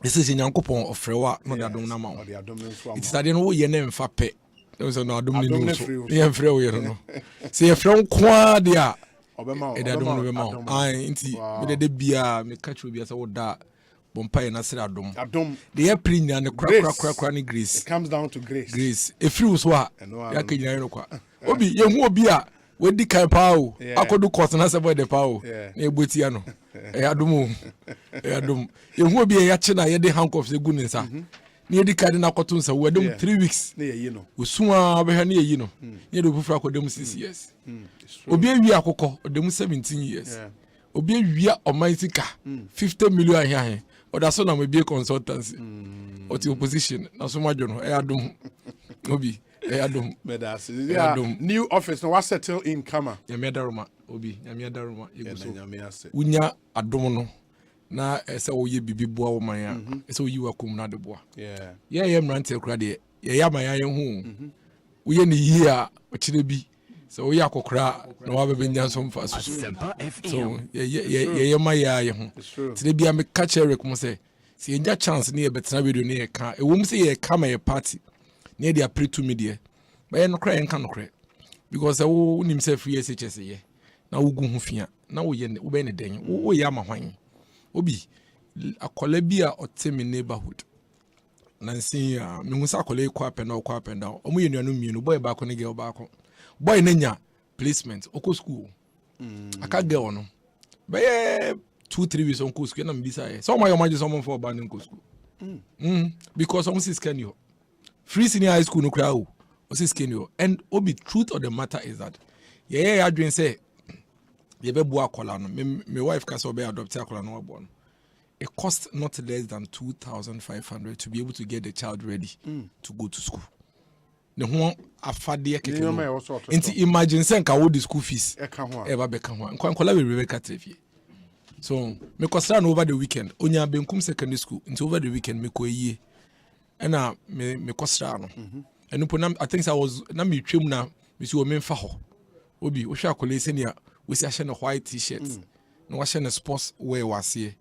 Speaker 11: this is yankopon ofrewa no de adom na ma wo it study no ye na mfa pe we say no adom ni no so ye mfre wo ye no say ye frɛ nko de a edadom no be ma ai nti me de bia me catch obi asa wo da bompa na sira adom de ya prinya ne kra ne grace.
Speaker 17: It comes down to grace
Speaker 11: efiri so a ya kanyina no kwa obi ye hu obi a wedi kan pawo akodu course na sebo de pawo na ebotia no adom ye hu obi ya che na ye de handcuffs egu ne nsa na ye di kan na akoto nsa wo dem 3 weeks
Speaker 17: na ye yi no
Speaker 11: osuwa abehwa na ye yi no ye do bufra akodem 6 years obi awi akokɔ odem 17 years obi awia omansika 50 million ahia oda so na me be consultancy oti opposition na so madwo no adom obi adom
Speaker 17: medas new office no was settle in kama
Speaker 11: ya me daruma obi ya me daruma yeguso unya adom no na ɛsɛ woyɛ bibi boa wo man a ɛsɛ woyi wakom na de boa yɛyɛ mmerante kora deɛ yɛyɛ ama yɛayɛ ho woyɛ ne yie a ɔkyerɛ bi sɛ woyɛ akɔkora na wabɛbɛnya nso mfa so so yɛyɛ ma yɛayɛ ho nti da bia meka kyerɛ rek mu sɛ sɛ yɛnya chance ne yɛbɛtena radio ne yɛka ɛwɔ mu sɛ yɛka ma yɛ party ne yɛde apere tumi deɛ bɛyɛ nokora yɛnka nokorɛ because sɛ wonim sɛ free SHS yɛ na wogu ho fia na wobɛyɛ ne dɛn woyɛ ama hwan obi akɔla bi a ɔte me neighborhood nansi a mehu sɛ akɔla yi kɔ apɛnda ɔkɔ apɛnda ɔmo yɛ nuanu mmienu boy baako ne girl baako boy ne nya placement ɔkɔ school aka girl no bɛyɛ 2-3 weeks ɔnkɔ school na mbisa yɛ sɛ ɔmo ayɛ ɔmo agye sɛ ɔmo mfa ɔba ne nkɔ school because ɔmo si scan yɔ free senior high school no kora o ɔsi scan yɔ and obi truth of the matter is that yɛyɛ adwene sɛ yɛbɛboa akɔla no me wife ka sɛ ɔbɛyɛ adopt akɔla no wabɔ no it costs not less than 2,500 to be able to get the child ready to go to school. The one afadeɛ keke no. Nti imagine sɛ nka wo the school fees. Eba bɛka ho. Nka nkola be Rebecca Trevie. So me kɔsra no over the weekend. Onya Benkum secondary school. Nti over the weekend me kɔ yie. Ɛna me kɔsra no. Ɛno po I think I was na me twem na me si wo me mfa hɔ. Obi wo hwɛ akɔla sɛ nia we si ahye no white t-shirt. Na wa hyɛ no sports wear wase.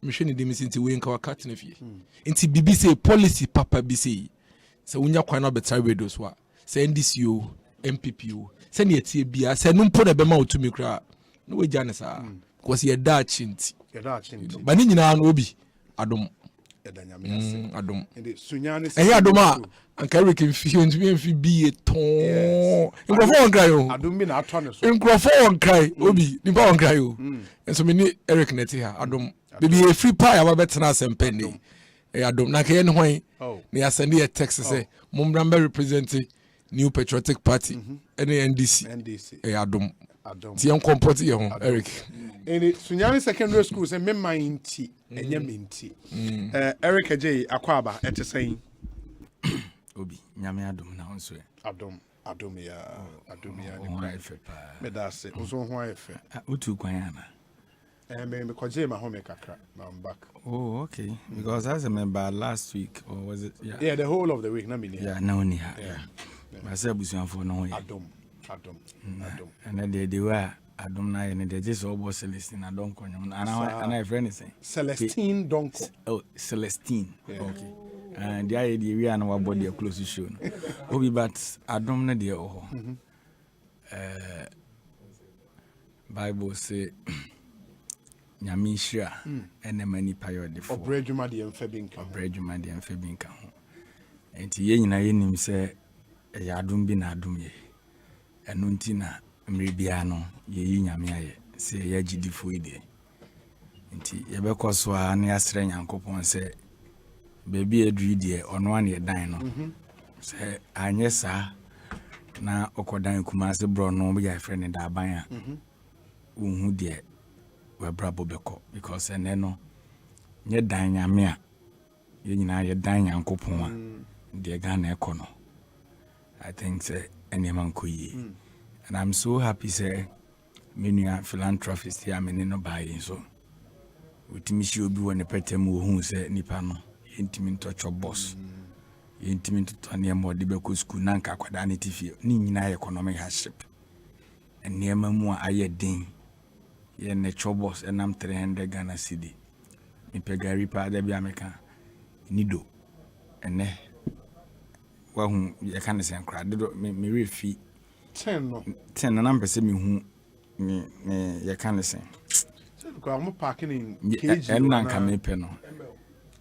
Speaker 11: Mission de misinti we nka wakati na fie nti bibi say policy papa bi say se unya kwan na betra radio so a se NDCO MPPO se ne etie bia se no mpo na be ma otumi kra na we gya ne sa because ye da chinti ba ni nyina na obi adom adom eh adom a anka Eric mfie ntumi mfi bi eton nkrofo on cry o
Speaker 17: adom bi na ato ne so
Speaker 11: nkrofo on cry obi nipa on cry o enso me ni Eric neti ha adom baby a free pie aba betena Asempa ni adom na ke ne hwan ne asende a text say mumbrambe represent new patriotic party NDC adom ti en comport ye ho Eric
Speaker 17: eni Sunyani secondary school say me minti enye minti Eric Ajay akwaba etesen
Speaker 3: obi nyame adom na onso
Speaker 17: adom ya ni cry fe me da se ozo ho ayefe
Speaker 3: utu kwan ana
Speaker 17: me koje my home kakra now I'm back.
Speaker 3: Oh, okay. Because I remember last week, or was it?
Speaker 17: Yeah, the whole of the week.
Speaker 3: Yeah, no, yeah. I said, "Busian for no."
Speaker 17: Adom.
Speaker 3: And then they were Adom na, and they just all was Celestine. I don't know. And I friend is saying
Speaker 17: Celestine Donko.
Speaker 3: Oh, Celestine. Okay. And the idea we are now body close to show. Obi, but Adom na dear. Oh. Bible say. Nyamisha ene mani payo de fo
Speaker 17: obredwuma de mfebinka
Speaker 3: ho enti ye nyina ye nim se ya adum bi na adum ye eno nti na mrebia no ye yi nyame aye se ya gidifo ide enti ye bekoso a na yasre nyankopon se bebi edru de ono an ye dan no se anye sa na okodan kuma se bro no bi ya frene da ban a unhu de brabo beko because eneno nye dan nyame a ye nyina ye dan yankopon a de Ghana ekono I think say enema nkoyi and I'm so happy say menua philanthropist ya meni no buy so witimi shi obi woni petem wo hu say nipa no yentimi ntocho boss yentimi ntoto ne mo de beko school na nka kwada ne tifie ni nyina economic hardship enema mu a aye den ye ne chobos enam 300 Ghana cedi mi pegari pa da bia meka nido ene wa hu ye kan se nkra de me refi 10 na mpese mi hu ni ye kan se
Speaker 17: ko am parking in kg
Speaker 3: en kan me pe no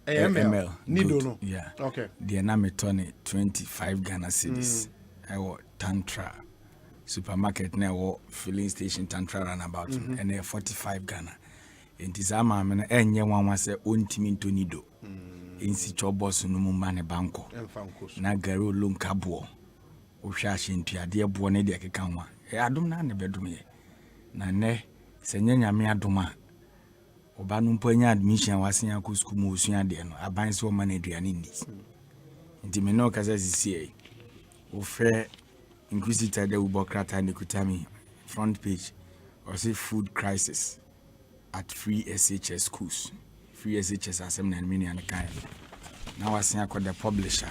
Speaker 17: ml nido no
Speaker 3: yeah
Speaker 17: okay
Speaker 3: de na me tone 25 Ghana cedis I want tantra supermarket na wo filling station tantra runabout and 45 Ghana enti za ma me enye wanwa se ontimi ntonido ensi chobos no mu mane banko na garo lonka bo o hwa hyentuade bo ne de keka nwa adom na ne bedom ye na ne se nyanyame adoma oba no mpo anya admission wasen akọ school mu osua de no aban se o ma na aduane ni enti me no kasa sisi o fe Inquisitor de Ubokrata Nikutami front page or say food crisis at free SHS schools. free SHS asem na mini an kind. Now I see I the publisher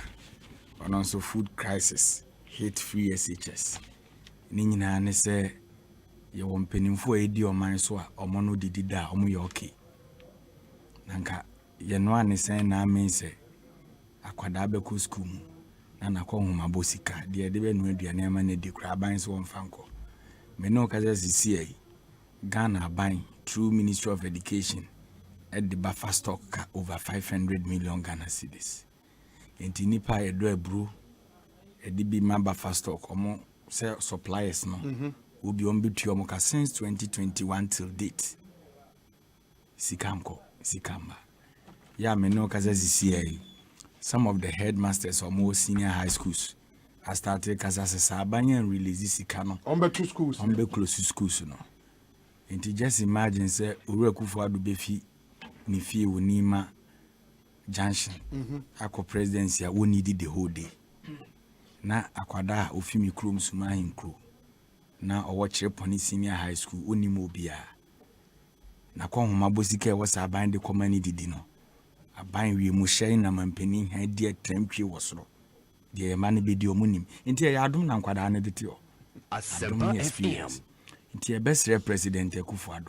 Speaker 3: on also food crisis hate free SHS. Ni nyina ne say ye won penimfo edi o man so a omo no didi da omo ye okay. Nanka ye no ane say na men say akwada abeko school mu na nakọ homa bosika de be no aduane ama na di kra ban so won fanko. Me no kaza sisi Ghana buying through Ministry of Education at the buffer stock over 500 million Ghana cedis. Enti nipa edo ebru edi bi ma buffer stock omo say suppliers no obi on bitu omo ka since 2021 till date. Sikamba. Ya me no kaza sisi some of the headmasters or more senior high schools I started kaza se abanye and release sikano
Speaker 17: on be two schools
Speaker 3: on be close to schools no. And just imagine say Ure Kufuor be fi ni fie wonima junction ako presidency we needed the whole day na akwada ofimi krom suma hinkro na owo chere poni senior high school onimo bia na kwa homa bosika we sa aban de komani didi no aban wi mu hyɛn na mampani ha de trempie wosoro de ma ne be di omunim nti ya adom na nkwada ne de te o
Speaker 13: Asempa FM.
Speaker 3: Nti ebesre president Ekufuor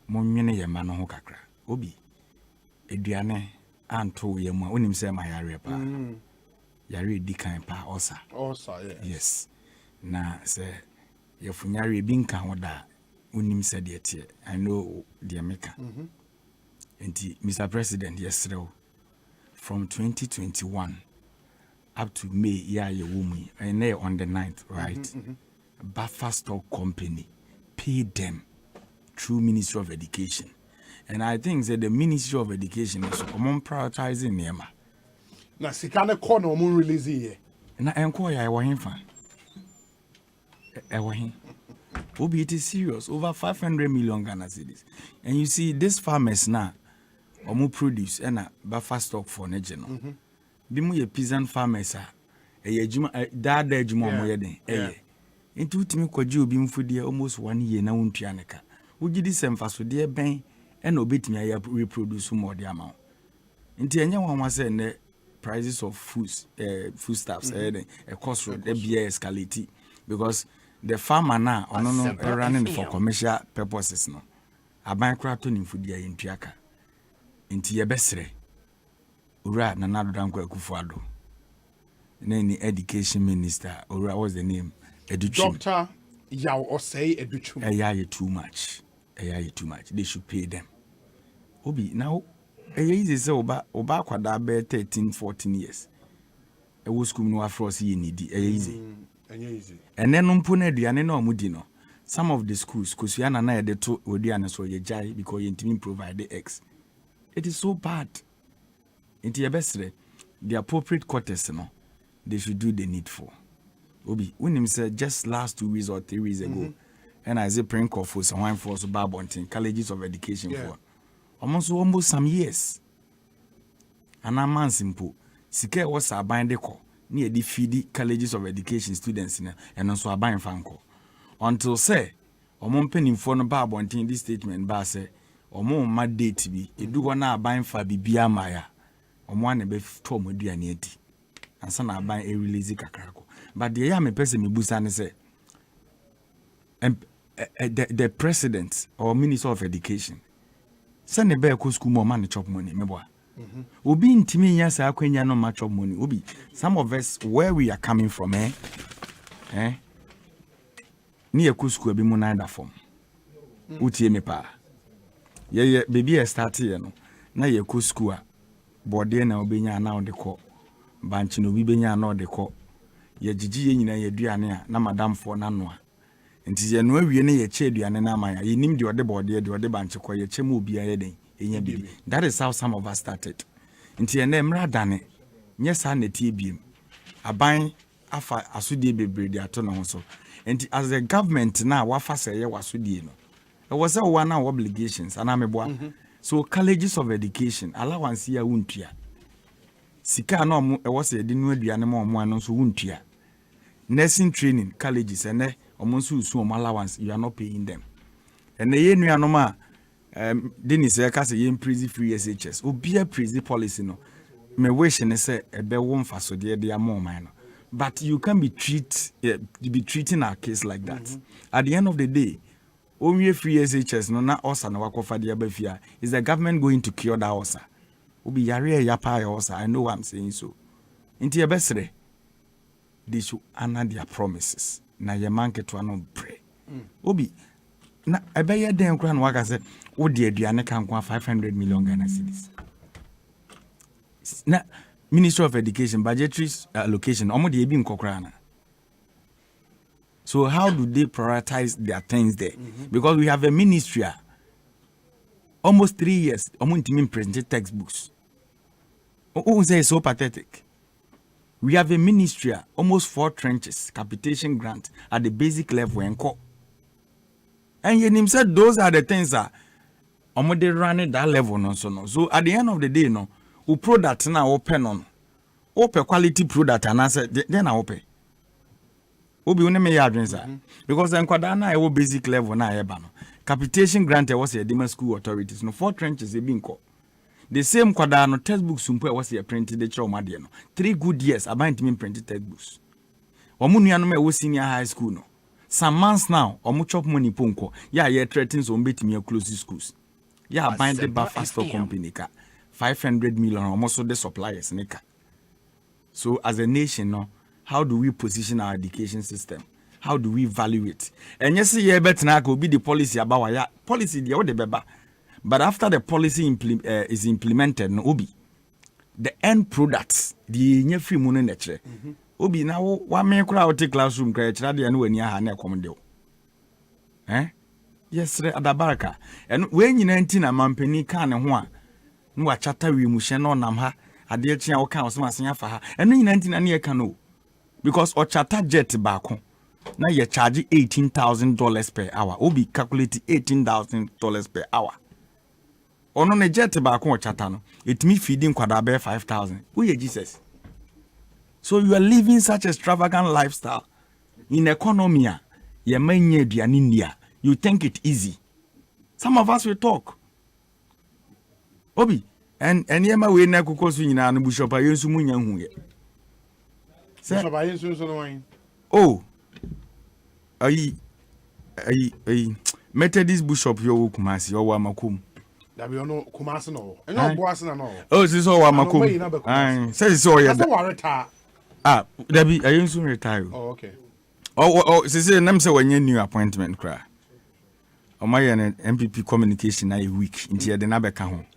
Speaker 3: monwene ye ma no ho kakra obi eduane anto ye mu onim se ma yare pa yare di kan pa osa yes na se ye funyare bi nka ho da onim se de tie I know the maker nti Mr. President yesterday from 2021 up to May ya ye woman and on the 9th right buffer stock company paid them through Ministry of Education. And I think that the Ministry of Education is prioritizing them.
Speaker 17: Na sikane corner omun release here.
Speaker 3: Na enquire I want him fan. Obi, it is serious. Over 500 million Ghana cedis. And you see, these farmers now, omu produce and a buffer stock for national. Bimu ye peasant farmers are a juma dada juma moyeden. Into timi kwaji obi mfudie almost 1 year na wontuaneka. Wogi di semfaso de ben e na obetimi ya reproduce more the amount. Nti enye wanwa se ne prices of foodstuffs a cost road e be escalate because the farmer na ono no running for commercial purposes no. Aban kra to ni mfudie yentuaka. Nti ye besre. Ura na nado danko Ekufuor. Nani education minister or what's the name?
Speaker 17: Doctor Yaw Osei Educhum.
Speaker 3: Yeah, too much. They should pay them. Obi now easy say oba kwada be 13-14 years. E wo school no afrosi ye need easy. And then umpo na aduane na omudi no. Some of the schools kosuana na ye de to oduane so ye jai because ye ntimi provide the X. It is so bad. Inti yebesre the appropriate quarters no they should do the needful. Obi when him said just last 2 weeks or 3 weeks ago and I say print call for someone for so babontin colleges of education for almost some years and a man simple sike was a bind call near the feed colleges of education students and also a buying fanko until say omon penny for no babontin this statement ba say omon ma date bi edu na buying fa bibia maya omwan be to moduane ati ansa na ban e release kakrako but the me person me busa ne say the president or minister of education send be ko school mo man chop money me boa obi ntimi nya sa akwanya no ma chop money obi some of us where we are coming from ni e ko school bi mo na da form utie me pa ye baby e start here no na ye ko school a body na obenya na odeko banchi no bi benya na odeko ye gigi ye nyina ye duane a na madam for na no a nti ye no awie ne ye che duane na amaya ye nim de ode body de ode banchi ko ye che mu obi aye den enya bibi that is how some of us started nti ye na emra dane nye sa na tie biem aban afa asodie bebre de ato na ho so nti as the government na wafa say ye wasodie no it was a one obligations and ameboa so colleges of education allowance ya wuntua sika na omo e was e de no aduane ma omo ano so wuntua nursing training colleges ene omo so usu omo allowance you are not paying them and ye nuanom a Dennis Ekase yen prison free SHS. Obi a prison policy no. Me wish ne say ebe won fa so de amon man no. But you can be treating our case like that. At the end of the day, only free SHS no na osa na wakofa de abafia. Is the government going to cure that osa? Obi yare yapa osa. I know what I'm saying so. Inti ebesre they should honor their promises. Na ye manke to no pray. Obi na ebeye den kra no waka say wo de aduane kan kwa 500 million Ghana cedis. Na Ministry of Education budgetary allocation omo de ebi nkokra na. So how do they prioritize their things there? Because we have a ministry almost 3 years omo ntimi present textbooks. Oh, say so pathetic. We have a ministry almost 4 trenches capitation grant at the basic level and co. And you said those are the things that omo they running that level no so no. So at the end of the day no, we product na open on. Open quality product and answer then I open. Obi one me yadwen sa. Because then kwada na e basic level na eba no. Capitation grant was a demand school authorities no 4 trenches e bi nko. The same kwada no textbooks sumpo was a printed the trauma de no. 3 good years about me printed textbooks. Omo nuanu me wo senior high school no. Some months now, omo chop money ponko. Yeah, ye threatens on bet me close schools. Yeah, bind the buffer store company ka 500 million almost so the suppliers nika. So as a nation no, how do we position our education system? How do we value it? And yes, ye bet na go be the policy about ya policy the what the beba. But after the policy is implemented no obi the end products the nye free money nature. Obi na wa me kura o take classroom kra kira de no ani aha na ekomde o. Yes re adabaraka. And we nyina ntina mampani ka ne ho a no wa chata wi mu hye no nam ha ade chia wo kan so asen afa ha. Eno nyina ntina na ye ka no. Because o chata jet baako na ye charge $18,000 per hour. Obi calculate $18,000 per hour. Ono ne jet baako o chata no. It me feeding kwada be 5,000. Who ye Jesus? So you are living such a extravagant lifestyle in economy. You think it easy. Some of us will talk. Obi and yema we na kukosu nyina no bishop ayensu munya hu ye.
Speaker 17: Bishop ayensu so no wan.
Speaker 3: Oh. Ayi Methodist bishop yo Kumasi yo wa makum.
Speaker 17: Dabi ono Kumasi no. Enyo Boase na no.
Speaker 3: Oh, this so wa makum. Say so ye. Debbie, I used to retire.
Speaker 17: Oh, okay.
Speaker 3: Oh, say, I'm saying, new appointment, cry. Oh, my MPP communication, I week into the Nabeka home.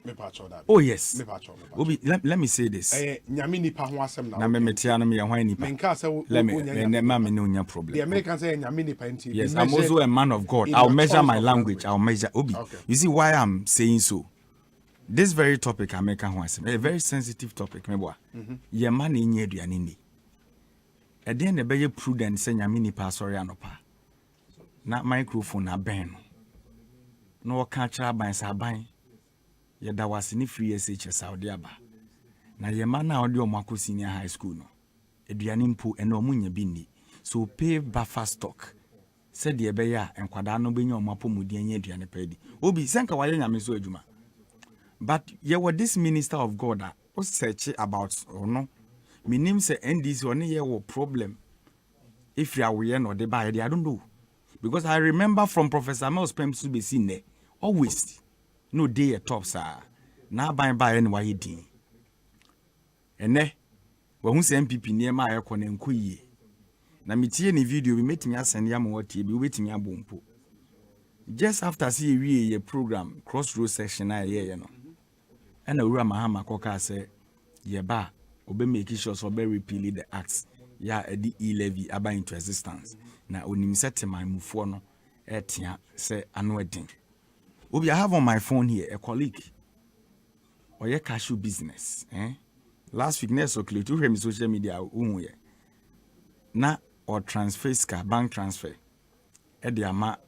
Speaker 3: Oh, yes. Let me say this.
Speaker 17: Nyamini Pahwasem now.
Speaker 3: Nametiana, me, and whiny
Speaker 17: Menkasa,
Speaker 3: let me, mammy, no problem.
Speaker 17: The Americans say Nyamini Painti.
Speaker 3: Yes, I'm also a man of God. I'll measure my language. I'll measure Obi. You see why I'm saying so? This very topic, I make a very sensitive topic, my boy. Your money in your dianini. At the end, the be prudent say nyamini pasori anopa. Na microphone na ben. No catcher by sabai. Yada was ni free SHS Saudi aba. Na ye man na audio mako senior high school no. Eduanim po eno munye bindi. So pay buffer stock. Said the beya and kwada no benyo mapo mudi enye eduane pedi. Obi senka waye nyame so adwuma. But ye were this minister of God was search about or no. My name say NDC only here will problem. If you are we or they buy it, I don't know. Because I remember from Professor Mel's Pem to be seen there. Always. No day at top, sir. Now by anyway he did. And then when we say MPP near my aircon and kuye. Na me tie any video we met me send yam what be waiting ya bompo. Just after see we a program Crossroads section I you know. And a Mahama Koka say ye ba obe make sure so be repeal the acts ya the e-levy aba into existence na onim settlement mufo no etia say ano edin obi I have on my phone here a colleague oye cashew business last week next october to him social media unwe na or transfer ska bank transfer e de ama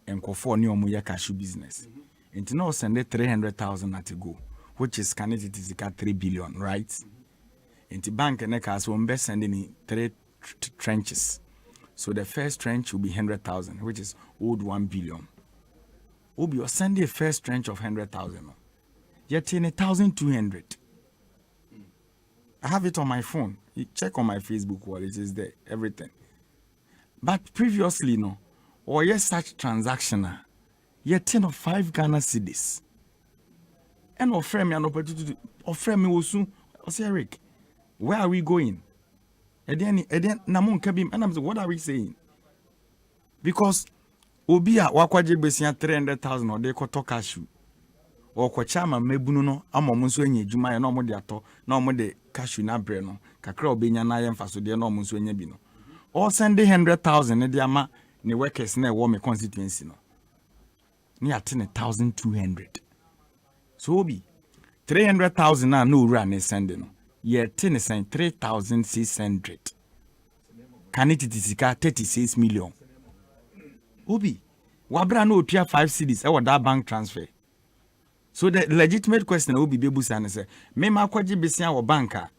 Speaker 3: enkofo ne omo ye cashew business enti na send 300,000 at go which is can it is 3 billion right. Into bank and nekas will be sending 3 trenches. So the first trench will be 100,000, which is owed 1 billion. Obi or send a first tranche of 100,000. Yet in 1,200. I have it on my phone. You check on my Facebook wall, it is there, everything. But previously, no, or yes, such transactional, yet 10 of 5 Ghana cedis. And offer me an opportunity, offer me also, Osei Eric, where are we going? And then Namun Kabim, and I'm saying, what are we saying? Because Obia wakwaje besia 300,000 or they ko to cashew. Or kwa chama mebuno no amomo nso enye adwuma ye no mo de ato na mo de cashew na bre no kakra obenya na ye mfa so de no mo nso enya bi no. All send 100,000 ne de ama ne workers na e wo me constituency no. Ni ate ne 1,200. So obi 300,000 na no ura ne send no. Ye te ne send 3,600. Can it tisika 36 million. Obi, wabra no otua 5 cedis e wo that bank transfer. So the legitimate question will be bebusa and say, me makwaji besia wo banka.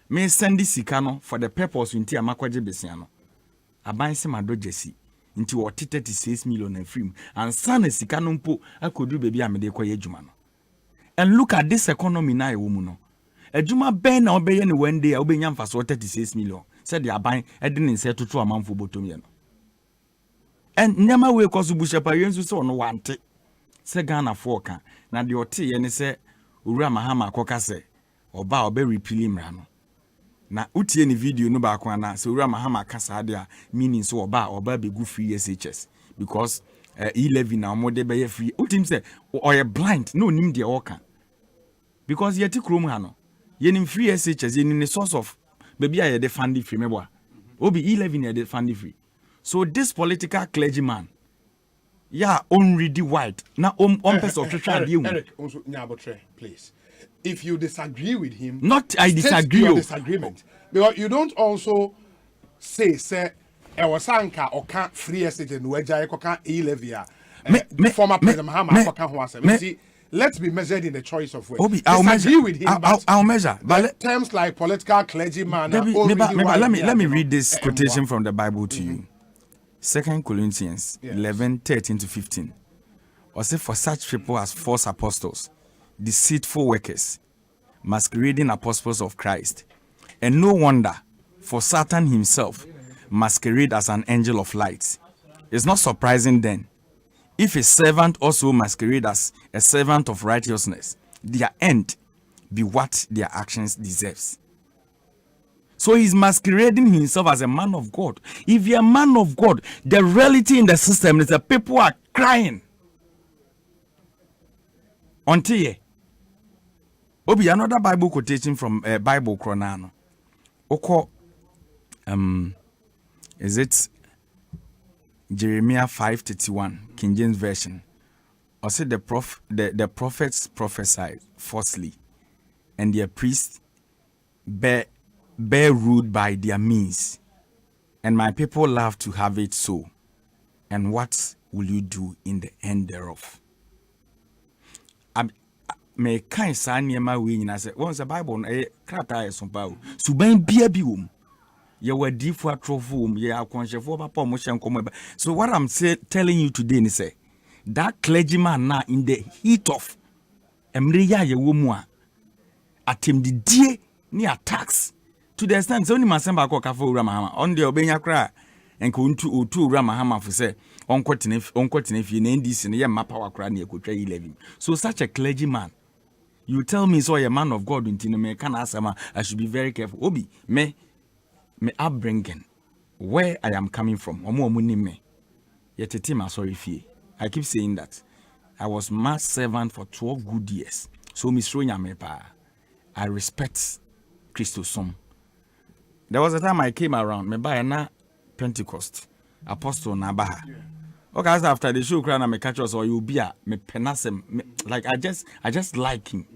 Speaker 3: Me send this sikano for the purpose inti amakwaji besiano. Aban se mado jesi into what 36 million and free. And son sikano mpo akodu baby amede kwa yejuma no. And look at this economy na e womu no. Ejuma ben na obeye ni one day obenya mfa so 36 million. Said the aban edin nse tutu amanfo botom ye no. And nyama we koso bushapa yensu so no wante. Se Ghana foka na de ote ye ne se owura mahama akoka se oba obe repeal mra no na utie ni video no ba kwa na se owura mahama kasa de a meaning so oba be go free SHS because e-levy na omode be ye free utim se oye blind no nim de oka because yeti krom ha no ye nim free SHS ye nim the source of baby a ye de fund free meboa obi e-levy na de fund free. So this political clergyman yeah, already white. Now, person
Speaker 17: Eric, also Nyabotre, please. If you disagree with him,
Speaker 3: not I disagree.
Speaker 17: Your disagreement, because you don't also say Ewasanka or can't free estate and Weja can't e-levy. Former President Mahama. See, let's be measured in the choice of words.
Speaker 3: Obi, I'll measure
Speaker 17: with him.
Speaker 3: I'll measure. But
Speaker 17: terms like political clergyman.
Speaker 3: Let me read this quotation from the Bible to you. 2 Corinthians 11:13-15. Or say for such people as false apostles, deceitful workers, masquerading apostles of Christ, and no wonder, for Satan himself masquerade as an angel of light. It's not surprising then, if a servant also masquerade as a servant of righteousness, their end be what their actions deserves. So he's masquerading himself as a man of God. If you're a man of God, the reality in the system is that people are crying. Until ye. Obi, another Bible quotation from Bible Chronano. Oko, is it Jeremiah 5:31, King James Version? Or say the prophets prophesied falsely, and their priests bear ruled by their means, and my people love to have it so. And what will you do in the end thereof? Me kind sanyema we nyina say once the Bible krata Asempa suban bia bi wom ye wadi fu atrofo ye akonshefo papa mo hyenkomo. So what I'm telling you today is say that clergyman now in the heat of emre ya ye womu a atemdidie ni attacks to the extent so ni masemba ko kafo ura mahama on the obenya kra enko otu ura mahama for say onkotene fie na ndc ne ye mapa wakra na ekotwa 11. So such a clergyman, you tell me so a man of God intino me can asama, I should be very careful. Obi me upbringing, where I am coming from, omo ni me yetete ma sorry fie. I keep saying that I was mass servant for 12 good years. So Mr. Nyamepa, I respect Christosom. There was a time I came around, me by na Pentecost, Apostle Nabaha. Okay, after the show, cry na me catch us or you be a me penasem, like I just like him.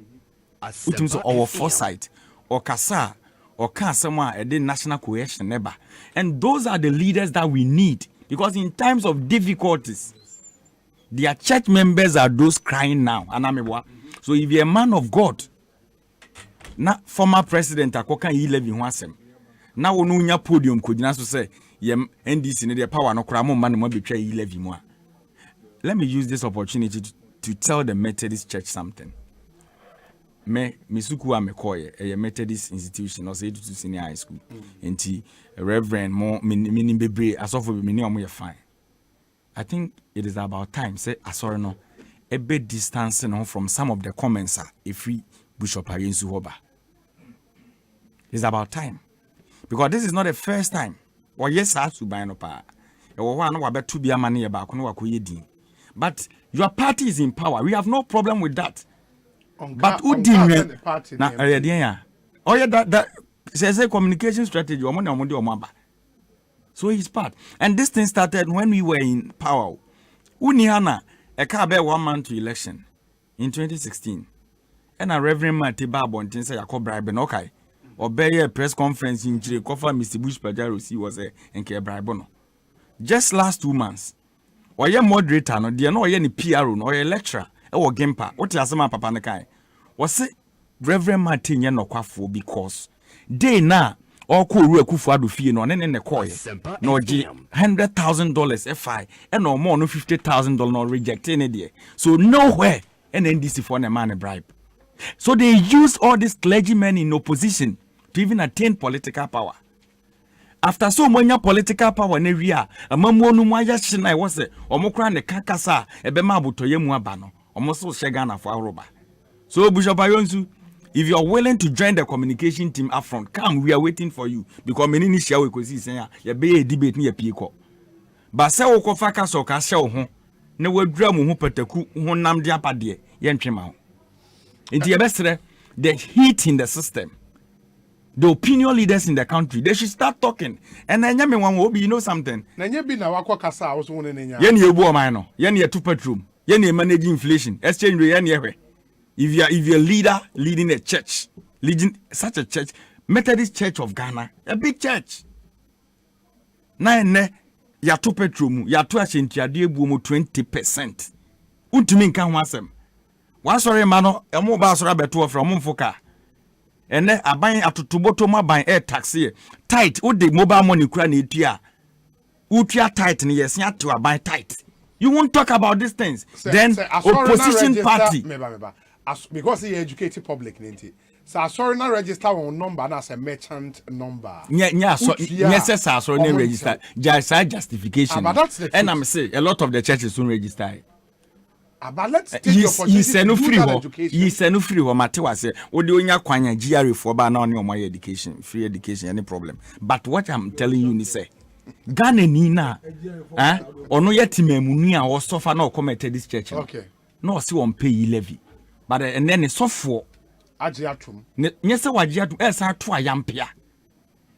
Speaker 3: Utim so our foresight, or kasa, or can someone a national cohesion never. And those are the leaders that we need, because in times of difficulties, their church members are those crying now. So if you're a man of God, na former president akoka e-levy ho asem, na wonu nya podium kodina so say ye NDC ne de power no kra mo man mo betwa e-levy mu a let me use this opportunity to tell the Methodist Church something. Misuku amekoye a Methodist institution or say to senior high school. Enti Reverend more meaning bebre as of many omo fine. I think it is about time say asori no a bit distance from some of the comments if we Bishop Ayensu Hoba. It's about time. Because this is not the first time. Or yes, I to buy no pa. But your party is in power. We have no problem with that. But who didn't? Oh yeah, that says a communication strategy. So he's part. And this thing started when we were in power. Unihana, a car bear 1 month to election in 2016. And a Reverend Matiba Bontin say I call bribe okay. Or bear a press conference in Chile, Mr. Bush Pajaro was a and care bribe. Just last 2 months. Or your moderator, no, dear no, any PR or a lecturer, or Gempa, what Asempa Papa Nakai. Was it Reverend Martin Yanokafo because they na all cool Kufuadu fee no and the coy no $100,000 FI and no more no $50,000 rejecting it. So nowhere an NDC for a man a bribe. So they use all these clergymen in opposition to even attain political power. After so many political power in area, a mamonu maya shina was a omokran the kakasa, a bemabu to yemuabano, almost so shagana for Aroba. So Bishop Ayonsu, if you are willing to join the communication team up front, come, we are waiting for you. Because many shall we say, you be a debate near Pico. But say, Okofaka soka show home, no word drum who put a cook who nam diapade, yentremau. In the best, the heat in the system. The opinion leaders in the country, they should start talking. And then one will be, you know something. Yen ye bo mino, yen ye two petroleum, yen ye manage inflation, exchange rate yen ye. If you're a leader leading a church, leading such a church, Methodist Church of Ghana, a big church. Na ya two petroleum, ya two ashinti ya die buomo 20%. Untumin kan wasem. Wasore mano, emo ba sora beto from mumfoka. And then I buy a tuboto by air taxi. Tight, would the mobile money cran itia? Utia tight, and yes, not to buy tight. You won't talk about these things. Then opposition party.
Speaker 17: Because he educated public, so I saw not register on number and as a merchant number.
Speaker 3: Yeah, so yes, I saw no register. Just justification.
Speaker 17: But that's the truth.
Speaker 3: And I'm saying a lot of the churches soon register.
Speaker 17: But let's take the opportunity to do that education.
Speaker 3: He's no free or Matewa say, "What do you kwanya GRE for ban on your my education, free education, any problem?" But what I'm telling you is say, Ghana Nina, or no yet munia or suffer no committed this church.
Speaker 17: Okay.
Speaker 3: No, see one pay levy, but and then it's soft for
Speaker 17: Ajiatum.
Speaker 3: Yes, what you have to answer to a yampia.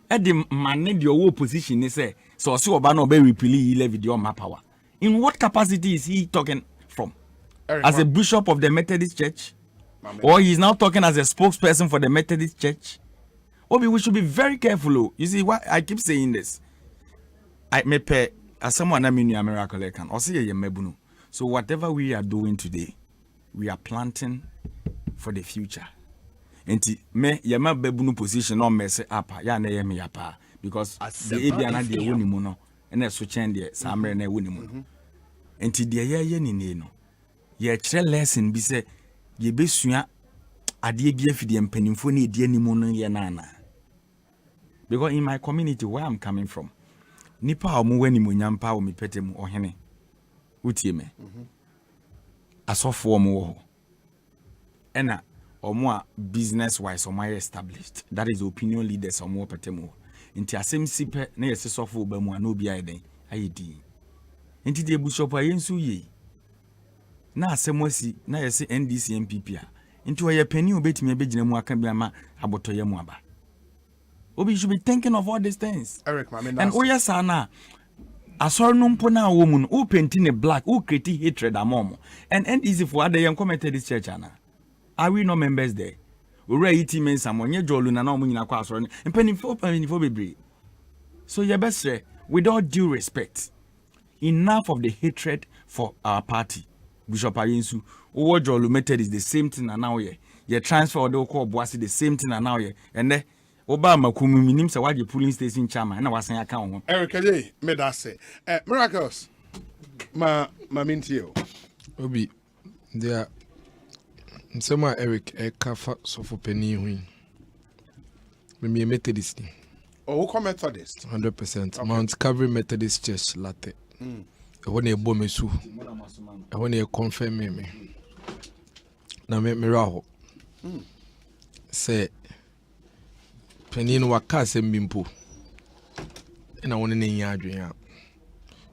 Speaker 3: At the man your position is say, so see Obano be repeal levy your my power. In what capacity is he talking from? As a bishop of the Methodist Church? Or he's now talking as a spokesperson for the Methodist Church? Obi, we should be very careful. You see, why I keep saying this? I may pay as someone I mean a miracle can or see a mebunu. So whatever we are doing today, we are planting for the future. And me yama bebunu position on mess up ya na yemi yapa because the Abiana de wunimuno and a switching the Samre ne wunimuno. And the ye ni no. Ye tre lesson be say ye be sua ade bia fidi empanimfo na edi animu no ye nana. Because in my community where I'm coming from, nipa omo wani munyampa o mepete mu ohene. Utie me. Asofo omo wo. Ena omo a business wise omo established. That is opinion leaders omo pete mu. Nti asem sipe na yesi sofo ba mu ana obi ayeden ayedi. Nti de bishop ayensu ye. Na asemwasi na yesi NDC MPP a into a penny obetimi abegina mu aka biama abotoye mu aba. Obi should be thinking of all these things.
Speaker 17: Eric, and
Speaker 3: oyesa na asor no mpo na wo mu no o painting a black o create hatred among and NDC for other young committed this church ana. Are we no members there? We re iti men samonye jolu na na omu nyina kwa asor no penifo bebre. So your best with all due respect, enough of the hatred for our party. Bishop Ayensu, Owo Jolu method is the same thing and now ye transfer the call Boasi the same thing and now and then Obama Kumuminim Sawaji polling station chairman and I was saying account.
Speaker 17: Eric J made us say miracles. Mintio.
Speaker 11: Obi, there. Nsema Eric Ekafa so for penny win. Me Methodist.
Speaker 17: Oh, who Methodist?
Speaker 11: 100%. Mount Calvary Methodist Church latte. When you bomb me so. When you confirm me. Na me raho. Say penny no waka se mbimpo. And I want to name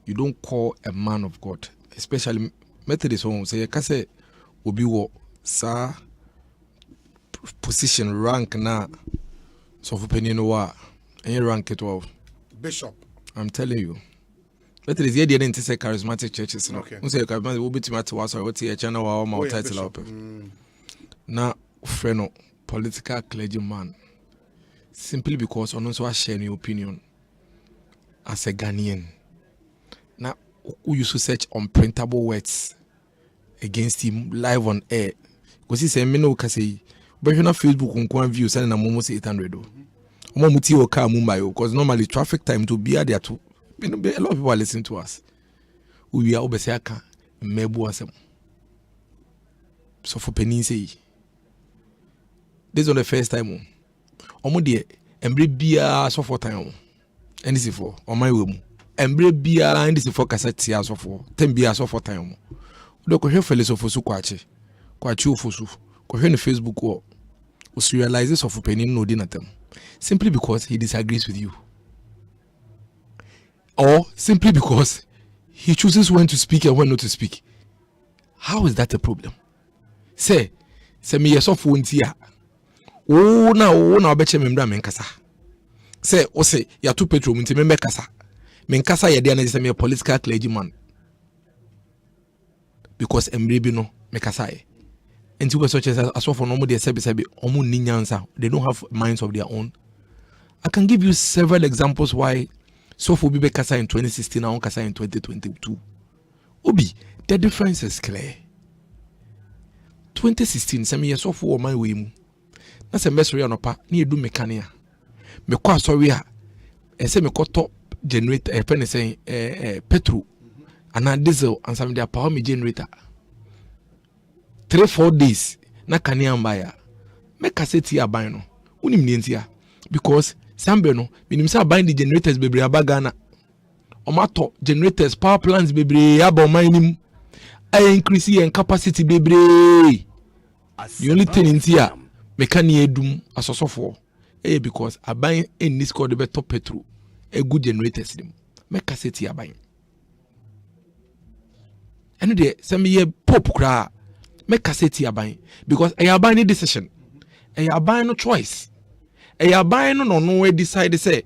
Speaker 11: you don't call a man of God, especially Methodist home. Say kase obi wo sa position rank na so for penny no wa any rank it well.
Speaker 17: Bishop.
Speaker 11: I'm telling you. Methodist here didn't say charismatic churches. No. Okay. Say charismatic will be to matter was or what channel or my title up. Now friend political clergyman simply because on also share your opinion as a Ghanaian. Now who used to search unprintable words against him live on air because he said me no say but you know Facebook on views and I'm almost 800 muti o car mumbai because normally traffic time to be there too. A lot of people are listening to us. We are obesiaka mebu asem. So for penny say this is not the first time. Omo de embre bia so for time. And this is for on my way. Embre bia and this is for cassette ya so for 10 bia so for time. Do ko hwe fele so for su kwachi ofosu. Ko hwe no Facebook o. We realize this of penny no din atem. Simply because he disagrees with you. Or simply because he chooses when to speak and when not to speak. How is that a problem? Say me yesof wontia. Oh na obeche memda menkasa. Say Osei ya tu petroleum nti membe kasa. Menkasa ye de na say me political clergyman. Because emrebi no mekasa ye. And two such as for normal they say omu ninyansa. They don't have minds of their own. I can give you several examples why Sofo Bibe Kasa in 2016 and Kasa in 2022. Obi, the difference is clear. 2016, some years of war my way. That's a mess on pa near do mechania. Me kwa sorry ha. I say me top generator a penny saying petrol and diesel and some their power me generator. 3-4 days na kania mbaya me cassette ya ban no unim nentia because sambe no minim say ban the generators bebre abagana omato generators power plants bebre aba omanim I increase in capacity bebre the only thing intia me kania edum asosofo because aban in this called the better petrol a good generators them me cassette ya ban eno de some ye pop kra make cassette aban because a aban decision a aban no choice a aban no decide say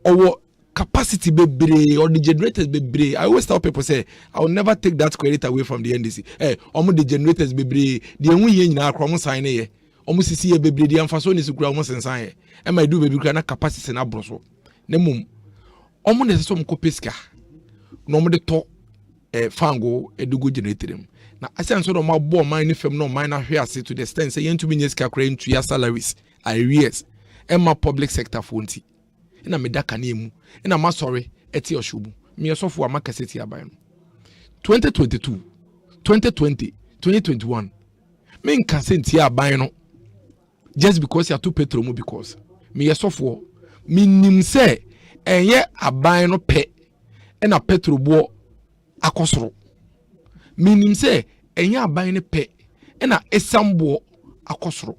Speaker 11: our capacity bebre or the generators bebre. I always tell people say I will never take that credit away from the NDC. Almost the generators bebre the only yen na akromo sign ye almost see ye bebre the amfaso ni sukura almost sensan ye e my do bebre na capacity na broso na mum almost the some kopeska no mo de to fango edugo generator dem. Na asan so do ma bo man ni fam no man na hwe ase to the extent say yen to be nyesika kra into your salaries arrears e ma public sector fonti na me daka na emu na ma sorry eti oshubu me yesofo ama kaseti aban 2022 2020 2021 me nka senti aban no just because ya to petrol mu because me yesofo minim say enye aban no pe na petrol bo akosoro minim say enya aban ne pe na esambo akosoro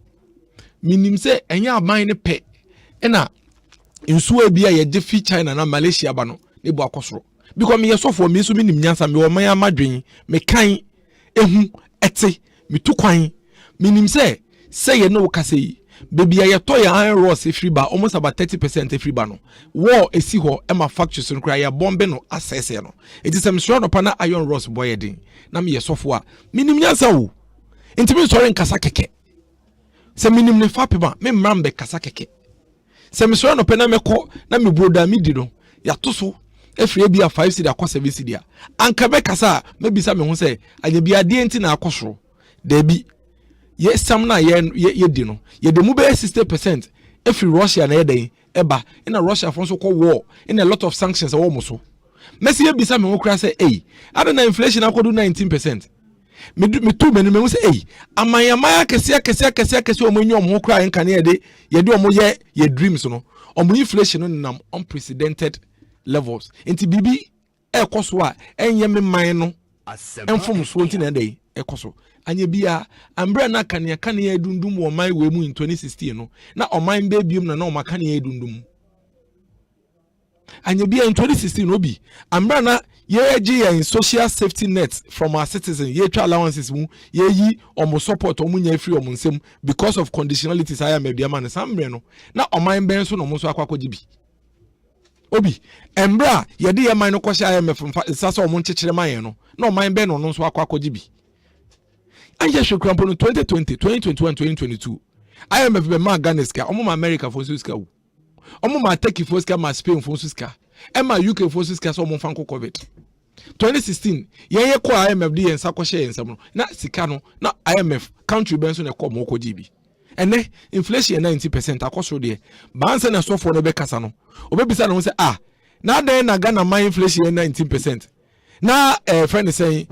Speaker 11: minim say enya aban ne pe na insuo bia ye je fi China na Malaysia ba no ne bo akosoro because me yesofo me so minim nyansa me o man amadwen me kan ehu ete me tu kwan minim say ye no kase baby ya to ya iron rods free ba almost about 30% free ba no war esi ho e ma factories no kra ya bombe no assess no it is some sure no pa na iron rods boy din na me yesofo a minim nyansa wo intimi sori nkasa keke se minim ne fa peba me mrambe kasa keke se me sori no pa na me ko na me broda mi di no ya to so efre bia 5 cedi akọ 7 cedi a anka be kasa me bisa me ho se anya bia de enti na akosoro da bi yes some na ye di no ye de mu be 60% every Russia na ye den eba in a Russia for so call war in a lot of sanctions e wo mo so Messi bisa me okra say eh adana inflation akodu 19%. Me too many me say eh amaya kese omonyo omo kra enka na ye de omo ye dreams no omo inflation no nam unprecedented levels enti bibi ekoso a enye me man no enfom so enti na dey ekoso anye bia ambra na kane dundum wo man we mu in 2016 no na oman be biom na o kane dundum anye bia in 2016 obi ambra na ye in social safety net from our citizens ye try allowances mu ye yi omo support omo nya free omo nsem because of conditionalities aya media man sambre no na oman ben so no mo so akwakoji bi obi embra ye de ye man no kwhye aya mefom sasa omo nchechire man no na oman ben no so akwakoji bi anje hwekrampo no 2020 2021 2022 IMF be ma Ghana ska omo ma America for so ska wo omo ma Turkey for ska ma Spain for so ska Emma UK for ska so omo fanko COVID 2016 ye ko IMF de yensa ko hye yensam no na sika no na IMF country ben so na ko mo ko GB ene inflation 90% akoso de banse na so for no be kasa no obebisa no say na den na Ghana my inflation 19% na friend saying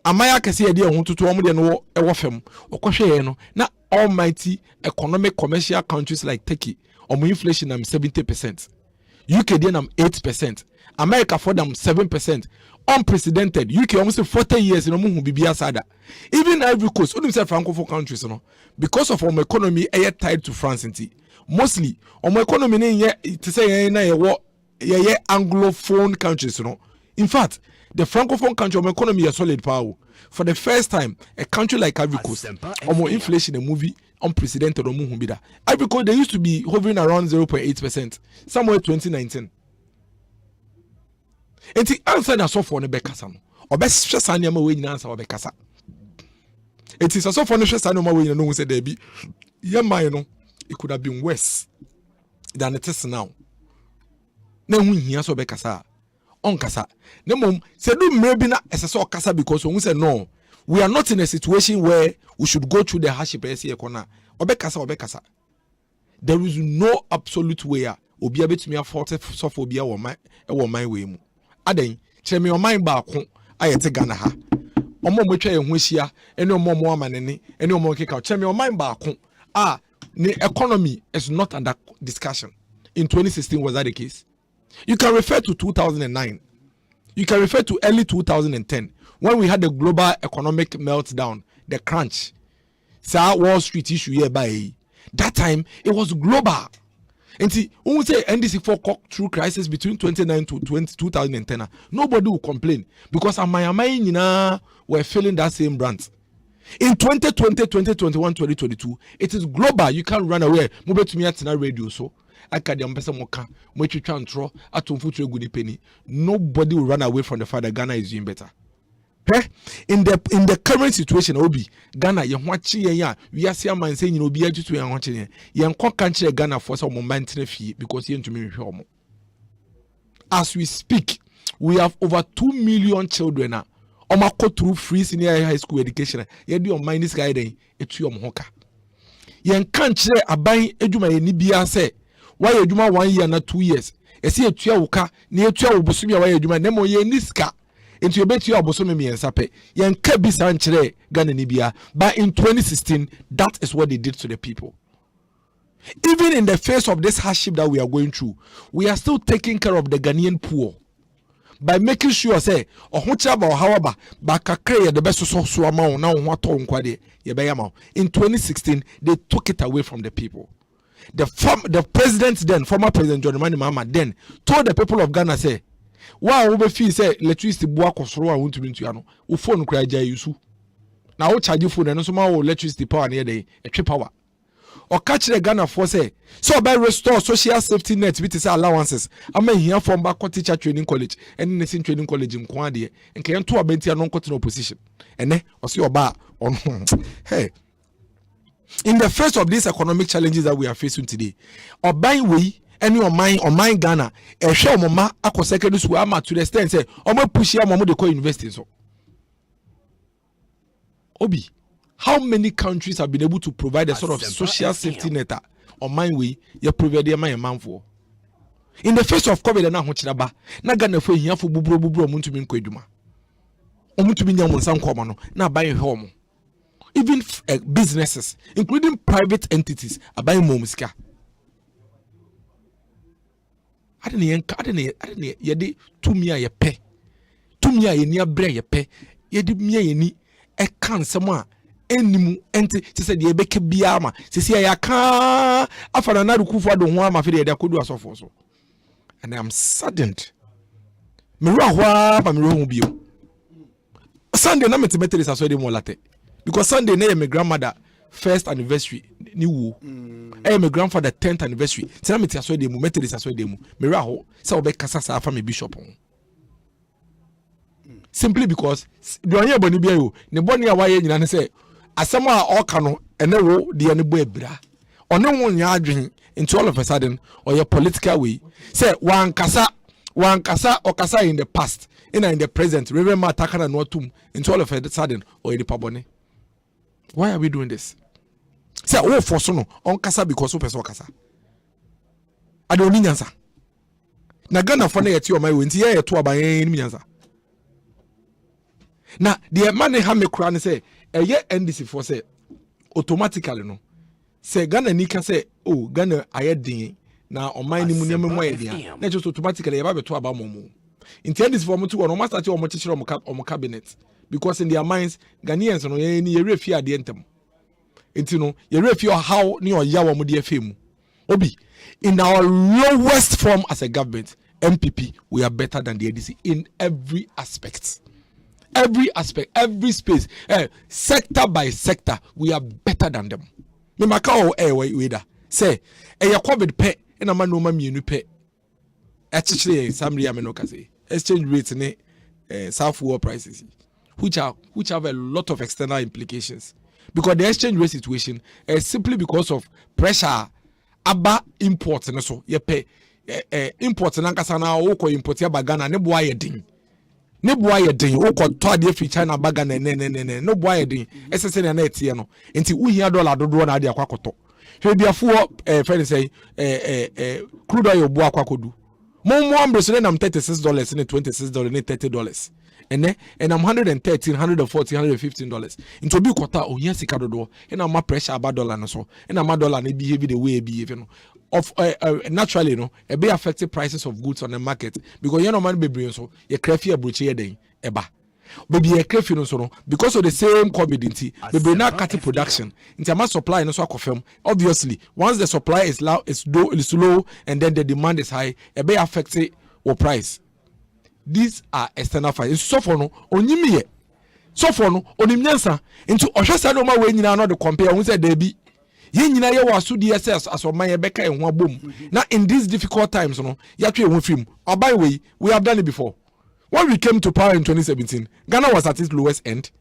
Speaker 11: amaya kese ye de ho tutu omo de no e wo fam okohwe no na almighty economic commercial countries like Turkey omo inflation am 70%, UK de am 8%, America for them 7%, unprecedented. UK almost 40 years no mu bibia sada. Even Ivory Coast only say francophone countries no because of our economy tied to France mostly our economy to say na ye anglophone countries no. In fact, the francophone country of economy is solid power. For the first time, a country like Ivory Coast, more inflation in movie unprecedented. Ivory Coast, they used to be hovering around 0.8%, somewhere 2019. And the answer na so for ne bekasa no. Obes hwesa ne ma we nyina answer obekasa. It is so for ne hwesa ne ma we nyina no say there be your mind no, it could have been worse than it is now. Na hu hia so bekasa. On kasa. Ne mom se do mre na esese okasa because we say no. We are not in a situation where we should go through the hardship ese ekona. Obekasa. There is no absolute way obi abetumi afford so for obi wo man we mu. Aden cheme o man ba ko ayete Ghana ha omo metwa ye ho hia ene omo amanene ene omo keka cheme o man ba ko the economy is not under discussion. In 2016 was that the case? You can refer to 2009. You can refer to early 2010 when we had the global economic meltdown, the crunch. Wall Street issue here by that time it was global. And see, when we say NDC for through crisis between 2009 to 2010, nobody will complain because Amayama were feeling that same brand. In 2020, 2021, 2022, it is global. You can't run away. Move to me at radio so. Nobody will run away from the fact that Ghana is doing better. In the current situation, Obi Ghana, we are seeing man saying you be able to watching country Ghana for some moment because you to me home. As we speak, we have over 2 million children now. Go through free senior high school education. You do on minus guiding it your hoka. Yen country abai eduma ye nibia say. Why you do 1 year na 2 years? E see etua woka na etua obosumi a why you do nemo ye niska into you bet you obosumi me ensape yen ka bi san kire Ghana ni bia. But in 2016 that is what they did to the people. Even in the face of this hardship that we are going through, we are still taking care of the Ghanaian poor by making sure say however bakakre the best so amount now nkwade ye be yama. In 2016 they took it away from the people. The president then, former President John Mani Mahama then told the people of Ghana say, "Wow, we feel say electricity boa kosoro a won't into ano. U phone kura jai yusu. Na o charge phone and so ma electricity power near the trip power. Or catch the Ghana for say so by restore social safety net with his allowances. I mean here from back teacher training college and nursing training college in Kwadi and can to abenti non continue opposition. And then or see your bar on hey." In the face of these economic challenges that we are facing today, or buying we any on mine Ghana, a show mama ako secondary school ama to the extent say, "Omo push ya mama de call university so." Obi, how many countries have been able to provide a sort of social safety net on mine way? You provide your man for. In the face of COVID na ho kyeraba na Ghana fo hiafo buburo muntumi nkɔ adwuma omuntumi nya mo nsan kɔma no na ban hwe mo even businesses including private entities aban mo musika adene yɛde tumi a yɛpɛ tumi a yɛni abrɛ yɛpɛ yɛde mia yɛni ɛka nsɛm a enimu ente sɛ de yɛbɛka bia ma sɛ ya ka afana na rukufu ado ho ama fe de yɛde akodu asɔfo so. And I am saddened. Mirahwa ba mirohu bio. Sunday na metemete this asode mo late. Because Sunday na my grandmother first anniversary ni wo. My grandfather 10th anniversary. Tina mete asode mo mete this asode mo. Miraho say obekasa sa afa me bishop. Simply because do anya boni bia yo. Ne boni a waye nyina ne say asem a oka no ene wo de ne bo ebira. Ono won nya adwen into all of a sudden or your political way say one kasa okasa in the past in the present remember takana no tum into all of a sudden or the pabone. Why are we doing this? Say oh for so no on kasa because of person kasa I don't need answer na Ghana for na yeti o my we nti ye to aban ni answer na the man ha me kura ne say eye NDC for say automatically no say Ghana ni ka say oh Ghana ayedin na oman ni mu ne mu ayedin na just automatically yeba beto aba momo inti this for mo to no master o mo chichire o cabinet because in their minds Ghanaians no ye ni refi ade entem inti no ye refi how ni o yawo mo de afemu obi in our lowest form as a government MPP we are better than the ADC in every aspect, every space, sector by sector we are better than them. Me makao weda say ya COVID pe na ma no ma mienu pe actually samri amenoka say exchange rate ne South War prices which have a lot of external implications because the exchange rate situation is simply because of pressure aba import ne so ye pe import na nkasa na wo ko import ya bagana ne boa ye din wo ko to ade fi China bagana ne no boa ye din esese na etie no enti wo hia dollar dodo na ade akwakoto hwe biafo friend say crude oil boa akwakodu mo ambrose na $36 ne $26 ne $30 and I'm $113, $114, $115. Into be quota o yen sika dodo and I'm pressure about dollar no so and I'm dollar ne behave the way behave no of naturally no e be affected prices of goods on the market because you know man be bring so ye craft here broche den eba baby ye craft no so no because of the same COVID inti baby na cut production in terms of supply no so confirm obviously once the supply is low and then the demand is high e be affected or price. These are external factors. So for no, onyimiye. So for no, onimnyansa. Into oshasa no ma we nyina no de compare. Who said there be? Ye nyina ye wasu DSS as of my beka and one boom. Now in these difficult times, no, yatwe one film. Or by way, we have done it before. When we came to power in 2017, Ghana was at its lowest end.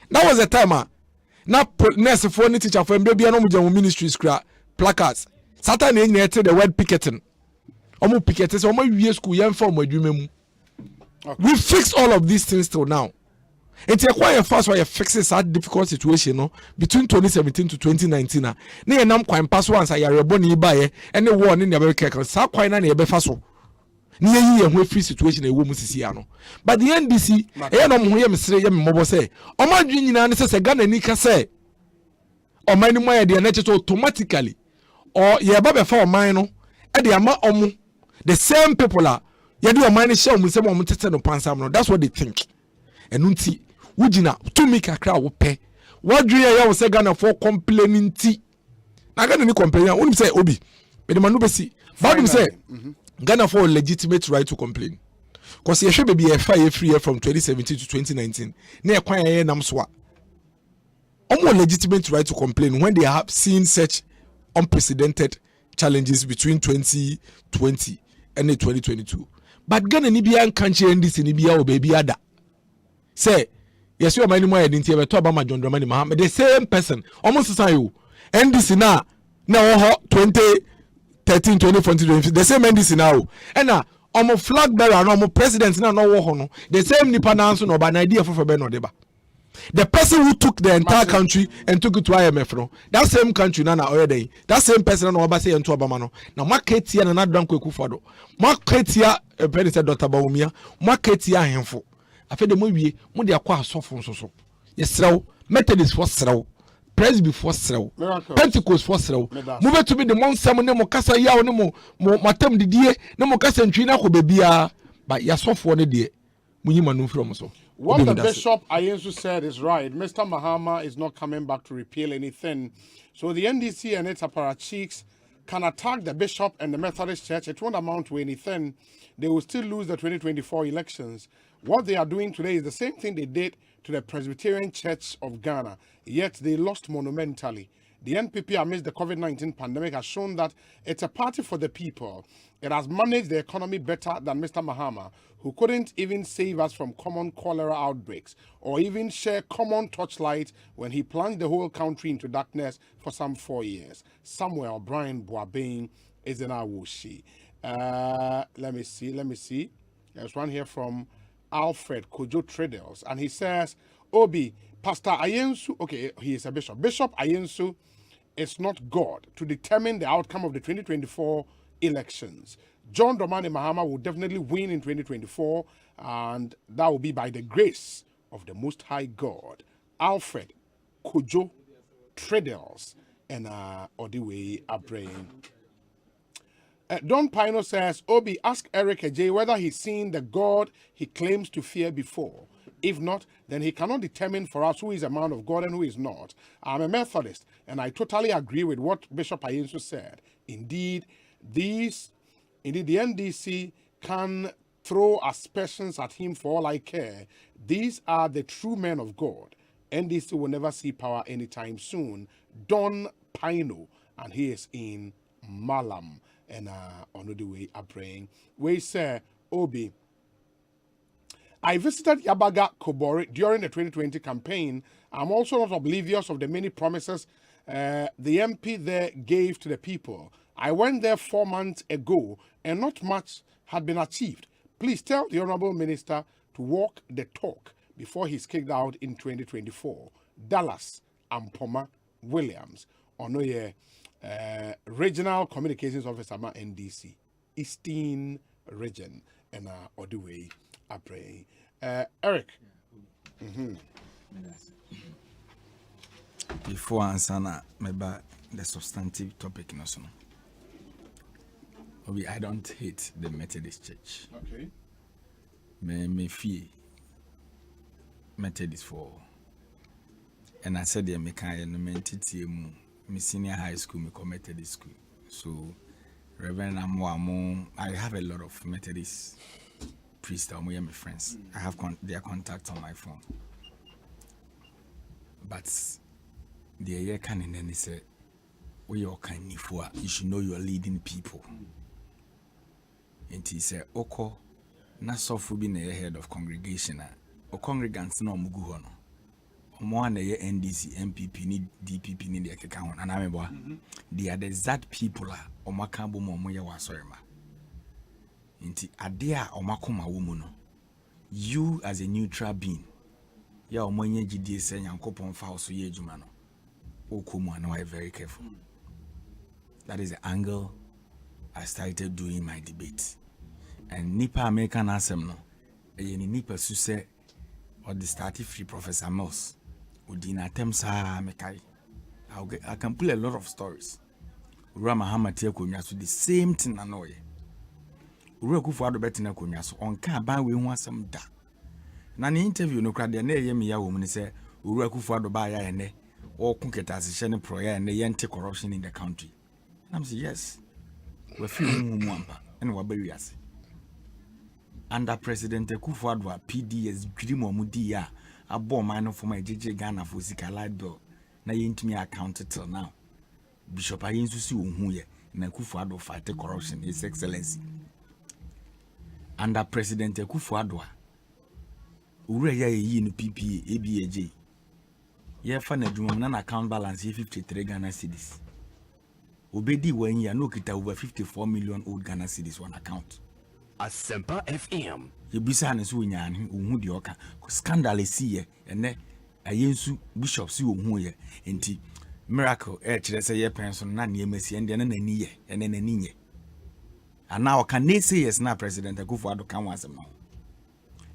Speaker 11: That was a time. Now nurse for any teacher for baby no mujamu ministries placards. Satan ye the word picketing. Omo picketing so omo wie school yan form adwuma. We fix all of these things till now. It's quite fast why you fix that difficult situation no between 2017 to 2019 na ye nam kwan pass once ya reboni bae and the war in the America sa kwan na ye be faso ni ye ho free situation e wo mu sisi ano but the NDC e no mo ye mesre ye mmobo say o ma dwi nyina ne se Ghana ni ka say o man ni mo ye de na che automatically or ye ba be fa o man no e de ama omo the same people are you do a money show me some no pansam no that's what they think and unti wujina to make a crowd pay what do you say Ghana for complaining ti na Ghana ni complain won say obi be the man no be see but say Ghana for legitimate right to complain because you should be a fire free from 2017 to 2019 na kwan ya nam so a almost legitimate right to complain when they have seen such unprecedented challenges between 2020 and 2022. But Ghana ni bia nkanche NDC ni bia o baby ada say yes you many more identity be to Obama John Dramani Mahama the same person almost say you NDC na 2013 2014 the same NDC now and na omo flag bearer na omo president na no wo ho no the same nipa na so no ba na idea for be no deba The person who took the entire country and took it to IMF, no, that same country na already. That same person na obase into Obama no. Na market here na Dram Kwekufo. Market here President Dr. Bawumia. Market here ahemfo. Afi de mo wie, mo de akwa asofo nso. Yesrew Methodist for srew. Presby for srew. Pentecost for srew. Move to be the monsam ne mo kasa yaw ne mo matam didie ne mo kasa ntwi na ko bebia. But yasofo ne de munyima no from so.
Speaker 17: What the Bishop Ayensu said is right. Mr. Mahama is not coming back to repeal anything. So the NDC and its apparatchiks can attack the Bishop and the Methodist Church. It won't amount to anything. They will still lose the 2024 elections. What they are doing today is the same thing they did to the Presbyterian Church of Ghana. Yet they lost monumentally. The NPP amidst the COVID-19 pandemic has shown that it's a party for the people. It has managed the economy better than Mr. Mahama, who couldn't even save us from common cholera outbreaks or even share common torchlight when he plunged the whole country into darkness for some 4 years. Samuel Brian Boabeng is in our Wushi. Let me see. There's one here from Alfred Kojo Tradels, and he says, Obi, Pastor Ayensu, okay, he is a bishop. Bishop Ayensu is not God to determine the outcome of the 2024 elections. John Dramani Mahama will definitely win in 2024, and that will be by the grace of the Most High God. Alfred Kojo Tradels and Odiwe Abraham. Don Pino says, Obi, ask Eric Ajay whether he's seen the God he claims to fear before. If not, then he cannot determine for us who is a man of God and who is not. I'm a Methodist, and I totally agree with what Bishop Ayensu said. Indeed, the NDC can throw aspersions at him for all I care. These are the true men of God. NDC will never see power anytime soon. Don Pino, and he is in Malam. And on the way are praying. We say, Obi, I visited Yabaga Kobori during the 2020 campaign. I'm also not oblivious of the many promises the MP there gave to the people. I went there 4 months ago and not much had been achieved. Please tell the Honorable Minister to walk the talk before he's kicked out in 2024. Dallas Ampoma Williams. Onoye. Regional Communications Officer ma NDC Eastern Region and all the way I pray. Eric.
Speaker 3: Before answer maybe the substantive topic no so. I don't hate the Methodist Church.
Speaker 17: Okay.
Speaker 3: Me fear Methodist for, and I said they make I entity my senior high school, me Methodist school. So, Reverend Amwamo, I have a lot of Methodist priests that are my friends. I have their contacts on my phone. But the year can in any say, we are kind for you should know you are leading people. And he said, Oko, na so for being a head of congregation, or congregants no muguhono. More than the NDC, MPP, need DPP, need the account, and I'm about they are the exact people or Makambo Moya Wasorma. Inti Adia or Makoma woman. You as a neutral being, ya Omoye GD saying Yankopon Faust Ye Jumano. Okumu and I very careful. That is the angle I started doing my debate. And Nipa American Asemno, a Nipa Suse or the started free Professor Moss. I can pull a lot of stories. Rama Hamatia Kunyasu, the same thing I know. Uraku for Betina Kunyasu on Kaba, we want some da. Nan interview no crowd, the name ya woman say, Uraku for the buyer and or Kunketas is shining prayer and the anti corruption in the country. And I'm saying, yes, we're feeling Mwamba and Waberias. Under President Kufuadwa, PDS, Grimo Mudia. I bought mine for my JJ Ghana for Zika light bill. Na yent me accounted till now. Bishop Ayensu si unhuye na Kufuado fight corruption, His Excellency. Under President Kufuado, ure ya ye no PPA, ABAJ. Ye fa na dwuma na account balance ye 53 Ghana cedis. Obedi when ya no kita over 54 million old Ghana cedis on account.
Speaker 13: Asempa FM.
Speaker 3: You bisa na so nyan unhu de oka scandal esi ye ene ayensu bishop si wo hu ye enti miracle kire say ye penso na ne emesi ende na nani ye ene nani nye ana o kan say yes na president Akufo-Addo kan wasem no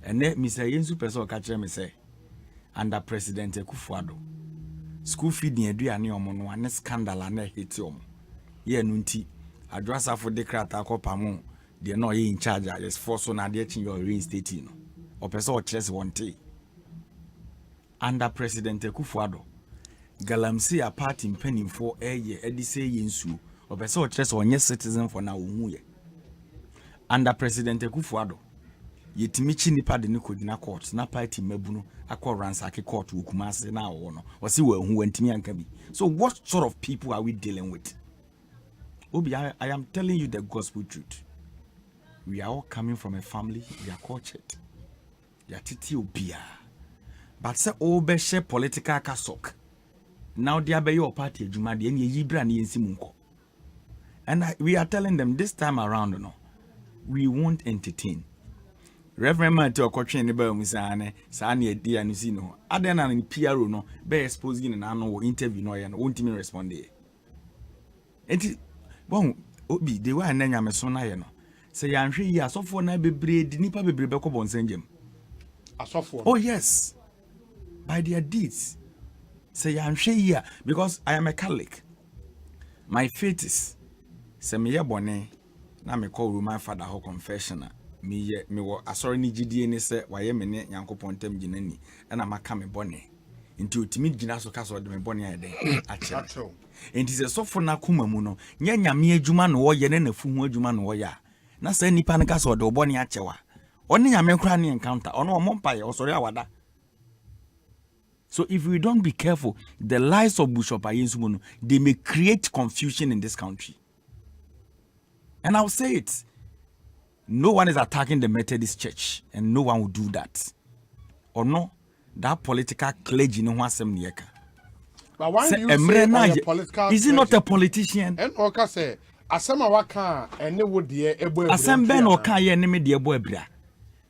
Speaker 3: ene Mr. Ayensu person o ka kire me say under president Akufo-Addo school feeding aduane omo no ane scandal na hiti omo ye no nti addressa for decrata akopamo de no ye in charge yes for so na de chin your reinstate no o person o kire se wonte under president Akufo-Addo galamsi a party mpanimfo eye edise yensu o person o kire se onye citizen for na ohu ye under president Akufo-Addo yetimi chi nipa de ne kodina court na party mabuno akọ ransack court wokumase na wo no o si wa hu wantimi anka bi. So what sort of people are we dealing with? Obi, I am telling you the gospel truth. We are all coming from a family, we are cultured. Ya titi obia. But say obe share political kasok. Now they are your party adwuma de enye yibra na yensi munko. And we are telling them this time around no. We won't entertain. Reverend Matthew Okotwe ne ba mu saane saane edi anu si no adena na PRO no be exposing na no interview no ye no won't even respond e enti bon obi de wa na nyame so na ye no se ya nhwe yi asofo na bebre di nipa bebre be ko bonsenjem
Speaker 17: asofo.
Speaker 3: Oh yes, by their deeds. Se ya nhwe yi because I am a Catholic. My faith is se me ye bone na me call Roman Father ho confession me wo asori ni gidie ni se waye me ne Nyankopon tam ginani na maka me bone nti otimi gina so ka so de me bone ayede ache nti se sofo na kuma mu no nya nyame adwuma no wo ye ne nafu hu adwuma no wo ya na sa nipa ne ka so de bone achewa oni nyame kra ne encounter ono o mompaye osori awada. So if we don't be careful, the lies of Bishop Ayensu, they may create confusion in this country. And I'll say it. No one is attacking the Methodist Church, and no one will do that. Or no, that political clergy no one sem nieka.
Speaker 17: But why do you say a political
Speaker 3: is he not a politician?
Speaker 17: And Oka say, Asema waka and would the
Speaker 3: Asemben Oka ye neme de ebra.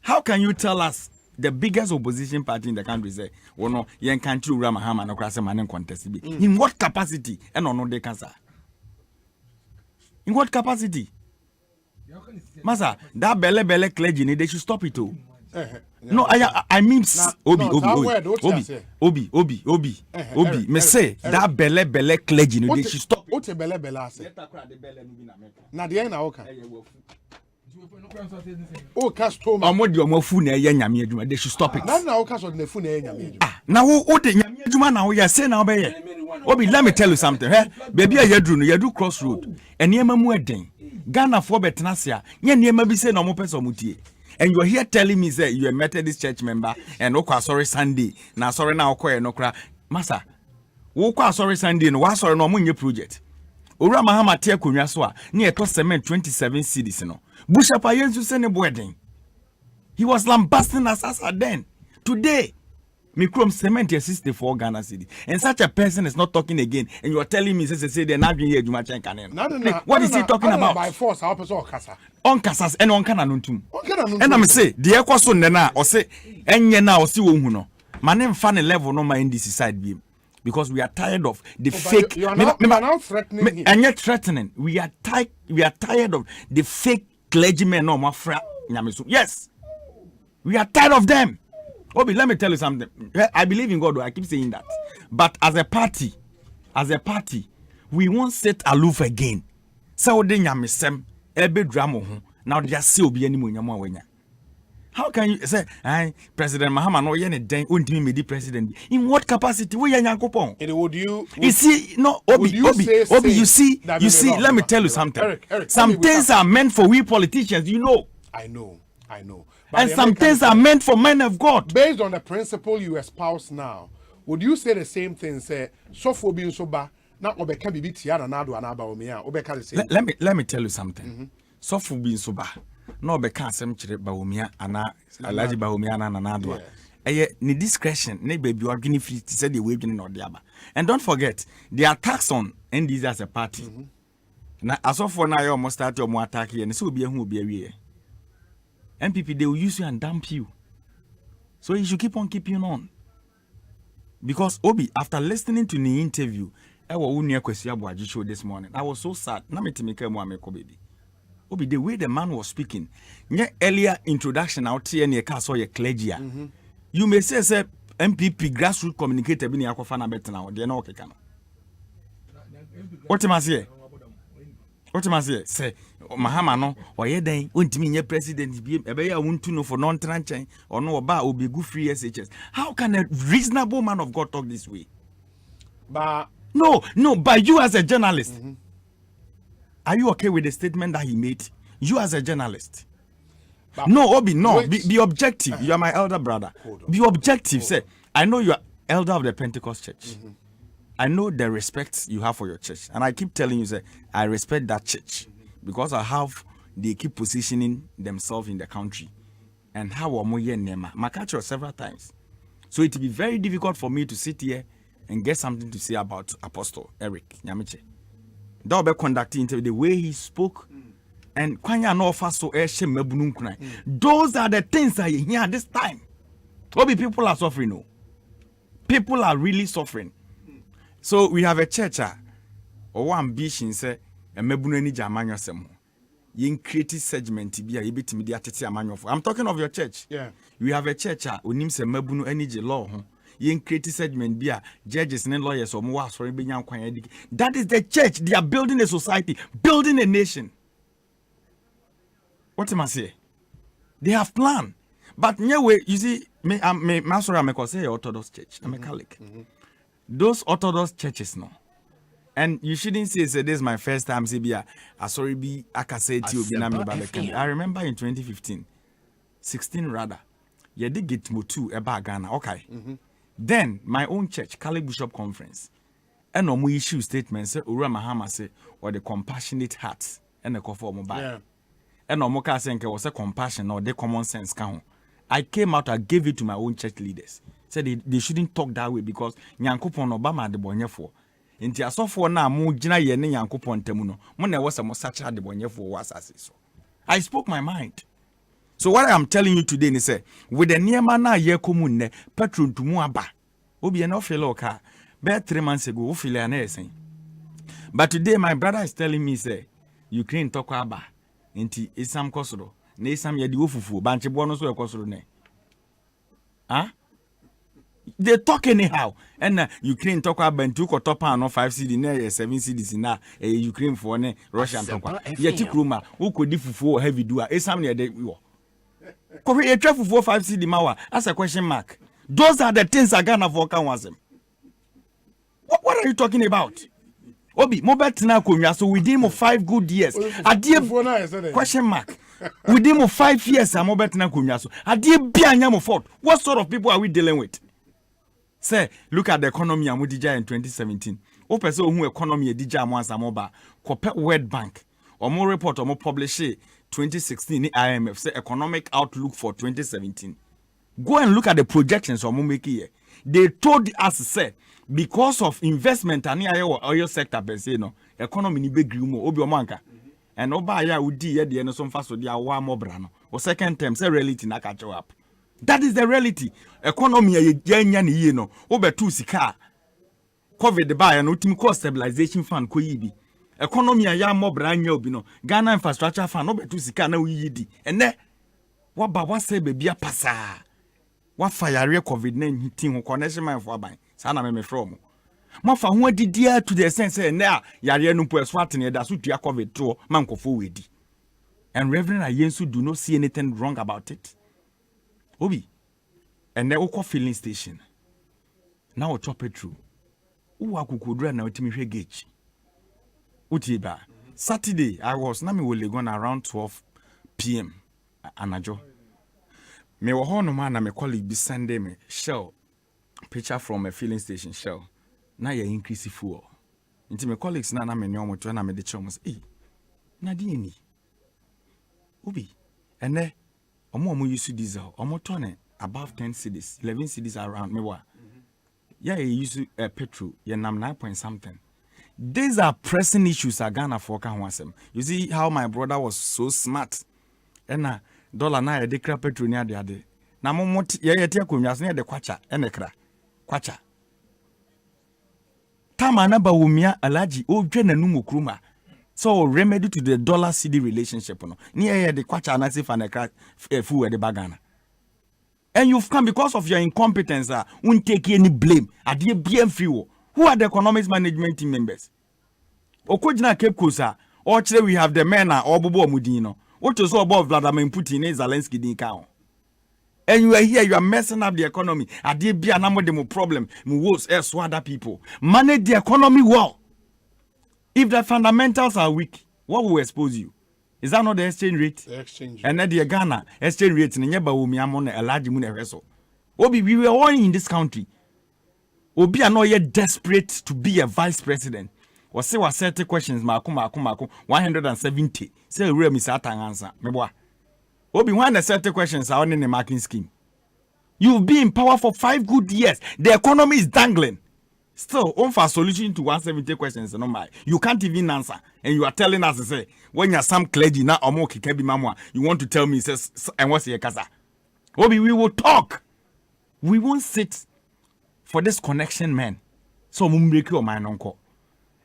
Speaker 3: How can you tell us the biggest opposition party in the country say, "Oh no, yen country Rama Hama no krase man contest be." In what capacity? And no they cancer. In what capacity? Masa, that belle clergy, they should stop it too. No, I mean Obi. Me say that belle clergy, they should stop.
Speaker 17: What belle say? Na dey na oka. Oh, castro ma
Speaker 3: omodi omofu na eye nyame adwuma, they should stop it.
Speaker 17: Na oka so na fu na eye nyame adwuma.
Speaker 3: Na wo de nyame adwuma na wo ya say na obeye. Obi, let me tell you something. Baby ayadru no yadu crossroad. Enema mu eden. Ghana for betnasia. Nye niema bi say na omo pese omutie. And you're here telling me say you a Methodist church member and okwa sorry Sunday. Na sorry na okwa no kra. Masa. Wo kwa sorry Sunday no wa sorry no omo nye project. Owura Mahama tie konwa so a na eto cement 27 cedis no. Bishop Ayensu say ne boeden. He was lambasting us as then. Today Mikrom cement is 64 Ghana cedi. And such a person is not talking again. And you are telling me, say they're not doing here. What is he talking about?
Speaker 17: By force, our person kasa.
Speaker 3: On kasas and on cananuntum. And I'm say, the equason nena or say, and yena or see wumuno. My name fan level no my in this side beam. Because we are tired of the fake.
Speaker 17: You are now threatening him.
Speaker 3: And yet threatening. We are tired of the fake clergymen no more fra. Yes. We are tired of them. Obi, let me tell you something. I believe in God, I keep saying that. But as a party, we won't sit aloof again. So then yamisem ebe drama ho. Now they just see obi animu nyamo awenya. How can you say, President Mahama no ye ne den ontimi me di president? In what capacity? We Yankopon.
Speaker 17: Would you
Speaker 3: see no Obi, you see, let me tell you something. Eric, some things are meant for we politicians, you know.
Speaker 17: I know.
Speaker 3: But and some things are meant for men of God.
Speaker 17: Based on the principle you espouse now, would you say the same thing? Say, so for being so bad, now Obeka be tiana na do anaba omia. Obeka the same.
Speaker 3: Let me tell you something. So for being so bad, no Obeka sem chire ba omia ana alaji ba omia na na do. Eye ni discretion, ne baby you are getting free to say the way you know the. And don't forget, the attacks on NDs as a party. Now as of for now, you almost start your more attack here, and so be a who be a MPP, they will use you and dump you. So you should keep on keeping on. Because Obi, after listening to the interview, show this morning, I was so sad. Baby. Obi, the way the man was speaking, earlier introduction out here near Castle clergy. You may say MPP grassroots communicator bini akofana bet now. They know okay. What am I say? What am I say? Say Mahama no or ye den untimi nye president bi ebe ya wuntu no for non-tranchain or no ba obi good free SHS. How can a reasonable man of God talk this way?
Speaker 17: But
Speaker 3: no, but you as a journalist, are you okay with the statement that he made? You as a journalist. But no, Obi, no, be objective. You are my elder brother. Be objective. Say, I know you are elder of the Pentecost church. I know the respect you have for your church. And I keep telling you, say, I respect that church. Because they keep positioning themselves in the country. And how Nema. I catch you several times. So it will be very difficult for me to sit here and get something to say about Apostle Eric Nyamiche. That will be conducting the way he spoke. And those are the things I hear this time. People are suffering. No. People are really suffering. So we have a church. Our ambition say mebunu ni jamanyo semo. Yin creative segment bi a yebetimi de atete amanyo. I'm talking of your church.
Speaker 17: Yeah.
Speaker 3: We have a church onim se mebunu ani law ho. Yin creative segment bi a judges and lawyers or mo asori be nyan kwan edi. That is the church. They are building a society, building a nation. What am I say? They have planned. But anyway, you see, I'm sorry, I'm a Orthodox church. I'm a Catholic. Those Orthodox churches, no. And you shouldn't say this is my first time, Sibia. I remember in 2015, 16 rather, you did get Motu about Ghana. Okay. Then my own church, Catholic Bishop Conference, and we issue statements, Ura Mahama say, or the compassionate hearts and the cover mobile. Yeah. And Omoka saying was a compassion or the common sense count. I came out, I gave it to my own church leaders. Said they shouldn't talk that way because Nyankopon Obama de Bonyefo. Inti asofo na mu gina ye ne Nyankopon temuno. Mo na was a mosacha de Bonyefo was so. I spoke my mind. So what I am telling you today is say with the niema na ye komunne petrol to mu aba. Obi na ofele oka. Be 3 months ago ofele na esen. But today my brother is telling me say Ukraine talk aba. Inti isam kosoro na isam ye di ofufu banche bo no so ekosoro ne. They talk anyhow. And Ukraine talk about Bentu ko top no 5 CD na 7 CDs na Ukraine for ne Russian talk. Ye tikruma wo ko di fufu heavy do isam ne de wo. Ko ye twa fufu 5 CD mawa as a question mark. Those are the things I Ghana for can was them. What are you talking about? Obi, mobet na konwa so within 5 good years. Adie question mark. Within 5 years am mobet na konwa so. Adie bia nya mo fault. What sort of people are we dealing with? Say, look at the economy amudija in 2017. O person who economy edija amwansa moba. Kope World Bank. Or more report or more publish 2016 in IMF say economic outlook for 2017. Go and look at the projections or make here. They told us say because of investment and oil sector per se no economy ni begri mo obi omanka and oba ya udi ye de no so mfa so dia wa mobra no o second term say reality na catch up. That is the reality. Economy ye nya ne ye no obetu sika covid buy no ultimate cost stabilization fund ko yibi economy ya mobra nya obi no Ghana infrastructure fund obetu sika na uyidi ene wa ba wa say bebia pasa wa fire covid-19 ho connection man for aban sana me from mafa ho adidia to the sense na yare no po swat ne da so tua covid to mankofo wedi. And Reverend Ayensu do not see anything wrong about it. Obi, and then we filling station. Now we top petrol. Uwa kukudra na utimi hwe gauge. Utiba. Saturday I was na me wole gone around 12 p.m. anajo. Me wo ho no ma na me colleague bi Sunday me shell picture from a filling station shell. Na ya increase fuel. Nti me colleagues na me nyomo to na me de chomos. Na di eni. Obi, ene omo use diesel omo tone above 10 cedis 11 cedis around me wa yeah you use petrol yeah nam 9 point something. These are pressing issues Ghana for kan wasem. You see how my brother was so smart and dollar na declare petrol ni ade na mo ye te akonwa so na de kwacha ene kra kwacha Tama na ba wumia alaji o dwe nanu mokruma. So remedy to the dollar cedi relationship no. Ni the kwacha na safe and fu the bagana. And you've come because of your incompetence won't take any blame. Adie bien free wo. Who are the economics management team members? Okojina Cape Coast or we have the men or Bobo Mudino. What is all about Vladimir Putin is Zelensky din ka. And you are here, you are messing up the economy. Adie be an demo problem. Moves other people. Manage the economy well. If the fundamentals are weak, what will expose you? Is that not the exchange rate?
Speaker 17: The exchange rate.
Speaker 3: And then the Ghana exchange rate in Nyeba Umiamon a large moon vessel. Obi, we were all in this country. Obi are not yet desperate to be a vice president. Or say what 30 questions, Maku 170. Say real misata answer. Meboa. Obi, when the 30 questions are on in the marking scheme. You've been in power for 5 good years. The economy is dangling. Still, on for a solution to 170 questions, no my. You can't even answer. And you are telling us to say, when you're some clergy now or more kikebi mamwa, you want to tell me, says, and what's your casa? Obi, we will talk. We won't sit for this connection, man. So, mumbeki or my uncle.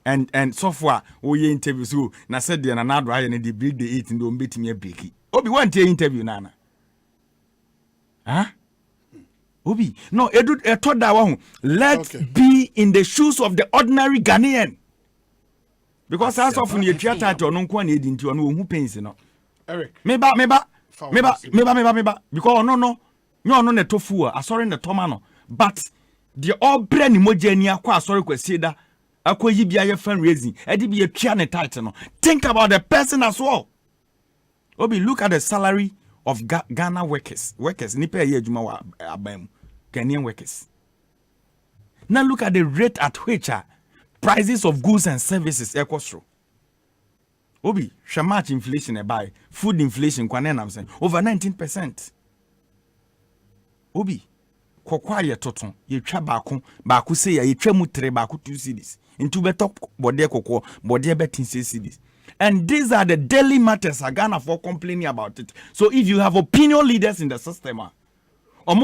Speaker 3: And so far, we interview so na said the another and they break the 8 and don't beat me a biki. Obi, one interview, Nana. Huh? Obi, no, I thought that one. Let's be in the shoes of the ordinary Ghanaian. Because as often you try to non one into who pains, you know.
Speaker 17: Eric.
Speaker 3: Meba. Because no, the tofu, I saw in the tomano. But the all brand emojenia, quite sorry, consider a quasi fundraising, and be a piano title. Think about the person as well. Obi, look at the salary of Ghana workers, nipe yejuma abem, Ghanaian workers. Now look at the rate at which prices of goods and services equals through. Obi, much inflation by food inflation, I'm saying over 19%. Obi, kokwa ye toton, ye twa baako say ye twa mu 3 baako 2 cedis. Into better body kokwa, body betin 6 cedis. And these are the daily matters Ghana for complaining about it. So if you have opinion leaders in the system, no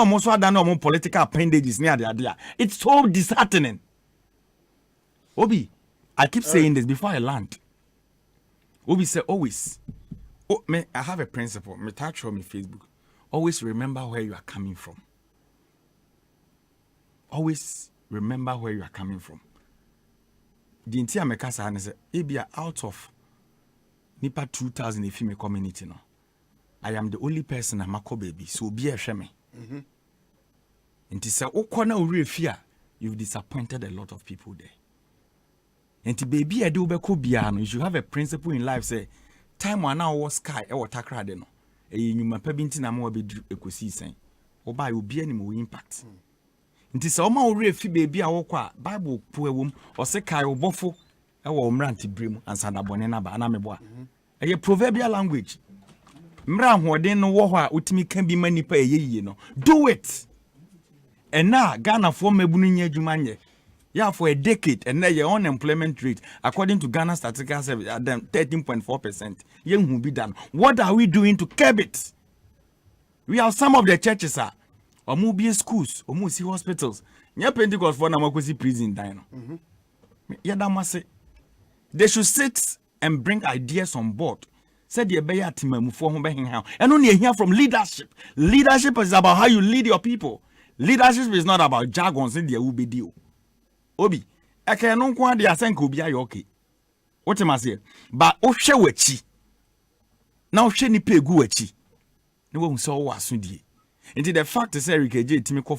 Speaker 3: more so no political appendages near the idea. It's so disheartening. Obi, I keep saying this before I land. Obi say always. Oh, I have a principle. Me touch on my Facebook. Always remember where you are coming from. Always remember where you are coming from. The entire Mekasa and say, Ebia out of Nipa 2000 if you community no. I am the only person a mako baby, so be a shame. And say, oh, corner fear, you've disappointed a lot of people there. And to baby, I do beko biano. You should have a principle in life. Say, time one hour sky, or takra deno. You ma pebinti na mo be Ekosiisen. Oba you be any more impact. Nti se oma ore fi baby a wokwa Bible po ewom o se kai obofo e wo mranti brem ansa na bone na ba na meboa. Eye proverbial language. Mra hoden no wo ho a utimi kan bi manipa eyeyi no. Do it. And now Ghana for mebunu nya adwuma nye. Yeah, for a decade, and now your unemployment rate, according to Ghana Statistical Service, at them 13.4%. Young who be done. What are we doing to curb it? We have some of the churches, or movie schools, or movie hospitals. Nya Pentecost for Namakosi prison dino. Yeah, that must say they should sit and bring ideas on board. Said the Bayer team for home and only hear from leadership. Leadership is about how you lead your people. Leadership is not about jargons in the Ubi deal. Obi, I can no kwa de asenko bi ayo okay. What am I say? But o hwe wachi. Na o hwe ni pegu wachi. Ne wo so wo asodie. Until the fact is Eric J timi ko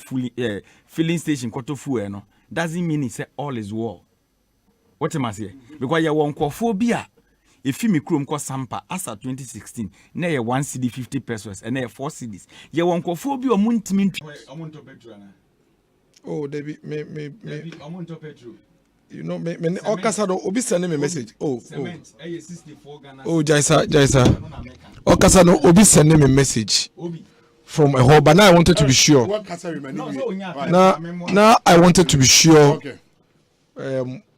Speaker 3: filling station ko fuel no doesn't mean it's all is well. What am I say? Because you won kwofo bi a efi mi krom ko Asempa as at 2016 na ye 1 cedi 50 pesos and na 4 cedis. You won kwofo bi o muntimi omonto petrol na.
Speaker 11: Oh, David, me.
Speaker 3: Petrol.
Speaker 11: You know, me. Okasado, obi send me message.
Speaker 3: Cement, 64 Ghana.
Speaker 11: Oh, Jaisa. Okasado, obi send me message. From a whole, but now I wanted to be sure.
Speaker 17: What Kasa
Speaker 11: Now I wanted to be sure.
Speaker 17: Okay.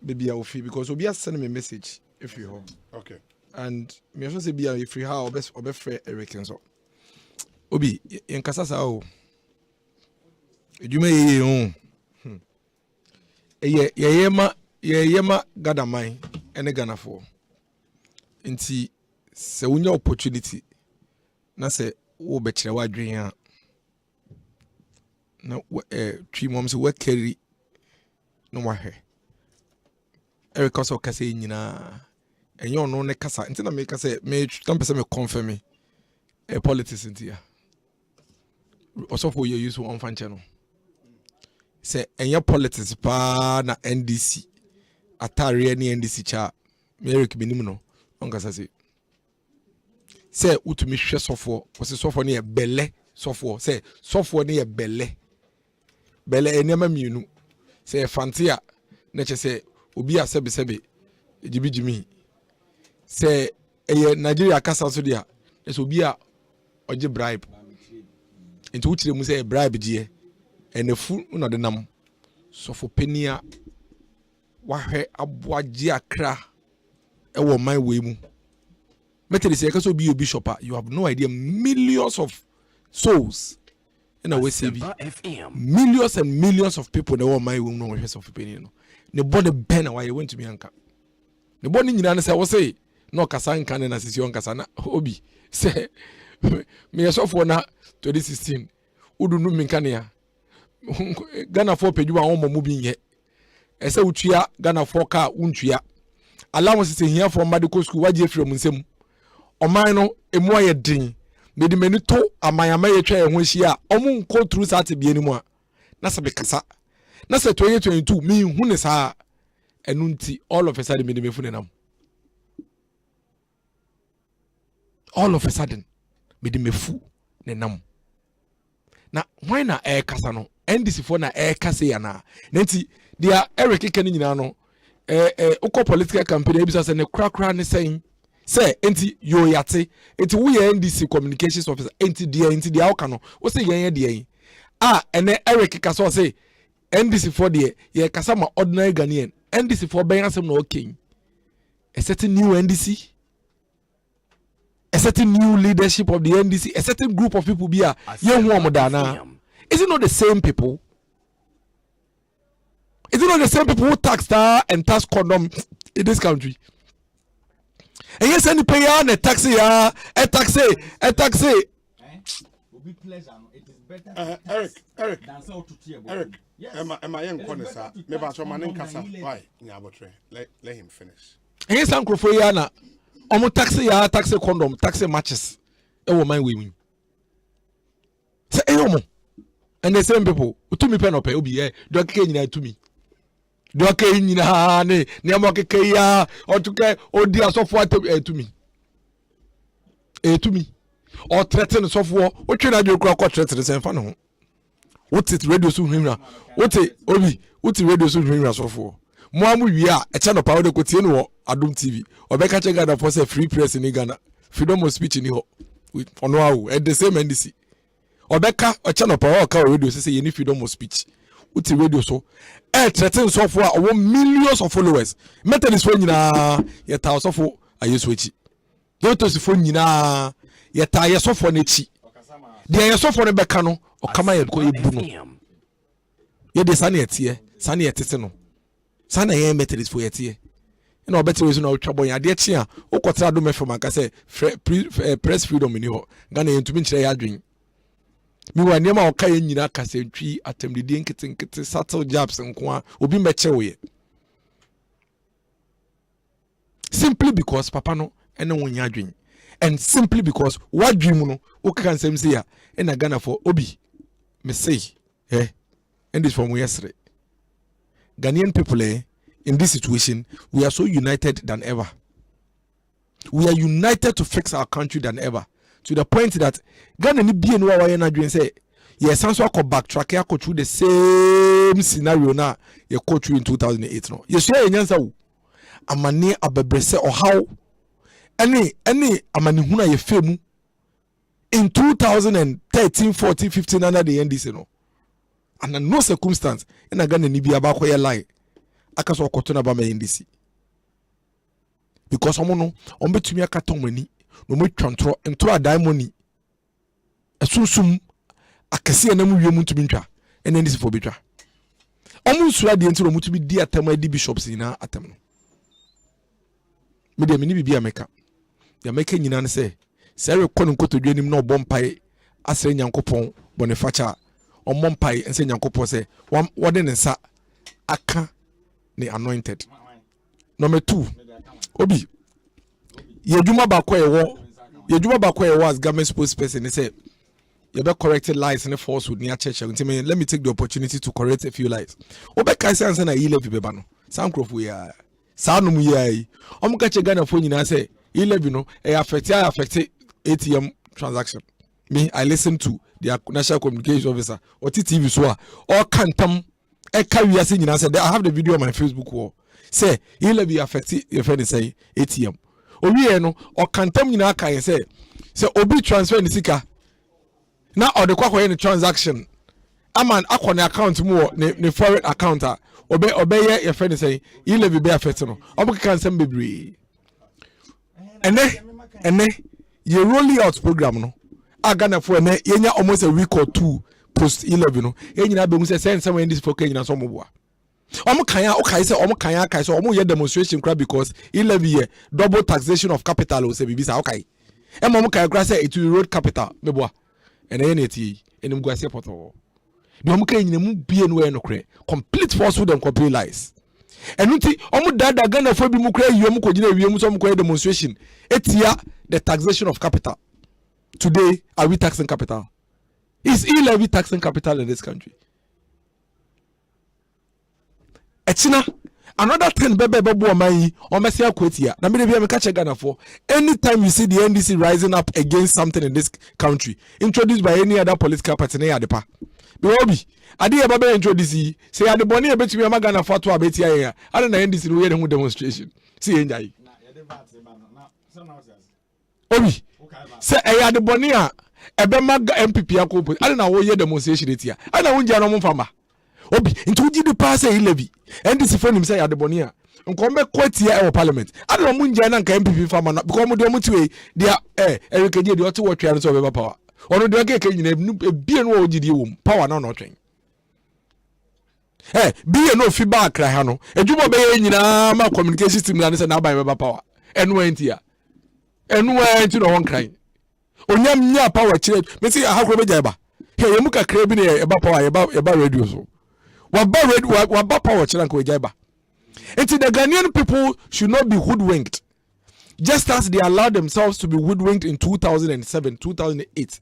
Speaker 11: Baby, I will feel because obi has send me a message if you home.
Speaker 17: Okay.
Speaker 11: And me also say be if you have obe free Eric and so. Obi, in Kasa sao. You may yema gadamai ene Ghana for nti se unya opportunity na se wo be kire wadwen a na twi mom se we carry no wahwe because okase nyina enyo no ne kasa nti na me kasa me tam pese me confirm politics nti ya also for you use one fan channel say enyo politics pa na NDC atare ni NDC cha Eric binim no onkasa say utumi hwe sofo wose sofo ne belle sofo say sofo ne belle enema mienu say fantia na che say obi asebe jibijimi say Nigeria kasa so dia so obi a oje bribe into uchire mu say bribe die enefu no de nam sofo penia wahwe aboaje akra ewo man we mu meteli say kaso be bishop you have no idea millions of souls in a way say millions and millions of people the one my we no hwe sofo penia no ne body ben why you went to me anka ne body nyina na say wo say no kasa nka na sisi kasa na obi say me sofo na 2016 udu nu minka ne ya Ghana for pedwa won mo bi nye ese utua Ghana for ka untua allowance say here from medical school waje from nsem oman no emu aye din medi mani to amayama ye twa ho hia omu nko through sat bi ani mu a na se be kasa na se 2022 me hu ne sa enu nti all of a sudden medi mefu ne nam all of a sudden medi mefu ne nam na why na kasa no NDC for na kasa ya na nti dia Eric Keni nyina no uko political campaign ebisa se ne krakra ne sen say enti yo yate enti wo ye NDC communications officer enti dia aka no wo se yen dia ene Eric kasa o say NDC for de ye kasa ma ordinary Ghanaian NDC for ben asem no okay a certain new NDC a certain new leadership of the NDC a certain group of people be is it not the same people? Is it not the same people who tax star and tax condom in this country? And yes, any pay a taxi, a taxi.
Speaker 17: Eric. Yes. Am I young corner, sir? Maybe I my name Casa. Why? Let him finish.
Speaker 11: And yes, Uncle Foyana. Omo taxi condom, taxi matches. A woman women. Say, Omo. And the same people, to me pen up, obi do ke to me. Do ke nyina ne amoke ke ya o to ke odi asofo to me. To me. Or threaten sofo, o twena de okura ko threaten sen fa ne ho. What it radio so hwinra. What radio so hwinra sofo. Mo amu wi a e no power de ko tie no Adom TV. Obeka che Ghana for say free press in Ghana. Freedom of speech ni ho. Ono awu at the same NDC. Obeka channel power ka radio say you need freedom of speech. Uti radio so threaten software or millions of followers. Metal is when nyina ye ta sofo ayesuechi. Yo to sifo nyina ye ta ye sofo na chi. De ye sofo ne beka no o kama ye ko ebu no. Ye de sane etie, sane etete no. Sane ye metal is for etie. Na obeti we so na otwa bon ya de chi a ukotra do me from aka say press freedom ni ho. Ghana yentumi nkyere ya adwen. Mi wa niam a oka ye nyina kasentwi atemdidi nkete sattle jobs nko obi meche wo ye simply because papa no ene wonya adwen and simply because what dream no o kan sem say ya na Ghana for obi me say and this from yesterday Ghanaian people in this situation we are so united than ever. We are united to fix our country than ever. To the point that Ghana ni be no wa na dwen say yes sanso akọ backtrack akọ through the same scenario na ye go through in 2008 no yes ye nyansa wo amane abebrese ohaw any amane huna ye femu in 2013 14 15 under the NDC no and no circumstance in Ghana ni bi abakọ ye lie akaso okoto na ba ma NDC because omo no betumi akaton mani no mo twantro ntro adai money esunsum akese na mu wiem ntumi ntwa ene ndisi fo betwa omu sura de ntino mutumi di atam adi bishops nyina atam no me de mini bibia meka ya meka nyina ne se rekɔ no nkotodwe nim na ɔbɔ asere nyankopɔn bonifacha ɔmmɔ mpae nse nyankopɔn se wɔde ne nsa aka ne anointed. Number 2 obi yedwuma ba kwa ewo as government spokesperson ne say you be corrected lies and falsehood near church. Let me take the opportunity to correct a few lies. Obe kai say answer na e-levy beba no sound crop we ya sound mu ya yi omo ka che Ghana fo nyina say e-levy no affect ATM transaction. Me I listen to the national communication officer or TV so or kantam e ka wiase nyina say I have the video on my Facebook wall say e-levy affect your friend say ATM owie no or kantam nyina kan say obi transfer ni sika na or the kwakwa transaction aman akọ account mu ne foreign account obey your friend say e-levy be affect no obi kan sem bebre ene ye roll out program no agana for ene yenya almost a week or 2 post e-levy no yenyina be mu say send some in this for Kenya so mo boa omo kan okay say omo kan akai so omo ye demonstration kra because e-levy ye double taxation of capital o say bibi say okay e mo kan kra say it will erode capital me boa ene ye neti enim guase poto de omo kan nyina mu bie no e no kre complete falsehood and complete lies enuti omo dada Ghana fo bi mu kra yom ko gina wiem so omo ko demonstration etia the taxation of capital. Today are we taxing capital? Is e-levy taxing capital in this country? Echina another thing bebe amai o mesia kwetia na me dey catch Ghana for anytime you see the NDC rising up against something in this country introduced by any other political party na adepa be obi ade e baba introduce say ade boni e betumi am Ghana for to abetia ya ade na NDC no ye dem demonstration see enjai obi say e ade boni a ebe mag MPP akopo ade na wo ye demonstration etia ade na wonja no mfama obi nti uji di pass e-levy NDC for him say adeboni a nkombe kwatia e parliament ade no munja na nka MPP fama no because mo de mo tiwe dia erikeje de ote wotwe no so beba power ono de keke nyina bie no ogidi wom power na no twen bie no fi ba akra ha no edwuma be nyina ma communication system na say na ba beba power enu antia no won kran onyam nya power chire me say ahakro be jaiba he yemu kakra bi ne eba power eba radio so waba power chira ko jaiba. Until the Ghanaian people should not be hoodwinked, just as they allowed themselves to be hoodwinked in 2007, 2008,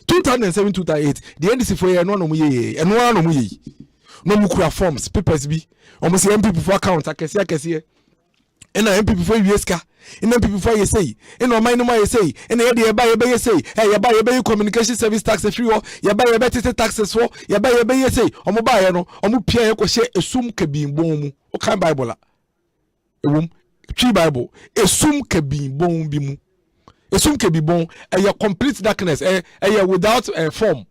Speaker 11: 2008. The NDC for no muye, and no muye, no mukura forms, papers be almost MPP for account. Akesi, and MPP for USK. And then people for you say, and no mind no say, and the buy you say, hey, you buy communication service tax free, you buy your better taxes for, you buy you say, on mobile no, on mu pia ko share assume ke bi mbom o kan bible la. Ewum three bible assume ke bi mbom bi mu. Assume ke bi bon a complete darkness, without a form.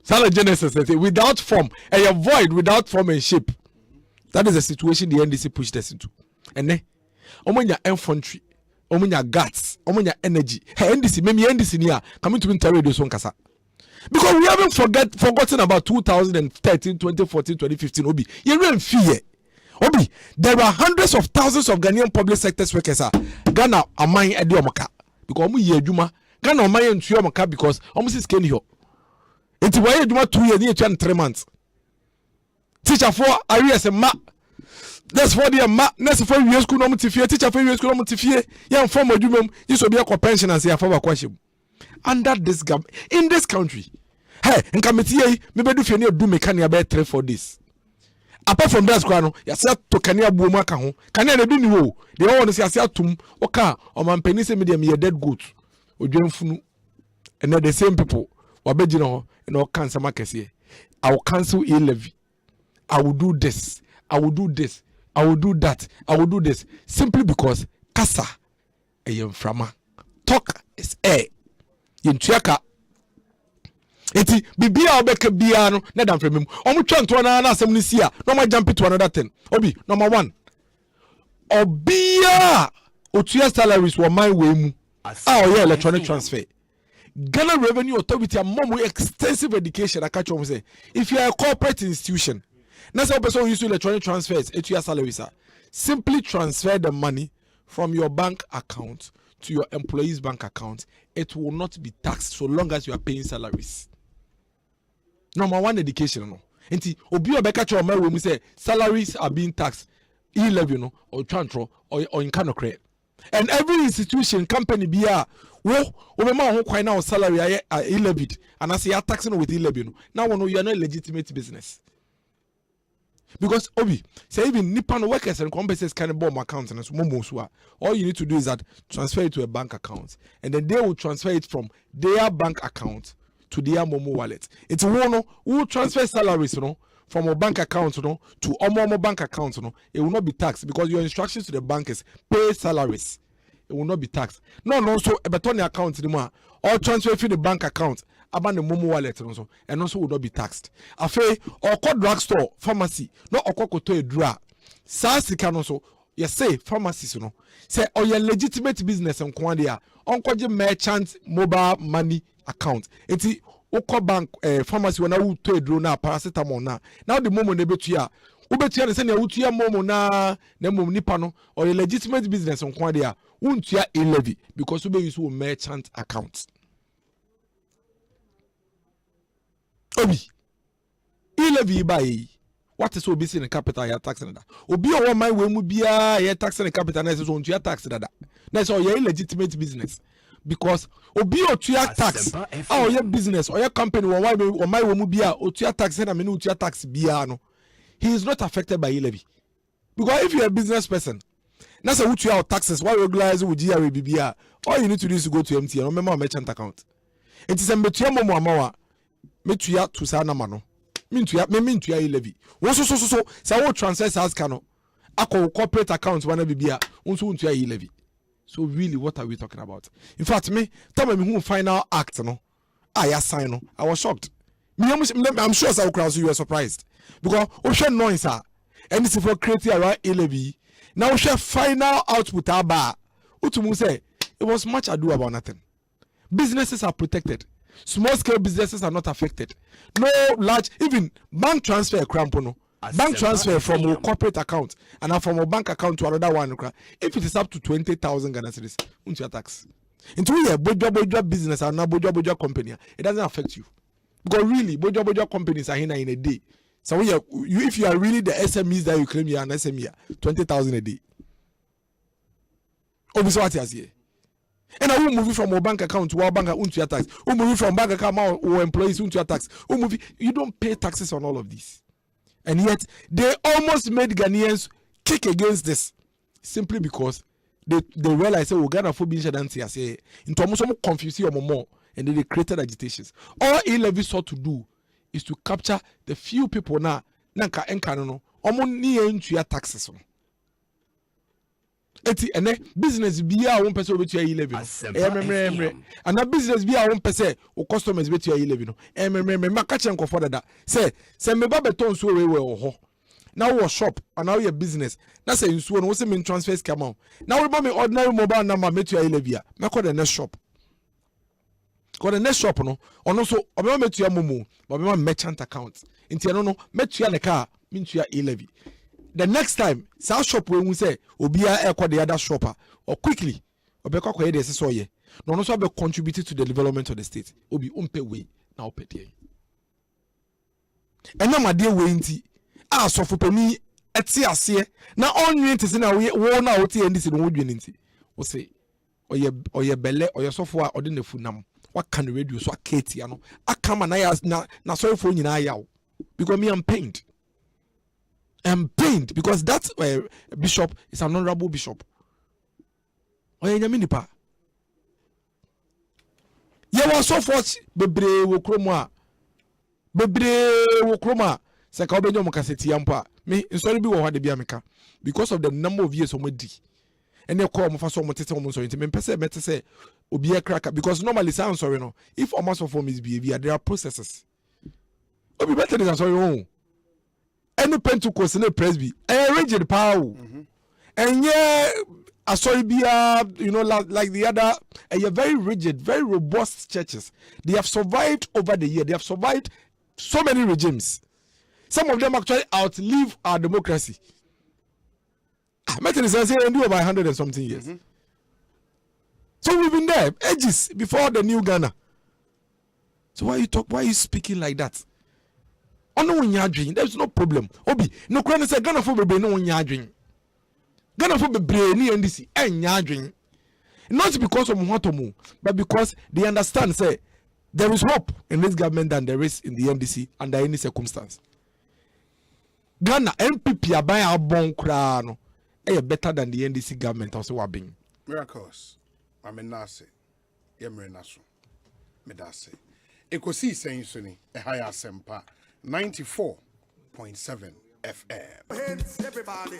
Speaker 11: Sala Genesis says without form, a void without form and shape. That is the situation the NDC pushed us into. And omonya infantry omonya guts omonya energy NDC memi NDC ni a coming to interview those one kasa because we haven't forgotten about 2013 2014 2015 obi you don't fear obi there are hundreds of thousands of Ghanaian public sector workers Ghana aman edi omoka because omo ye adwuma Ghana aman entu omoka because omo si scan here enti wa ye adwuma 2 years ni 3 months teacher for areas ma that's for the next for years school no mutifie teacher for years school no mutifie ya form adwumam yiso bia ko pension as ya for kwahyem under this government in this country hey nkametie me bedu fie ne edu mekania be 3-4 days apart from that kwa no ya se to kania buo mu aka ho kania na bi ni wo de wo no se ase atum oka o mampani se me me dead goat odwamfunu and the same people wabegina ho na o cancel makese I will cancel e-levy, I will do this, I will do this, I will do that, I will do this, simply because kasa frama talk is air yentuaka eti bibia obeka bia no na dan frame mu omo twanto na asem ni sia no ma jump to another thing obi number 1 obia otua salaries were my way mu yeah electronic transfer Ghana Revenue Authority among extensive education I catch say if you are a corporate institution Next person use electronic transfers to your salary, sir. Simply transfer the money from your bank account to your employee's bank account. It will not be taxed so long as you are paying salaries. Number one, education. No. Enti obi obeka cho ma we mu say salaries are being taxed e-levy no or transfer or in kind of credit. And every institution company bia wo be ma ho kwan na salary e-levied and as you are taxing with e-levy no. Now we know you are not a legitimate business. Because Obi, say even Nippon workers and companies can bomb accounts and so all you need to do is that transfer it to a bank account and then they will transfer it from their bank account to their Momo wallet. It's one who transfer salaries, from a bank account, to a Momo bank account, it will not be taxed because your instructions to the bank is pay salaries. It will not be taxed. No, so a betoni account anymore or transfer to the bank account about the Momo wallet and also will not be taxed. Afe or call drugstore, pharmacy, no or call to a draw. SARS can also say pharmacies, say or your legitimate business and Kwandia, uncle merchant mobile money account. It's Oko bank pharmacy when I would to a drone now paracetamol now. Now the moment they bet you ubetia the send you momo na nemo nipano or a legitimate business on Kwandia won't you e-levy because you use merchant account. Obi e-levy by what is obese in the capital ya tax na obi o my we mu bia ya tax in the capital na so you tax na that's all your illegitimate business because obi o tuya tax or your business or your company or my we mu bia o tuya tax na me no tuya tax bia no he is not affected by e-levy because if you are a business person na say what your taxes why regularize with GRA bia all you need to do is to go to MTN or member merchant account it is a metuya momo amawa metuya to sa na ma no mintuya e-levy wo so say wo transfer as cano akọ corporate account wana bibia unso untuya e-levy. So really what are we talking about? In fact me tell me who final act no I sign no I was shocked. I'm sure so you were surprised because we share noise and it's for creating around e-levy. Now we share final output aba utumu say it was much ado about nothing. Businesses are protected. Small scale businesses are not affected. No large, even bank transfer crampono. Bank transfer from a corporate account and from a bank account to another one. If it is up to 20,000 Ghana cedis, unto your tax. Into a bojo business and a bojo company, it doesn't affect you. Because really, bojo companies are here in a day. So if you are really the SMEs that you claim you are an SME, 20,000 a day. Obviously, what is here? And I will move from a bank account to our bank account to your tax. We move from bank account or employees to your tax. You don't pay taxes on all of this. And yet they almost made Ghanaians kick against this simply because they realized we're gonna for being say in terms of confusing your more and then they created agitations. All e-levy sought to do is to capture the few people now nanka enkano omo ni into your taxes. Eti ene business biya won pese obetu e-levy no and na business biya won pese o customers betu e-levy no ma ka chen nkofo dada say me ba beton so we ho now we shop and now your business na say nsuo no we say me transfers come out now we buy me ordinary mobile number metu e-levy a me call the next shop no ono so obe metu ya momo but me merchant account nti no metu ya ne car metu ya e-levy. The next time, South shop when we say Obia echo the other shopper or quickly Obeka kwa yede so ye. No no so be contributed to the development of the state. Obi umpe way na opete. Ena ma de we nti a so for pani eti ase na onwe nti se na wo na oti ndi se no wodwe nti. Wo say oye belle oye sofo a ode na funam. Wa kan radio so aketi ano. Akama na ya na sorry for nyina ya. Because me am pained. I'm pained because that bishop is an honorable bishop. Oye nyaminipa. Ye was so forth bebre wo kroma. Se ka obenyo mo kaseti ampa. Me sorry bi wo hade bia meka because of the number of years omodi. And they call mo fa so mo tete mo so nti me pese mete se obi e cracker because normally sound sorry no. If almost of his behavior there are processes. Obi better than sorry oh. Any Pentecost in a presby, a rigid power, and yeah, sorry, be like the other, a very rigid, very robust churches. They have survived over the year. They have survived so many regimes. Some of them actually outlive our democracy. Metin is saying do about 100 and something years. So we've been there ages before the new Ghana. So why you speaking like that? There's no problem. Obi, no crane say Ghana for be no nyadwin. Ghana for be ni NDC nyadwin. Not because of Mwatomu, but because they understand say there is hope in this government than there is in the NDC under any circumstance. Ghana MPP abaya abon kra no better than the NDC government also wabing.
Speaker 17: Miracles. Amenase. Yemrenaso. Medase. Ekosiisen suni ehaya Asempa 94.7 FM.
Speaker 8: Hands, everybody.